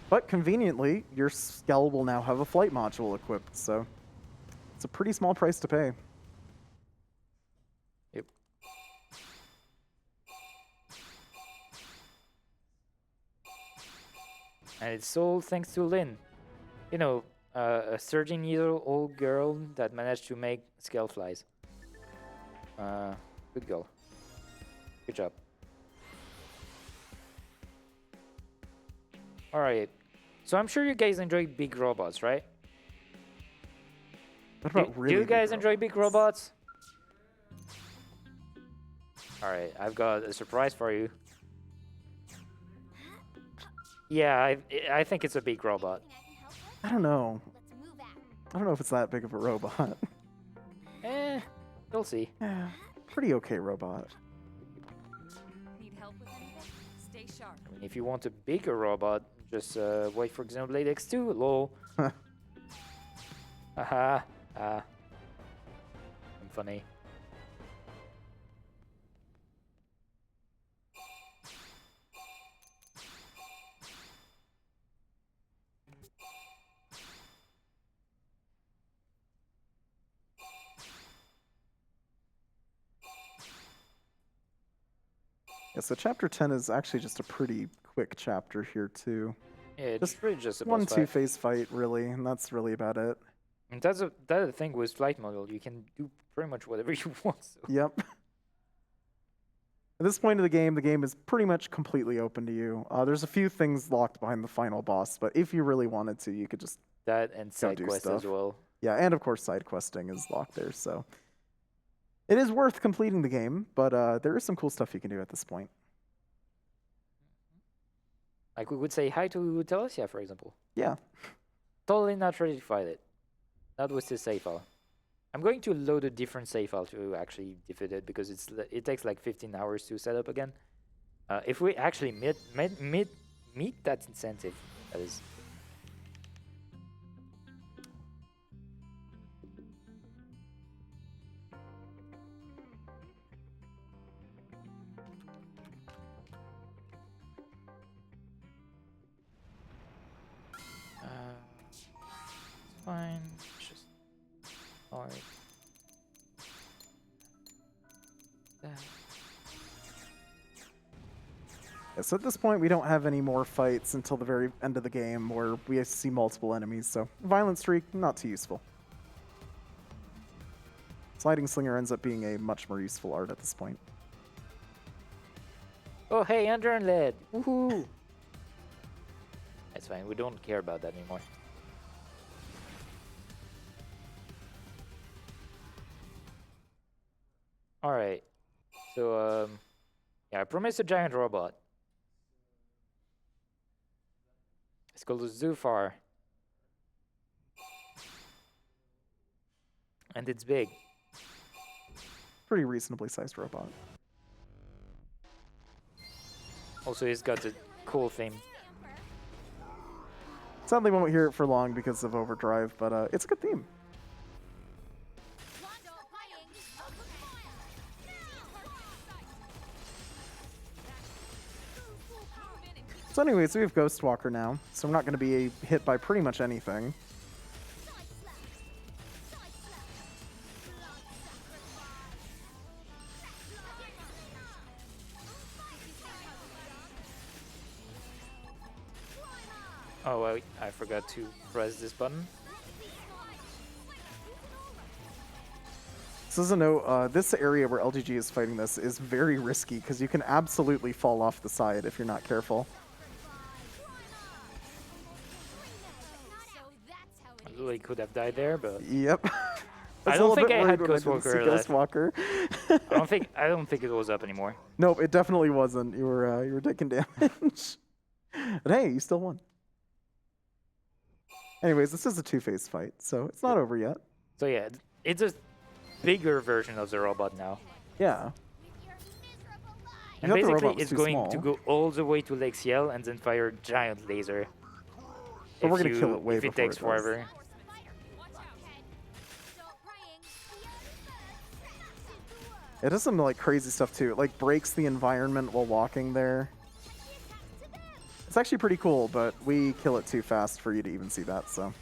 But conveniently, your skull will now have a flight module equipped, so it's a pretty small price to pay. Yep. And it's all thanks to Lynn. You know, a 13-year-old girl that managed to make scale flies. Good girl. Good job. Alright. So I'm sure you guys enjoy big robots, right? What about really Do you big guys enjoy big robots? robots? Alright, I've got a surprise for you. Yeah, I think it's a big robot. I don't know. Let's move out. I don't know if it's that big of a robot. You'll see. Yeah, pretty okay robot. Need help with anything? Stay sharp. I mean, if you want a bigger robot, just wait for Xenoblade X2, lol. Haha. I'm funny. Yeah, so chapter 10 is actually just a pretty quick chapter here too. Yeah, it's Just really just a One boss fight. two-phase fight, really, and that's really about it. And that's the thing with flight model. You can do pretty much whatever you want. So. Yep. At this point of the game is pretty much completely open to you. There's a few things locked behind the final boss, but if you really wanted to, you could just... That and side do quest as stuff. well. Yeah, and of course side questing is locked there, so... It is worth completing the game, but there is some cool stuff you can do at this point. Like we would say hi to Telethia, for example. Yeah. Totally not ready to fight it. Not with this save file. I'm going to load a different save file to actually defeat it because it takes like 15 hours to set up again. If we actually meet that incentive, that is. Fine. Just alright. Yeah, so at this point, we don't have any more fights until the very end of the game where we see multiple enemies, so Violent Streak, not too useful. Sliding Slinger ends up being a much more useful art at this point. Oh hey, Under and Lead! Woohoo! That's fine, we don't care about that anymore. Alright. So yeah, I promised a giant robot. It's called Zufar. And it's big. Pretty reasonably sized robot. Also, it's got a cool theme. Sadly, we won't hear it for long because of Overdrive, but it's a good theme. So anyways, we have Ghostwalker now, so we're not going to be hit by pretty much anything. Oh, well, I forgot to press this button. So as a note, this area where LGG is fighting this is very risky because you can absolutely fall off the side if you're not careful. So that's how I it really could have died there, but Yep. I don't think I had Ghostwalker left. Ghostwalker. I don't think it was up anymore. Nope, it definitely wasn't. You were taking damage. But hey, you still won. Anyways, this is a two-phase fight, so it's not over yet. So yeah, it's a bigger version of the robot now. Yeah. with your miserable life. And thought the basically, robot was it's too going small. to go all the way to Lake Ciel and then fire a giant laser. But we're gonna kill it way if it before takes it does. forever. It does some like crazy stuff too. It like breaks the environment while walking there. It's actually pretty cool, but we kill it too fast for you to even see that, so.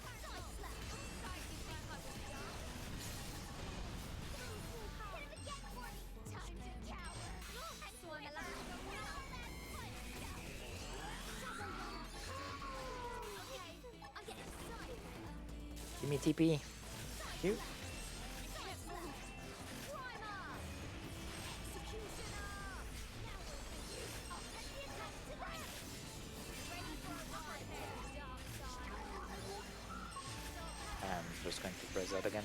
Give me TP. You. I'm just going to press that again.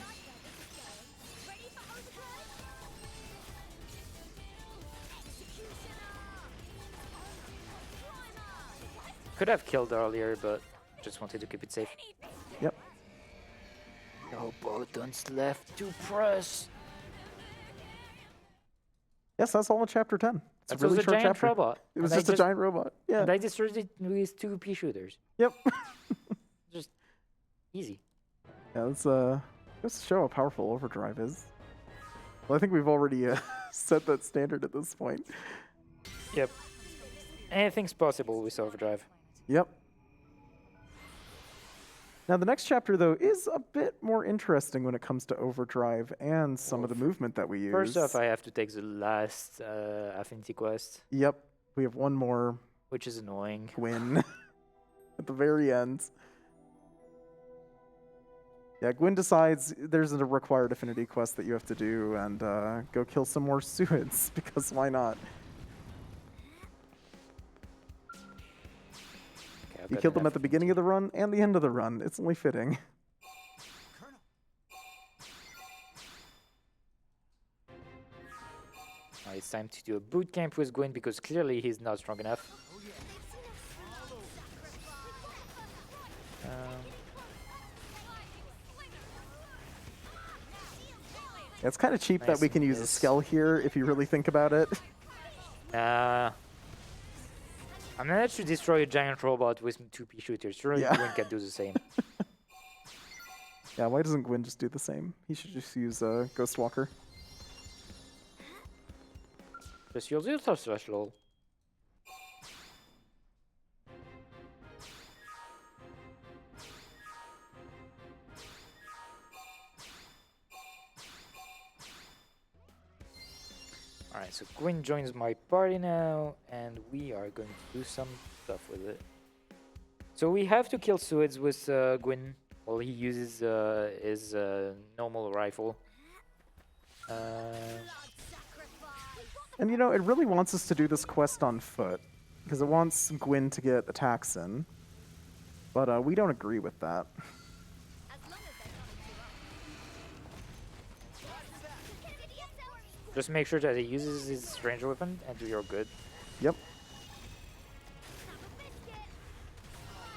Could have killed earlier, but just wanted to keep it safe. Yep. No buttons left to press. Yes, that's all in chapter 10. It's That a really was a short giant chapter. robot. It was And I just a giant robot. Yeah. And I destroyed it with 2 pea shooters. Yep. Just easy. Yeah, let's show how powerful Overdrive is. Well, I think we've already set that standard at this point. Yep. Anything's possible with Overdrive. Yep. Now, the next chapter, though, is a bit more interesting when it comes to Overdrive and some of the movement that we use. First off, I have to take the last Affinity quest, Yep. We have one more which is annoying. Gwyn at the very end. Yeah, Gwyn decides there's a required affinity quest that you have to do and go kill some more Suids, because why not? Okay, I've You got killed them enough at the beginning of the run and the end of the run. It's only fitting. Alright, it's time to do a boot camp with Gwyn because clearly he's not strong enough. It's kind of cheap Nice that we can use a miss. Skell here if you really think about it. I managed to destroy a giant robot with 2 pea shooters. Surely Yeah. Gwyn can do the same. Yeah, why doesn't Gwyn just do the same? He should just use Ghostwalker. Just use Ultra Slash lol. Alright, so Gwyn joins my party now, and we are going to do some stuff with it. So we have to kill Suids with Gwyn while he uses his normal rifle. And you know, it really wants us to do this quest on foot, because it wants Gwyn to get attacks in. But we don't agree with that. Just make sure that he uses his range weapon, and you're good. Yep.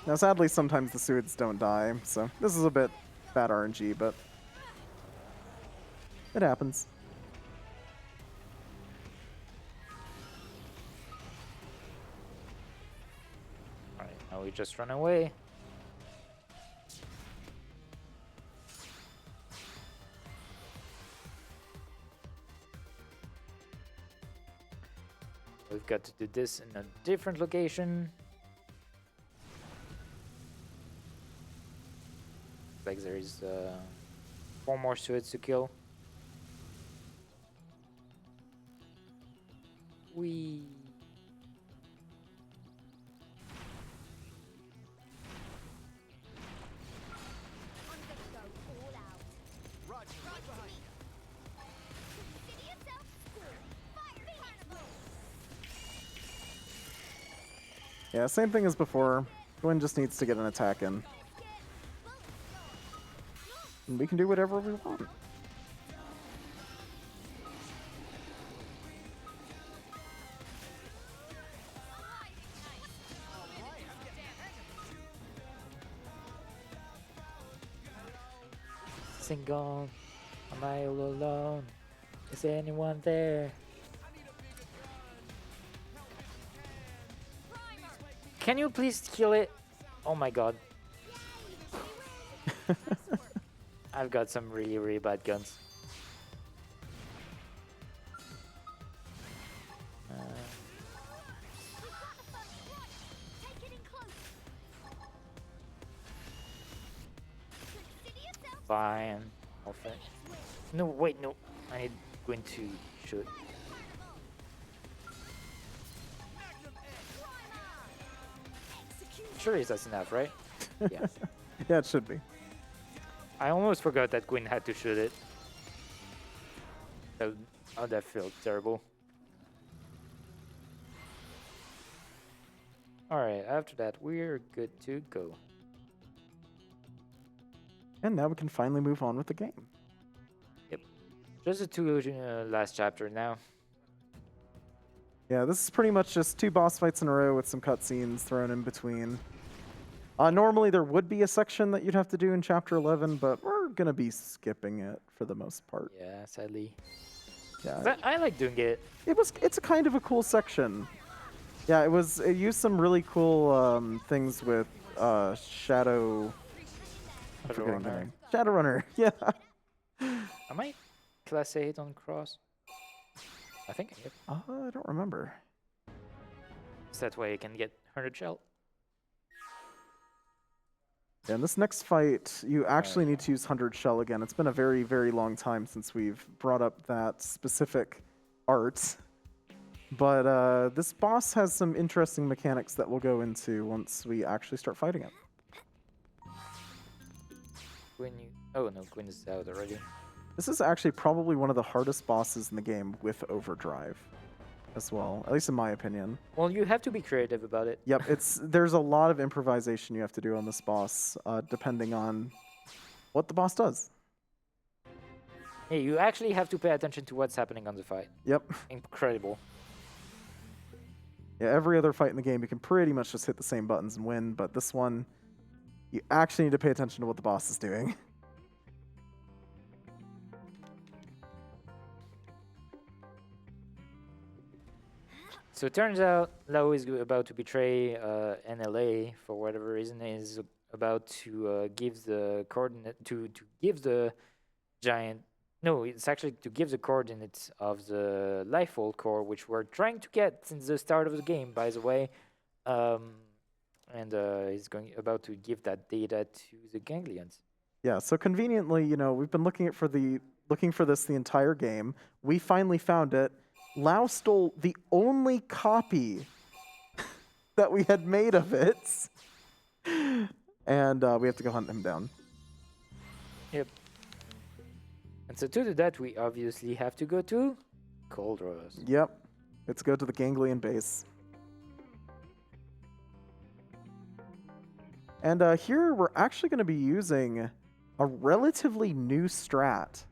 Now, sadly, sometimes the Suids don't die, so this is a bit bad RNG, but it happens. Alright, now we just run away. We've got to do this in a different location. like there is 4 more suites to kill. We. I'm gonna go all out. Roger, right behind you. Consider yourself scored. Fire carnival. Yeah, same thing as before. Gwyn just needs to get an attack in. And we can do whatever we want. Single, am I all alone? Is anyone there? Can you please kill it? Oh my god. I've got some really, really bad guns. Take it in close. Consider yourself Fine. I'll finish. No, wait, no. I need Gwyn to shoot. Sure, that's enough, right? Yeah. Yeah, it should be. I almost forgot that Gwyn had to shoot it. Oh, that felt terrible. Alright, after that, we're good to go. And now we can finally move on with the game. Just the 2 last chapter now. Yeah, this is pretty much just 2 boss fights in a row with some cutscenes thrown in between. Normally there would be a section that you'd have to do in Chapter 11, but we're going to be skipping it for the most part. Yeah, sadly. Yeah, But I like doing it. it's a kind of a cool section. Yeah, it used some really cool things with Shadow... I'm forgetting the name. Shadowrunner, yeah. Am I class 8 on cross? I think I am. I don't remember. So that way I can get 100 shell. Yeah, in this next fight, you actually need to use 100 shell again. It's been a very, very long time since we've brought up that specific art. But this boss has some interesting mechanics that we'll go into once we actually start fighting it. Gwyn, you... Oh no, Gwyn is out already. This is actually probably one of the hardest bosses in the game with overdrive as well, at least in my opinion. Well, you have to be creative about it. Yep, there's a lot of improvisation you have to do on this boss, depending on what the boss does. Yeah, you actually have to pay attention to what's happening on the fight. Yep. Incredible. Yeah, every other fight in the game, you can pretty much just hit the same buttons and win, but this one, you actually need to pay attention to what the boss is doing. So it turns out Lao is about to betray NLA for whatever reason. Is about to give the coordinate to give the giant. No, it's actually to give the coordinates of the Lifehold core, which we're trying to get since the start of the game, by the way. And he's about to give that data to the ganglions. Yeah, so conveniently, you know, we've been looking for this the entire game. We finally found it. Lao stole the only copy that we had made of it. And we have to go hunt him down. Yep. And so to do that, we obviously have to go to Cold Rose. Yep. Let's go to the ganglion base. And here we're actually going to be using a relatively new strat.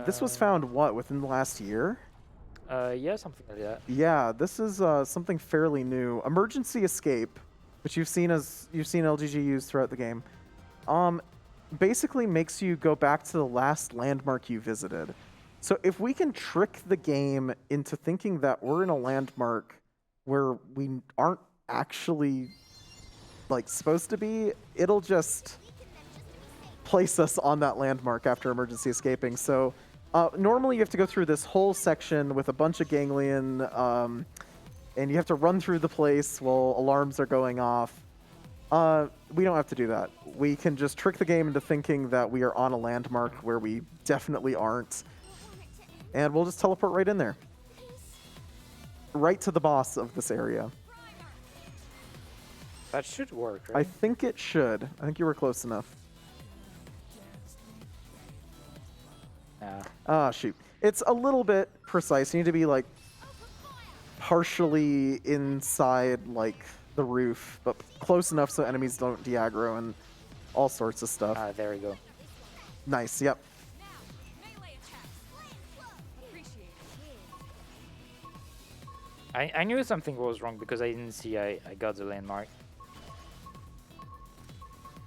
This was found, what, within the last year? Yeah, something like that. Yeah, this is something fairly new. Emergency escape, which you've seen LGG use throughout the game, basically makes you go back to the last landmark you visited. So if we can trick the game into thinking that we're in a landmark where we aren't actually like supposed to be, it'll just place us on that landmark after emergency escaping. So normally you have to go through this whole section with a bunch of ganglion, and you have to run through the place while alarms are going off. We don't have to do that. We can just trick the game into thinking that we are on a landmark where we definitely aren't. And we'll just teleport right in there. Right to the boss of this area. That should work, I right? think it should. I think you were close enough. Yeah. Ah, shoot. It's a little bit precise. You need to be, like, partially inside, like, the roof, but close enough so enemies don't de-aggro and all sorts of stuff. There we go. Nice, yep. Melee attack. Appreciate it. I knew something was wrong because I didn't see I got the landmark.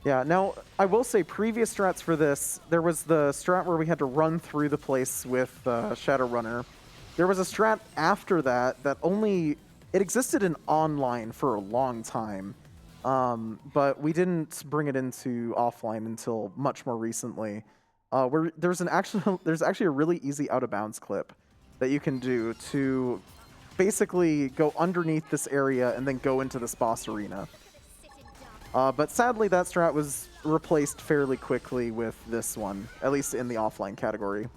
Yeah, now, I will say previous strats for this, there was the strat where we had to run through the place with Shadowrunner. There was a strat after that that only... It existed in online for a long time, but we didn't bring it into offline until much more recently. Where there's actually a really easy out-of-bounds clip that you can do to basically go underneath this area and then go into this boss arena. But sadly, that strat was replaced fairly quickly with this one, at least in the offline category.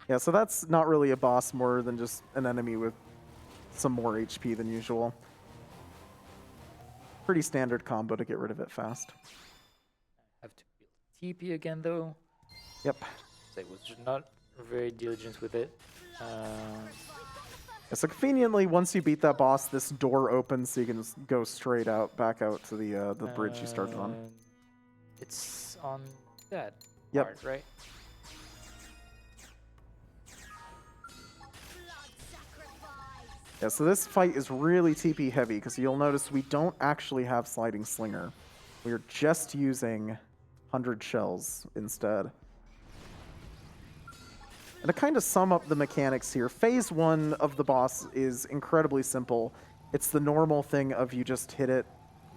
Yeah, so that's not really a boss, more than just an enemy with some more HP than usual. Pretty standard combo to get rid of it fast. Have to build TP again though. Yep. So I was just not very diligent with it. Yeah, so conveniently, once you beat that boss, this door opens so you can just go straight out, back out to the bridge you started on. It's on that Yep. part, right? Yeah, so this fight is really TP heavy because you'll notice we don't actually have Sliding Slinger. We're just using 100 shells instead. And to kind of sum up the mechanics here, phase 1 of the boss is incredibly simple. It's the normal thing of you just hit it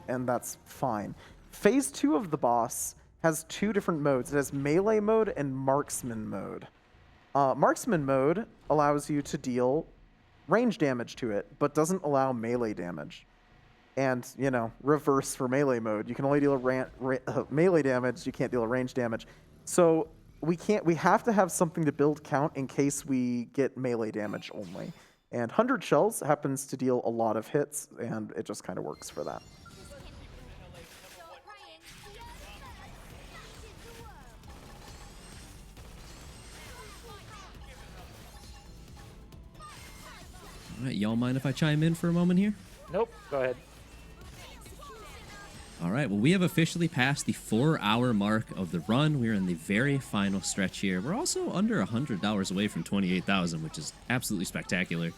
and that's fine. Phase 2 of the boss has 2 different modes. It has melee mode and marksman mode. Marksman mode allows you to deal range damage to it, but doesn't allow melee damage. And, you know, reverse for melee mode. You can only deal melee damage, you can't deal range damage. So we have to have something to build count in case we get melee damage only. And 100 shells happens to deal a lot of hits, and it just kind of works for that. All right, y'all mind if I chime in for a moment here? Nope, go ahead. All right, well, we have officially passed the 4-hour mark of the run. We're in the very final stretch here. We're also under $100 away from 28,000, which is absolutely spectacular.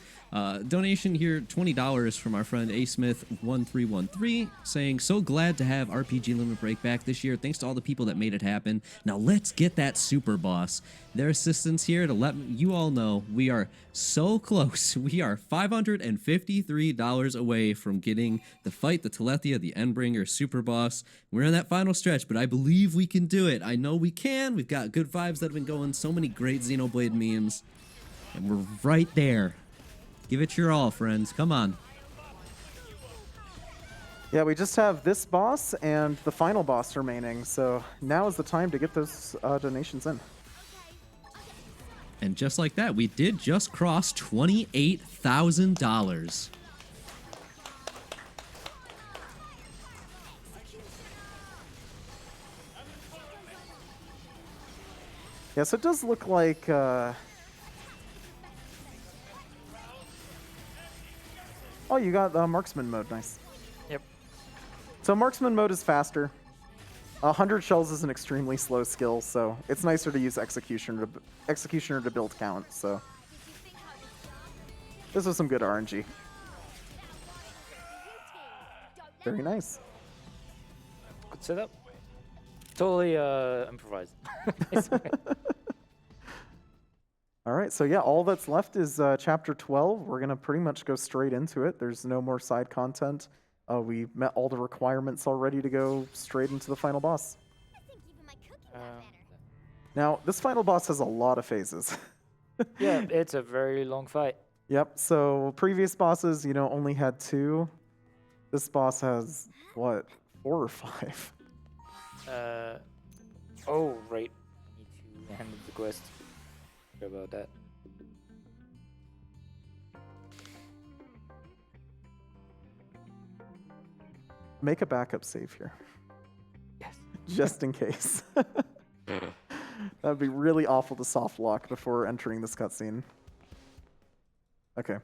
Donation here, $20 from our friend ASmith1313, saying, so glad to have RPG Limit Break back this year. Thanks to all the people that made it happen. Now let's get that super boss. Their assistance here to let you all know we are so close. We are $553 away from getting the fight, the Telethia, the Endbringer super boss. We're in that final stretch, but I believe we can do it. I know we can. We've got good vibes that have been going, so many great Xenoblade memes, and we're right there. Give it your all, friends. Come on. Yeah, we just have this boss and the final boss remaining, so now is the time to get those donations in. And just like that, we did just cross $28,000. Yeah, so it does look like... Oh, you got marksman mode, nice. Yep. So marksman mode is faster. 100 shells is an extremely slow skill, so it's nicer to use executioner to build count. So this was some good RNG. Very nice. Good setup. Totally improvised. All right, so yeah, all that's left is chapter 12. We're gonna pretty much go straight into it. There's no more side content. We met all the requirements already to go straight into the final boss. I think even my cooking Now, this final boss has a lot of phases. Yeah, it's a very long fight. Yep, so previous bosses, you know, only had 2. This boss has, what, 4 or 5? Oh, right. I need to handle the quest. Sorry about that. Make a backup save here, Yes. just in case. That would be really awful to soft lock before entering this cutscene. Okay.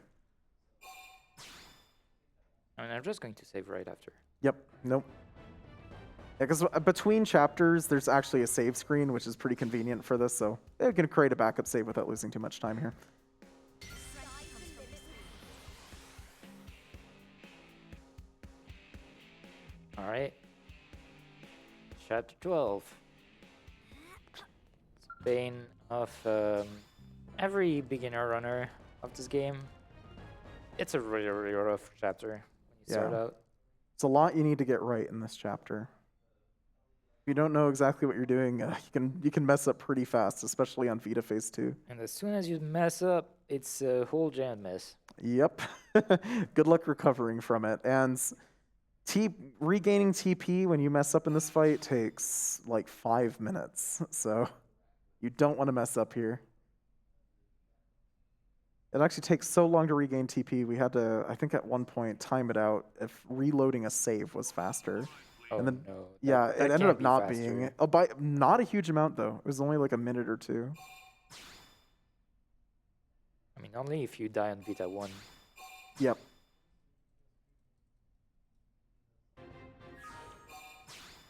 I mean, I'm just going to save right after. Yep. Nope. Yeah, because between chapters, there's actually a save screen, which is pretty convenient for this, so you can create a backup save without losing too much time here. All right. Chapter 12. It's the bane of every beginner runner of this game. It's a really, really rough chapter when you start Yeah. out. It's a lot you need to get right in this chapter. If you don't know exactly what you're doing, you can mess up pretty fast, especially on Vita Phase 2. And as soon as you mess up, it's a whole giant mess. Yep. Good luck recovering from it. And regaining TP when you mess up in this fight takes like 5 minutes. So you don't want to mess up here. It actually takes so long to regain TP, we had to, I think at one point, time it out if reloading a save was faster. Oh, And then- no. Yeah, That it ended can't up be not faster. being. By not a huge amount, though. It was only like a minute or 2. I mean, only if you die on Vita 1. Yep.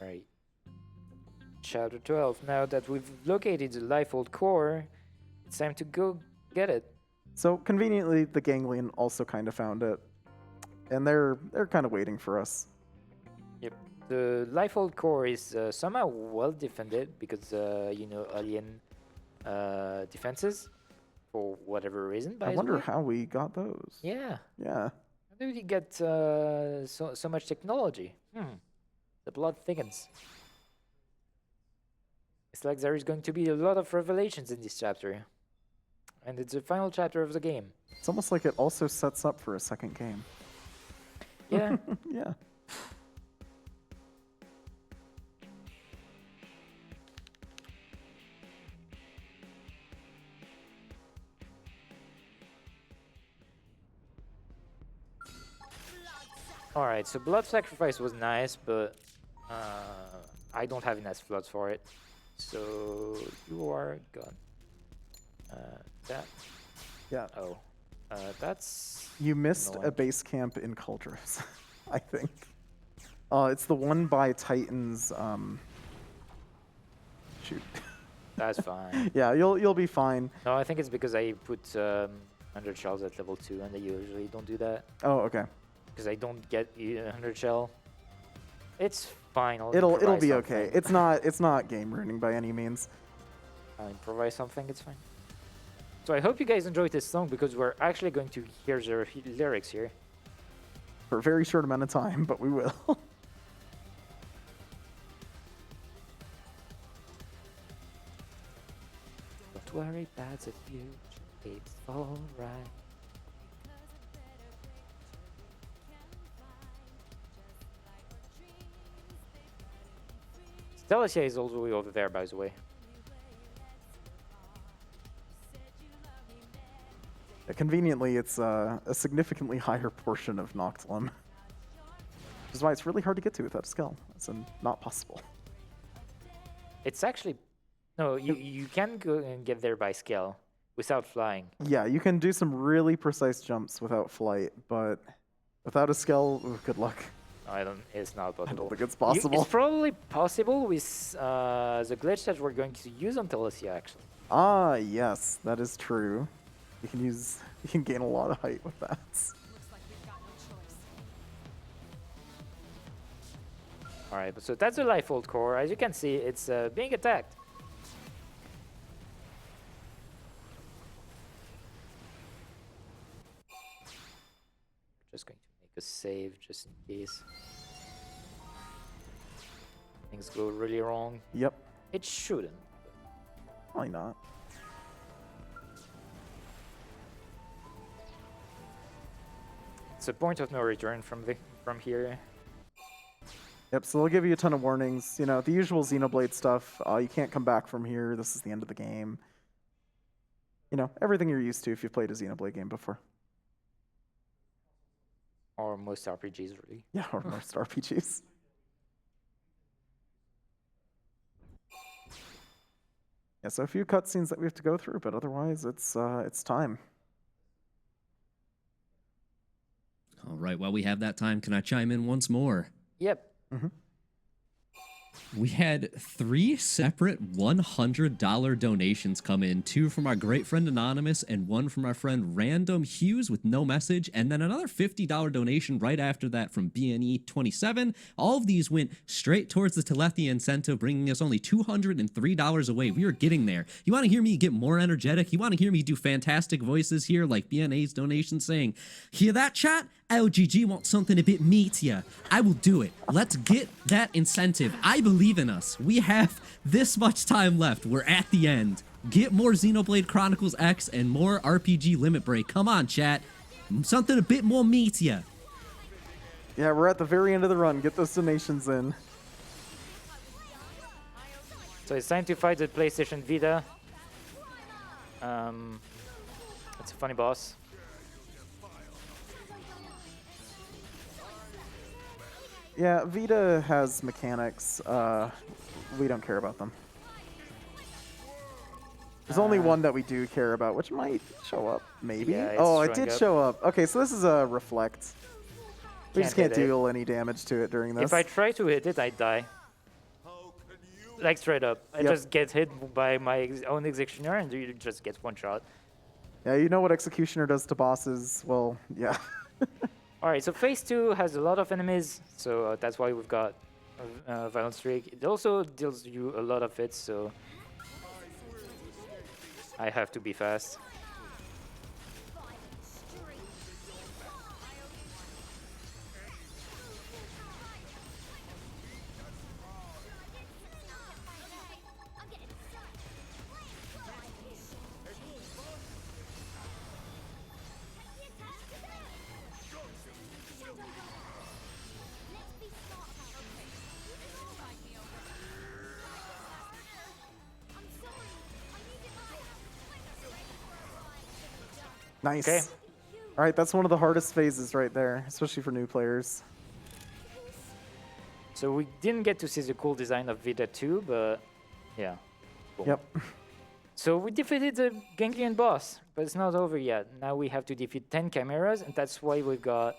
Right. Chapter 12. Now that we've located the Lifehold core, it's time to go get it. So conveniently, the ganglion also kind of found it. And they're kind of waiting for us. Yep. The Lifehold core is somehow well defended because, alien defenses for whatever reason. I wonder how we got those. Yeah. Yeah. How did we get so much technology? The blood thickens. It's like there is going to be a lot of revelations in this chapter. And it's the final chapter of the game. It's almost like it also sets up for a second game. Yeah. Yeah. Alright, so blood sacrifice was nice, but I don't have enough floods for it. So you are gone. That. Yeah. Oh. That's. You missed a annoying. base camp in Cauldrons, I think. It's the one by Titan's. Shoot. That's fine. Yeah, you'll be fine. No, I think it's because I put 100 shells at level 2, and I usually don't do that. Oh, okay. Because I don't get 100 shell. It's fine. I'll It'll improvise be something. okay. It's not game ruining by any means. I'll improvise something, it's fine. So I hope you guys enjoyed this song because we're actually going to hear the lyrics here. For a very short amount of time, but we will. Don't worry about the future, it's alright. Telethia is all the way over there, by the way. Conveniently, it's a significantly higher portion of Noctilum. Which is why it's really hard to get to without a skill. It's not possible. It's actually... No, you can go and get there by skill without flying. Yeah, you can do some really precise jumps without flight, but without a skill, ooh, good luck. I don't... It's not I possible. don't think it's possible. It's probably possible with the glitch that we're going to use on Telethia, actually. Ah, yes, that is true. You can gain a lot of height with that. Looks like we've got no choice. Alright, so that's the Lifehold core. As you can see, it's being attacked. Just going to make a save just in case things go really wrong. Yep. It shouldn't. Probably not. It's a point of no return from here. Yep, so they'll give you a ton of warnings. You know, the usual Xenoblade stuff. You can't come back from here. This is the end of the game. You know, everything you're used to if you've played a Xenoblade game before. Or most RPGs, really. Yeah, or most RPGs. Yeah, so a few cutscenes that we have to go through, but otherwise it's time. All right, while we have that time, can I chime in once more? Yep. We had 3 separate $100 donations come in, 2 from our great friend Anonymous and 1 from our friend Random Hughes with no message, and then another $50 donation right after that from BNE27. All of these went straight towards the Telethia incentive, bringing us only $203 away. We are getting there. You want to hear me get more energetic? You want to hear me do fantastic voices here like BNA's donation saying, "Hear that, chat? LGG wants something a bit meatier. I will do it. Let's get that incentive. I believe in us. We have this much time left. We're at the end. Get more Xenoblade Chronicles X and more RPG Limit Break. Come on, chat. Something a bit more meatier." Yeah, we're at the very end of the run. Get those donations in. So it's time to fight the PlayStation Vita. It's a funny boss. Yeah, Vita has mechanics. We don't care about them. There's only one that we do care about, which might show up, maybe. Yeah, it's oh, it showing did up. show up. Okay, so this is a reflect. We just can't hit it. deal any damage to it during this. If I try to hit it, I die. Like straight up. I Yep. just get hit by my own executioner and you just get one shot. Yeah, you know what Executioner does to bosses? Well, yeah. Alright, so phase 2 has a lot of enemies, so that's why we've got Violent Streak. It also deals you a lot of hits, so I have to be fast. Nice. Okay. All right, that's one of the hardest phases right there, especially for new players. So we didn't get to see the cool design of Vita 2, but yeah. Cool. Yep. So we defeated the Ganglion boss, but it's not over yet. Now we have to defeat 10 chimeras, and that's why we've got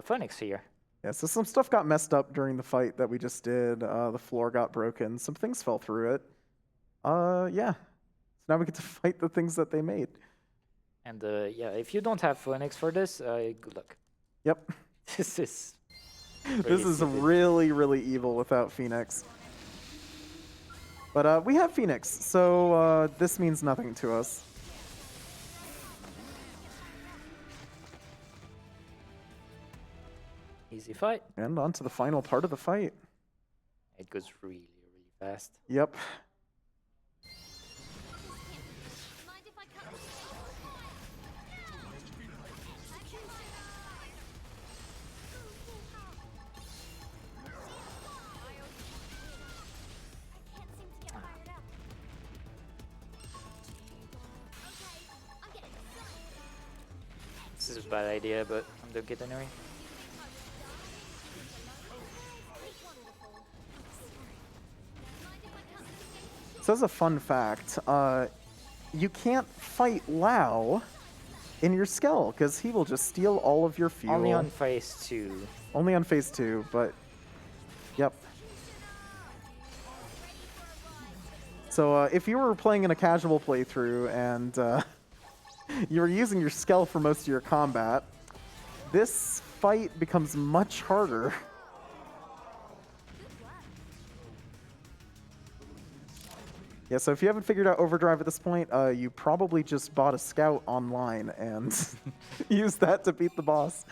Phoenix here. Yeah, so some stuff got messed up during the fight that we just did. The floor got broken. Some things fell through it. Yeah. So now we get to fight the things that they made. And yeah, if you don't have Phoenix for this, good luck. Yep. This is This is really, really evil without Phoenix. But we have Phoenix, so this means nothing to us. Easy fight. And on to the final part of the fight. It goes really, really fast. Yep. Mind if I cut this? I can't seem to get fired up. Okay, I'm getting some. This is a bad idea, but I'm doing it anyway. So as a fun fact, you can't fight Lao in your Skell, because he will just steal all of your fuel. Only on phase 2. Only on phase 2, but yep. So if you were playing in a casual playthrough and you were using your Skell for most of your combat, this fight becomes much harder. Yeah, so if you haven't figured out Overdrive at this point, you probably just bought a Scout online and used that to beat the boss.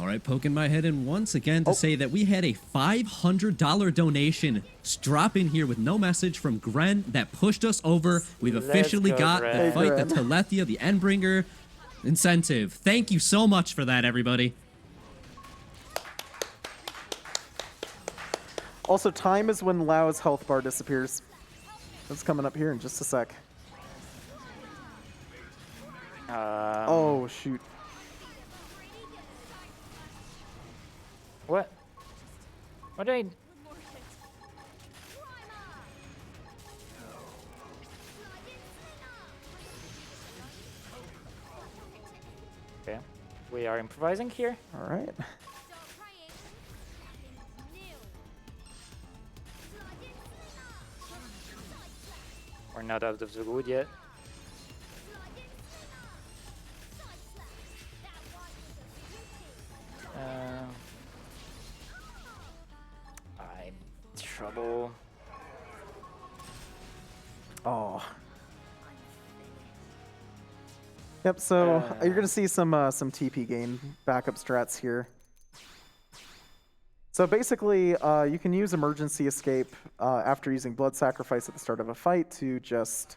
All right, poking my head in once again to say that we had a $500 donation drop in here with no message from Gren that pushed us over. We've Let's officially go, got Gren. the fight, the Gren. Telethia, the Endbringer incentive. Thank you so much for that, everybody. Also, time is when Lau's health bar disappears. That's coming up here in just a sec. Oh, shoot. What? What did I... Okay, we are improvising here. All right. We're not out of the wood yet. I'm in trouble. Oh. Yep, so you're going to see some TP gain backup strats here. So basically, you can use emergency escape after using blood sacrifice at the start of a fight to just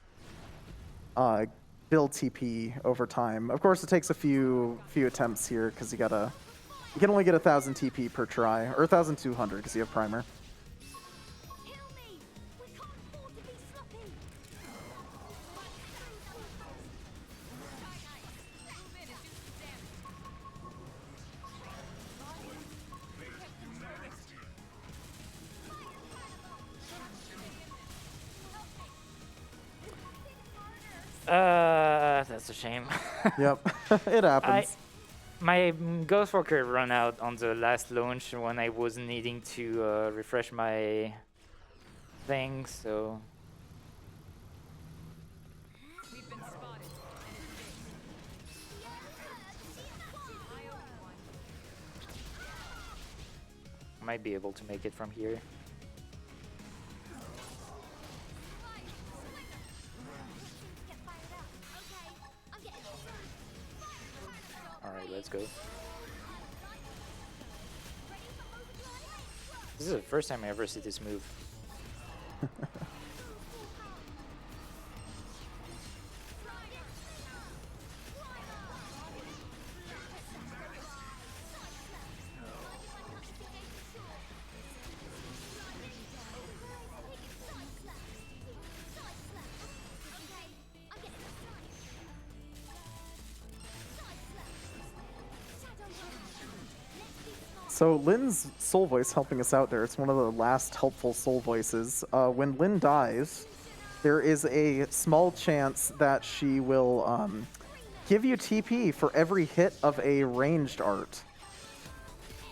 build TP over time. Of course, it takes a few attempts here because you can only get 1,000 TP per try, or 1,200 because you have primer. That's a shame. Yep, it happens. My Ghostwalker ran out on the last launch when I was needing to refresh my thing, so... We've been spotted. I might be able to make it from here. Alright, let's go. This is the first time I ever see this move. So Lynn's soul voice helping us out there. It's one of the last helpful soul voices. When Lynn dies, there is a small chance that she will give you TP for every hit of a ranged art.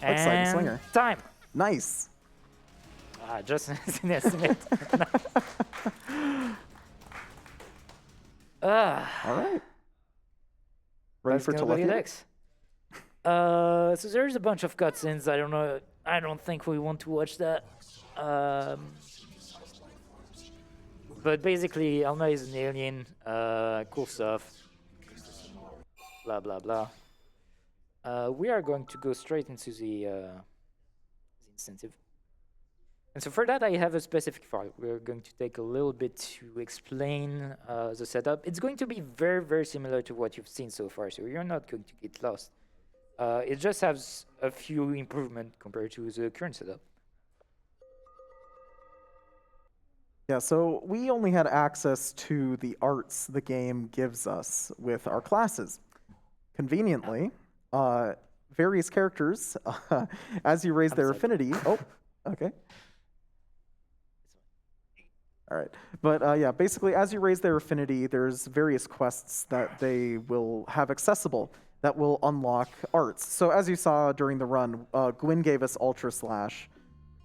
Like Side Slinger. Time! Nice. Just an estimate. All right. Ready for Telethia? Next. So there's a bunch of cutscenes. I don't know. I don't think we want to watch that. But basically, Alma is an alien. Cool stuff. Blah blah blah. We are going to go straight into the incentive. And so for that, I have a specific file. We're going to take a little bit to explain the setup. It's going to be very, very similar to what you've seen so far, so you're not going to get lost. It just has a few improvements compared to the current setup. Yeah, so we only had access to the arts the game gives us with our classes. Conveniently, various characters, as you raise their affinity... Oh, okay. All right. But yeah, basically, as you raise their affinity, there's various quests that they will have accessible that will unlock arts. So as you saw during the run, Gwyn gave us Ultra Slash.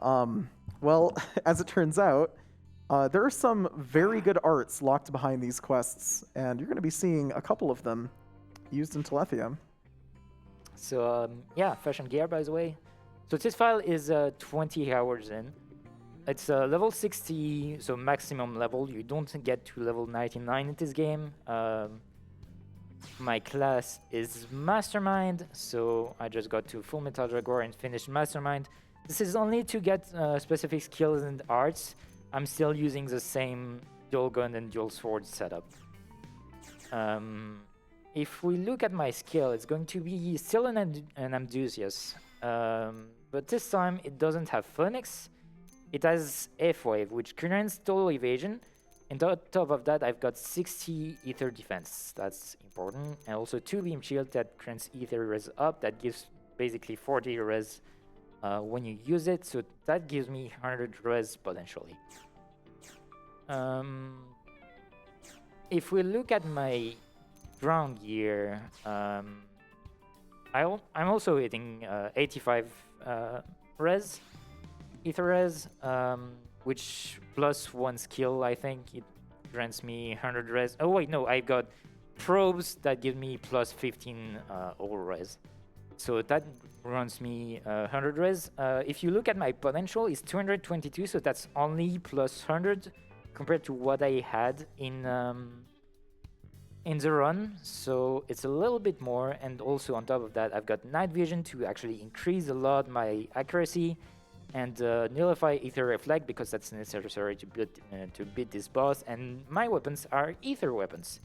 Well, as it turns out, there are some very good arts locked behind these quests, and you're going to be seeing a couple of them used in Telethia. So yeah, Fashion Gear, by the way. So this file is 20 hours in. It's level 60, so maximum level. You don't get to level 99 in this game. My class is Mastermind, so I just got to Full Metal Jaguar and finished Mastermind. This is only to get specific skills and arts. I'm still using the same dual gun and dual sword setup. If we look at my skill, it's going to be still an enthusiast, but this time it doesn't have Phoenix. It has F-Wave, which grants total evasion, and on top of that I've got 60 Ether defense. That's important, and also 2 Beam Shield that grants Ether res up. That gives basically 40 res when you use it, so that gives me 100 res potentially. If we look at my ground gear, I'm also hitting 85 res, ether res, which plus 1 skill, I think it grants me 100 res. Oh wait, no, I got probes that give me plus 15 all res. So that runs me 100 res. If you look at my potential, it's 222, so that's only plus 100 compared to what I had in the run, so it's a little bit more. And also on top of that, I've got night vision to actually increase a lot my accuracy, and nullify ether reflect because that's necessary to beat this boss. And my weapons are ether weapons.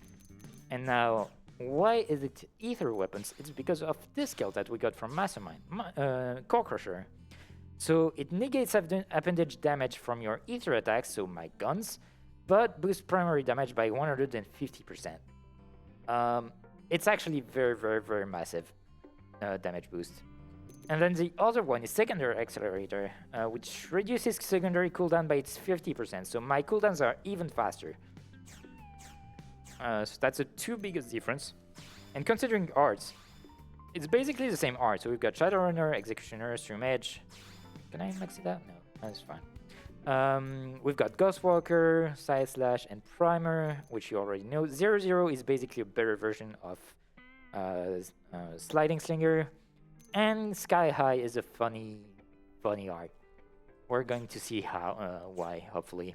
And now, why is it ether weapons? It's because of this skill that we got from Mastermind, Core Crusher. So it negates appendage damage from your ether attacks, so my guns, but boosts primary damage by 150%. It's actually very, very, very massive damage boost. And then the other one is Secondary Accelerator, which reduces secondary cooldown by its 50%, so my cooldowns are even faster. So that's the 2 biggest difference. And considering arts, it's basically the same art. So we've got Shadowrunner, Executioner, Stream Edge. Can I max it out? No, that's fine. We've got Ghostwalker, Side Slash, and Primer, which you already know. 0-0 is basically a better version of Sliding Slinger. And Sky High is a funny art. We're going to see how, why, hopefully.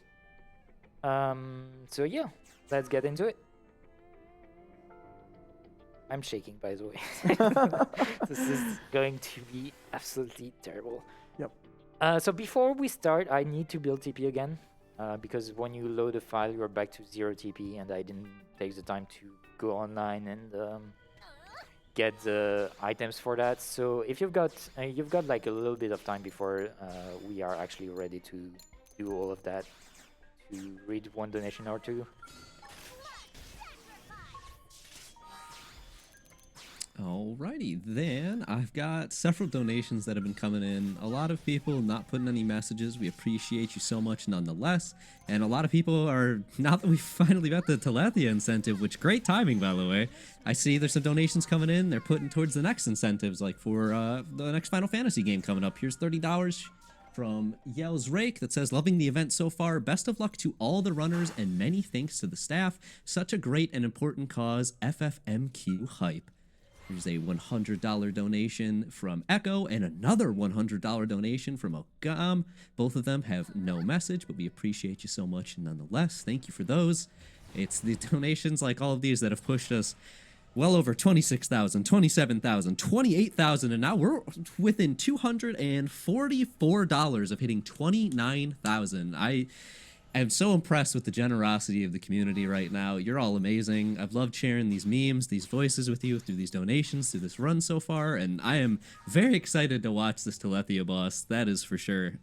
So yeah, let's get into it. I'm shaking, by the way. This is going to be absolutely terrible. Yep. So before we start, I need to build TP again, because when you load a file, you're back to 0 TP, and I didn't take the time to go online and get the items for that. So if you've got like a little bit of time before we are actually ready to do all of that, to read one donation or two. Alrighty, then I've got several donations that have been coming in. A lot of people not putting any messages. We appreciate you so much nonetheless. And a lot of people are, now that we finally got the Telethia incentive, which great timing, by the way. I see there's some donations coming in. They're putting towards the next incentives, like for the next Final Fantasy game coming up. Here's $30 from Yells Rake that says, loving the event so far. Best of luck to all the runners and many thanks to the staff. Such a great and important cause. FFMQ hype. There's a $100 donation from Echo and another $100 donation from Ogam. Both of them have no message, but we appreciate you so much nonetheless. Thank you for those. It's the donations like all of these that have pushed us well over 26,000, 27,000, 28,000, and now we're within $244 of hitting 29,000. I'm so impressed with the generosity of the community right now. You're all amazing. I've loved sharing these memes, these voices with you through these donations, through this run so far, and I am very excited to watch this Telethia boss. That is for sure.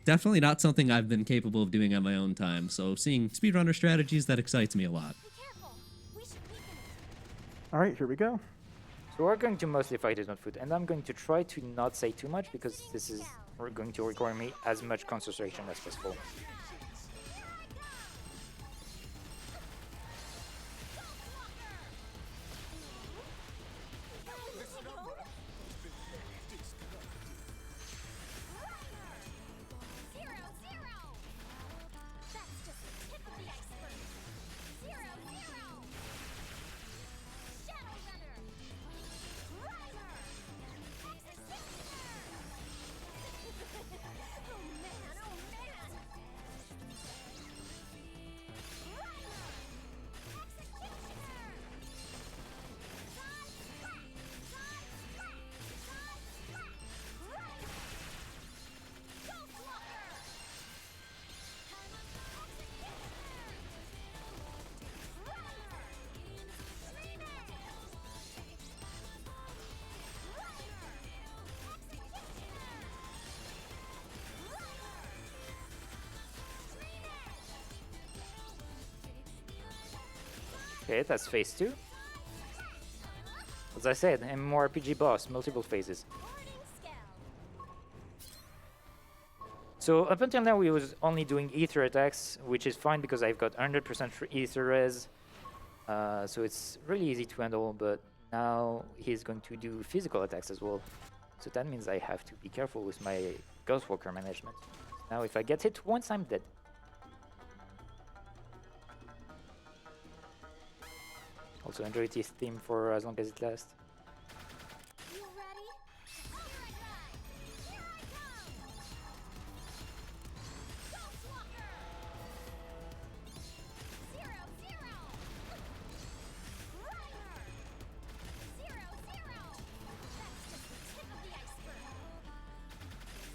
Definitely not something I've been capable of doing on my own time, so seeing speedrunner strategies, that excites me a lot. Be careful. We should weaken it. All right, here we go. So we're going to mostly fight it on foot, and I'm going to try to not say too much because this is going to require me as much concentration as possible. Okay, that's phase 2. As I said, MMORPG boss, multiple phases. So up until now, we was only doing ether attacks, which is fine because I've got 100% ether res. So it's really easy to handle, but now he's going to do physical attacks as well. So that means I have to be careful with my Ghostwalker management. Now if I get hit once, I'm dead. Also enjoy this theme for as long as it lasts. You ready? Here I come! Here I come! Ghostwalker! 0-0! Rider! 0-0! That's just the tip of the iceberg.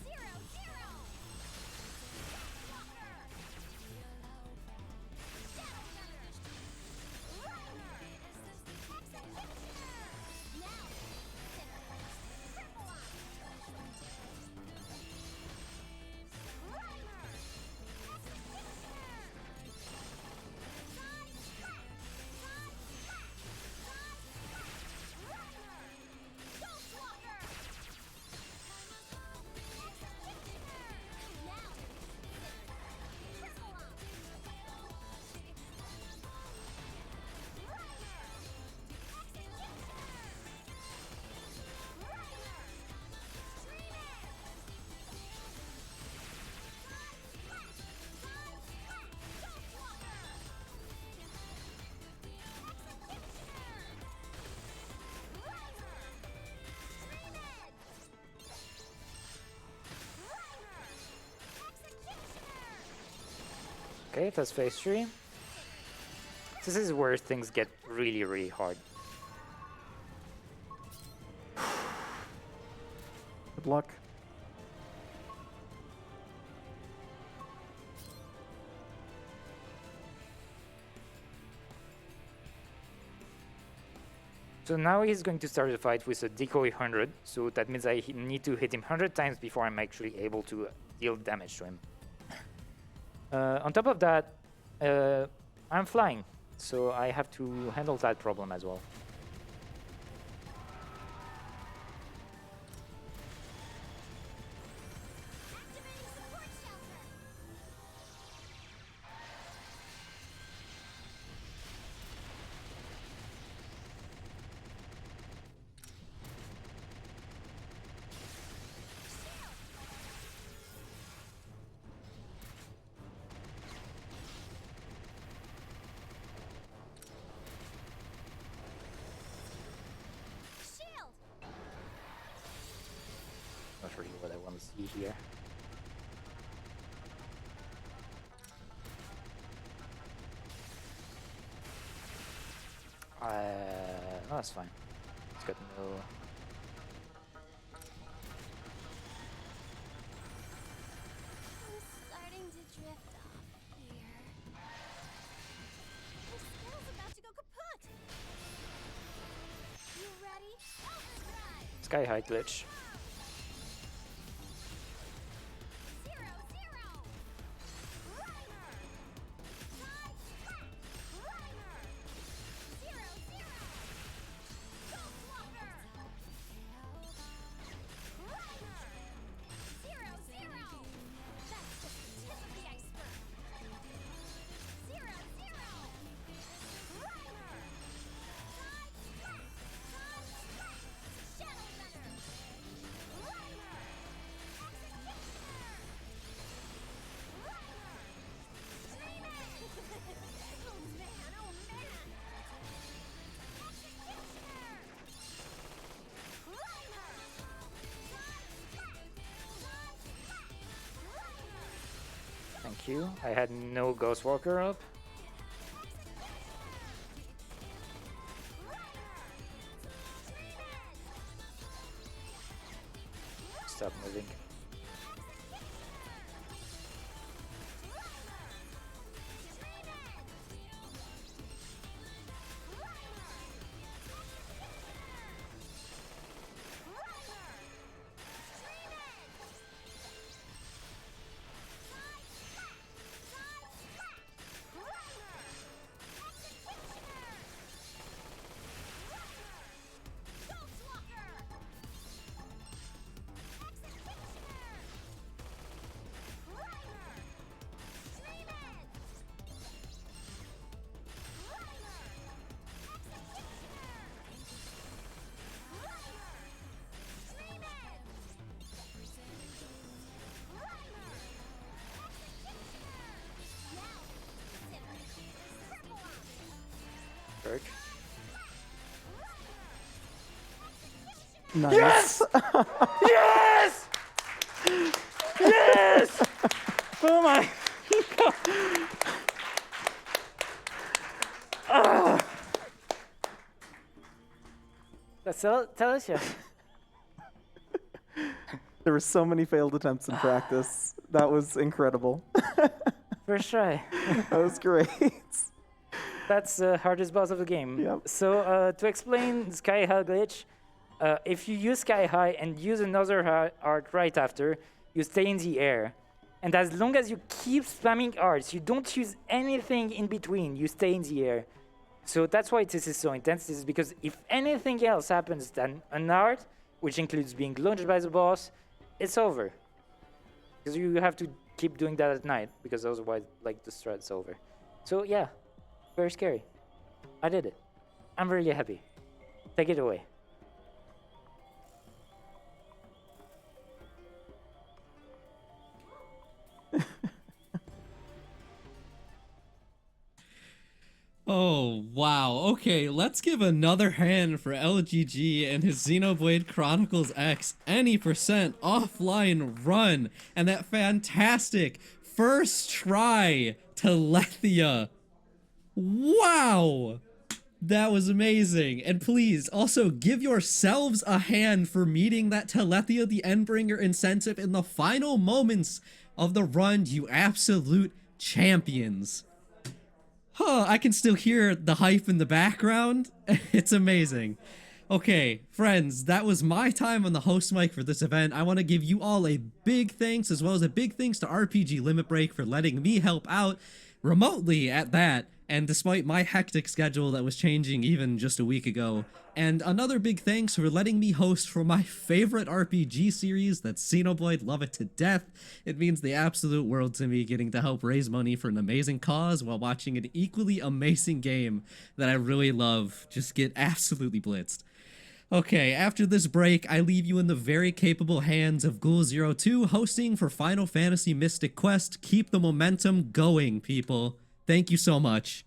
0-0! Ghostwalker! Shadow Runner! Rider! Executioner! Now! Triple up! Rider! Okay, that's phase 3. This is where things get really, really hard. Good luck. So now he's going to start the fight with a decoy 100, so that means I need to hit him 100 times before I'm actually able to deal damage to him. On top of that, I'm flying, so I have to handle that problem as well. Activating support shelter! Shield! Not really what I want to see here. No, that's fine. It's got no... I'm starting to drift off here. My skill's about to go kaput! You ready? Overdrive! Sky High glitch. 0-0! Rider! Side slap! Rider! 0-0! Ghostwalker! Rider! 0-0! That's just the tip of the iceberg. 0-0! Rider! Side slap! Side slap! Shadow Runner! Rider! Executioner! Rider! Dreaming! Oh man, oh man! Executioner! Rider! Side slap! Side slap! Rider! Thank you. I had no Ghostwalker up. Stop moving. Nice. Yes! Yes! Yes! Oh my god! That's Telethia. There were so many failed attempts in practice. That was incredible. First try. That was great. That's the hardest boss of the game. Yep. So to explain Sky High glitch, if you use Sky High and use another art right after, you stay in the air. And as long as you keep spamming arts, you don't use anything in between, you stay in the air. So that's why this is so intense, is because if anything else happens than an art, which includes being launched by the boss, it's over. Because you have to keep doing that at night, because otherwise, like, the strat's over. So yeah, very scary. I did it. I'm really happy. Take it away. Oh, wow. Okay, let's give another hand for LGG and his Xenoblade Chronicles X any percent offline run and that fantastic first try Telethia. Wow! That was amazing. And please, also give yourselves a hand for meeting that Telethia the Endbringer incentive in the final moments of the run, you absolute champions. Huh, I can still hear the hype in the background. It's amazing. Okay, friends, that was my time on the host mic for this event. I want to give you all a big thanks, as well as a big thanks to RPG Limit Break for letting me help out remotely at that, and despite my hectic schedule that was changing even just a week ago. And another big thanks for letting me host for my favorite RPG series, that's Xenoblade. Love it to death. It means the absolute world to me getting to help raise money for an amazing cause while watching an equally amazing game that I really love just get absolutely blitzed. Okay, after this break, I leave you in the very capable hands of Ghoul02 hosting for Final Fantasy Mystic Quest. Keep the momentum going, people. Thank you so much.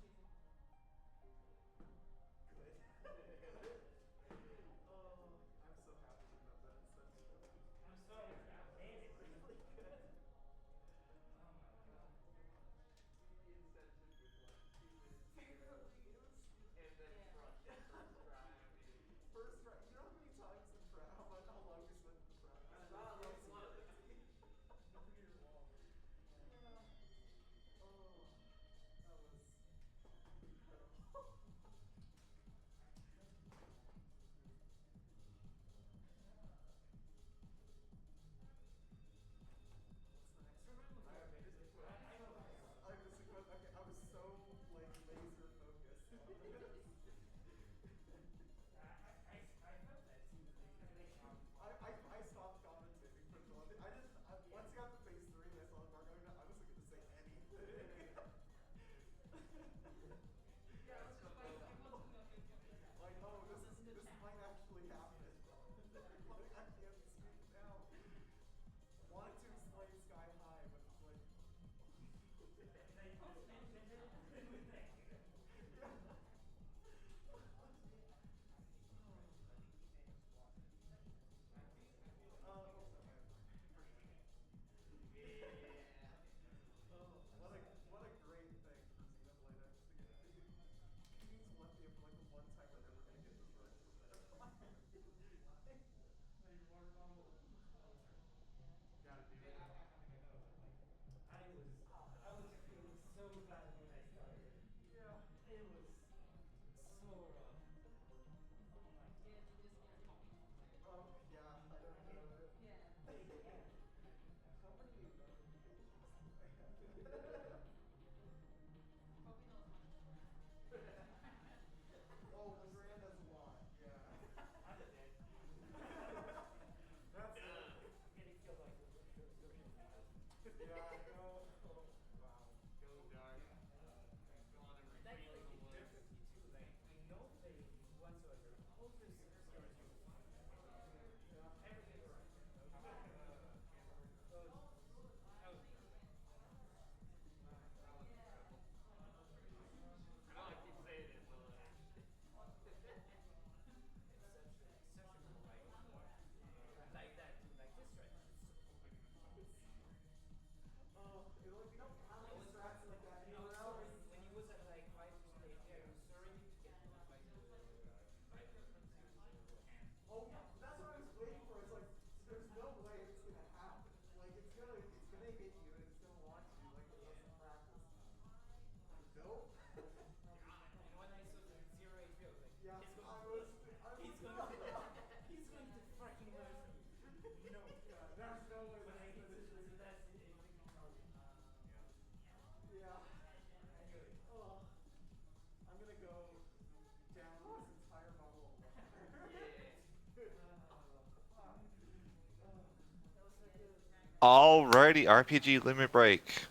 Alrighty, RPG Limit Break.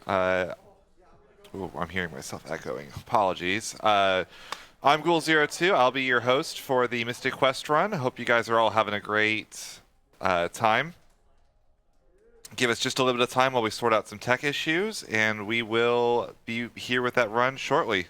Ooh, I'm hearing myself echoing. Apologies. I'm Ghoul02. I'll be your host for the Mystic Quest run. I hope you guys are all having a great time. Give us just a little bit of time while we sort out some tech issues, and we will be here with that run shortly.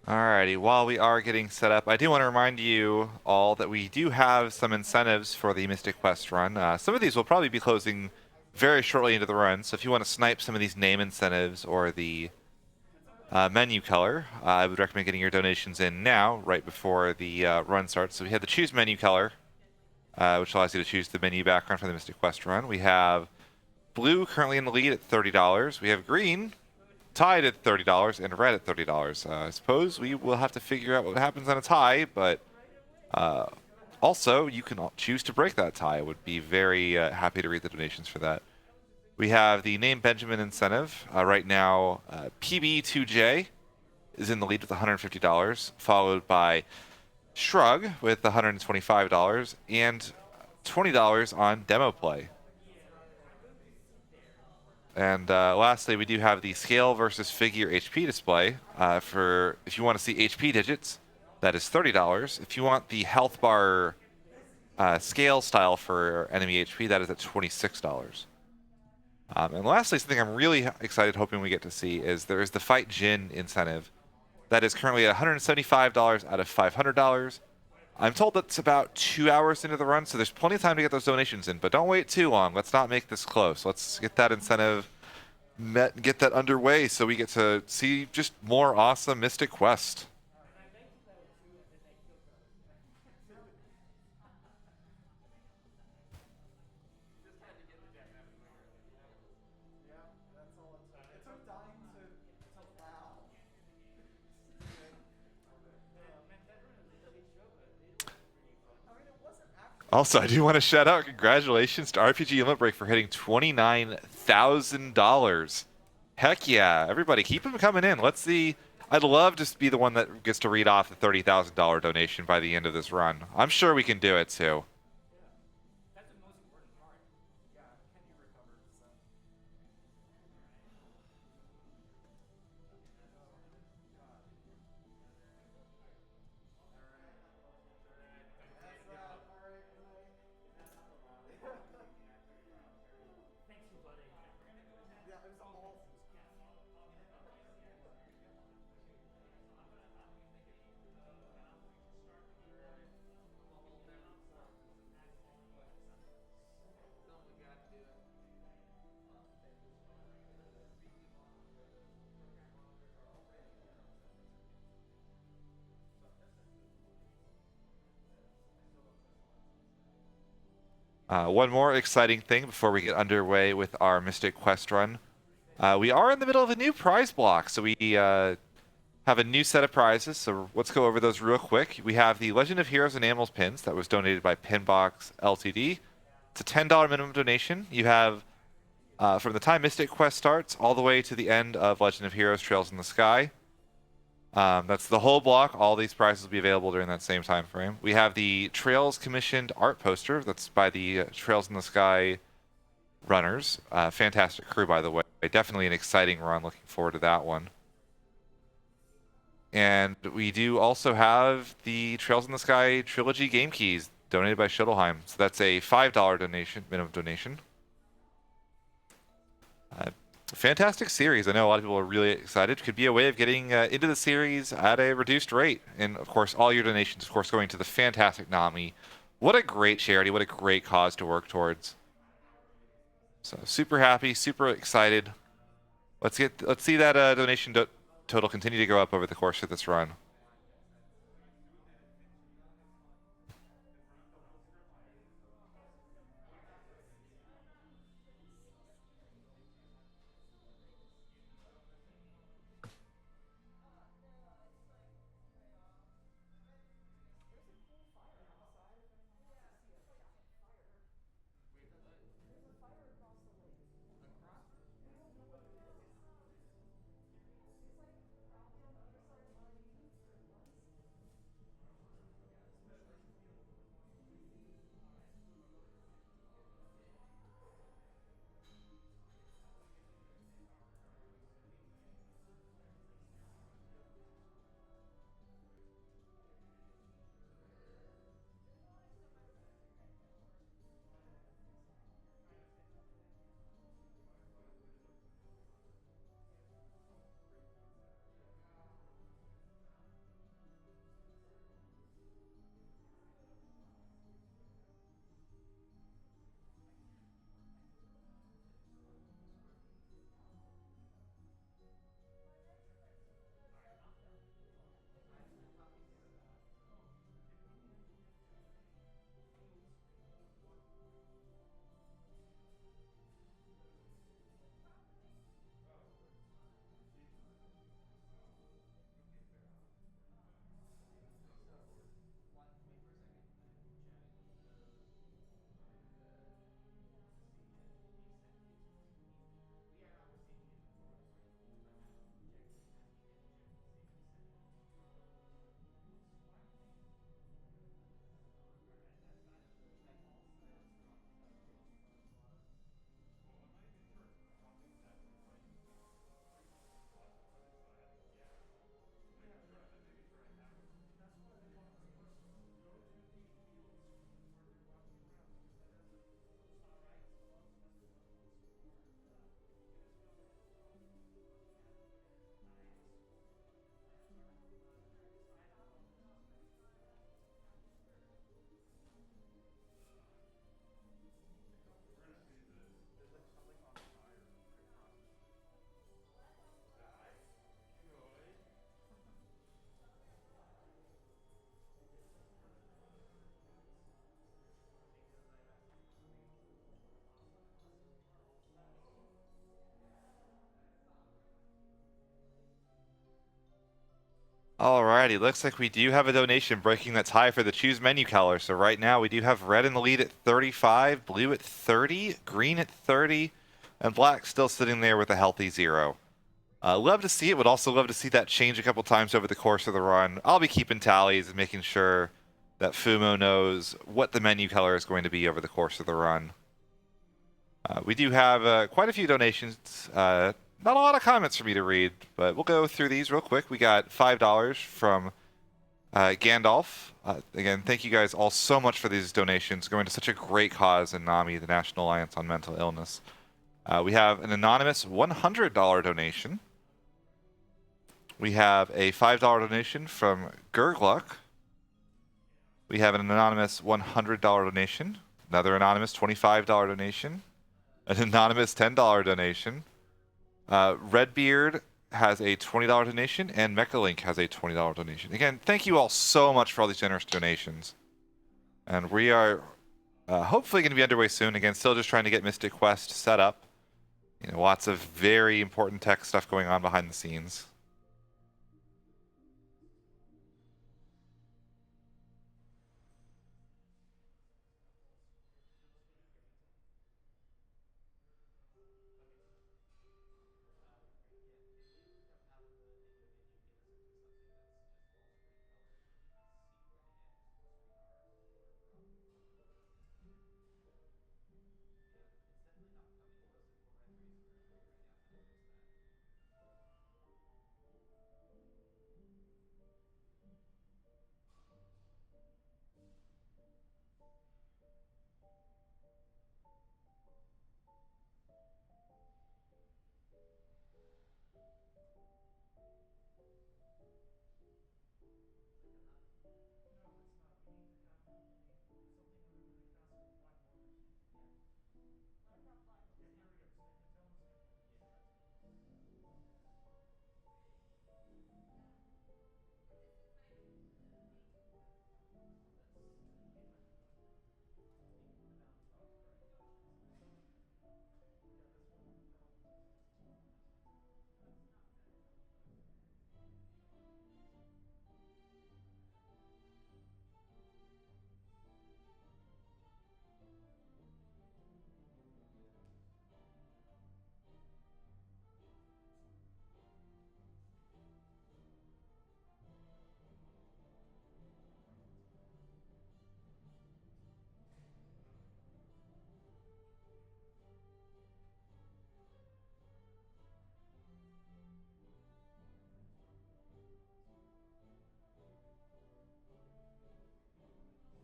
Alrighty, while we are getting set up, I do want to remind you all that we do have some incentives for the Mystic Quest run. Some of these will probably be closing very shortly into the run, so if you want to snipe some of these name incentives or the menu color, I would recommend getting your donations in now, right before the run starts. So we have the choose menu color, which allows you to choose the menu background for the Mystic Quest run. We have blue currently in the lead at $30. We have green tied at $30 and red at $30. I suppose we will have to figure out what happens on a tie, but also you can choose to break that tie. I would be very happy to read the donations for that. We have the name Benjamin incentive. Right now, PB2J is in the lead with $150, followed by Shrug with $125 and $20 on demo play. And lastly, we do have the scale versus figure HP display. For if you want to see HP digits, that is $30. If you want the health bar scale style for enemy HP, that is at $26. And lastly, something I'm really excited, hoping we get to see, is there is the Fight Jin incentive. That is currently at $175 out of $500. I'm told that's about 2 hours into the run, so there's plenty of time to get those donations in, but don't wait too long. Let's not make this close. Let's get that incentive met and get that underway so we get to see just more awesome Mystic Quest. Also, I do want to shout out congratulations to RPG Limit Break for hitting $29,000. Heck yeah. Everybody, keep them coming in. Let's see. I'd love to be the one that gets to read off the $30,000 donation by the end of this run. I'm sure we can do it too. One more exciting thing before we get underway with our Mystic Quest run. We are in the middle of a new prize block, so we have a new set of prizes, so let's go over those real quick. We have the Legend of Heroes and Animals pins that was donated by Pinbox Ltd. It's a $10 minimum donation. You have from the time Mystic Quest starts all the way to the end of Legend of Heroes Trails in the Sky. That's the whole block. All these prizes will be available during that same time frame. We have the Trails commissioned art poster. That's by the Trails in the Sky runners. Fantastic crew, by the way. Definitely an exciting run. Looking forward to that one. And we do also have the Trails in the Sky Trilogy game keys donated by Schittelheim. So that's a $5 donation, minimum donation. Fantastic series. I know a lot of people are really excited. Could be a way of getting into the series at a reduced rate. And of course, all your donations, of course, going to the fantastic NAMI. What a great charity. What a great cause to work towards. So super happy, super excited. Let's see that donation total continue to go up over the course of this run. Alrighty, looks like we do have a donation breaking that tie for the choose menu color. So right now we do have red in the lead at 35, blue at 30, green at 30, and black still sitting there with a healthy 0. Love to see it, would also love to see that change a couple times over the course of the run. I'll be keeping tallies and making sure that Fumo knows what the menu color is going to be over the course of the run. We do have quite a few donations. Not a lot of comments for me to read, but we'll go through these real quick. We got $5 from Gandalf. Again, thank you guys all so much for these donations, going to such a great cause in NAMI, the National Alliance on Mental Illness. We have an anonymous $100 donation. We have a $5 donation from Gurgluck. We have an anonymous $100 donation. Another anonymous $25 donation. An anonymous $10 donation. Redbeard has a $20 donation, and Mechalink has a $20 donation. Again, thank you all so much for all these generous donations. And we are hopefully going to be underway soon. Again, still just trying to get Mystic Quest set up. You know, lots of very important tech stuff going on behind the scenes.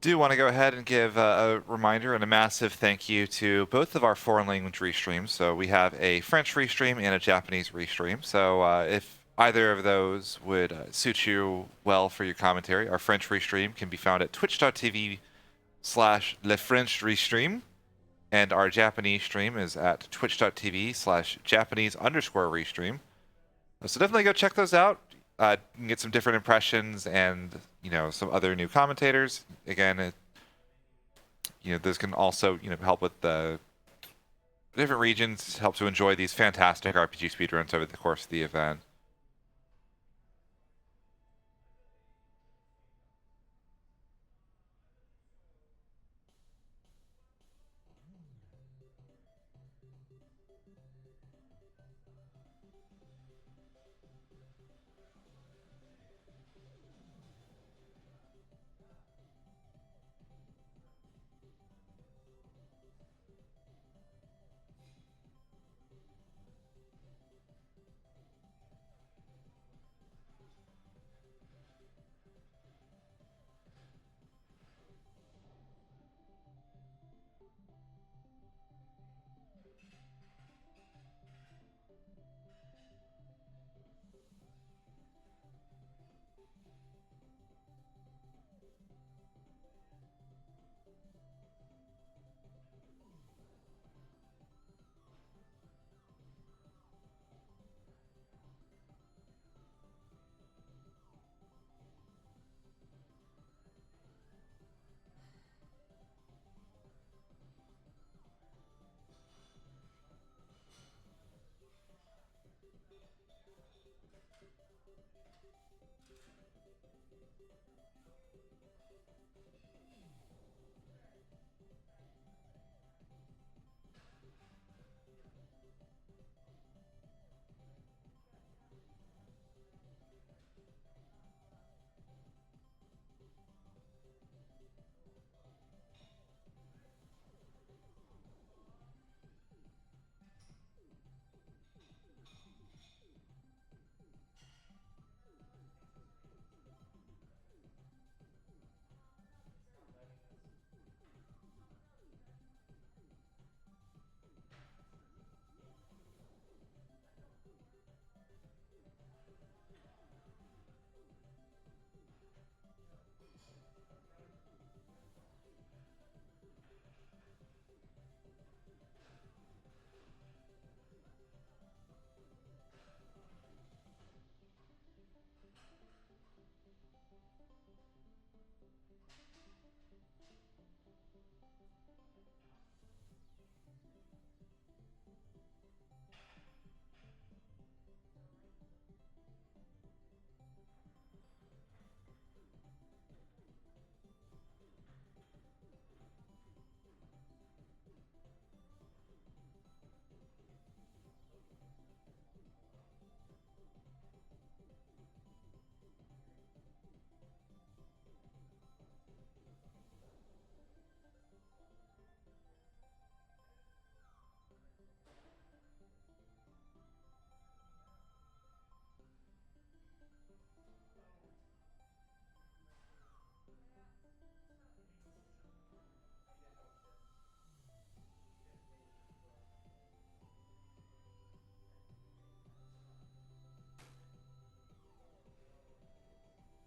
Do want to go ahead and give a reminder and a massive thank you to both of our foreign language restreams. So we have a French restream and a Japanese restream. So if either of those would suit you well for your commentary, our French restream can be found at twitch.tv/lefrench-restream, and our Japanese stream is at twitch.tv/Japanese_restream. So definitely go check those out. You can get some different impressions and, you know, some other new commentators. Again, you know, this can also, you know, help with the different regions, help to enjoy these fantastic RPG speedruns over the course of the event.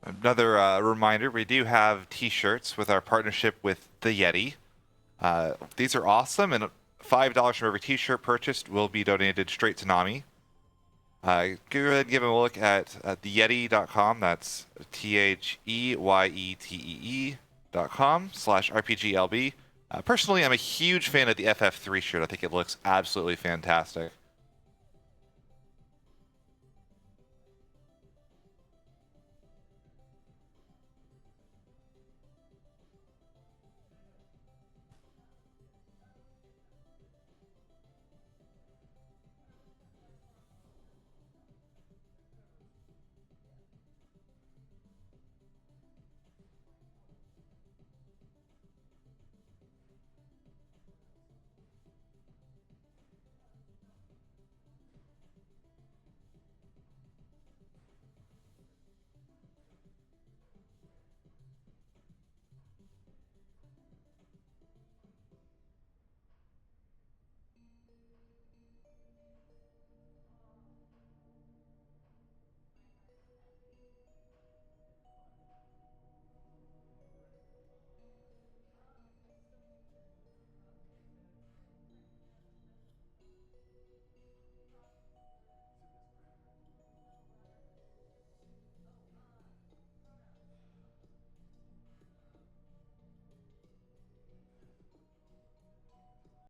Another reminder, we do have t-shirts with our partnership with the Yeti. These are awesome, and $5 from every t-shirt purchased will be donated straight to Nami. Go ahead and give them a look at theyeti.com. That's THEYETEE.com/RPGLB. Personally, I'm a huge fan of the FF3 shirt. I think it looks absolutely fantastic.